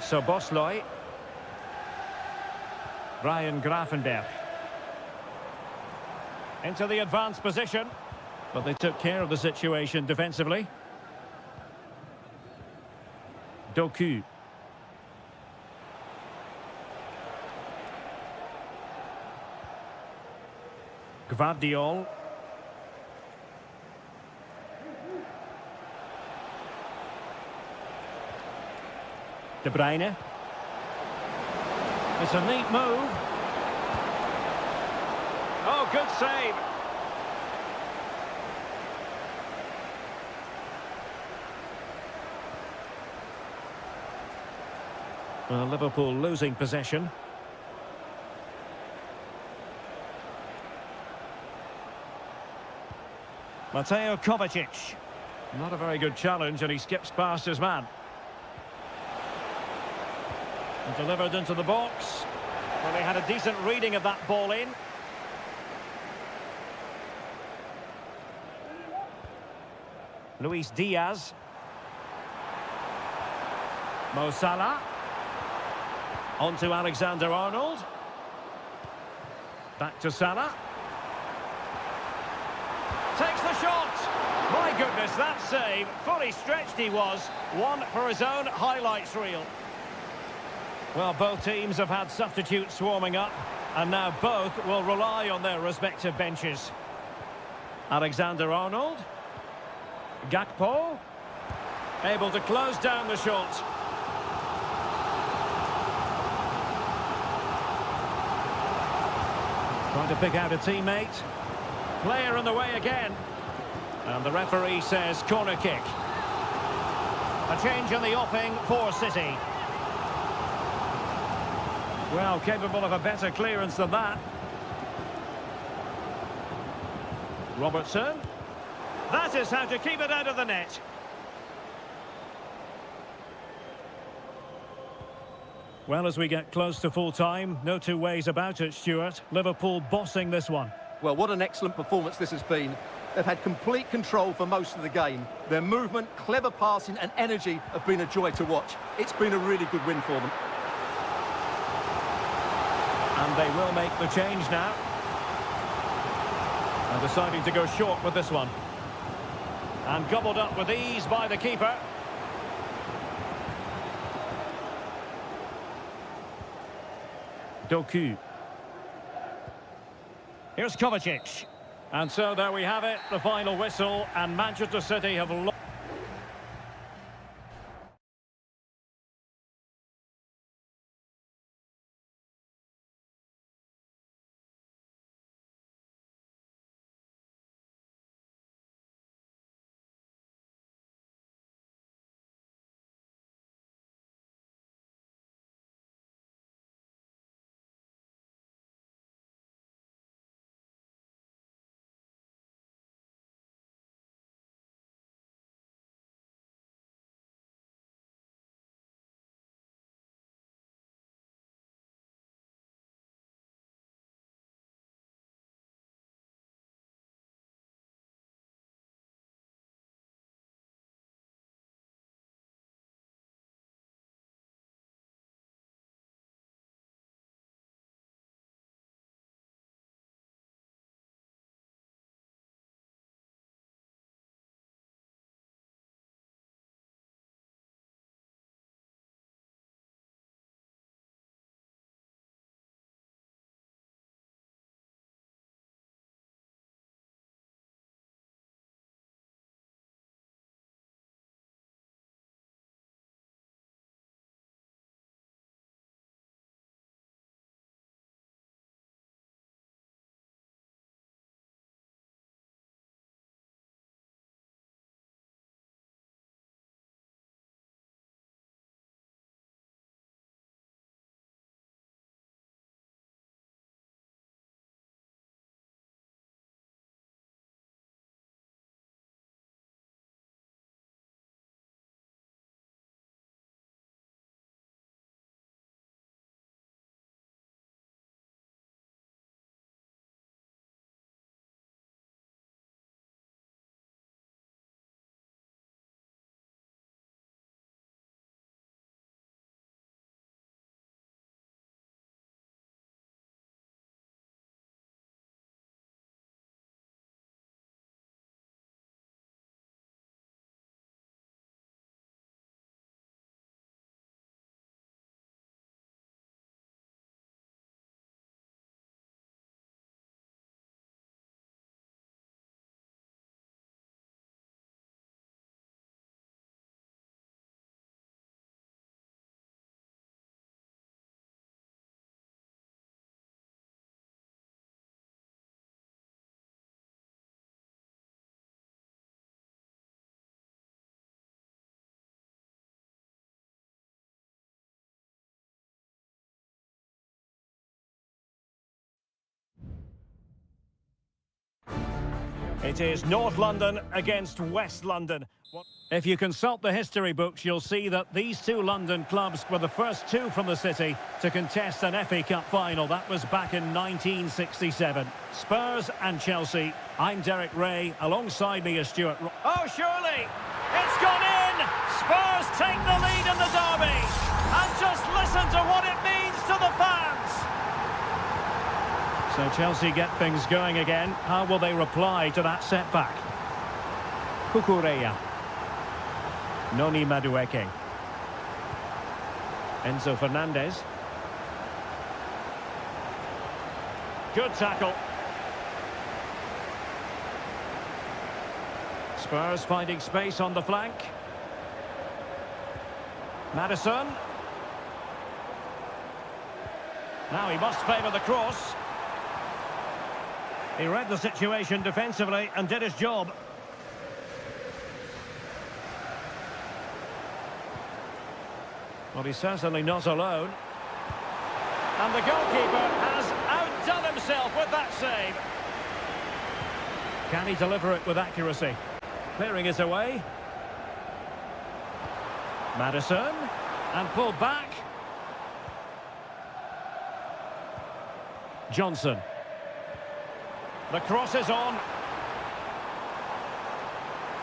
So Bosloy. Ryan Gravenberch. Into the advanced position. But they took care of the situation defensively. Doku. Gvardiol. De Bruyne. It's a neat move. Oh, good save. Well, Liverpool losing possession. Mateo Kovacic. Not a very good challenge, and he skips past his man. And delivered into the box. Well, he had a decent reading of that ball in. Luis Diaz. Mo Salah. On to Alexander-Arnold. Back to Salah. Takes the shot. My goodness, that save. Fully stretched he was. One for his own highlights reel. Well, both teams have had substitutes swarming up, and now both will rely on their respective benches. Alexander-Arnold. Gakpo. Able to close down the shot. Trying to pick out a teammate. Player in the way again. And the referee says corner kick. A change in the offing for City. Well, capable of a better clearance than that. Robertson. That is how to keep it out of the net. Well, as we get close to full time, no two ways about it, Stuart. Liverpool bossing this one. Well, what an excellent performance this has been. They've had complete control for most of the game. Their movement, clever passing and energy have been a joy to watch. It's been a really good win for them. And they will make the change now. And deciding to go short with this one. And gobbled up with ease by the keeper. Doku. Here's Kovacic. And so there we have it, the final whistle, and Manchester City have lost. It is North London against West London. If you consult the history books, you'll see that these two London clubs were the first two from the city to contest an FA Cup final. That was back in 1967. Spurs and Chelsea. I'm Derek Ray. Alongside me is Stuart. Oh, surely! It's gone in! Spurs take the lead in the derby. And just listen to what it means to the fans. So Chelsea get things going again. How will they reply to that setback? Kukureya. Noni Madueke. Enzo Fernandez. Good tackle. Spurs finding space on the flank. Maddison. Now he must favour the cross. He read the situation defensively and did his job. Well, he's certainly not alone. And the goalkeeper has outdone himself with that save. Can he deliver it with accuracy? Clearing it away. Maddison. And pulled back. Johnson. The cross is on.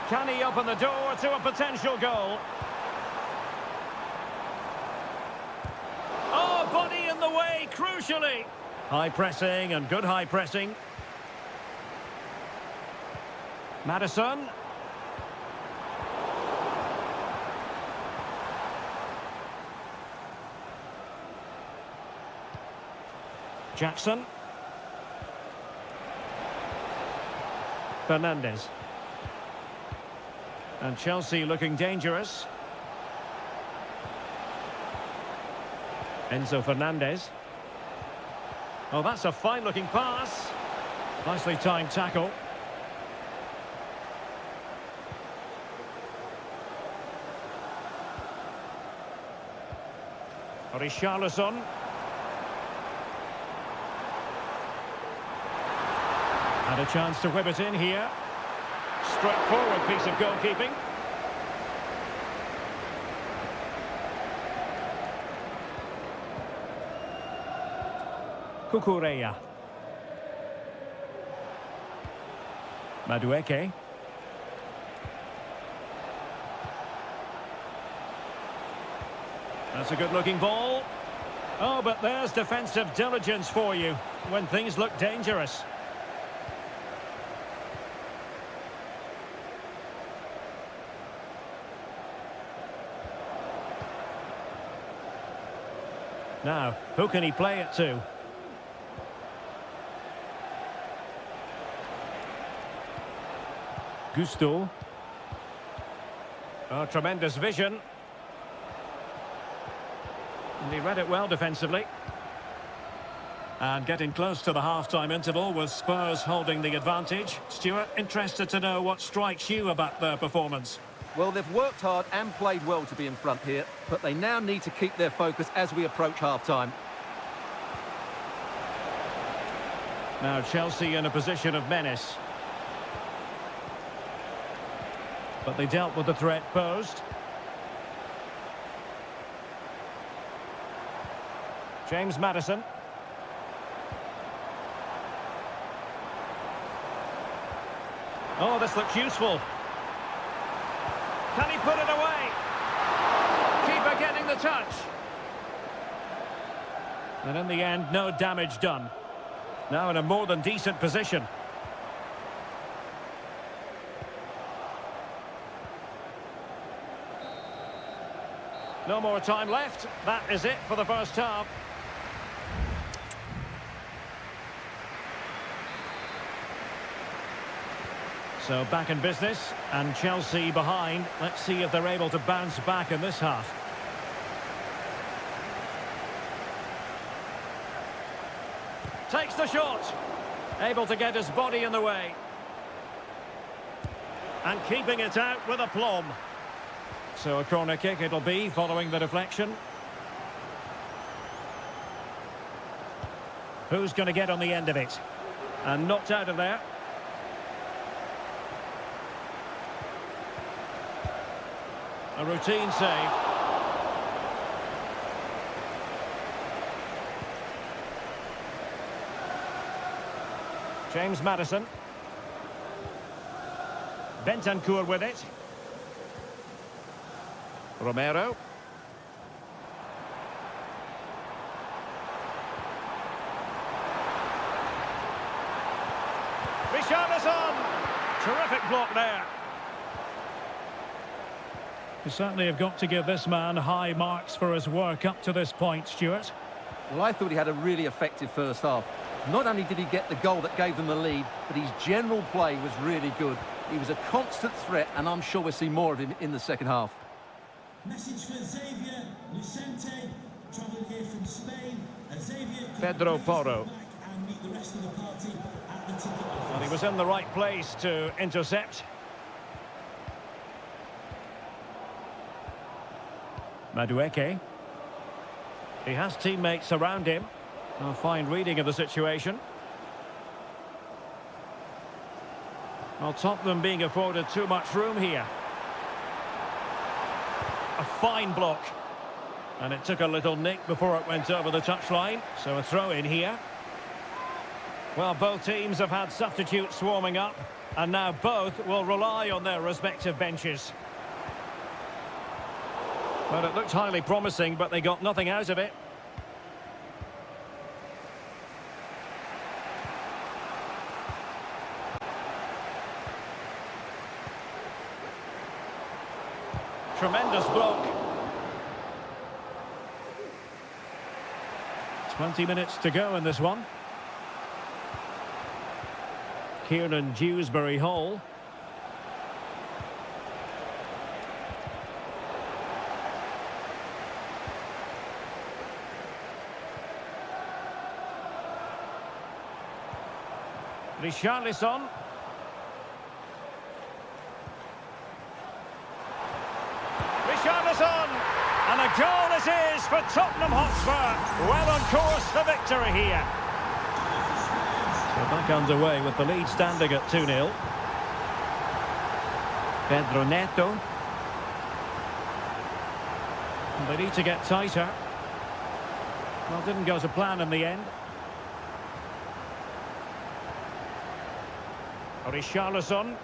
Can he open the door to a potential goal? Oh, body in the way, crucially. High pressing and good high pressing. Maddison. Jackson. Fernandes. And Chelsea looking dangerous. Enzo Fernandez. Oh, that's a fine-looking pass. Nicely timed tackle. Richarlison. And a chance to whip it in here. Straightforward piece of goalkeeping. Cucurella. Madueke. That's a good-looking ball. Oh, but there's defensive diligence for you when things look dangerous. Now, who can he play it to? Gusto. Oh, tremendous vision. And he read it well defensively. And getting close to the half-time interval with Spurs holding the advantage. Stuart, interested to know what strikes you about their performance. Well, they've worked hard and played well to be in front here, but they now need to keep their focus as we approach half-time. Now Chelsea in a position of menace. But they dealt with the threat posed. James Maddison. Oh, this looks useful. Can he put it away? Keeper getting the touch. And in the end, no damage done. Now in a more than decent position. No more time left. That is it for the first half. So back in business, and Chelsea behind. Let's see if they're able to bounce back in this half. Takes the shot. Able to get his body in the way. And keeping it out with aplomb. So a corner kick it'll be, following the deflection. Who's going to get on the end of it? And knocked out of there. A routine save. James Maddison. Bentancur with it. Romero. Richarlison! Terrific block there. You certainly have got to give this man high marks for his work up to this point, Stuart. Well, I thought he had a really effective first half. Not only did he get the goal that gave them the lead, but his general play was really good. He was a constant threat, and I'm sure we'll see more of him in the second half. Message for Xavier Lucente, travelling here from Spain. Xavier Pedro Porro. And meet the rest of the party at the ticket office. And he was in the right place to intercept. Madueke. He has teammates around him. A fine reading of the situation. Well, Tottenham being afforded too much room here. A fine block. And it took a little nick before it went over the touchline. So a throw in here. Well, both teams have had substitutes warming up. And now both will rely on their respective benches. Well, it looked highly promising, but they got nothing out of it. Tremendous block. 20 minutes to go in this one. Kieran Dewsbury Hall. Richarlison. Richarlison! And a goal it is for Tottenham Hotspur. Well on course for victory here. So back underway with the lead standing at 2-0. Pedro Neto. And they need to get tighter. Well, didn't go to plan in the end. Richarlison.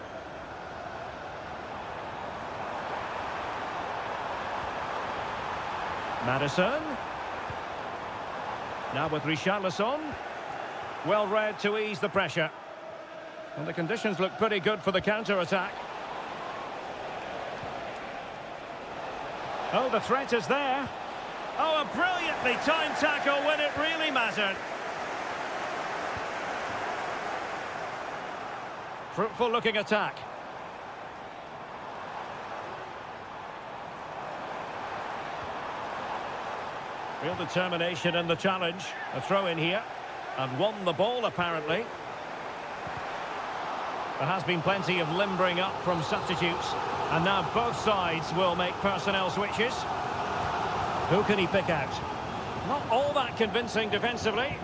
Madison. Now with Richarlison. Well read to ease the pressure. And the conditions look pretty good for the counter-attack. Oh, the threat is there. Oh, a brilliantly timed tackle when it really mattered. Fruitful looking attack. Real determination in the challenge. A throw in here. And won the ball apparently. There has been plenty of limbering up from substitutes. And now both sides will make personnel switches. Who can he pick out? Not all that convincing defensively.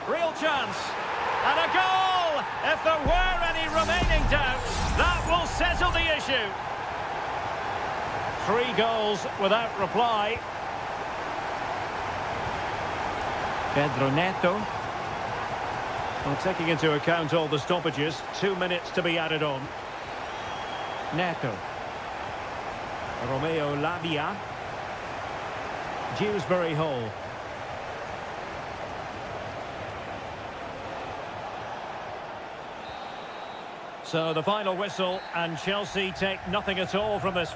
Real chance. And a goal! If there were any remaining doubts, that will settle the issue. 3 goals without reply. Pedro Neto. Well, taking into account all the stoppages, 2 minutes to be added on. Neto. Romeo Lavia. Dewsbury Hall. So the final whistle, and Chelsea take nothing at all from this.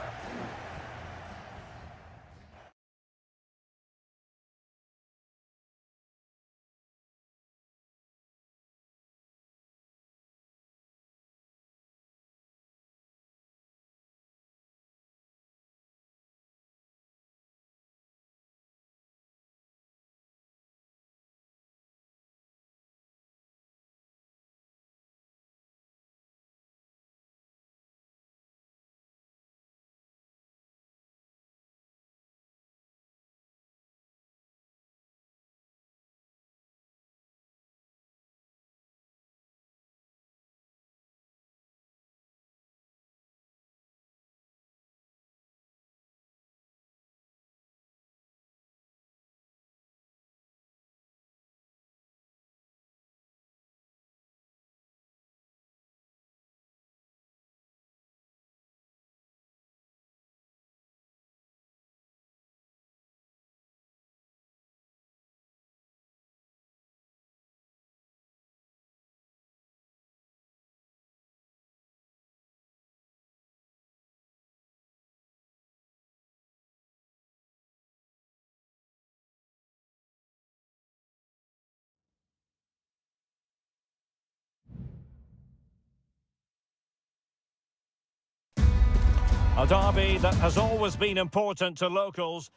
A derby that has always been important to locals.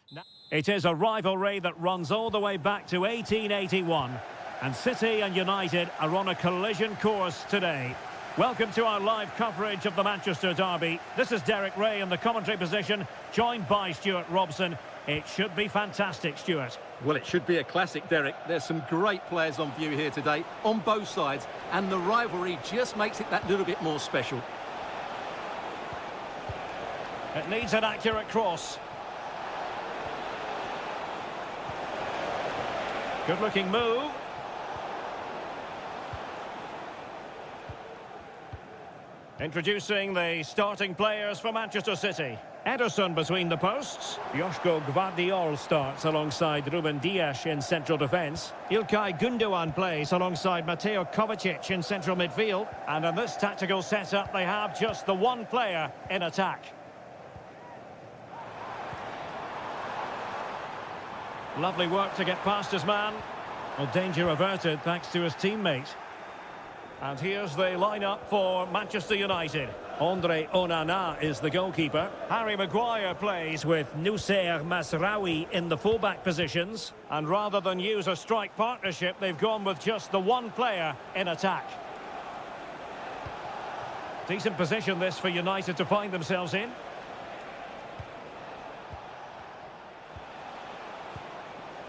It is a rivalry that runs all the way back to 1881. And City and United are on a collision course today. Welcome to our live coverage of the Manchester derby. This is Derek Ray in the commentary position, joined by Stuart Robson. It should be fantastic, Stuart. Well, it should be a classic, Derek. There's some great players on view here today, on both sides, and the rivalry just makes it that little bit more special. It needs an accurate cross. Good-looking move. Introducing the starting players for Manchester City. Ederson between the posts. Joško Gvardiol starts alongside Ruben Dias in central defence. Ilkay Gundogan plays alongside Mateo Kovacic in central midfield. And in this tactical setup, they have just the one player in attack. Lovely work to get past his man. Well, danger averted thanks to his teammate. And here's the lineup for Manchester United. Andre Onana is the goalkeeper. Harry Maguire plays with Noussair Mazraoui in the fullback positions. And rather than use a strike partnership, they've gone with just the one player in attack. Decent position this for United to find themselves in.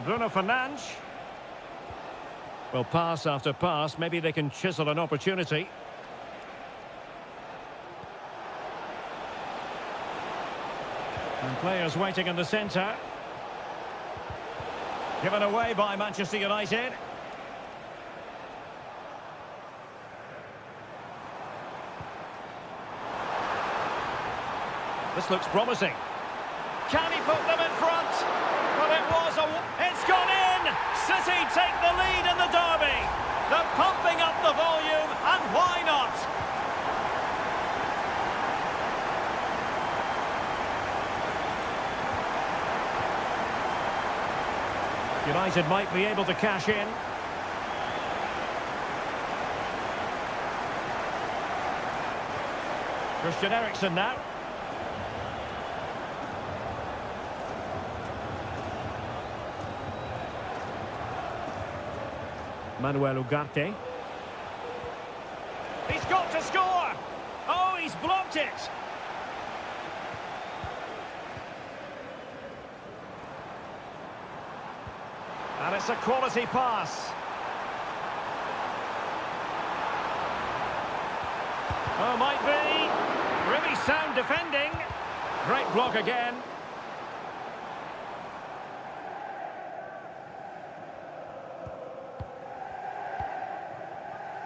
Bruno Fernandes. Well, pass after pass, maybe they can chisel an opportunity. And players waiting in the centre. Given away by Manchester United. This looks promising. Can he put them in front? Well, it was it's gone in! City take the lead in the derby. They're pumping up the volume, and why not? United might be able to cash in. Christian Eriksen now. Manuel Ugarte. He's got to score! Oh, he's blocked it! And it's a quality pass. Oh, might be. Really sound defending. Great block again.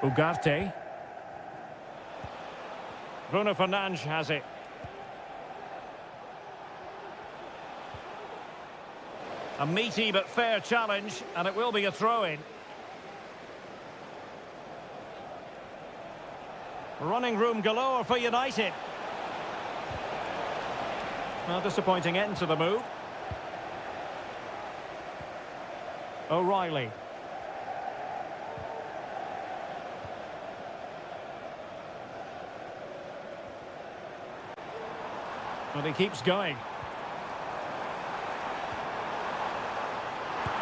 Ugarte. Bruno Fernandes has it. A meaty but fair challenge, and it will be a throw-in. Running room galore for United. Well, disappointing end to the move. O'Reilly. But he keeps going.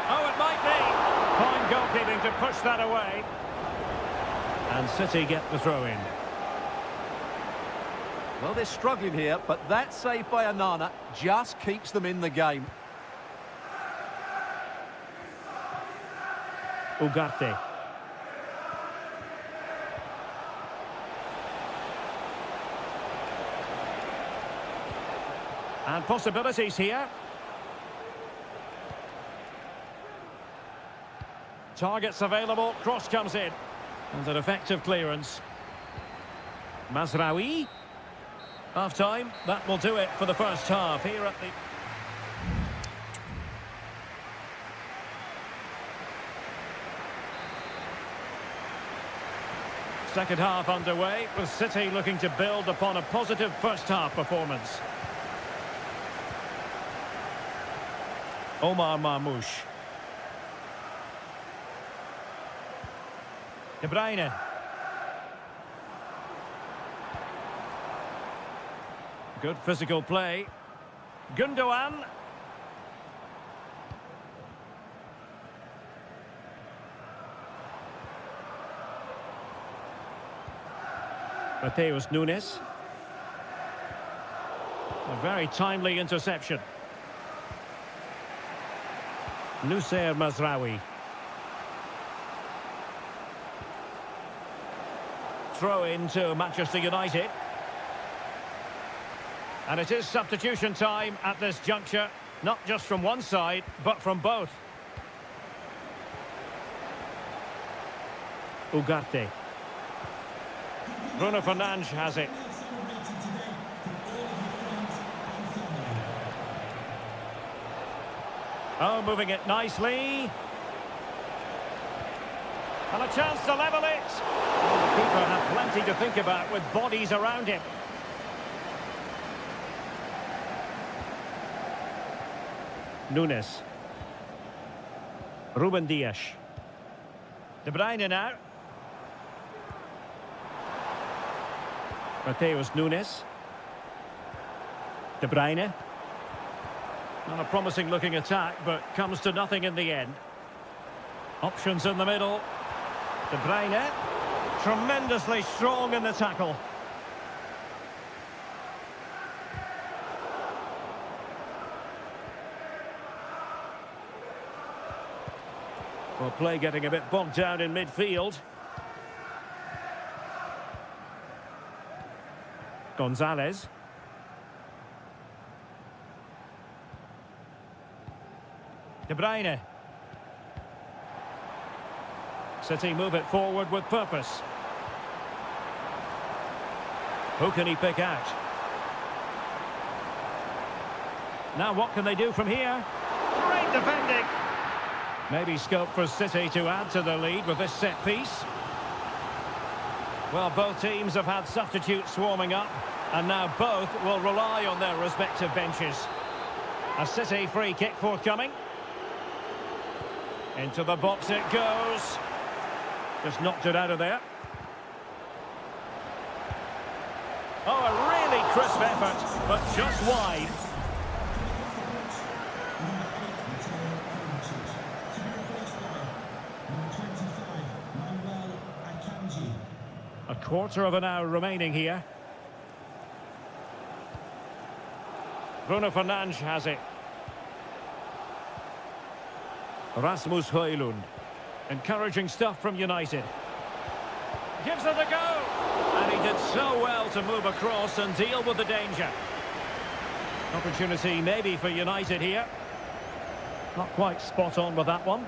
Oh, it might be. Fine goalkeeping to push that away. And City get the throw-in. Well, they're struggling here, but that save by Onana just keeps them in the game. Ugarte. And possibilities here. Targets available, cross comes in. And an effective clearance. Mazraoui. Half-time, that will do it for the first half. Here at the... Second half underway, with City looking to build upon a positive first half performance. Omar Marmoush. De Bruyne. Good physical play. Gundogan. Mateus Nunes. A very timely interception. Noussair Mazraoui. Throw into Manchester United. And it is substitution time at this juncture, not just from one side, but from both. Ugarte. Bruno Fernandes has it. Oh, moving it nicely. And a chance to level it. Well, the keeper had plenty to think about with bodies around him. Nunes. Ruben Dias. De Bruyne now. Mateus Nunes. De Bruyne. Not a promising looking attack, but comes to nothing in the end. Options in the middle. De Bruyne. Tremendously strong in the tackle. Well, play getting a bit bogged down in midfield. Gonzalez. De Bruyne. City move it forward with purpose. Who can he pick out? Now what can they do from here? Great defending! Maybe scope for City to add to the lead with this set piece. Well, both teams have had substitutes swarming up, and now both will rely on their respective benches. A City free kick forthcoming. Into the box it goes. Just knocked it out of there. Oh, a really crisp effort, but just wide. A quarter of an hour remaining here. Bruno Fernandes has it. Rasmus Højlund. Encouraging stuff from United. Gives it a go! And he did so well to move across and deal with the danger. Opportunity maybe for United here. Not quite spot on with that one.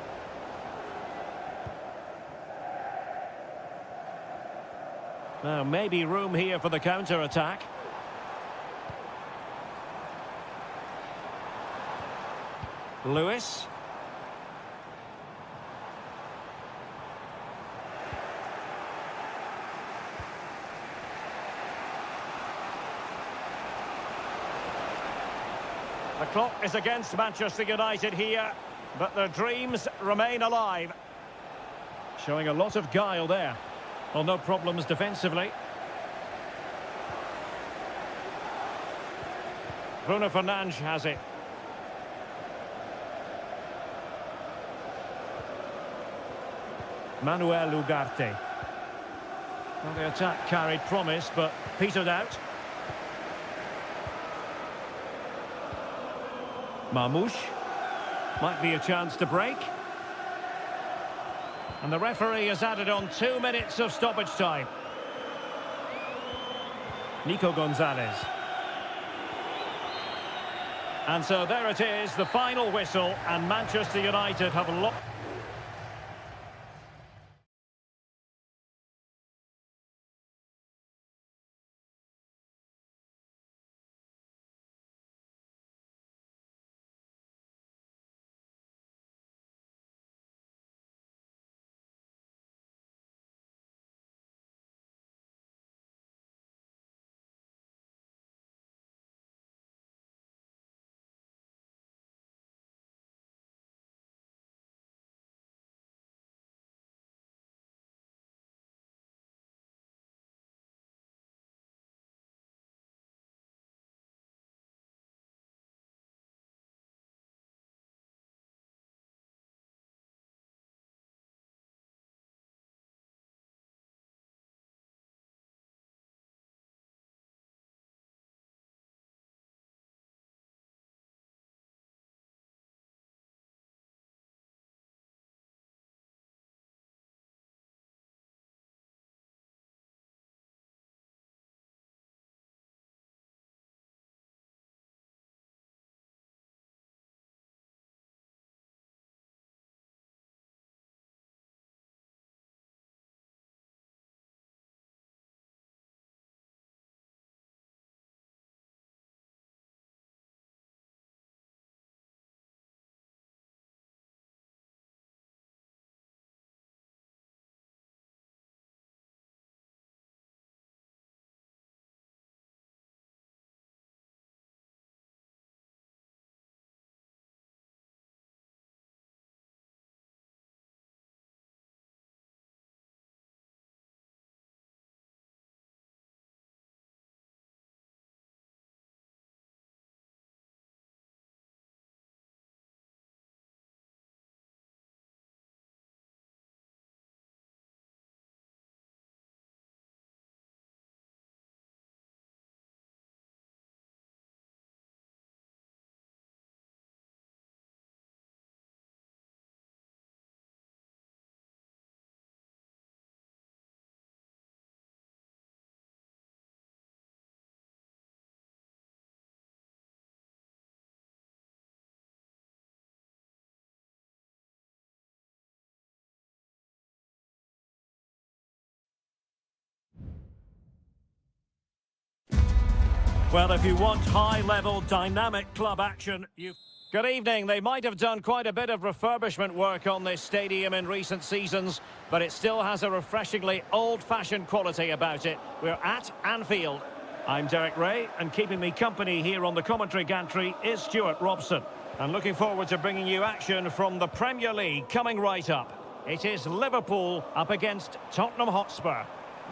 Now, maybe room here for the counter-attack. Lewis. The clock is against Manchester United here, but their dreams remain alive. Showing a lot of guile there. Well, no problems defensively. Bruno Fernandes has it. Manuel Ugarte. Well, the attack carried promise, but petered out. Marmoush. Might be a chance to break. And the referee has added on 2 minutes of stoppage time. Nico Gonzalez. And so there it is, the final whistle, and Manchester United have locked... Well, if you want high-level, dynamic club action, you... Good evening. They might have done quite a bit of refurbishment work on this stadium in recent seasons, but it still has a refreshingly old-fashioned quality about it. We're at Anfield. I'm Derek Ray, and keeping me company here on the commentary gantry is Stuart Robson. And looking forward to bringing you action from the Premier League coming right up. It is Liverpool up against Tottenham Hotspur.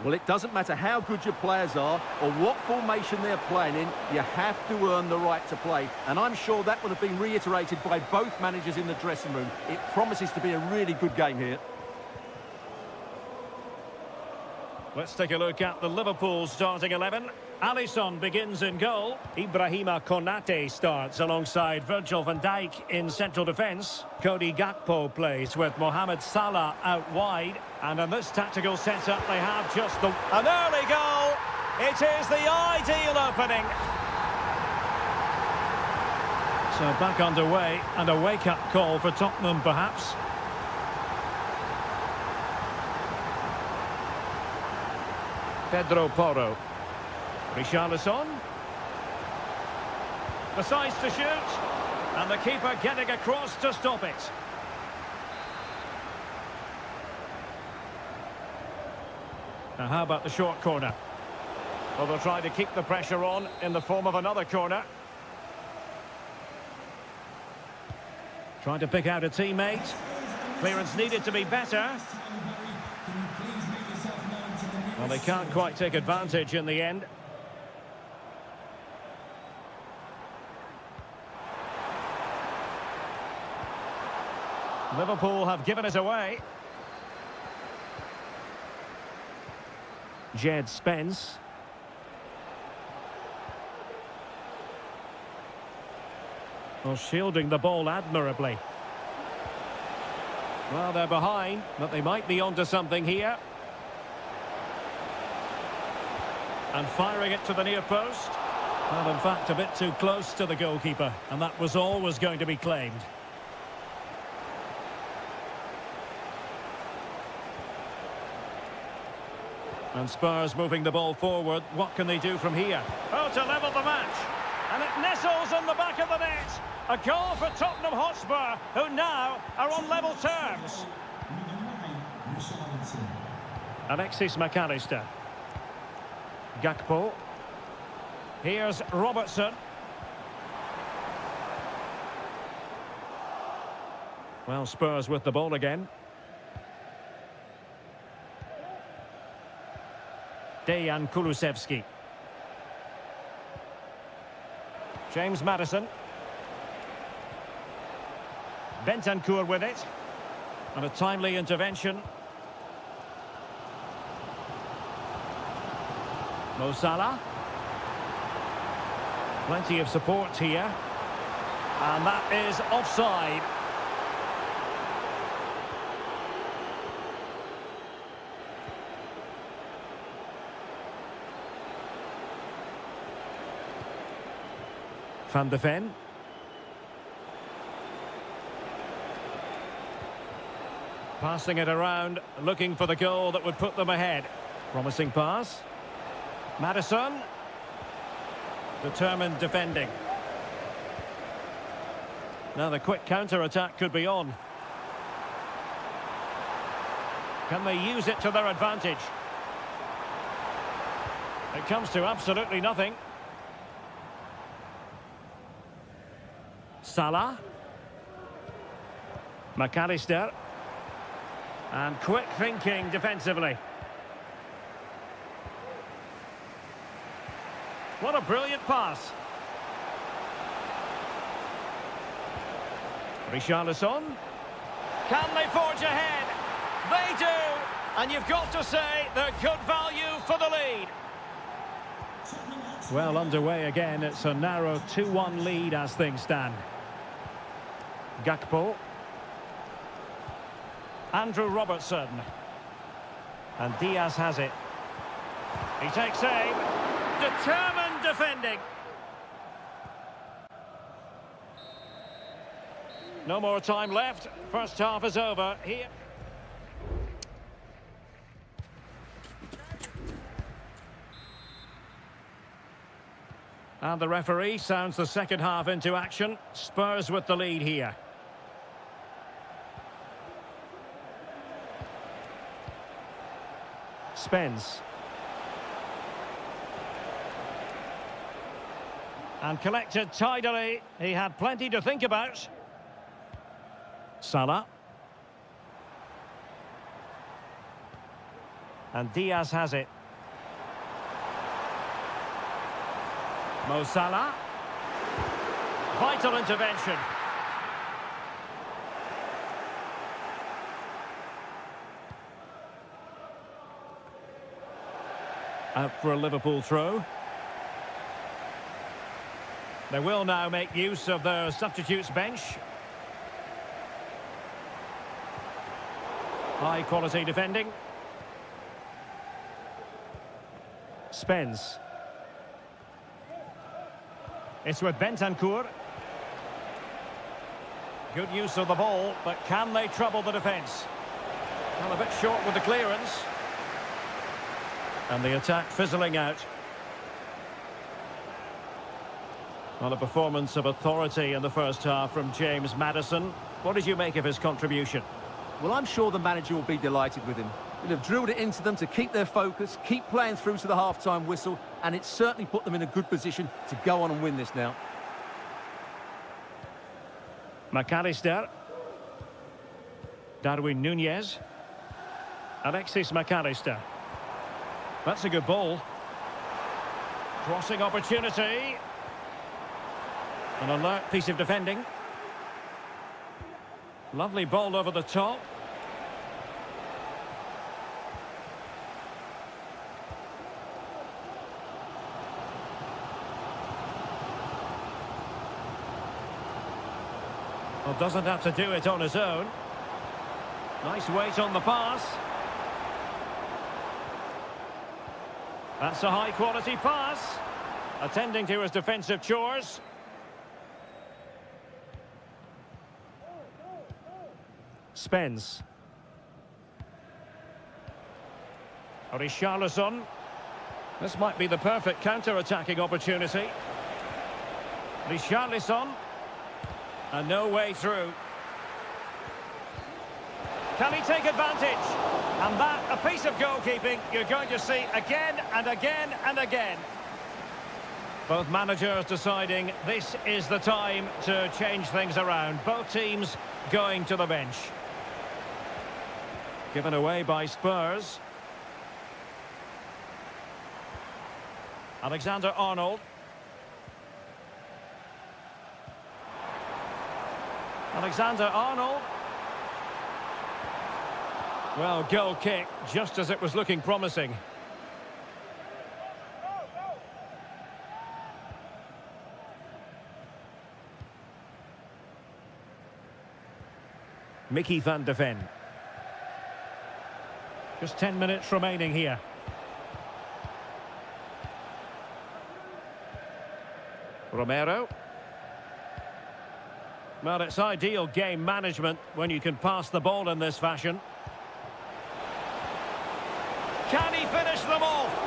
Well, it doesn't matter how good your players are or what formation they're playing in, you have to earn the right to play. And I'm sure that would have been reiterated by both managers in the dressing room. It promises to be a really good game here. Let's take a look at the Liverpool starting 11. Alisson begins in goal. Ibrahima Konate starts alongside Virgil van Dijk in central defence. Cody Gakpo plays with Mohamed Salah out wide. And in this tactical setup, they have just an early goal. It is the ideal opening. So back underway, and a wake-up call for Tottenham, perhaps. Pedro Porro. Richarlison. Decides to shoot. And the keeper getting across to stop it. Now how about the short corner? Well, they'll try to keep the pressure on in the form of another corner. Trying to pick out a teammate. Clearance needed to be better. Well, they can't quite take advantage in the end. Liverpool have given it away. Jed Spence. Well, shielding the ball admirably. Well, they're behind, but they might be onto something here. And firing it to the near post. Well, in fact, a bit too close to the goalkeeper, and that was always going to be claimed. And Spurs moving the ball forward. What can they do from here? Oh, to level the match. And it nestles on the back of the net. A goal for Tottenham Hotspur, who now are on level terms. Alexis McAllister. Gakpo. Here's Robertson. Well, Spurs with the ball again. Dejan Kulusevski. James Maddison. Bentancur with it. And a timely intervention. Mo Salah. Plenty of support here. And that is offside. Van de Ven. Passing it around, looking for the goal that would put them ahead. Promising pass. Maddison. Determined defending. Now the quick counter-attack could be on. Can they use it to their advantage? It comes to absolutely nothing. Salah. McAllister. And quick thinking defensively. What a brilliant pass. Richarlison. Can they forge ahead? They do! And you've got to say they're good value for the lead. Well, underway again. It's a narrow 2-1 lead as things stand. Gakpo. Andrew Robertson. And Diaz has it. He takes aim. Determined defending. No more time left. First half is over. Here. And the referee sounds the second half into action. Spurs with the lead here. Spence. And collected tidily. He had plenty to think about. Salah. And Diaz has it. Mo Salah. Vital intervention. Out for a Liverpool throw. They will now make use of their substitutes bench. High quality defending. Spence. It's with Bentancur. Good use of the ball, but can they trouble the defence? Well, a bit short with the clearance. And the attack fizzling out. Well, a performance of authority in the first half from James Maddison. What did you make of his contribution? Well, I'm sure the manager will be delighted with him. He'll have drilled it into them to keep their focus, keep playing through to the half-time whistle, and it's certainly put them in a good position to go on and win this now. McAllister. Darwin Nunez. Alexis McAllister. That's a good ball. Crossing opportunity. An alert piece of defending. Lovely ball over the top. Well, doesn't have to do it on his own. Nice weight on the pass. That's a high-quality pass. Attending to his defensive chores. Spence. Richarlison. This might be the perfect counter-attacking opportunity. Richarlison. And no way through. Can he take advantage? And that, a piece of goalkeeping you're going to see again and again and again. Both managers deciding this is the time to change things around. Both teams going to the bench. Given away by Spurs. Alexander-Arnold. Alexander-Arnold. Well, goal kick, just as it was looking promising. Mickey van de Ven. Just 10 minutes remaining here. Romero. Well, it's ideal game management when you can pass the ball in this fashion. Can he finish them off?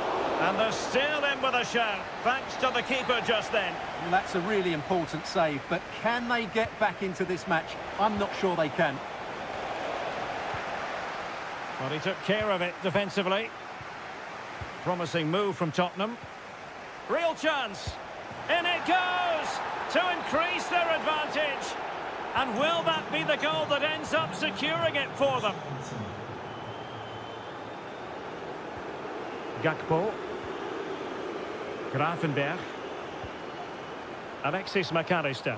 And they're still in with a shout, thanks to the keeper just then. Well, that's a really important save, but can they get back into this match? I'm not sure they can. Well, he took care of it defensively. Promising move from Tottenham. Real chance. In it goes to increase their advantage. And will that be the goal that ends up securing it for them? Gakpo. Grafenberg. Alexis McAllister.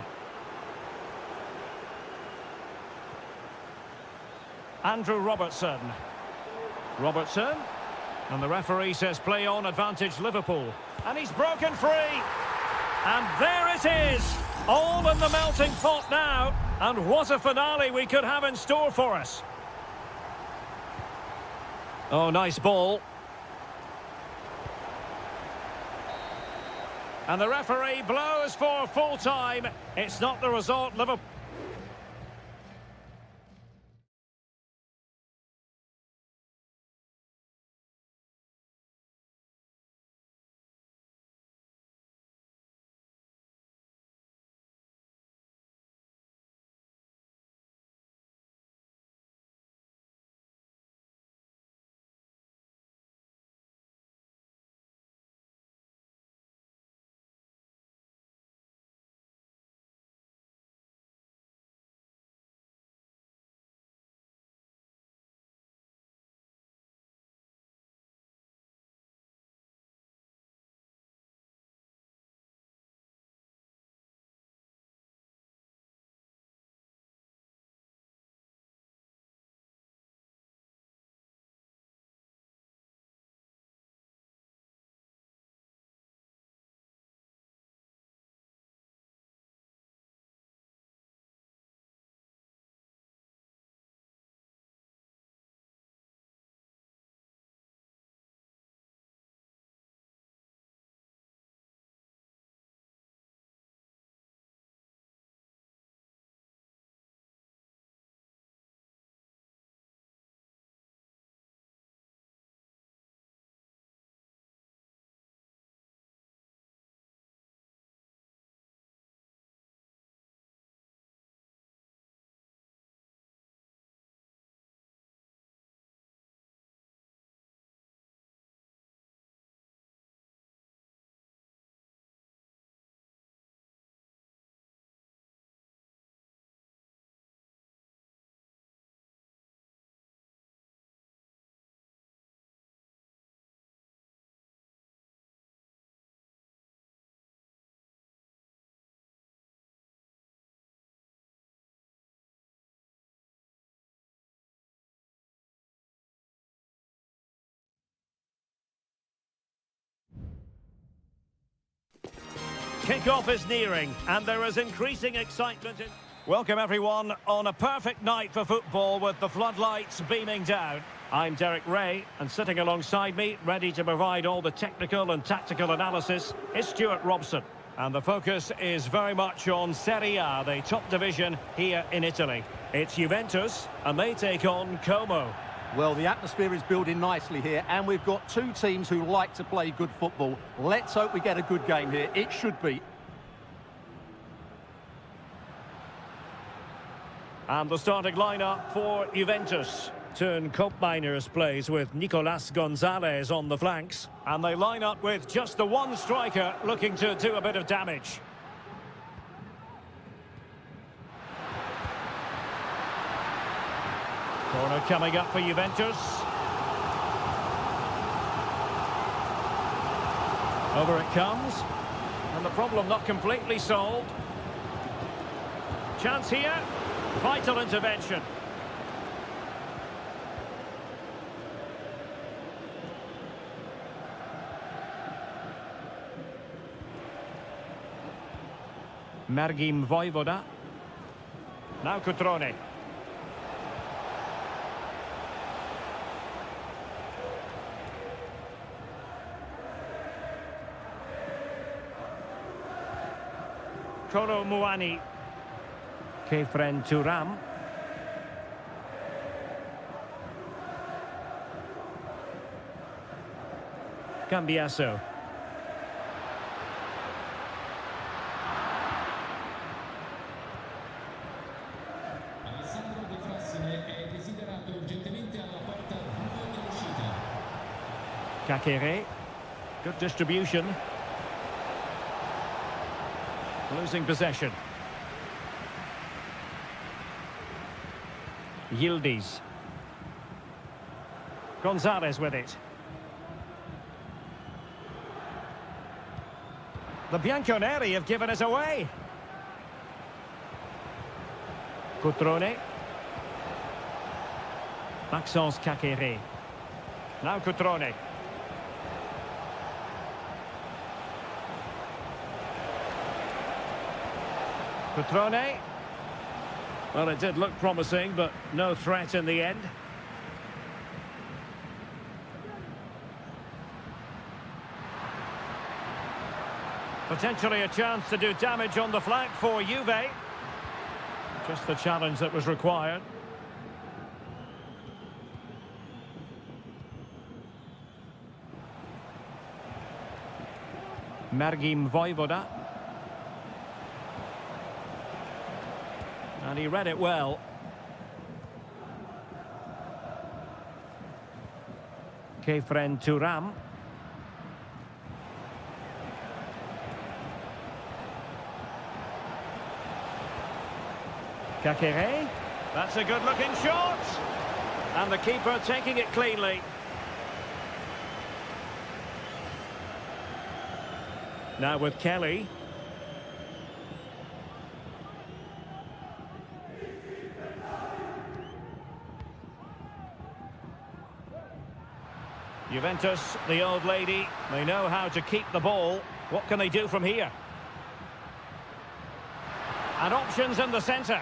Andrew Robertson. Robertson. And the referee says play on, advantage Liverpool. And he's broken free. And there it is. All in the melting pot now. And what a finale we could have in store for us. Oh, nice ball. And the referee blows for full time. It's not the result Liverpool... Kick-off is nearing, and there is increasing excitement. Welcome, everyone, on a perfect night for football with the floodlights beaming down. I'm Derek Ray, and sitting alongside me, ready to provide all the technical and tactical analysis, is Stuart Robson. And the focus is very much on Serie A, the top division here in Italy. It's Juventus, and they take on Como. Well, the atmosphere is building nicely here, and we've got two teams who like to play good football. Let's hope we get a good game here. It should be. And the starting lineup for Juventus. Turn Koopmeiners plays with Nicolas Gonzalez on the flanks. And they line up with just the one striker looking to do a bit of damage. Corner coming up for Juventus. Over it comes. And the problem not completely solved. Chance here. Vital intervention. Mergim Vojvoda. Now Cutrone. Kolo Muani. Kefren Turam. Cambiaso. Alessandro De Frassine è desiderato urgentemente alla porta 2 dell'uscita. Kakere. Good distribution. Losing possession. Yildiz. Gonzalez with it. The Bianconeri have given us away. Cutrone. Maxence Kakere. Now Cutrone. Cutrone. Well, it did look promising, but no threat in the end. Potentially a chance to do damage on the flank for Juve. Just the challenge that was required. Mergim Vojvoda. And he read it well. Kefren Turam. Kakere. That's a good-looking shot. And the keeper taking it cleanly. Now with Kelly. Juventus, the old lady, they know how to keep the ball. What can they do from here? And options in the centre.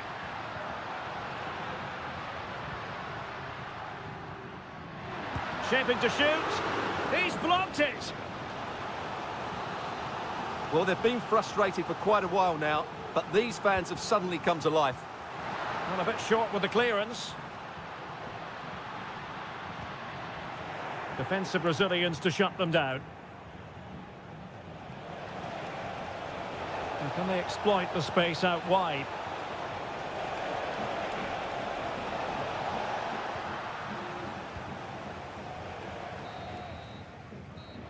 Shaping to shoot. He's blocked it. Well, they've been frustrated for quite a while now, but these fans have suddenly come to life. Well, a bit short with the clearance. Defensive Brazilians to shut them down. And can they exploit the space out wide?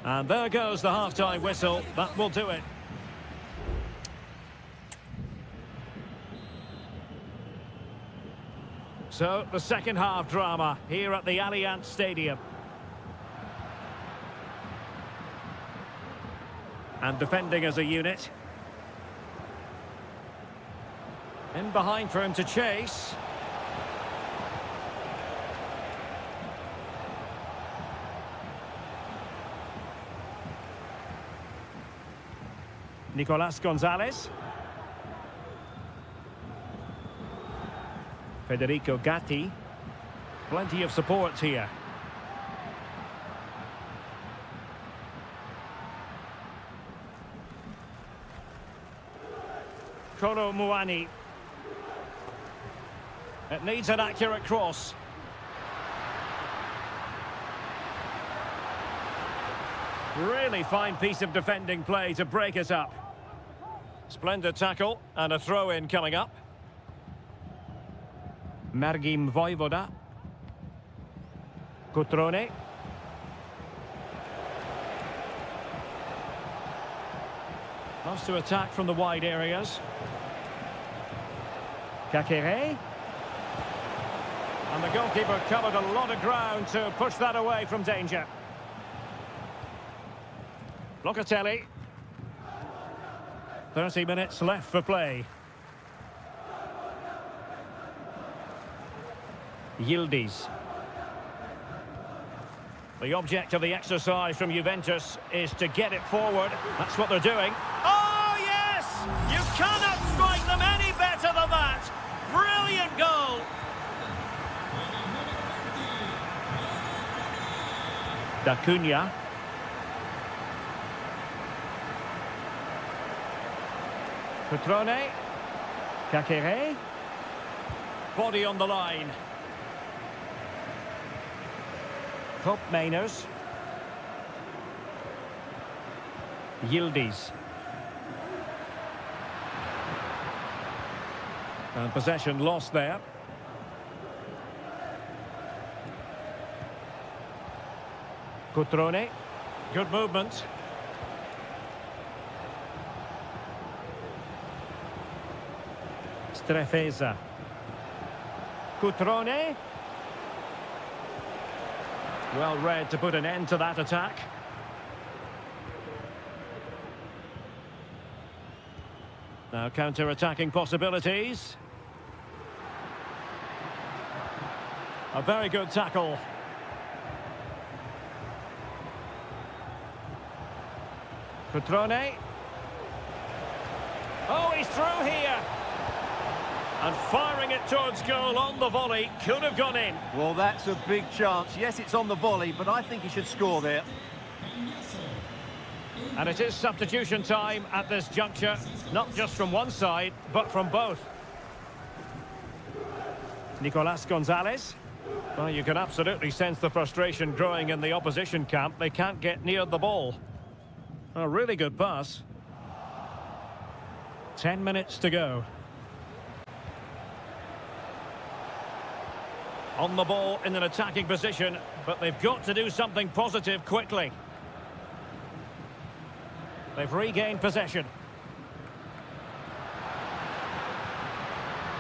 And there goes the half-time whistle. That will do it. So, the second half drama here at the Allianz Stadium. And defending as a unit. In behind for him to chase. Nicolas Gonzalez. Federico Gatti. Plenty of support here. Kolo Muani. It needs an accurate cross. Really fine piece of defending play to break it up. Splendid tackle and a throw-in coming up. Margim Vojvoda. Cutrone. Loves to attack from the wide areas. Kakere. And the goalkeeper covered a lot of ground to push that away from danger. Locatelli. 30 minutes left for play. Yildiz. The object of the exercise from Juventus is to get it forward. That's what they're doing. Oh, yes! You cannot strike them any better than that. Brilliant goal. D'Acunha. Cutrone. Kakere. Body on the line. Koop Mainers. Yildiz. And possession lost there. Cutrone. Good movement. Strefeza. Cutrone. Well read to put an end to that attack. Now counter-attacking possibilities. A very good tackle. Cutrone. Oh, he's through here. And firing it towards goal on the volley. Could have gone in. Well, that's a big chance. Yes, it's on the volley, but I think he should score there. And it is substitution time at this juncture. Not just from one side, but from both. Nicolas Gonzalez. Well, you can absolutely sense the frustration growing in the opposition camp. They can't get near the ball. A really good pass. 10 minutes to go. On the ball in an attacking position, but they've got to do something positive quickly. They've regained possession.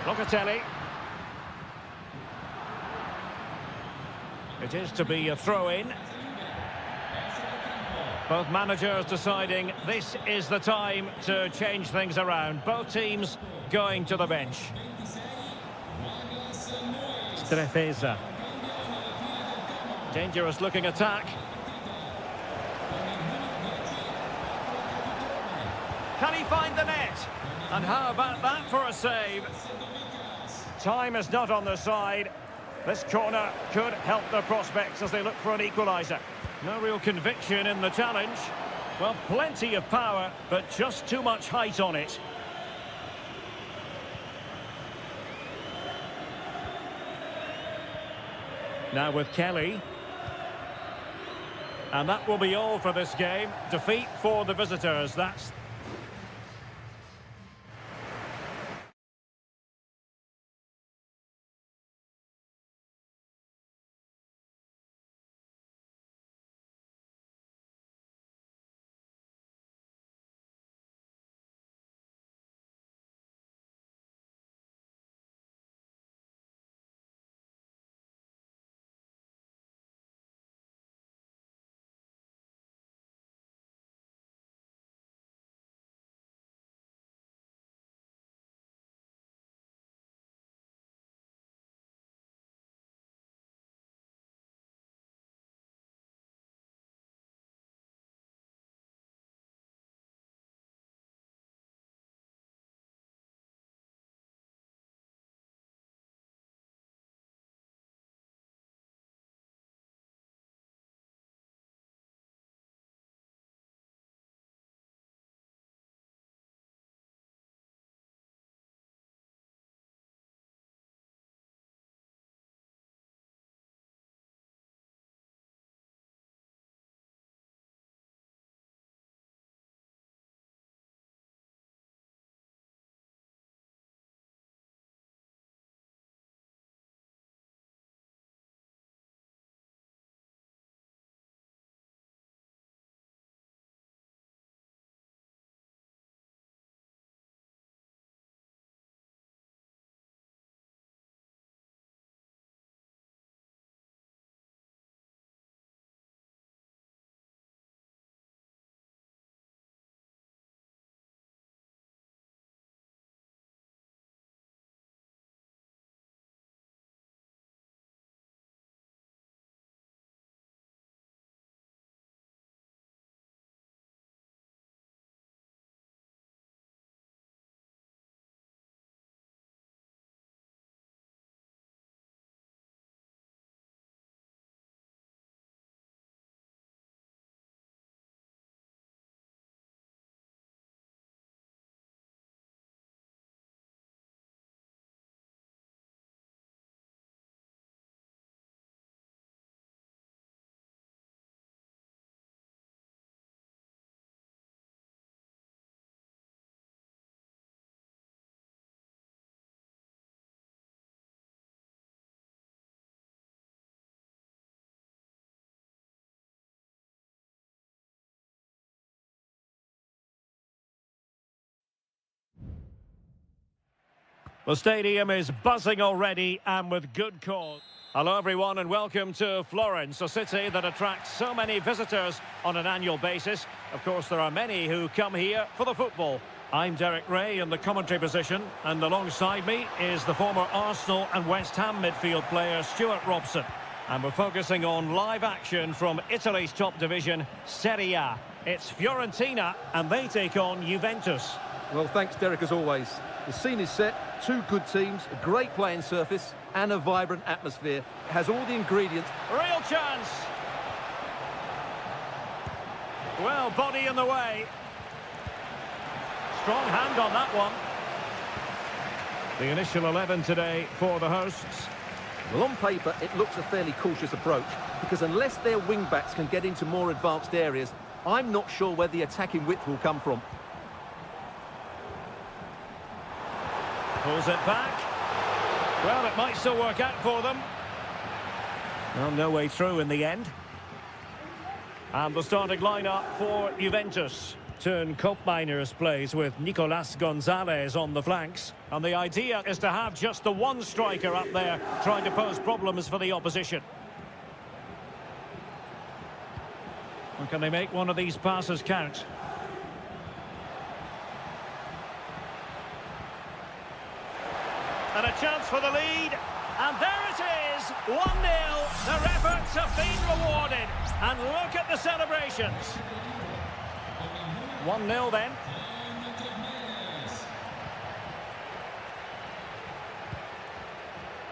Locatelli. It is to be a throw-in. Both managers deciding this is the time to change things around. Both teams going to the bench. Strefeza. Dangerous looking attack. Can he find the net? And how about that for a save? Time is not on their side. This corner could help their prospects as they look for an equaliser. No real conviction in the challenge. Well, plenty of power, but just too much height on it. Now with Kelly. And that will be all for this game. Defeat for the visitors. That's The stadium is buzzing already, and with good cause. Hello everyone and welcome to Florence, a city that attracts so many visitors on an annual basis. Of course, there are many who come here for the football. I'm Derek Ray in the commentary position, and alongside me is the former Arsenal and West Ham midfield player Stuart Robson. And we're focusing on live action from Italy's top division, Serie A. It's Fiorentina, and they take on Juventus. Well, thanks, Derek, as always. The scene is set, two good teams, a great playing surface, and a vibrant atmosphere. It has all the ingredients. Real chance! Well, body in the way. Strong hand on that one. The initial 11 today for the hosts. Well, on paper, it looks a fairly cautious approach, because unless their wing-backs can get into more advanced areas, I'm not sure where the attacking width will come from. Pulls it back. Well, it might still work out for them. Well, no way through in the end. And the starting lineup for Juventus. Turn Koopmeiners plays with Nicolas Gonzalez on the flanks. And the idea is to have just the one striker up there trying to pose problems for the opposition. And can they make one of these passes count? And a chance for the lead. And there it is, 1-0. Their efforts have been rewarded. And look at the celebrations. 1-0 then.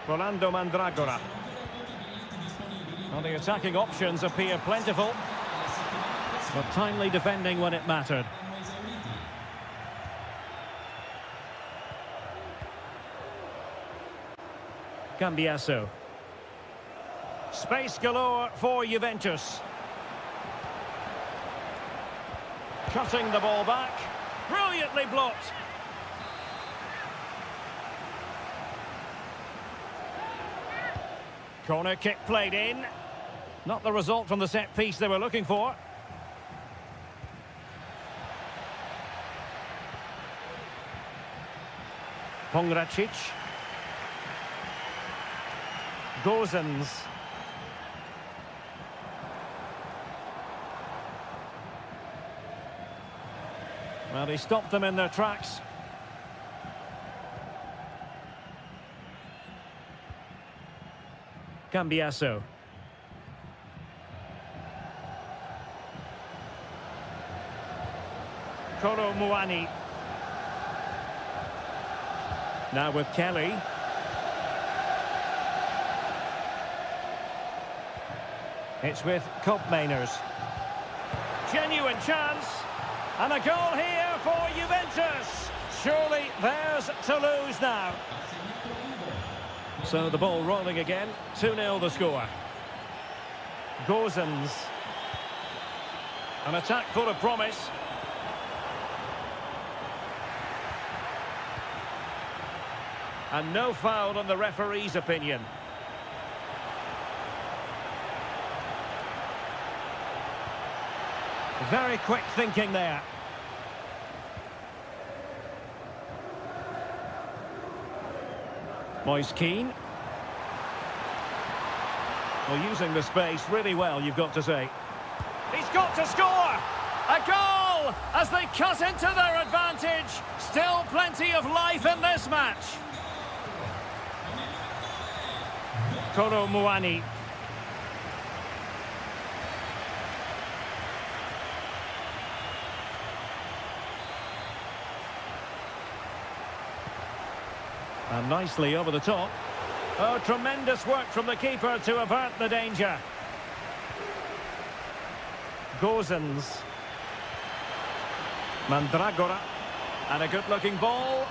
Rolando Mandragora. Well, the attacking options appear plentiful, but timely defending when it mattered. Cambiasso. Space galore for Juventus. Cutting the ball back. Brilliantly blocked. Corner kick played in. Not the result from the set piece they were looking for. Pongracic. Gozens. Well, he stopped them in their tracks. Cambiasso. Kolo Muani. Now with Kelly. It's with Koopmeiners. Genuine chance. And a goal here for Juventus. Surely theirs to lose now. So the ball rolling again. 2-0 the score. Gozens. An attack full of promise. And no foul on the referee's opinion. Very quick thinking there. Moise Keane. Well, using the space really well, you've got to say. He's got to score! A goal as they cut into their advantage. Still plenty of life in this match. Kolo Muani. And nicely over the top. Oh, tremendous work from the keeper to avert the danger. Gozens. Mandragora. And a good-looking ball.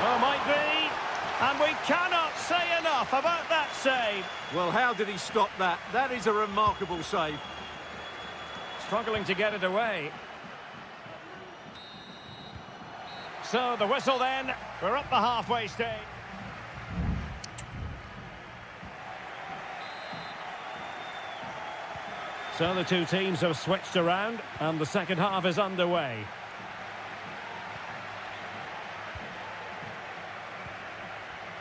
Oh, might be. And we cannot say enough about that save. Well, how did he stop that? That is a remarkable save. Struggling to get it away. So the whistle then, we're up the halfway stage. So the two teams have switched around and the second half is underway.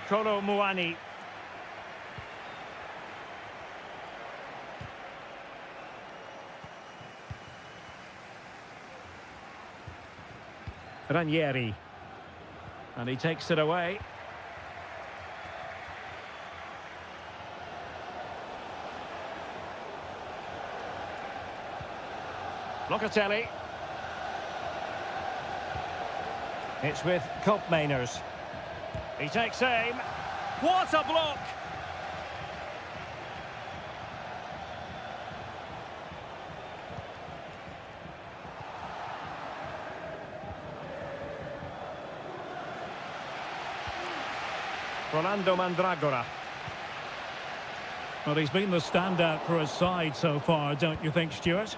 Kolo Muani. Ranieri. And he takes it away. Locatelli. It's with Koopmeiners. He takes aim. What a block! Rolando Mandragora. Well, he's been the standout for his side so far, don't you think, Stuart?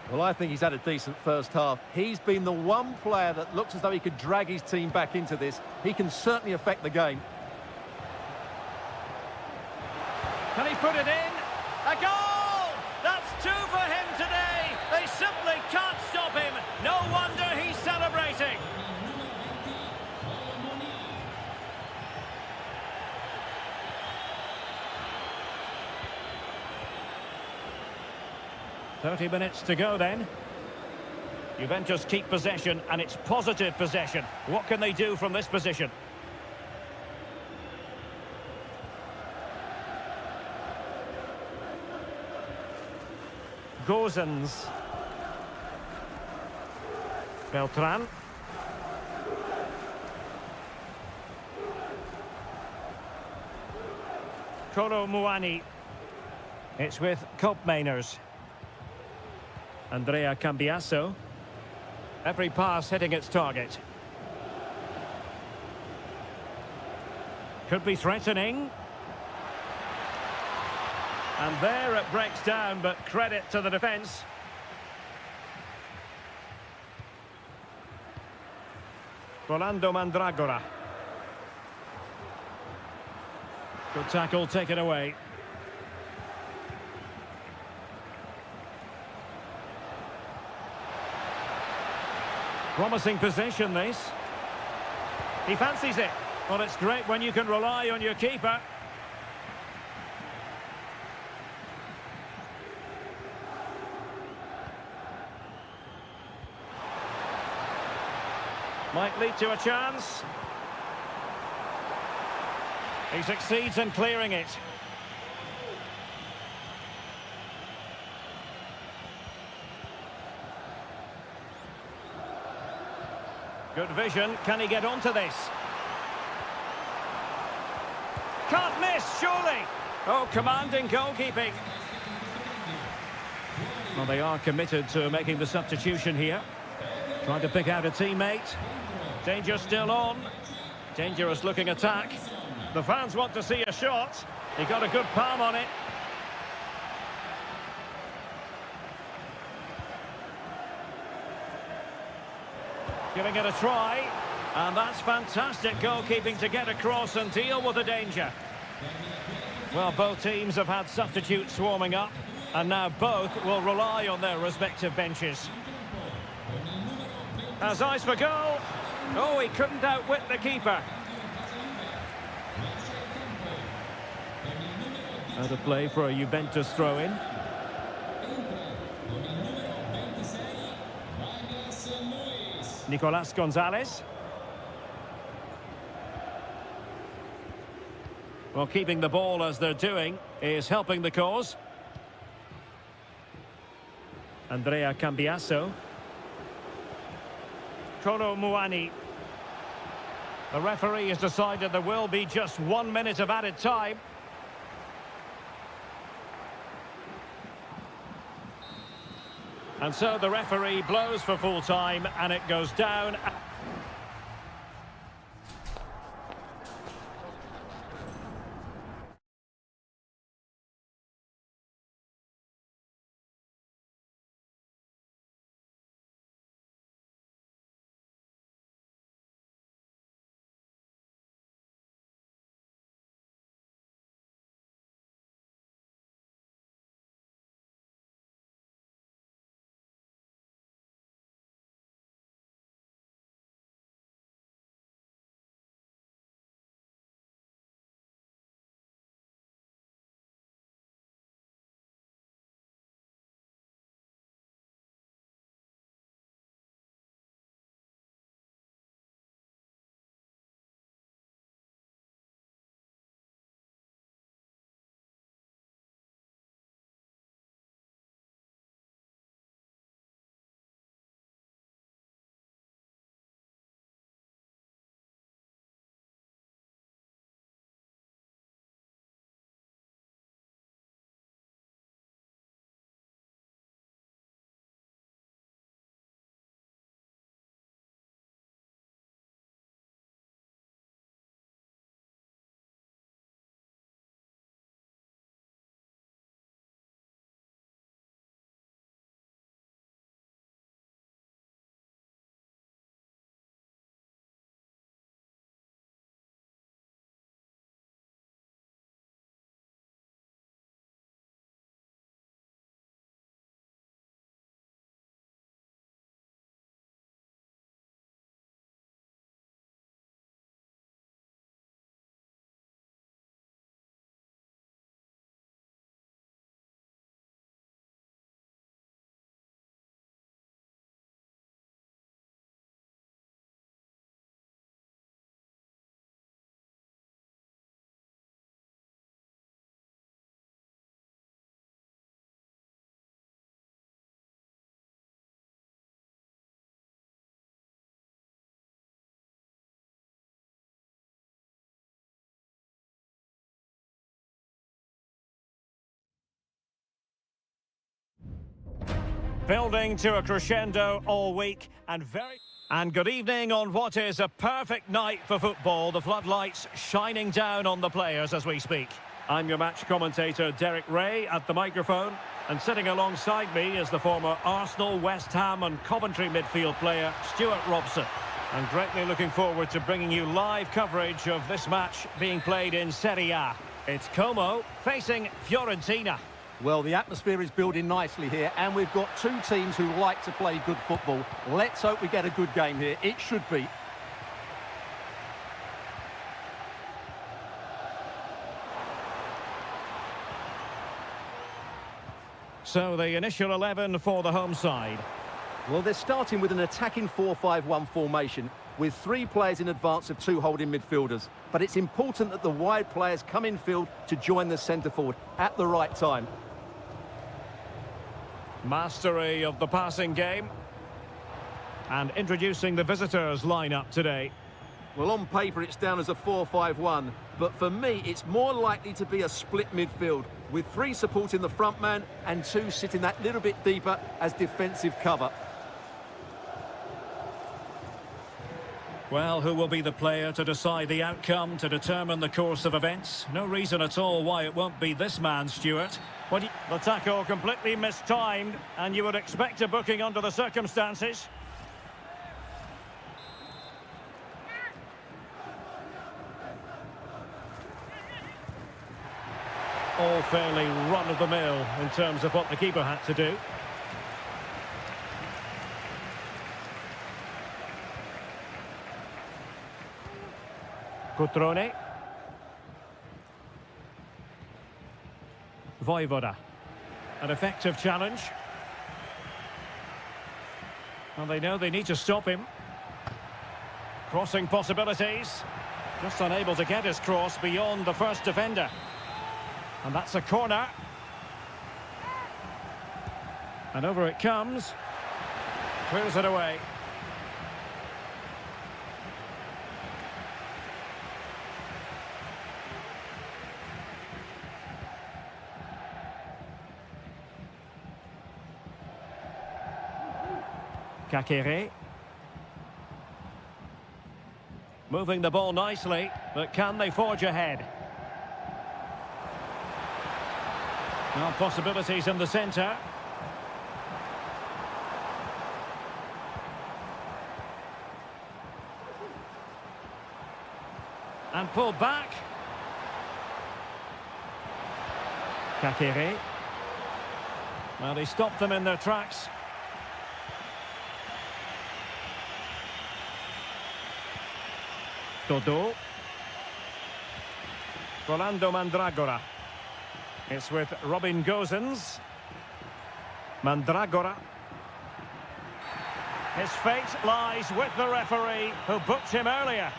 Well, I think he's had a decent first half. He's been the one player that looks as though he could drag his team back into this. He can certainly affect the game. Can he put it in? A goal! That's two for him today. They simply can't stop him. No wonder he's celebrating. "30 minutes to go then. Juventus keep possession, and it's positive possession. What can they do from this position? Gozens. Beltran. Kolo Muani. It's with Koopmeiners. Andrea Cambiasso. Every pass hitting its target. Could be threatening. And there it breaks down, but credit to the defence. Rolando Mandragora. Good tackle, taken away. Promising possession, this. He fancies it. Well, it's great when you can rely on your keeper. Might lead to a chance. He succeeds in clearing it. Good vision. Can he get onto this? Can't miss, surely. Oh, commanding goalkeeping. Well, they are committed to making the substitution here. Trying to pick out a teammate. Danger still on. Dangerous looking attack. The fans want to see a shot. He got a good palm on it. Giving it a try. And that's fantastic goalkeeping to get across and deal with the danger. Well, both teams have had substitutes warming up. And now both will rely on their respective benches. Has eyes for goal. Oh, he couldn't outwit the keeper. Out of play for a Juventus throw-in. Nicolas Gonzalez. Well, keeping the ball as they're doing is helping the cause. Andrea Cambiasso. Kolo Muani. The referee has decided there will be just 1 minute of added time. And so the referee blows for full time, and it goes down. Building to a crescendo all week and good evening on what is a perfect night for football. The floodlights shining down on the players as we speak. I'm your match commentator Derek Ray at the microphone, and sitting alongside me is the former Arsenal, West Ham and Coventry midfield player Stuart Robson. I'm greatly looking forward to bringing you live coverage of this match being played in Serie A. It's Como facing Fiorentina. Well, the atmosphere is building nicely here, and we've got two teams who like to play good football. Let's hope we get a good game here. It should be. So the initial 11 for the home side. Well, they're starting with an attacking 4-5-1 formation with 3 players in advance of 2 holding midfielders. But it's important that the wide players come in field to join the centre forward at the right time. Mastery of the passing game. And introducing the visitors lineup today. Well, on paper it's down as a 4-5-1, but for me it's more likely to be a split midfield with 3 supporting the front man and 2 sitting that little bit deeper as defensive cover. Well, who will be the player to decide the outcome, to determine the course of events? No reason at all why it won't be this man, Stuart. The tackle completely mistimed, and you would expect a booking under the circumstances. All fairly run-of-the-mill in terms of what the keeper had to do. Cutrone. Voivoda. An effective challenge. Well, they know they need to stop him. Crossing possibilities. Just unable to get his cross beyond the first defender. And that's a corner. And over it comes. Clears it away. Kakere. Moving the ball nicely, but can they forge ahead? Now possibilities in the centre. And pulled back. Kakere. Well, he stopped them in their tracks. Todo. Rolando Mandragora. It's with Robin Gosens. Mandragora. His fate lies with the referee who booked him earlier.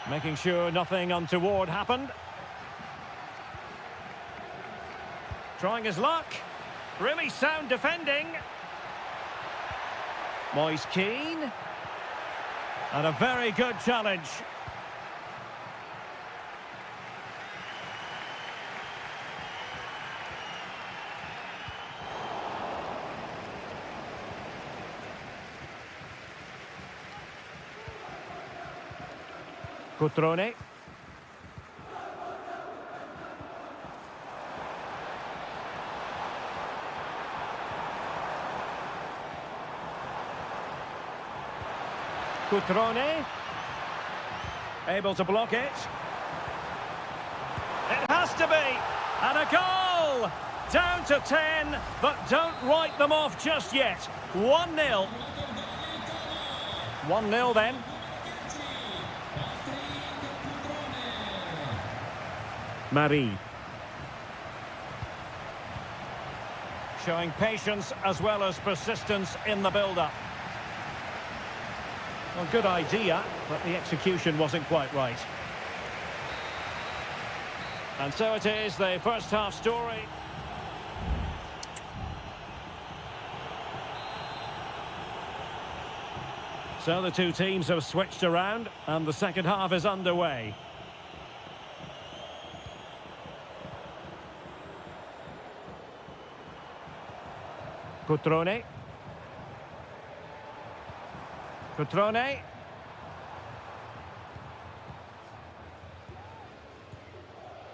Making sure nothing untoward happened. Trying his luck. Really sound defending. Moise Keane. And a very good challenge. Cutrone. Cutrone, able to block it. It has to be, and a goal! Down to 10, but don't write them off just yet. 1-0. 1-0 then. Marie. Showing patience as well as persistence in the build-up. Well, good idea, but the execution wasn't quite right. And so it is, the first half story. So the two teams have switched around, and the second half is underway. Cutrone. Cutrone.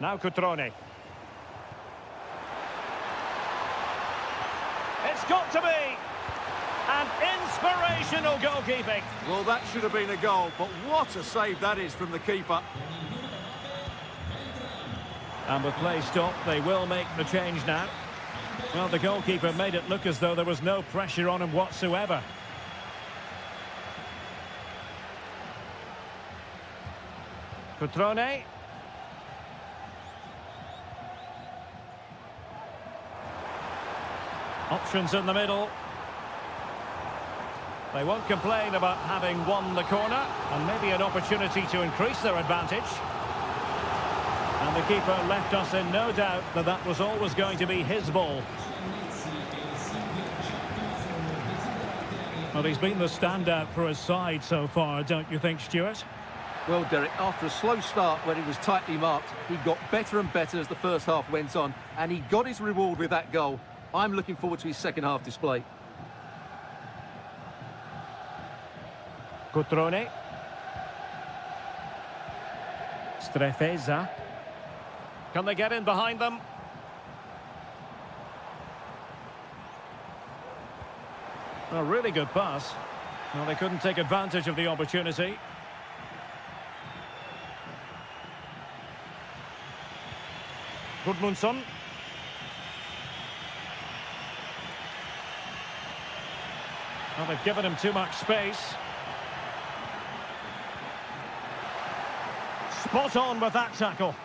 Now Cutrone. It's got to be an inspirational goalkeeping. Well, that should have been a goal, but what a save that is from the keeper. And with play stopped, they will make the change now. Well, the goalkeeper made it look as though there was no pressure on him whatsoever. Cutrone. Options in the middle. They won't complain about having won the corner, and maybe an opportunity to increase their advantage. And the keeper left us in no doubt that that was always going to be his ball. Well, he's been the standout for his side so far, don't you think, Stuart? Well, Derek, after a slow start when he was tightly marked, he got better and better as the first half went on, and he got his reward with that goal. I'm looking forward to his second half display. Cutrone. Strefeza. Can they get in behind them? A really good pass. Well, they couldn't take advantage of the opportunity. Gudmundsson. Well, they've given him too much space. Spot on with that tackle.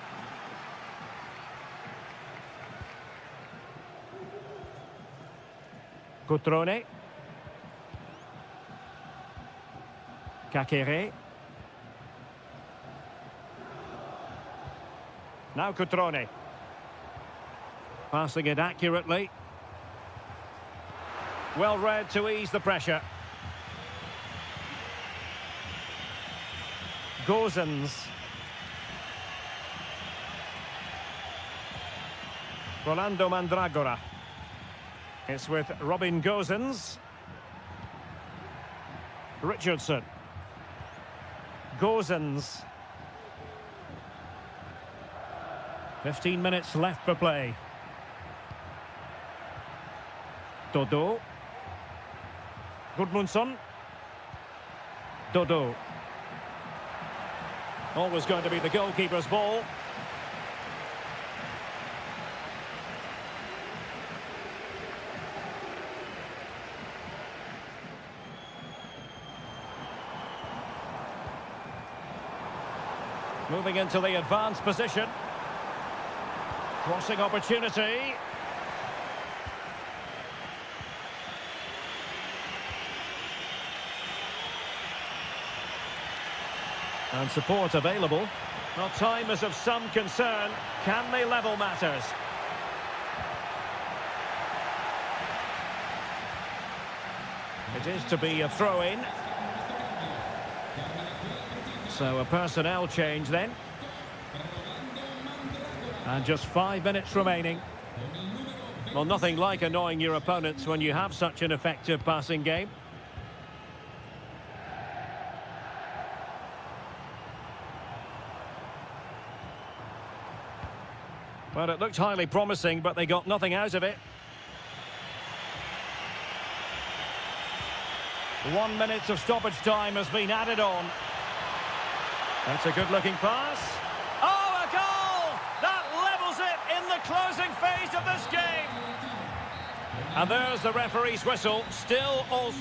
Cutrone. Kakere. Now Cutrone. Passing it accurately. Well read to ease the pressure. Gozens. Rolando Mandragora. It's with Robin Gozens. Richardson. Gozens. 15 minutes left for play. Dodo. Gudmundsson. Dodo. Always going to be the goalkeeper's ball. Moving into the advanced position. Crossing opportunity. And support available. Well, time is of some concern. Can they level matters? It is to be a throw-in. So a personnel change then. And just 5 minutes remaining. Well, nothing like annoying your opponents when you have such an effective passing game. Well, it looked highly promising, but they got nothing out of it. 1 minute of stoppage time has been added on. That's a good-looking pass. Oh, a goal! That levels it in the closing phase of this game. And there's the referee's whistle. Still all...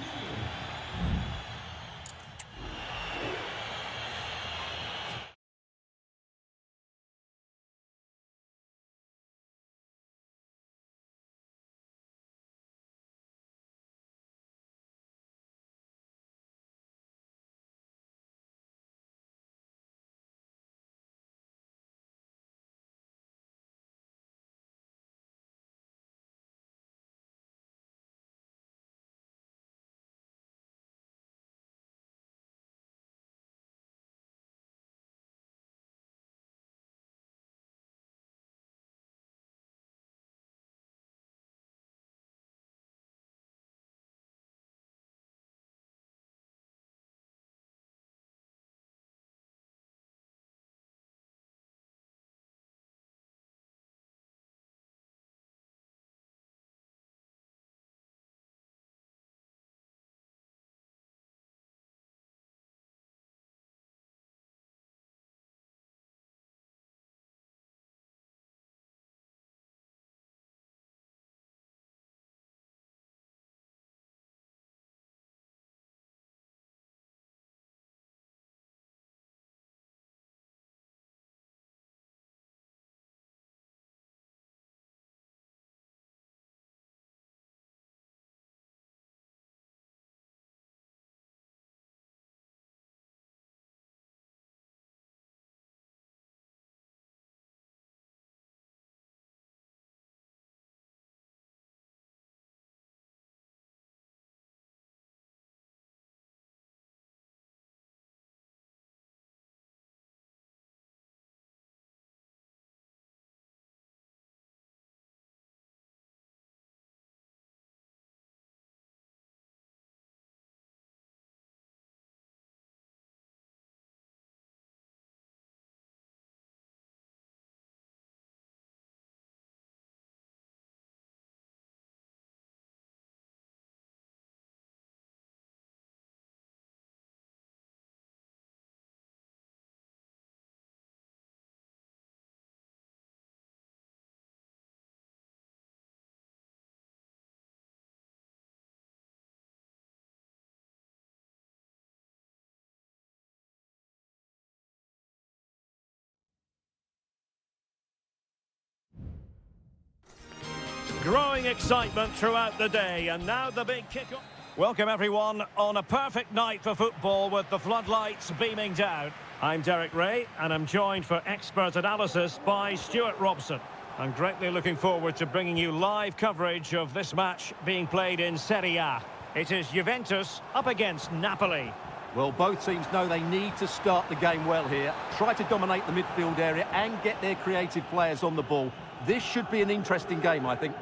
Growing excitement throughout the day, and now the big kick-off. Welcome everyone on a perfect night for football with the floodlights beaming down. I'm Derek Ray, and I'm joined for expert analysis by Stuart Robson. I'm greatly looking forward to bringing you live coverage of this match being played in Serie A. It is Juventus up against Napoli. Well, both teams know they need to start the game well here. Try to dominate the midfield area and get their creative players on the ball. This should be an interesting game, I think.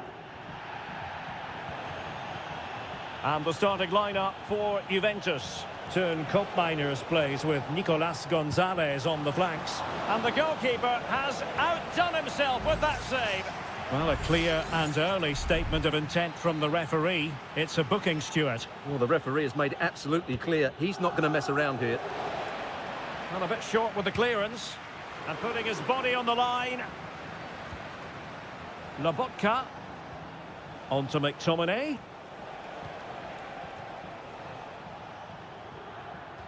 And the starting lineup for Juventus. Turn Koopmeiners plays with Nicolas Gonzalez on the flanks. And the goalkeeper has outdone himself with that save. Well, a clear and early statement of intent from the referee. It's a booking, Stuart. Well, the referee has made it absolutely clear he's not going to mess around here. Well, a bit short with the clearance. And putting his body on the line. Lobotka. On to McTominay.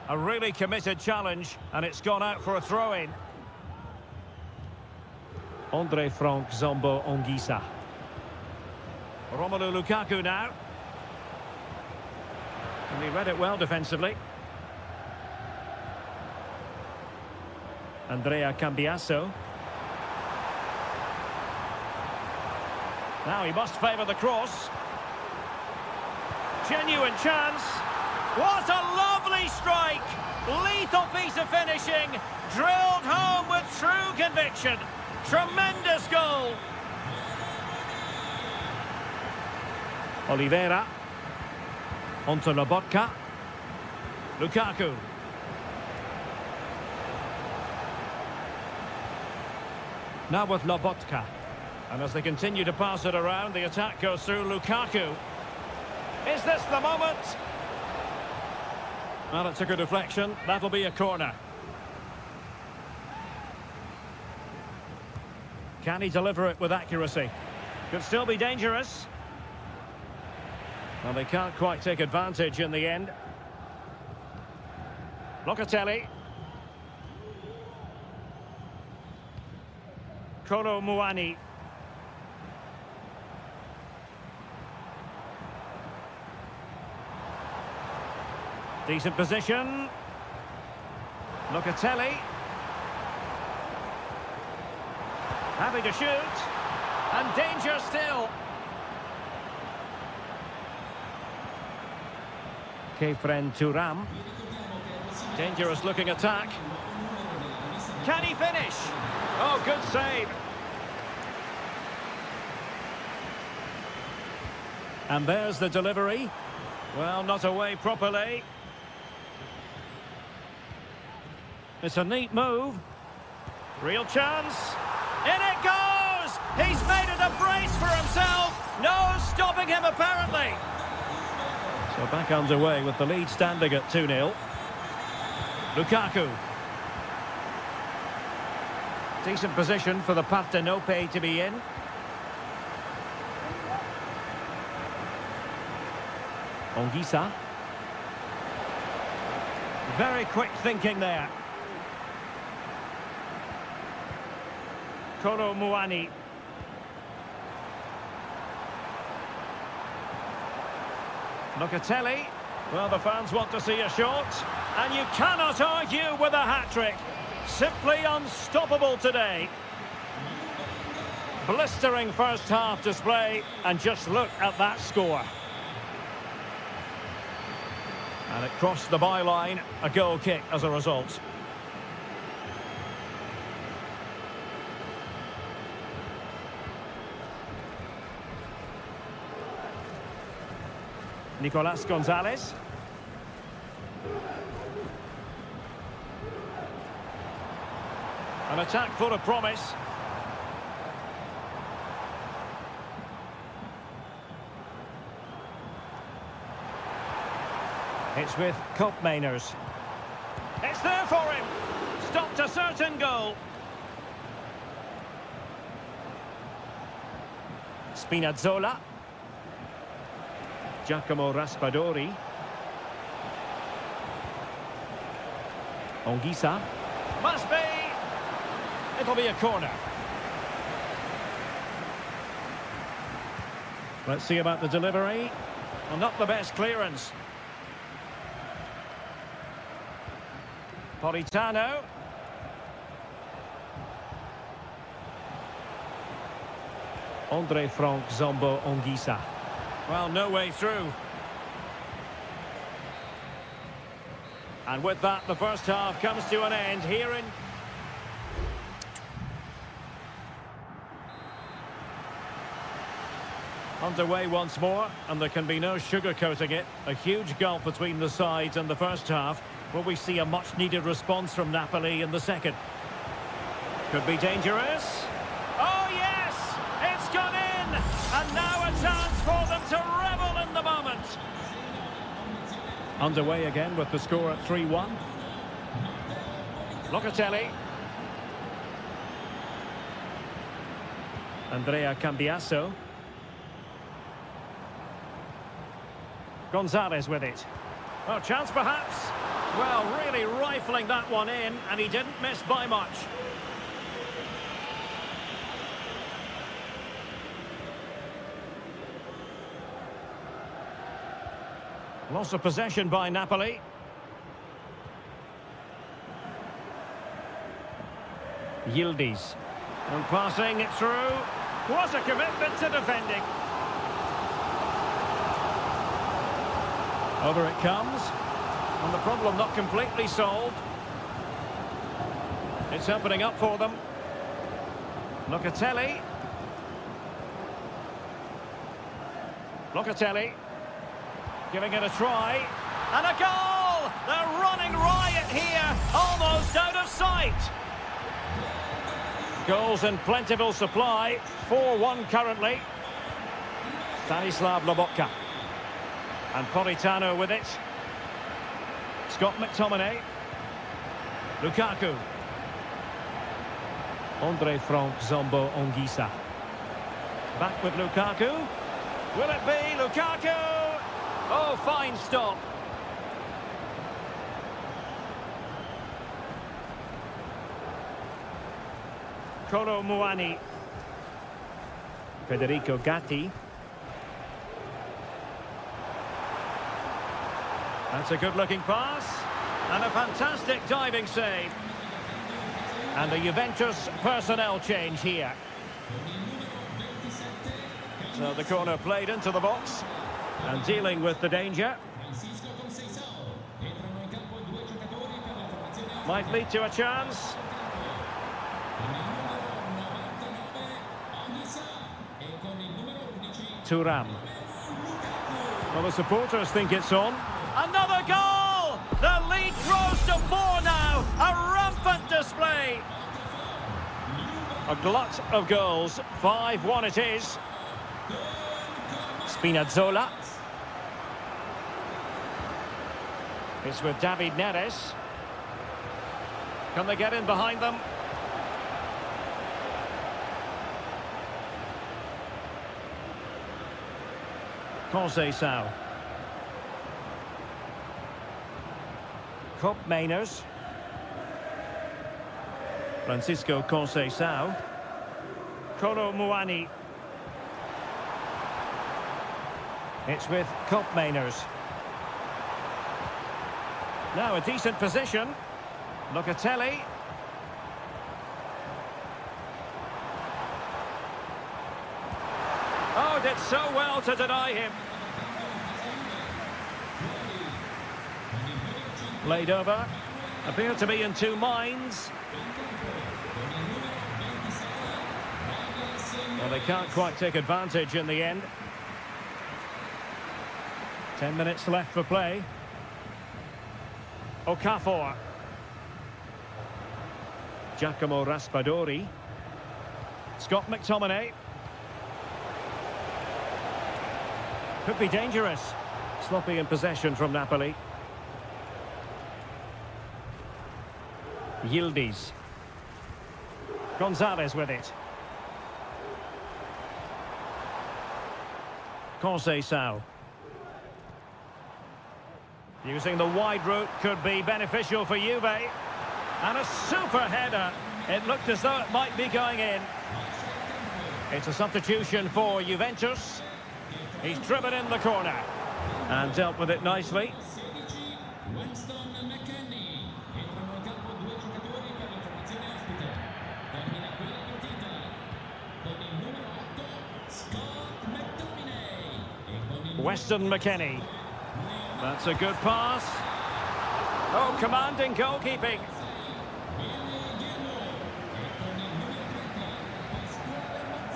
A really committed challenge, and it's gone out for a throw-in. Andre Frank Zombo Ongisa. Romelu Lukaku now. And he read it well defensively. Andrea Cambiasso. Now he must favour the cross. Genuine chance. What a lovely strike! Lethal piece of finishing, drilled home with true conviction. Tremendous goal. Oliveira. Onto Lobotka. Lukaku. Now with Lobotka. And as they continue to pass it around, the attack goes through Lukaku. Is this the moment? Well, it took a deflection. That'll be a corner. Can he deliver it with accuracy? Could still be dangerous. Well, they can't quite take advantage in the end. Locatelli. Kolo Muani. Decent position. Locatelli. Happy to shoot. And danger still. Kefren Turam. Dangerous looking attack. Can he finish? Oh, good save. And there's the delivery. Well, not away properly. It's a neat move. Real chance. In it goes! He's made it a brace for himself. No stopping him, apparently. So back underway with the lead standing at 2-0. Lukaku. Decent position for the Partenope to be in. Ongisa. Very quick thinking there. Kolo Muani. Locatelli. Well, the fans want to see a shot. And you cannot argue with a hat-trick. Simply unstoppable today. Blistering first half display. And just look at that score. And it crossed the byline. A goal kick as a result. Nicolas Gonzalez. An attack full of promise. It's with Koopmeiners. It's there for him. Stopped a certain goal. Spinazzola. Giacomo Raspadori. Ongisa. Must be. It'll be a corner. Let's see about the delivery. Well, not the best clearance. Politano. Andre Frank Zombo Ongisa. Well, no way through. And with that, the first half comes to an end here in... Underway once more, and there can be no sugarcoating it. A huge gulf between the sides in the first half. Will we see a much-needed response from Napoli in the second? Could be dangerous. Oh, yes! It's gone in! And now a chance for them to revel in the moment. Underway again with the score at 3-1. Locatelli. Andrea Cambiasso. Gonzalez with it. Oh, chance perhaps. Well, really rifling that one in, and he didn't miss by much. Loss of possession by Napoli. Yildiz. And passing it through. What a commitment to defending. Over it comes. And the problem not completely solved. It's opening up for them. Locatelli. Locatelli. Giving it a try. And a goal! They're running riot here. Almost out of sight. Goals in plentiful supply. 4-1 currently. Stanislav Lobotka. And Politano with it. Scott McTominay. Lukaku. Andre Frank Zombo Ongisa. Back with Lukaku. Will it be Lukaku? Oh, fine stop. Kolo Muani. Federico Gatti. That's a good-looking pass. And a fantastic diving save. And a Juventus personnel change here. So the corner played into the box. And dealing with the danger. Might lead to a chance. Thuram. Well, the supporters think it's on. Another goal! The lead grows to 4 now. A rampant display. A glut of goals. 5-1 it is. Spinazzola. It's with David Neres. Can they get in behind them? Conceição. Cup Mainers. Francisco Conceição. Kolo Muani. It's with Cup Mainers. Now a decent position. Locatelli. Oh, did so well to deny him. Laid over. Appear to be in two minds. Well, they can't quite take advantage in the end. 10 minutes left for play. Okafor. Giacomo Raspadori. Scott McTominay. Could be dangerous. Sloppy in possession from Napoli. Yildiz. Gonzalez with it. Conceição. Using the wide route could be beneficial for Juve. And a super header. It looked as though it might be going in. It's a substitution for Juventus. He's driven in the corner and dealt with it nicely. 16, Winston McKennie. Entrano in campo due giocatori per la formazione ospite. Termina qui la partita con il numero 8 Scott McTominay e con il Weston McKennie. That's a good pass. Oh, commanding goalkeeping.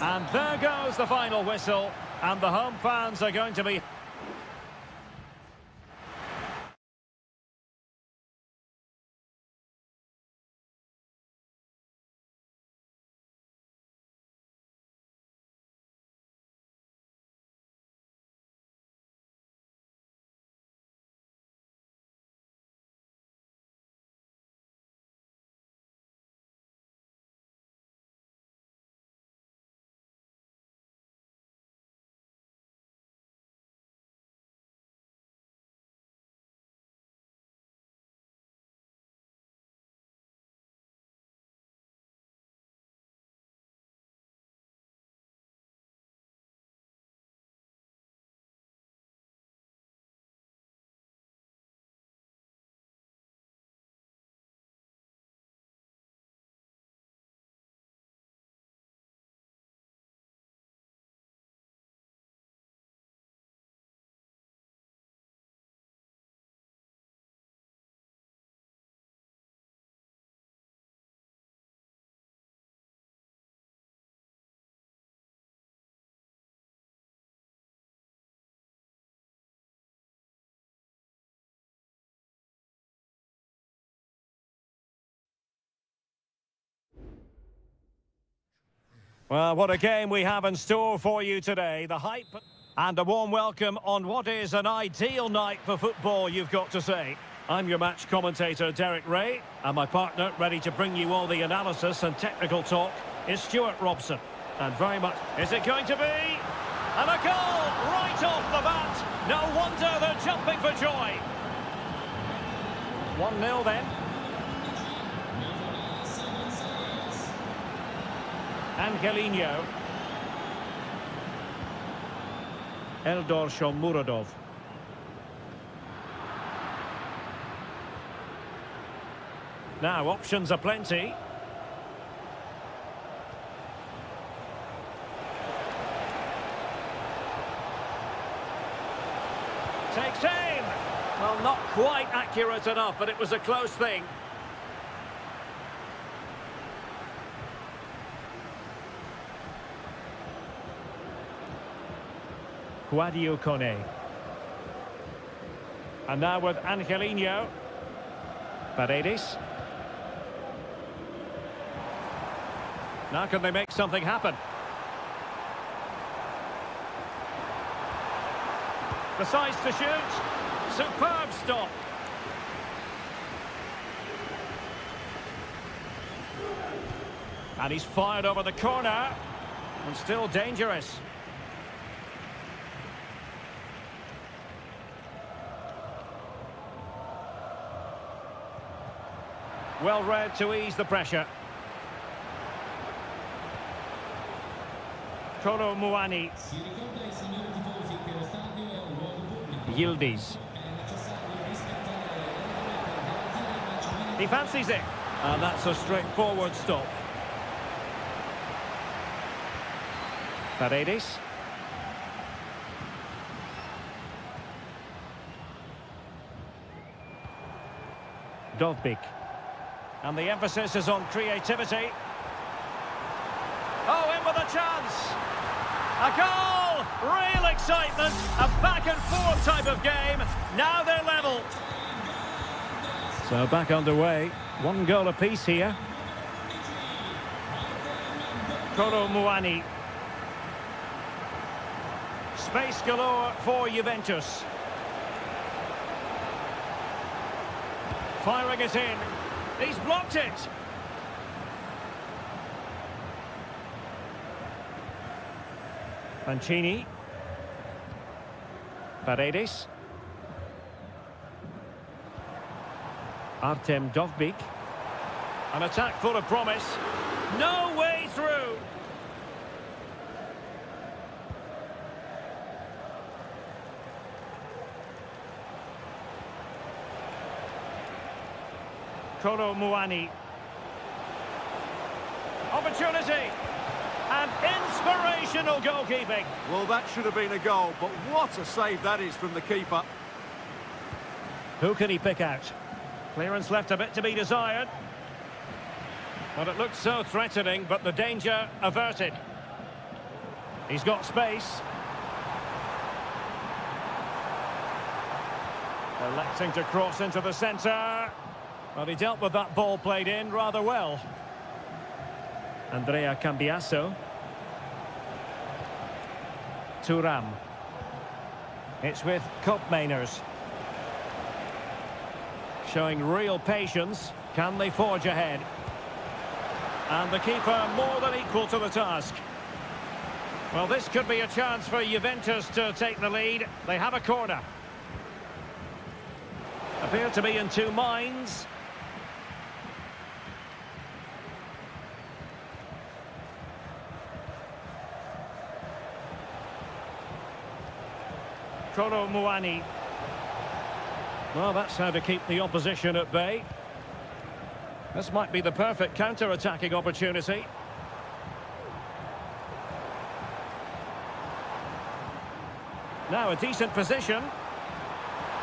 And there goes the final whistle. And the home fans are going to be... Well, what a game we have in store for you today. The hype and a warm welcome on what is an ideal night for football, you've got to say. I'm your match commentator, Derek Ray, and my partner, ready to bring you all the analysis and technical talk, is Stuart Robson. And very much... Is it going to be? And a goal right off the bat. No wonder they're jumping for joy. 1-0 then. Angelinho. Eldor Shomurodov. Now, options are plenty. Takes aim. Well, not quite accurate enough, but it was a close thing. Guadio Kone. And now with Angelinho. Paredes. Now can they make something happen? Decides to shoot. Superb stop. And he's fired over the corner. And still dangerous. Well read to ease the pressure. Kolo Muani. Yildiz. He fancies it. And that's a straightforward stop. Paredes. Dovbik. And the emphasis is on creativity. Oh, in with a chance. A goal! Real excitement. A back-and-forth type of game. Now they're level. So back underway. 1 goal apiece here. Kolo Muani. Space galore for Juventus. Firing it in. He's blocked it. Mancini. Paredes. Artem Dovbik. An attack full of promise. No way through. Kolo Muani. Opportunity. And inspirational goalkeeping. Well, that should have been a goal, but what a save that is from the keeper. Who can he pick out? Clearance left a bit to be desired. Well, it looked so threatening, but the danger averted. He's got space. Electing to cross into the centre. Well, he dealt with that ball played in rather well. Andrea Cambiasso. Thuram. It's with Koopmeiners. Showing real patience. Can they forge ahead? And the keeper more than equal to the task. Well, this could be a chance for Juventus to take the lead. They have a corner. Appear to be in two minds. Kolo Muani. Well, that's how to keep the opposition at bay. This might be the perfect counter-attacking opportunity. Now a decent position.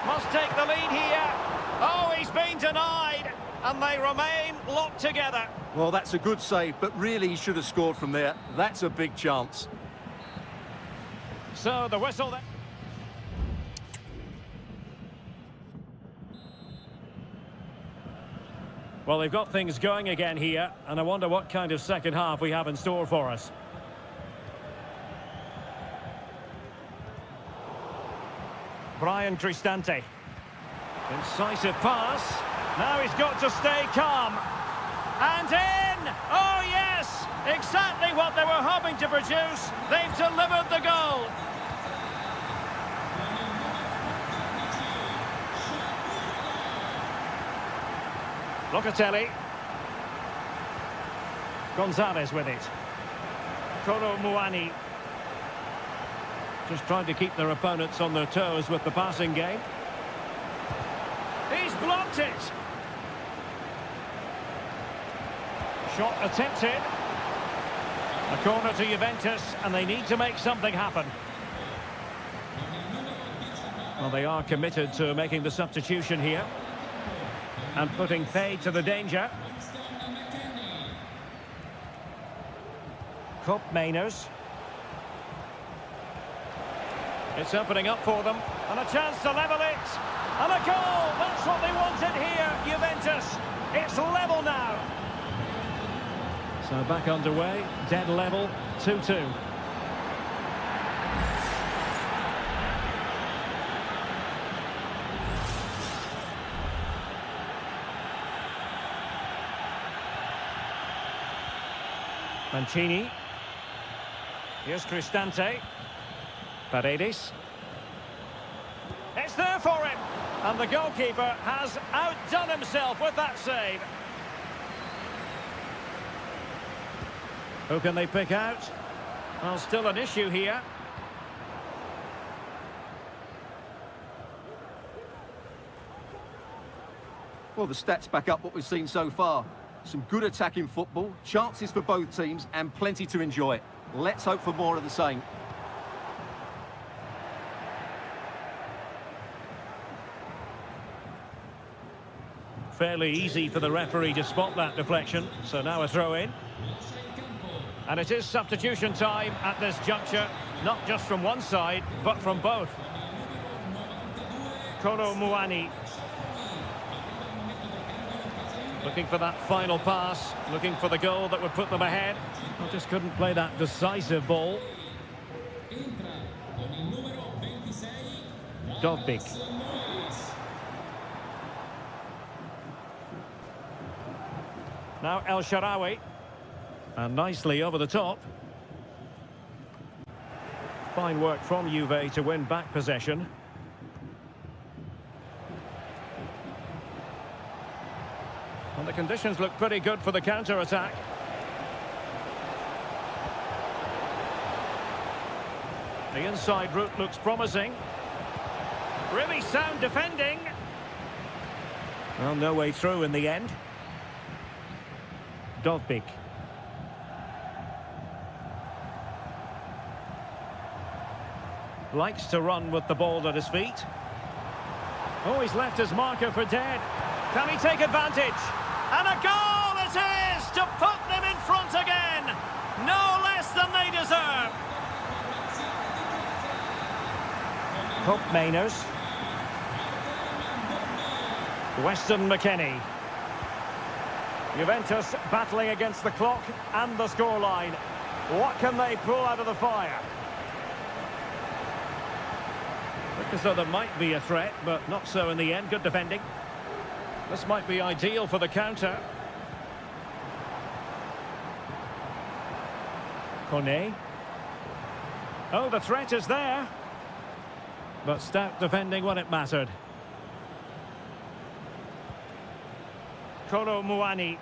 Must take the lead here. Oh, he's been denied. And they remain locked together. Well, that's a good save, but really he should have scored from there. That's a big chance. So the whistle then. Well, they've got things going again here, and I wonder what kind of second half we have in store for us. Brian Cristante. Incisive pass. Now he's got to stay calm. And in! Oh, yes! Exactly what they were hoping to produce. They've delivered the goal. Locatelli. Gonzalez with it. Kolo Muani. Just trying to keep their opponents on their toes with the passing game. He's blocked it. Shot attempted. A corner to Juventus, and they need to make something happen. Well, they are committed to making the substitution here. And putting paid to the danger. Koopmeiners. It's opening up for them. And a chance to level it. And a goal! That's what they wanted here, Juventus. It's level now. So back underway. Dead level. 2-2. Mancini. Here's Cristante. Paredes. It's there for him. And the goalkeeper has outdone himself with that save. Who can they pick out? Well, still an issue here. Well, the stats back up what we've seen so far. Some good attacking football, chances for both teams, and plenty to enjoy. Let's hope for more of the same. Fairly easy for the referee to spot that deflection. So now a throw in. And it is substitution time at this juncture. Not just from one side, but from both. Kolo Muani. Looking for that final pass. Looking for the goal that would put them ahead. Well, just couldn't play that decisive ball. Dovbik. Now El Shaarawy. And nicely over the top. Fine work from Juve to win back possession. And the conditions look pretty good for the counter-attack. The inside route looks promising. Really sound defending. Well, no way through in the end. Dovbik. Likes to run with the ball at his feet. Oh, he's left his marker for dead. Can he take advantage? And a goal it is to put them in front again. No less than they deserve. Hope Mainers. Weston McKennie. Juventus battling against the clock and the scoreline. What can they pull out of the fire? Look as though there might be a threat, but not so in the end. Good defending. This might be ideal for the counter. Kone. Oh, the threat is there. But stout defending when it mattered. Kolo Muani.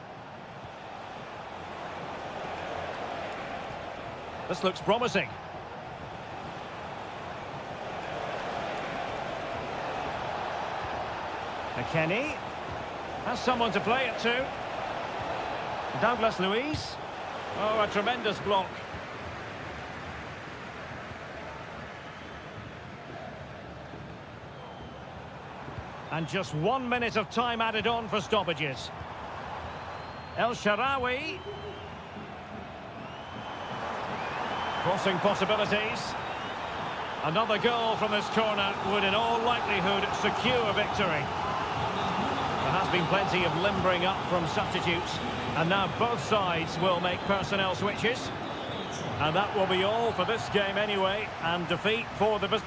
This looks promising. McKennie has someone to play it to. Douglas Luiz. Oh, a tremendous block. And just 1 minute of time added on for stoppages. El Shaarawy. Crossing possibilities. Another goal from this corner would in all likelihood secure victory. There has been plenty of limbering up from substitutes. And now both sides will make personnel switches. And that will be all for this game anyway. And defeat for the...